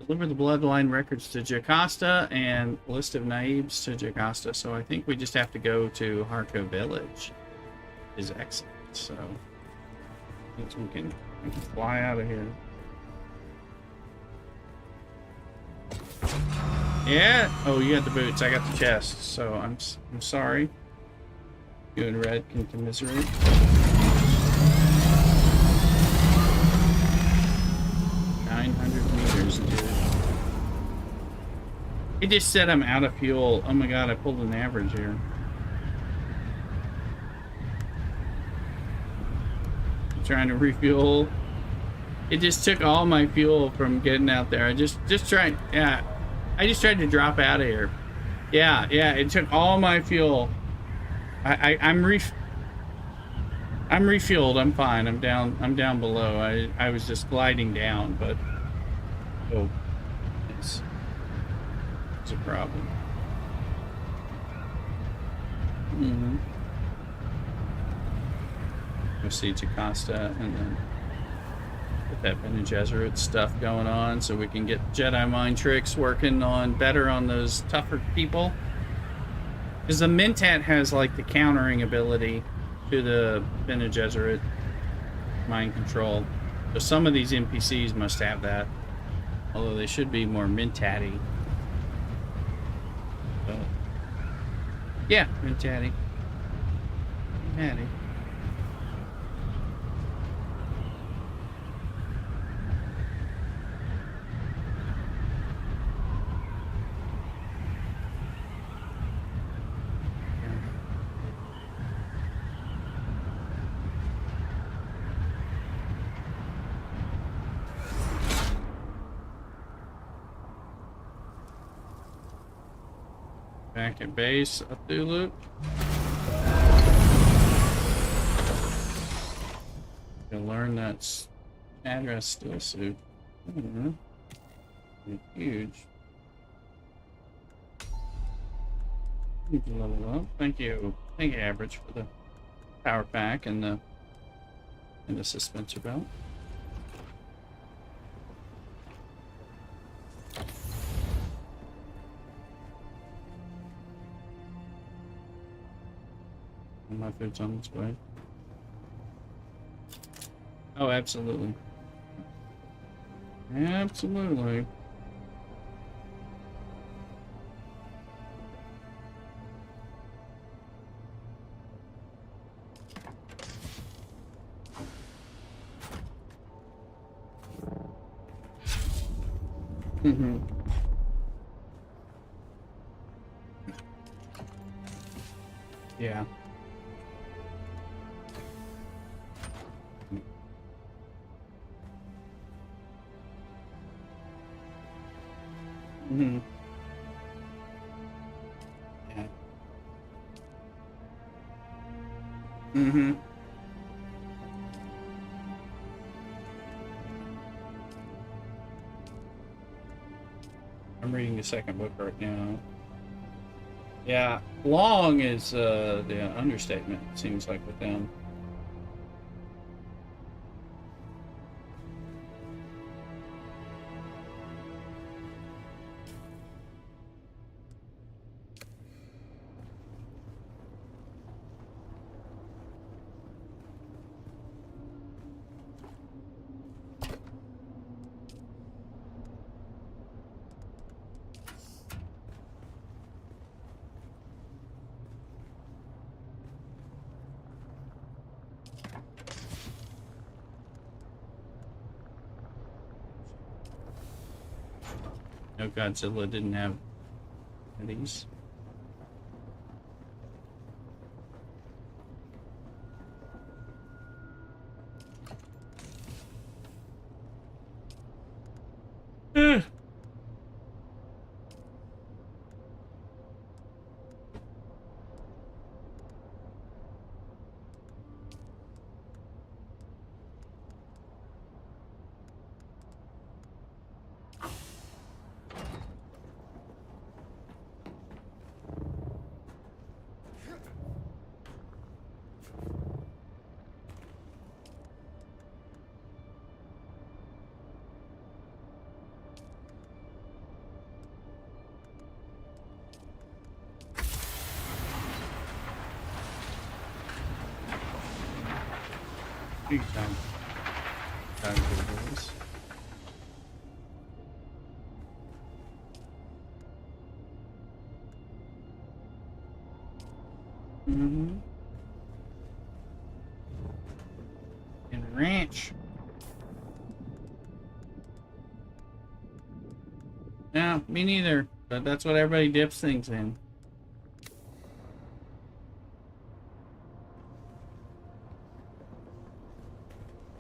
Deliver the bloodline records to Jocasta and list of naibs to Jocasta. So I think we just have to go to Harko Village. Is excellent. So we can fly out of here. Yeah. Oh, you got the boots. I got the chest. So I'm sorry. You and Red can commiserate. It just said I'm out of fuel. Oh my god, I pulled an average here. I'm trying to refuel. It just took all my fuel from getting out there. I just tried, yeah. I just tried to drop out of here. Yeah, it took all my fuel. I'm refueled. I'm fine. I'm down below. I was just gliding down, but oh, it's a problem. Go see Jocasta and then get that Bene Gesserit stuff going on so we can get Jedi mind tricks working on better on those tougher people. Because the Mentat has like the countering ability to the Bene Gesserit mind control. So some of these NPCs must have that. Although they should be more Mentat-y. But yeah, Mentat-y. Mentat-y. Back at base, Cthulhu. You'll learn that address still suit. Huge. Need to level up. Thank you. Thank you, Average, for the power pack and the suspensor belt. My food's on its way. Oh, absolutely. Absolutely. Yeah. Yeah. I'm reading the second book right now. Yeah, long is the understatement, it seems like, with them. No, Godzilla didn't have these. Big time. Time for this. Mm-hmm. And ranch. No, me neither. But that's what everybody dips things in.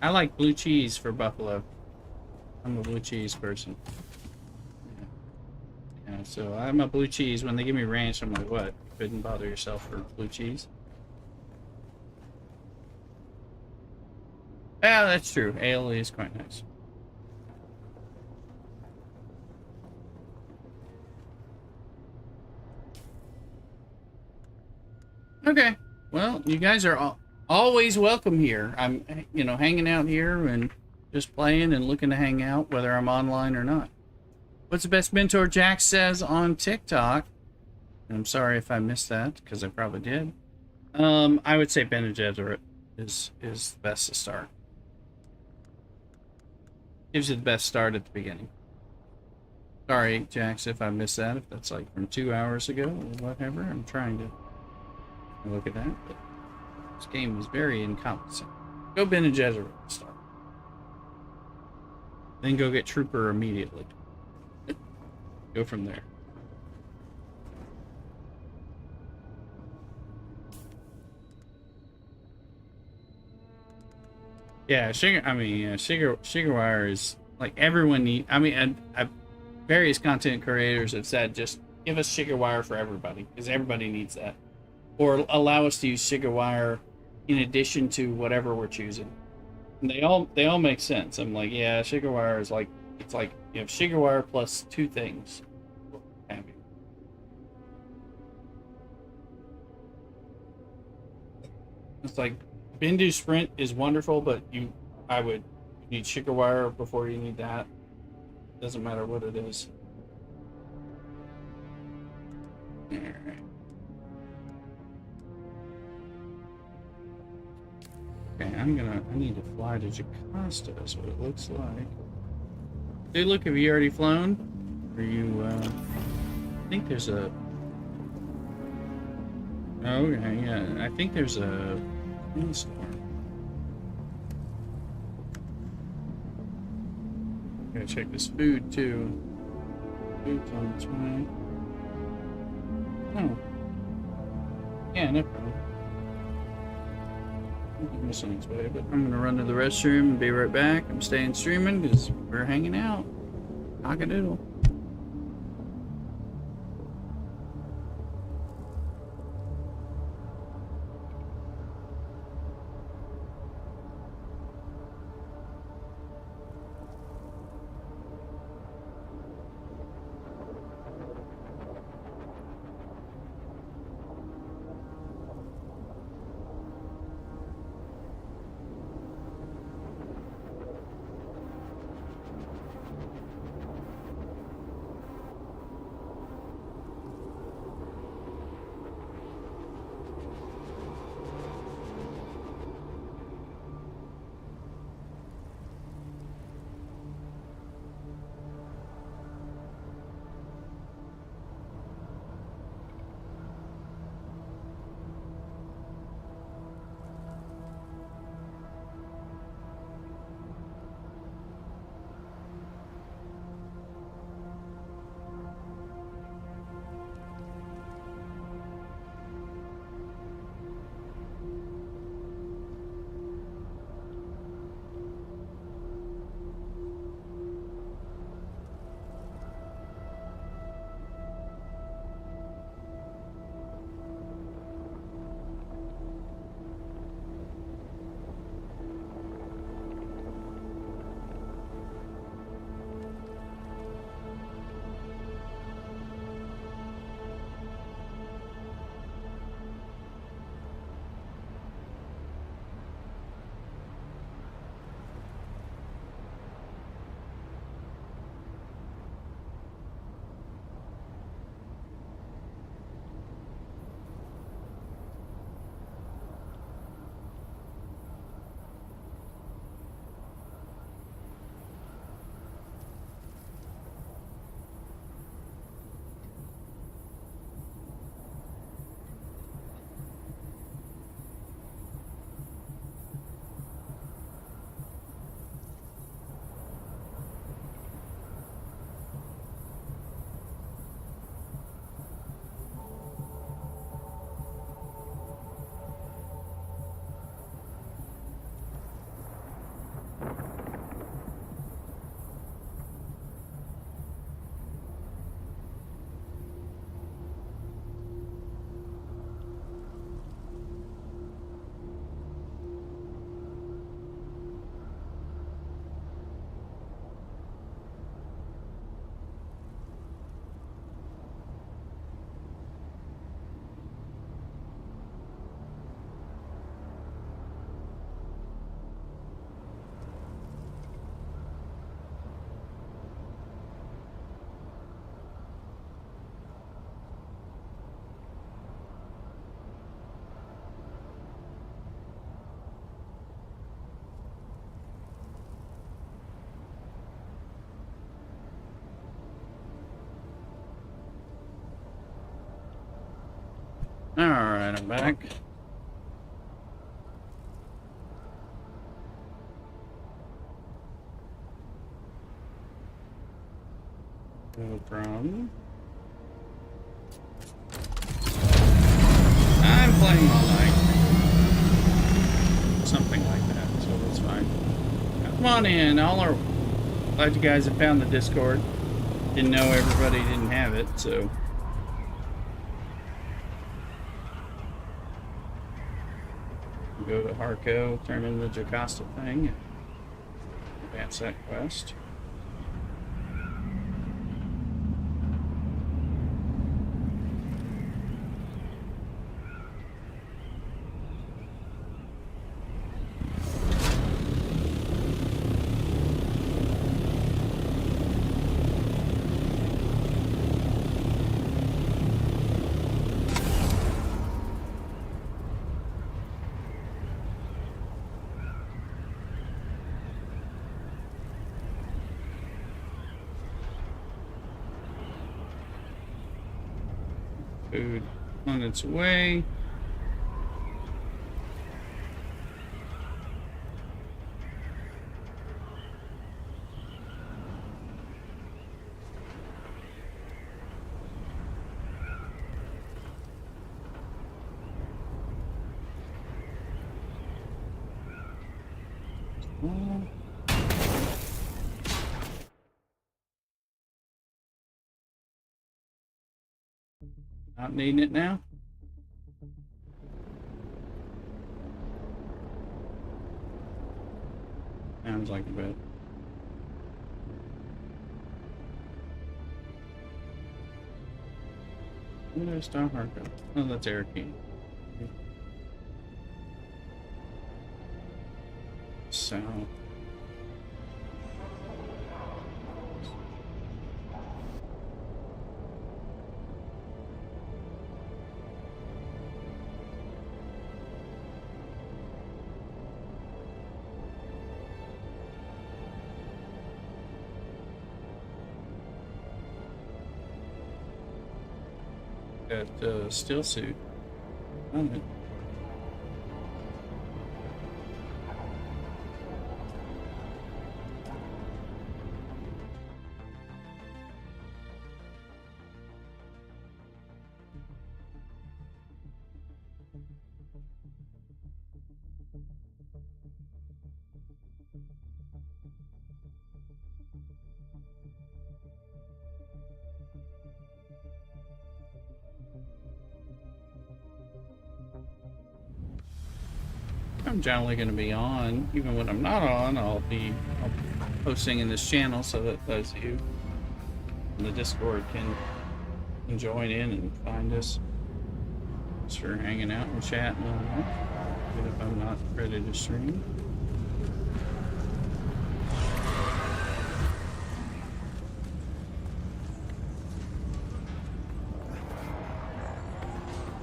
I like blue cheese for buffalo. I'm a blue cheese person. Yeah, so I'm a blue cheese. When they give me ranch, I'm like, what? You couldn't bother yourself for blue cheese? Yeah, that's true. Aioli is quite nice. Okay. Well, you guys are always welcome here. I'm, hanging out here and just playing and looking to hang out, whether I'm online or not. What's the best mentor? Jack says on TikTok. And I'm sorry if I missed that, because I probably did. I would say Bene Gesserit is the best to start. Gives you the best start at the beginning. Sorry, Jax, if I missed that. If that's like from 2 hours ago or whatever. I'm trying to look at that, but this game is very incompetent. Go Bene Gesserit to start. Then go get Trooper immediately. Go from there. Yeah, Sugarwire is like everyone need. I mean, and various content creators have said just give us Sugarwire for everybody because everybody needs that, or allow us to use Sugarwire in addition to whatever we're choosing. And they all make sense. I'm like, yeah, Sugarwire is like it's like you have Sugarwire plus two things. It's like Bindu Sprint is wonderful, but you need Sugarwire before you need that. Doesn't matter what it is. Alright. Okay, I need to fly to Jocasta, is what it looks like. Hey, look, have you already flown? Are you, I think there's a... Oh, okay, yeah, I think there's a windstorm. Gotta check this food, too. Food's on its way. Oh. Yeah, no problem. This on its way, but I'm gonna run to the restroom and be right back. I'm staying streaming because we're hanging out. Cock-a-doodle. Alright, I'm back. No problem. I'm playing all night. Something like that, so that's fine. Come on in. Glad you guys have found the Discord. Didn't know everybody didn't have it, so. Go to Harco, turn in the Jocasta thing, and advance that quest. Food on its way. Not needing it now. Sounds like a bit. Where did I start Harco? Oh, that's Arakeen. So. Got steel suit on it. I'm generally going to be on. Even when I'm not on, I'll be posting in this channel so that those of you in the Discord can join in and find us. Thanks for hanging out and chatting and all that. Even if I'm not ready to stream.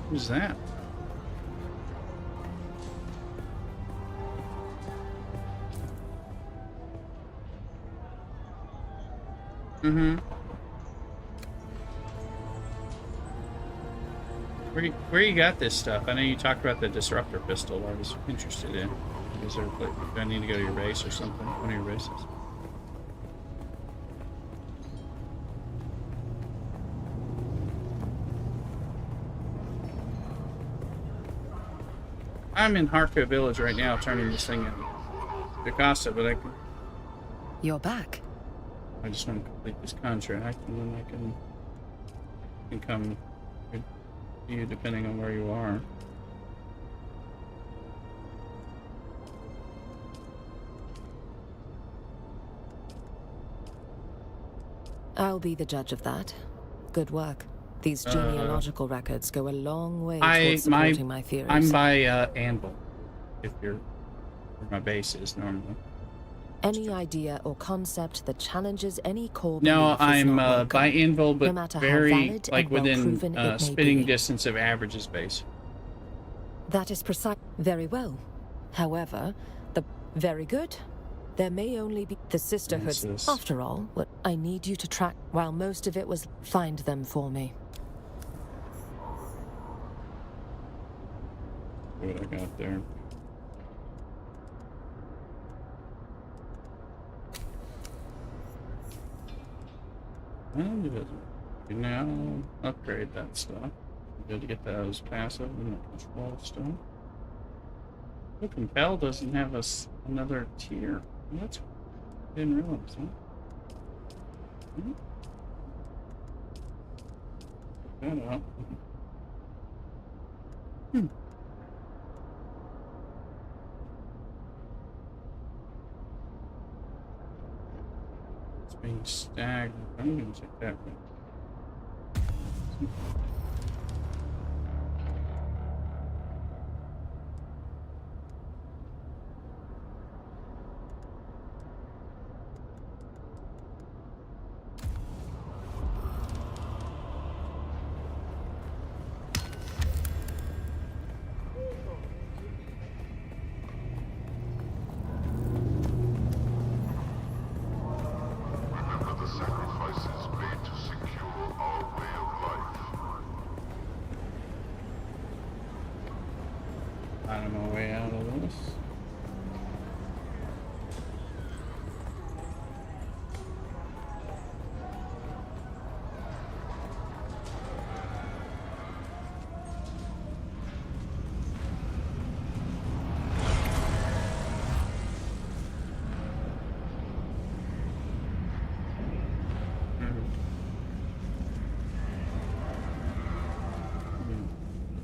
Who's that? Mm-hmm. Where you got this stuff? I know you talked about the disruptor pistol. I was interested in. Is there, like, do I need to go to your base or something? One of your bases. I'm in Harco Village right now, turning this thing in Jocasta, but I can. You're back. I just want to complete this contract, and then I can come to you depending on where you are. I'll be the judge of that. Good work. These genealogical records go a long way towards supporting my theories. I'm by Anvil, if you're where my base is normally. Any idea or concept that challenges any core No, belief is I'm not welcome, by Anvil, but no matter how very valid like and well-proven within it may spitting be. distance of Average's base. That is precise. Very well. However, very good. There may only be the sisterhoods. This is- After all, what I need you to track, while most of it was find them for me. what I got there. And it doesn't. You now upgrade that stuff. Good to get those passive and the control stuff. Oh, Compel doesn't have us another tier. That's didn't realize, huh? Hmm? Check that out. Hmm. It's being stagnant. I'm gonna check that one. Remember the sacrifices made to secure our way of life. Find my way out of this.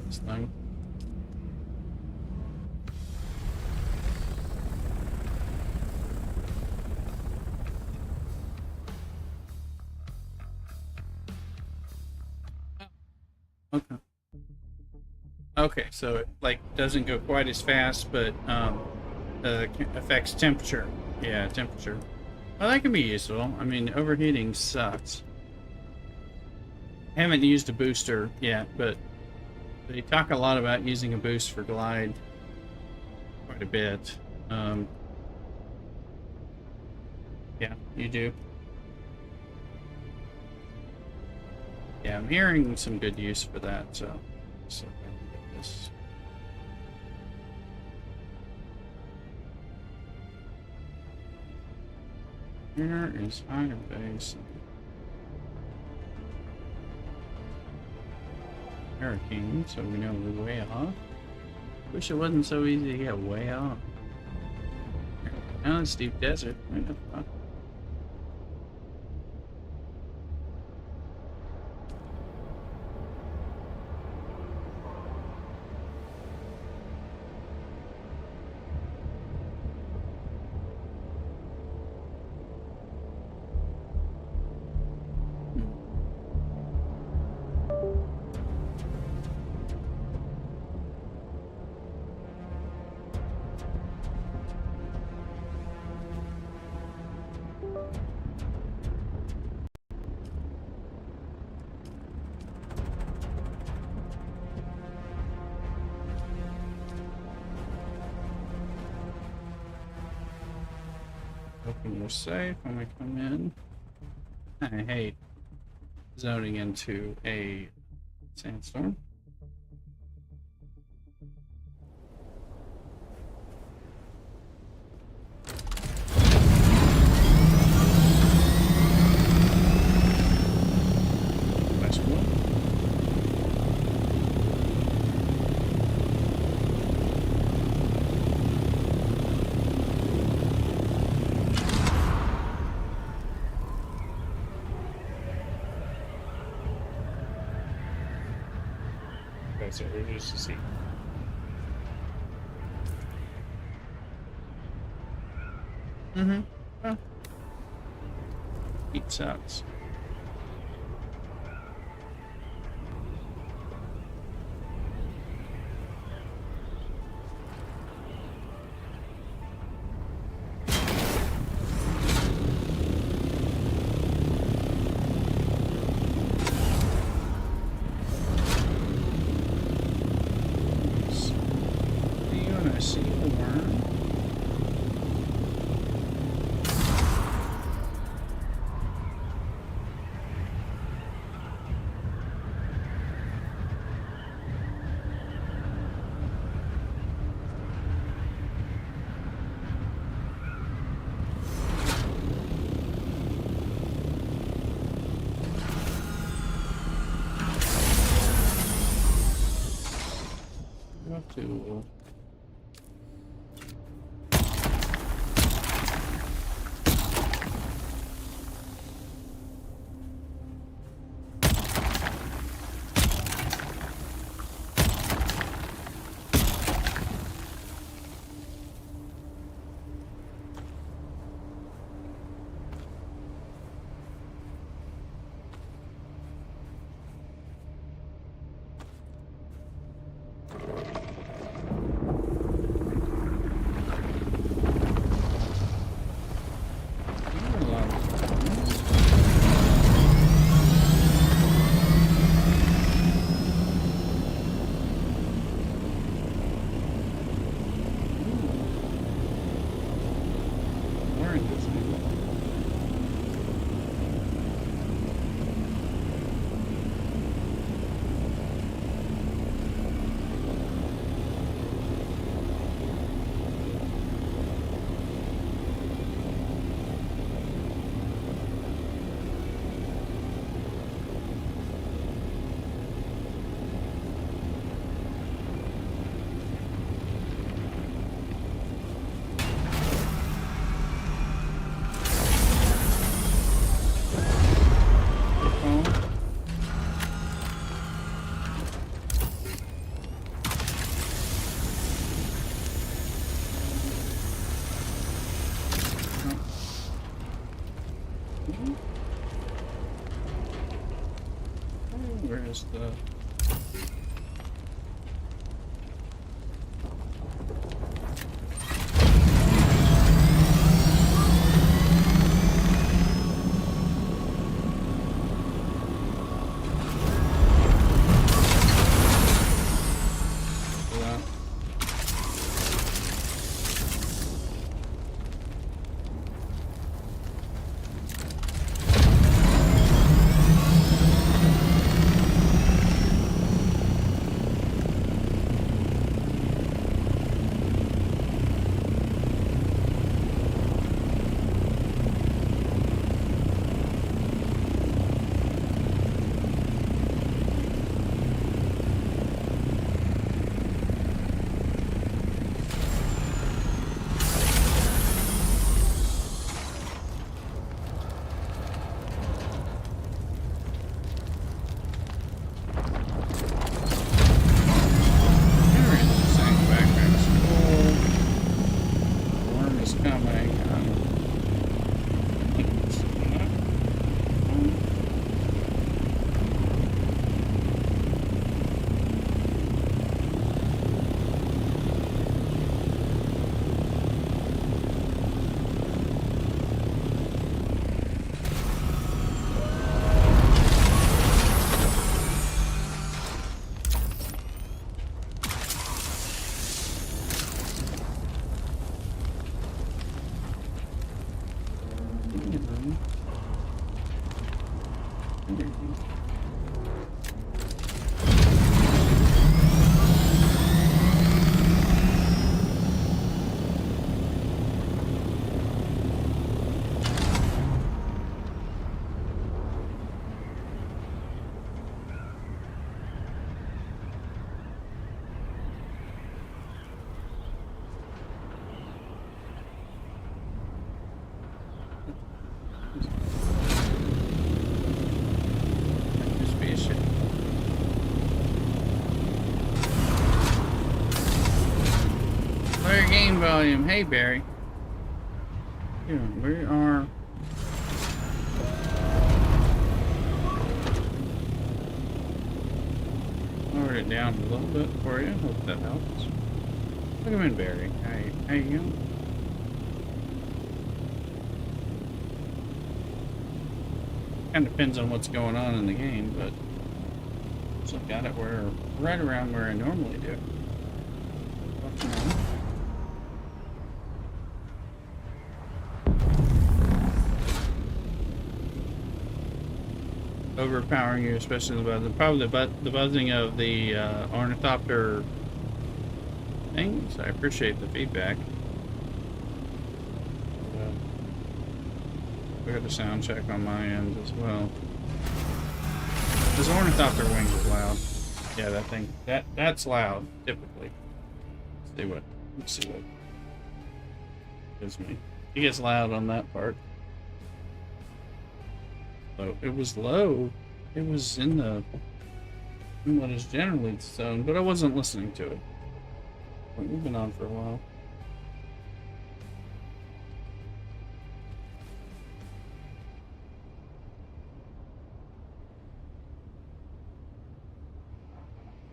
This thing. Okay. Okay, so it like doesn't go quite as fast, but affects temperature. Yeah, temperature. Well, that can be useful. I mean, overheating sucks. I haven't used a booster yet, but they talk a lot about using a boost for glide quite a bit. Yeah, you do. Yeah, I'm hearing some good use for that, so I can get this. Here is higher base. Hurricane, so we know we're way off. Wish it wasn't so easy to get way off. Now it's deep desert. What the fuck? Hoping we're safe when we come in. I hate zoning into a sandstorm. Westwood. So we're just to see. Well, heat sucks. See the worm? tool. Where's the... Player game volume. Hey, Barry. Yeah, we are... Lowered it down a little bit for you. Hope that helps. Welcome in, Barry. How you going? Kind of depends on what's going on in the game, but still got it where right around where I normally do. Overpowering you, especially the buzzing. Probably the buzzing of the ornithopter things. I appreciate the feedback. We got the sound check on my end as well. This ornithopter wings is loud. Yeah, that thing. That's loud typically. See what? Let's see what gives me. It gets loud on that part. So it was low. It was in what is generally the zone, but I wasn't listening to it. We've been on for a while.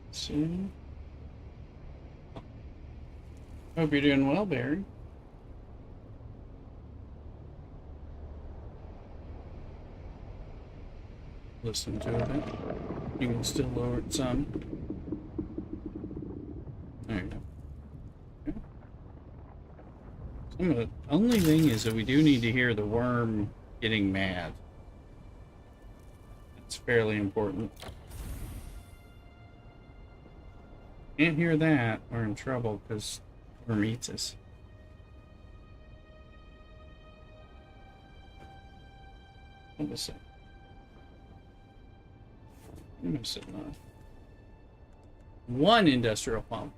Let's see. Hope you're doing well, Barry. Listen to it. You can still lower it some. There you go. Okay. Some of the only thing is that we do need to hear the worm getting mad. It's fairly important. Can't hear that, we're in trouble because worm eats us. Hold a second. I'm sitting on one industrial pump.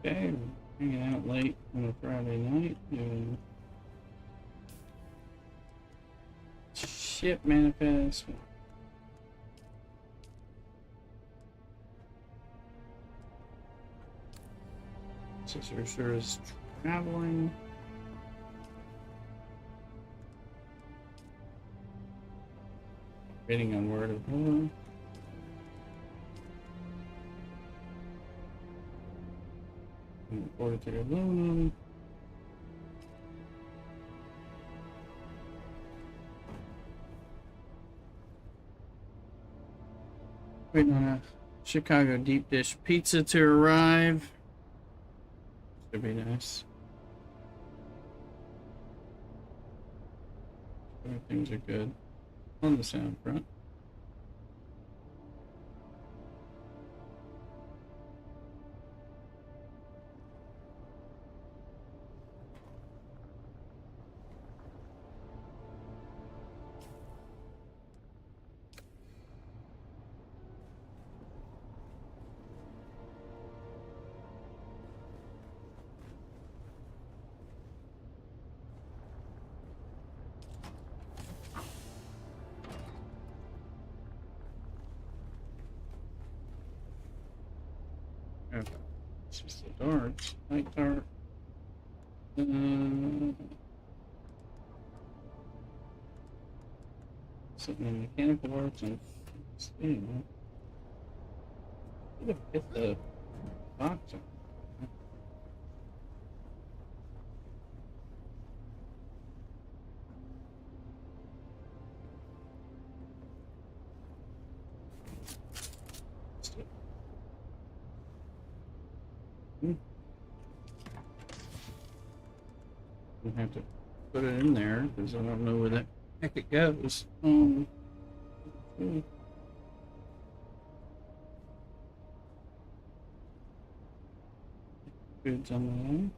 Okay, we're hanging out late on a Friday night doing ship manifest. Sister is traveling. Waiting on word of her. 43 aluminum. Waiting on a Chicago deep dish pizza to arrive. Should be nice. Things are good on the sound front. Okay. It's just the darts. Light dart. Sitting in mechanical arts and steam. Should have hit the box. I have to put it in there because I don't know where the heck it goes. Okay. Goods on the line.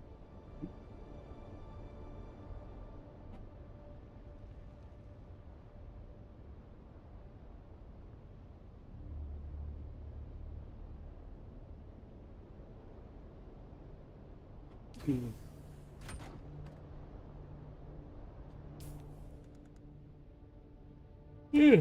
Yeah.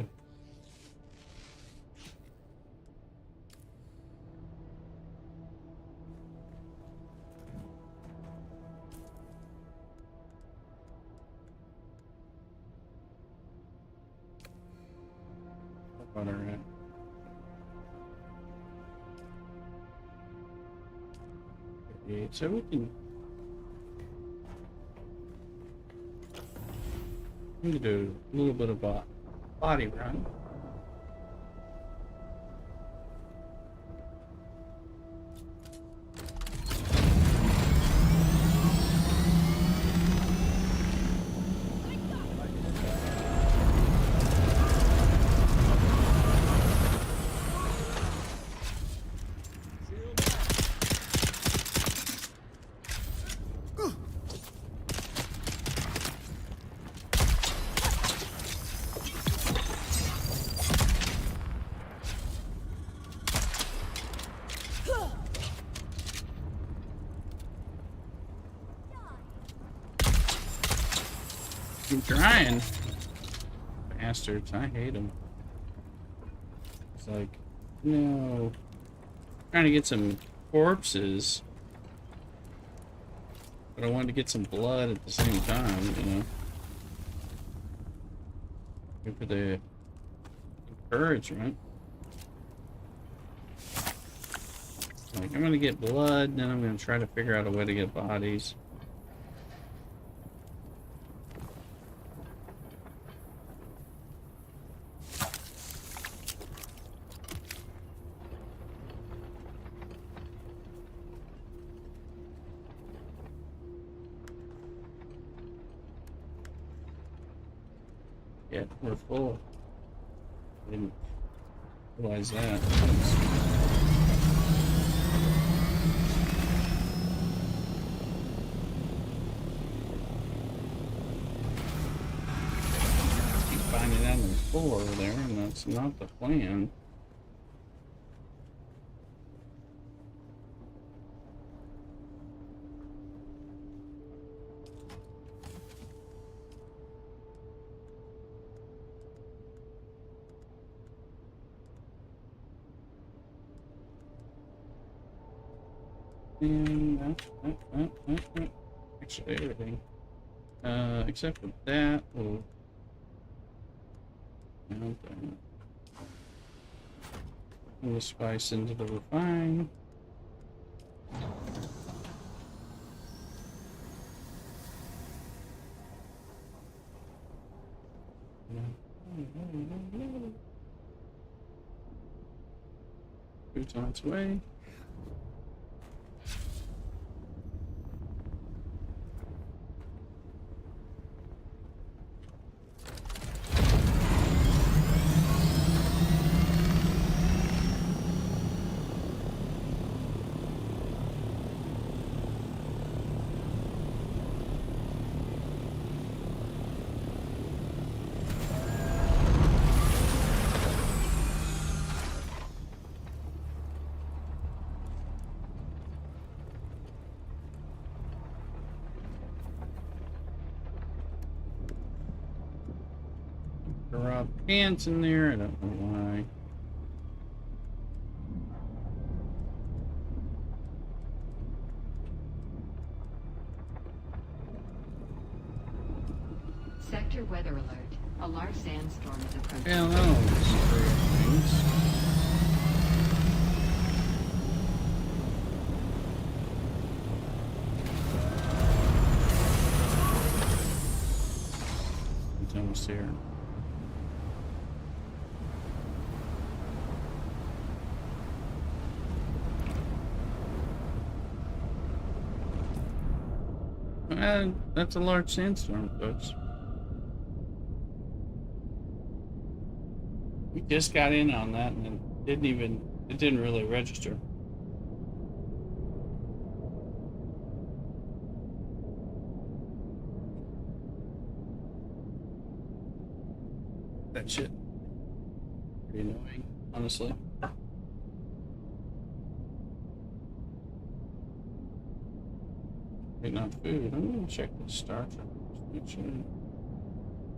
Butter it. Okay, so we can do a little bit of a body run. I'm trying. Bastards, I hate them. It's like, no. Trying to get some corpses. But I wanted to get some blood at the same time, you know. Good for the encouragement. Like, I'm gonna get blood, then I'm gonna try to figure out a way to get bodies. Yeah, we're full. I didn't realize that. Keep finding that on the floor over there, and that's not the plan. And actually everything. Except for that, we'll mount that. And the spice into the refine. Food's on its way. There are pants in there, I don't know why. Sector weather alert. A large sandstorm is approaching. Hell no, things. It's almost here. That's a large sandstorm, folks. We just got in on that and it didn't really register. That shit. Pretty annoying, honestly. Waiting on food. I'm gonna check the Star Trek. Make sure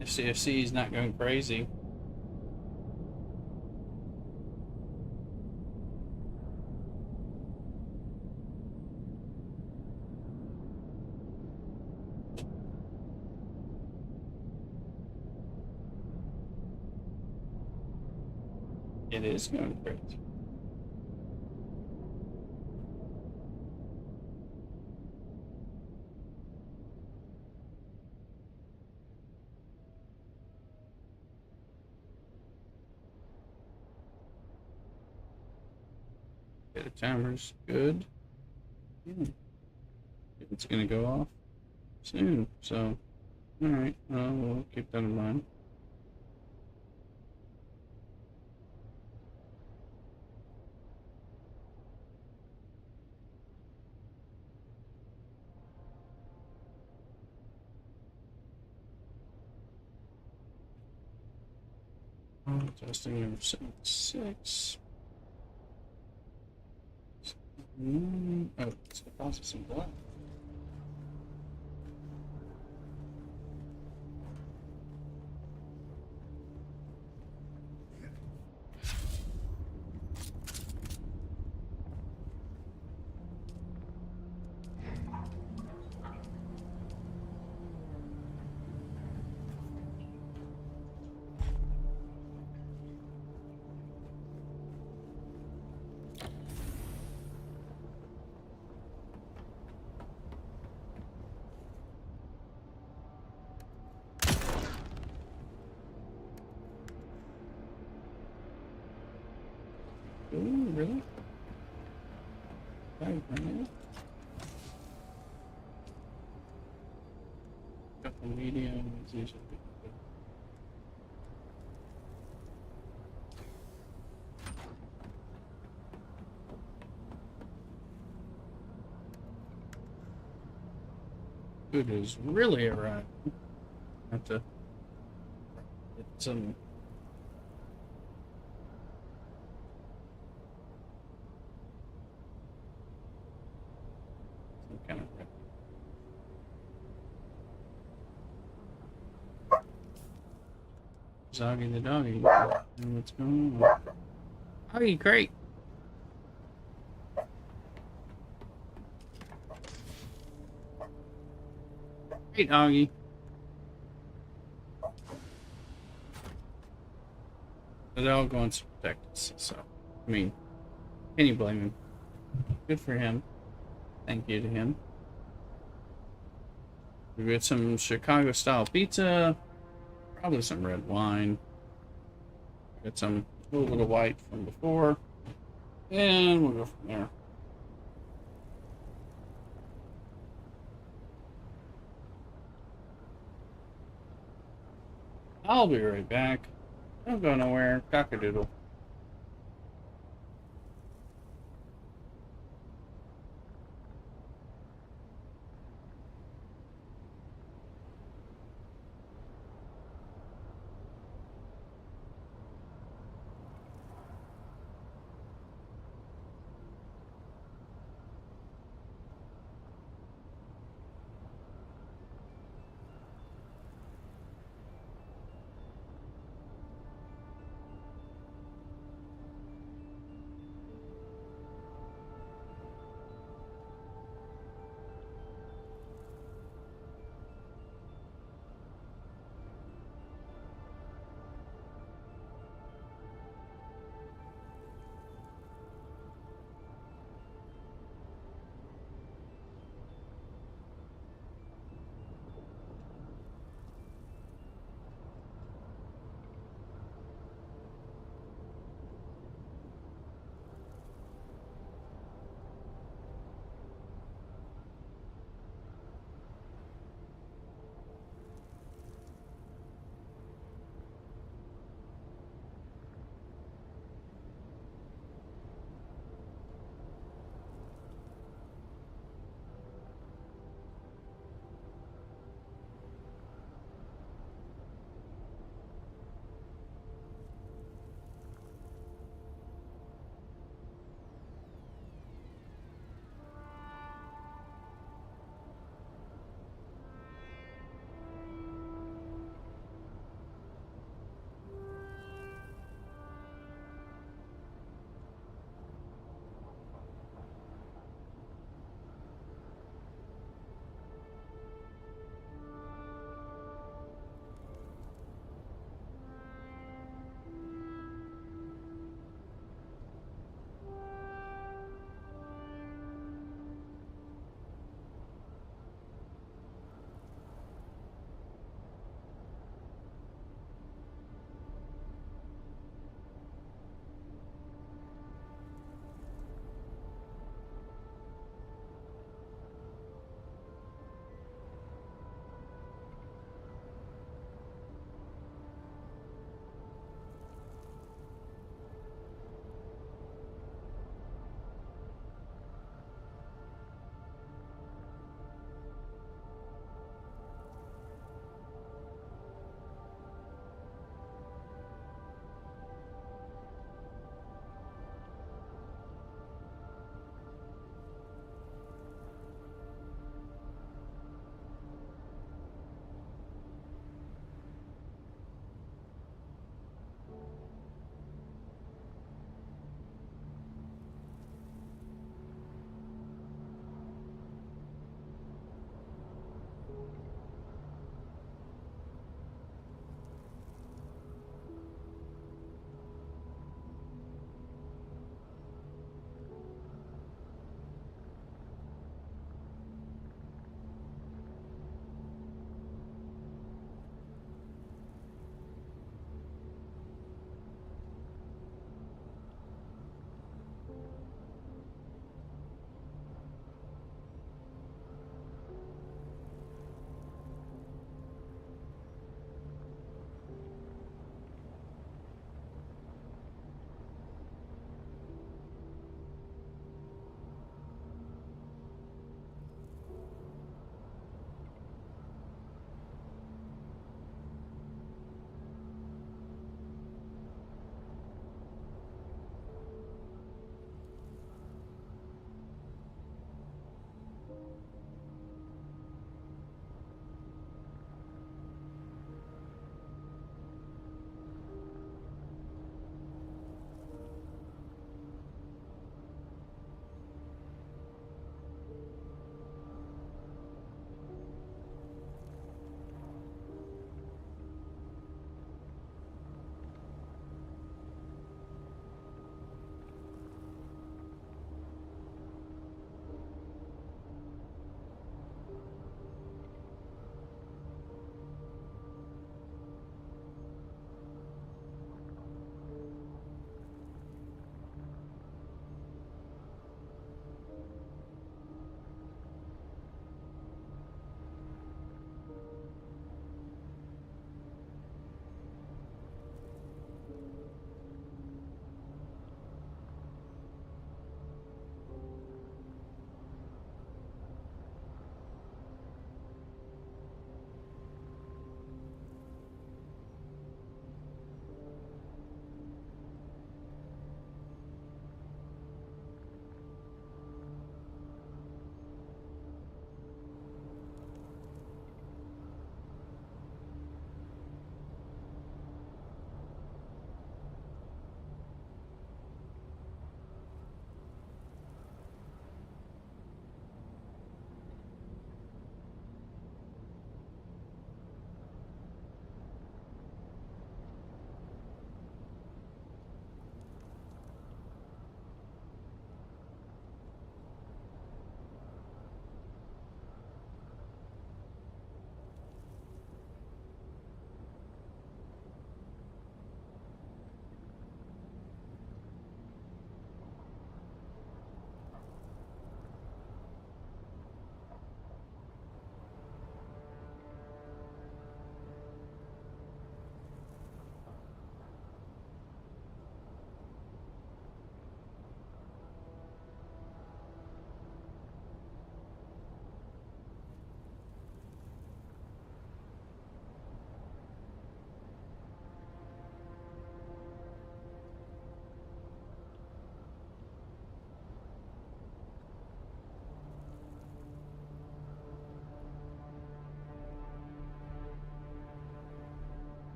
FCFC is not going crazy. It is going crazy. Okay, the timer's good. Yeah. It's gonna go off soon, so alright, we'll keep that in mind. Testing number 76. Oh, it's processing blood. really? Right, right. Couple medium is usually good. Food is really arriving. Have to get some. Some kind of. Zoggy the doggy. What's going on? Doggy crate. Hey, doggy. They're all going to protect us, so, I mean, can you blame him? Good for him. Thank you to him. We get some Chicago-style pizza, probably some red wine. Get some, a little bit of white from before, and we'll go from there. I'll be right back. Don't go nowhere. Cockadoodle.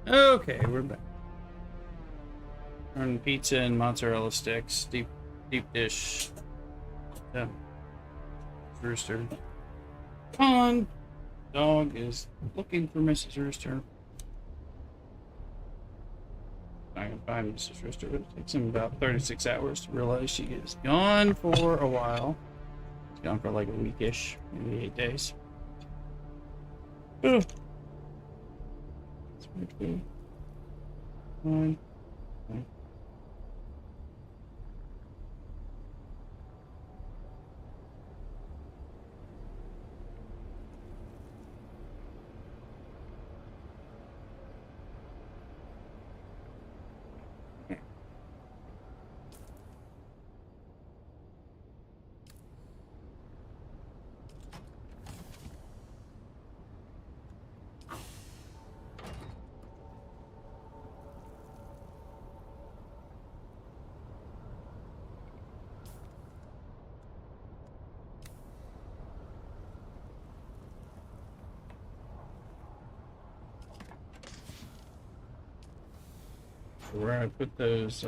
Okay, we're back. On pizza and mozzarella sticks, deep dish. Yeah. Rooster. Come on. Dog is looking for Mrs. Rooster. I can find Mrs. Rooster, but it takes him about 36 hours to realize she is gone for a while. She's gone for like a weekish, maybe 8 days. Ugh. That's pretty cool. Fine. Fine. Where I put those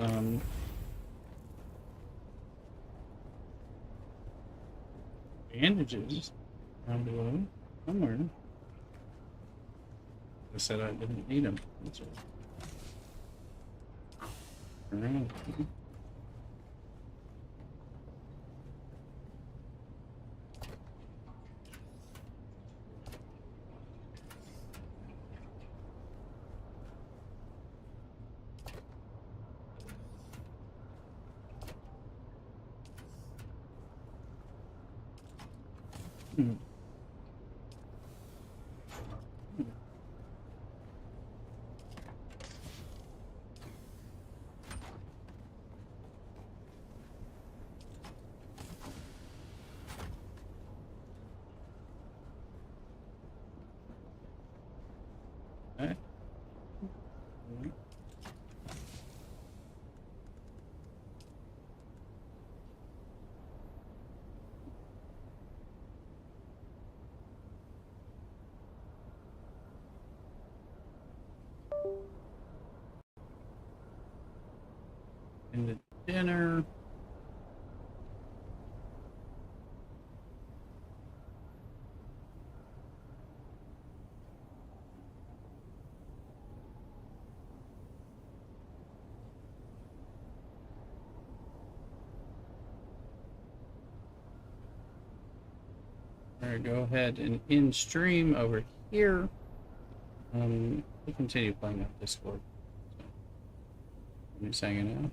bandages down below somewhere. I said I didn't need them. That's right. Around. Hmm. Okay. And the dinner. All right, go ahead and in stream over here. We'll continue playing on Discord. So, I'm just hanging out.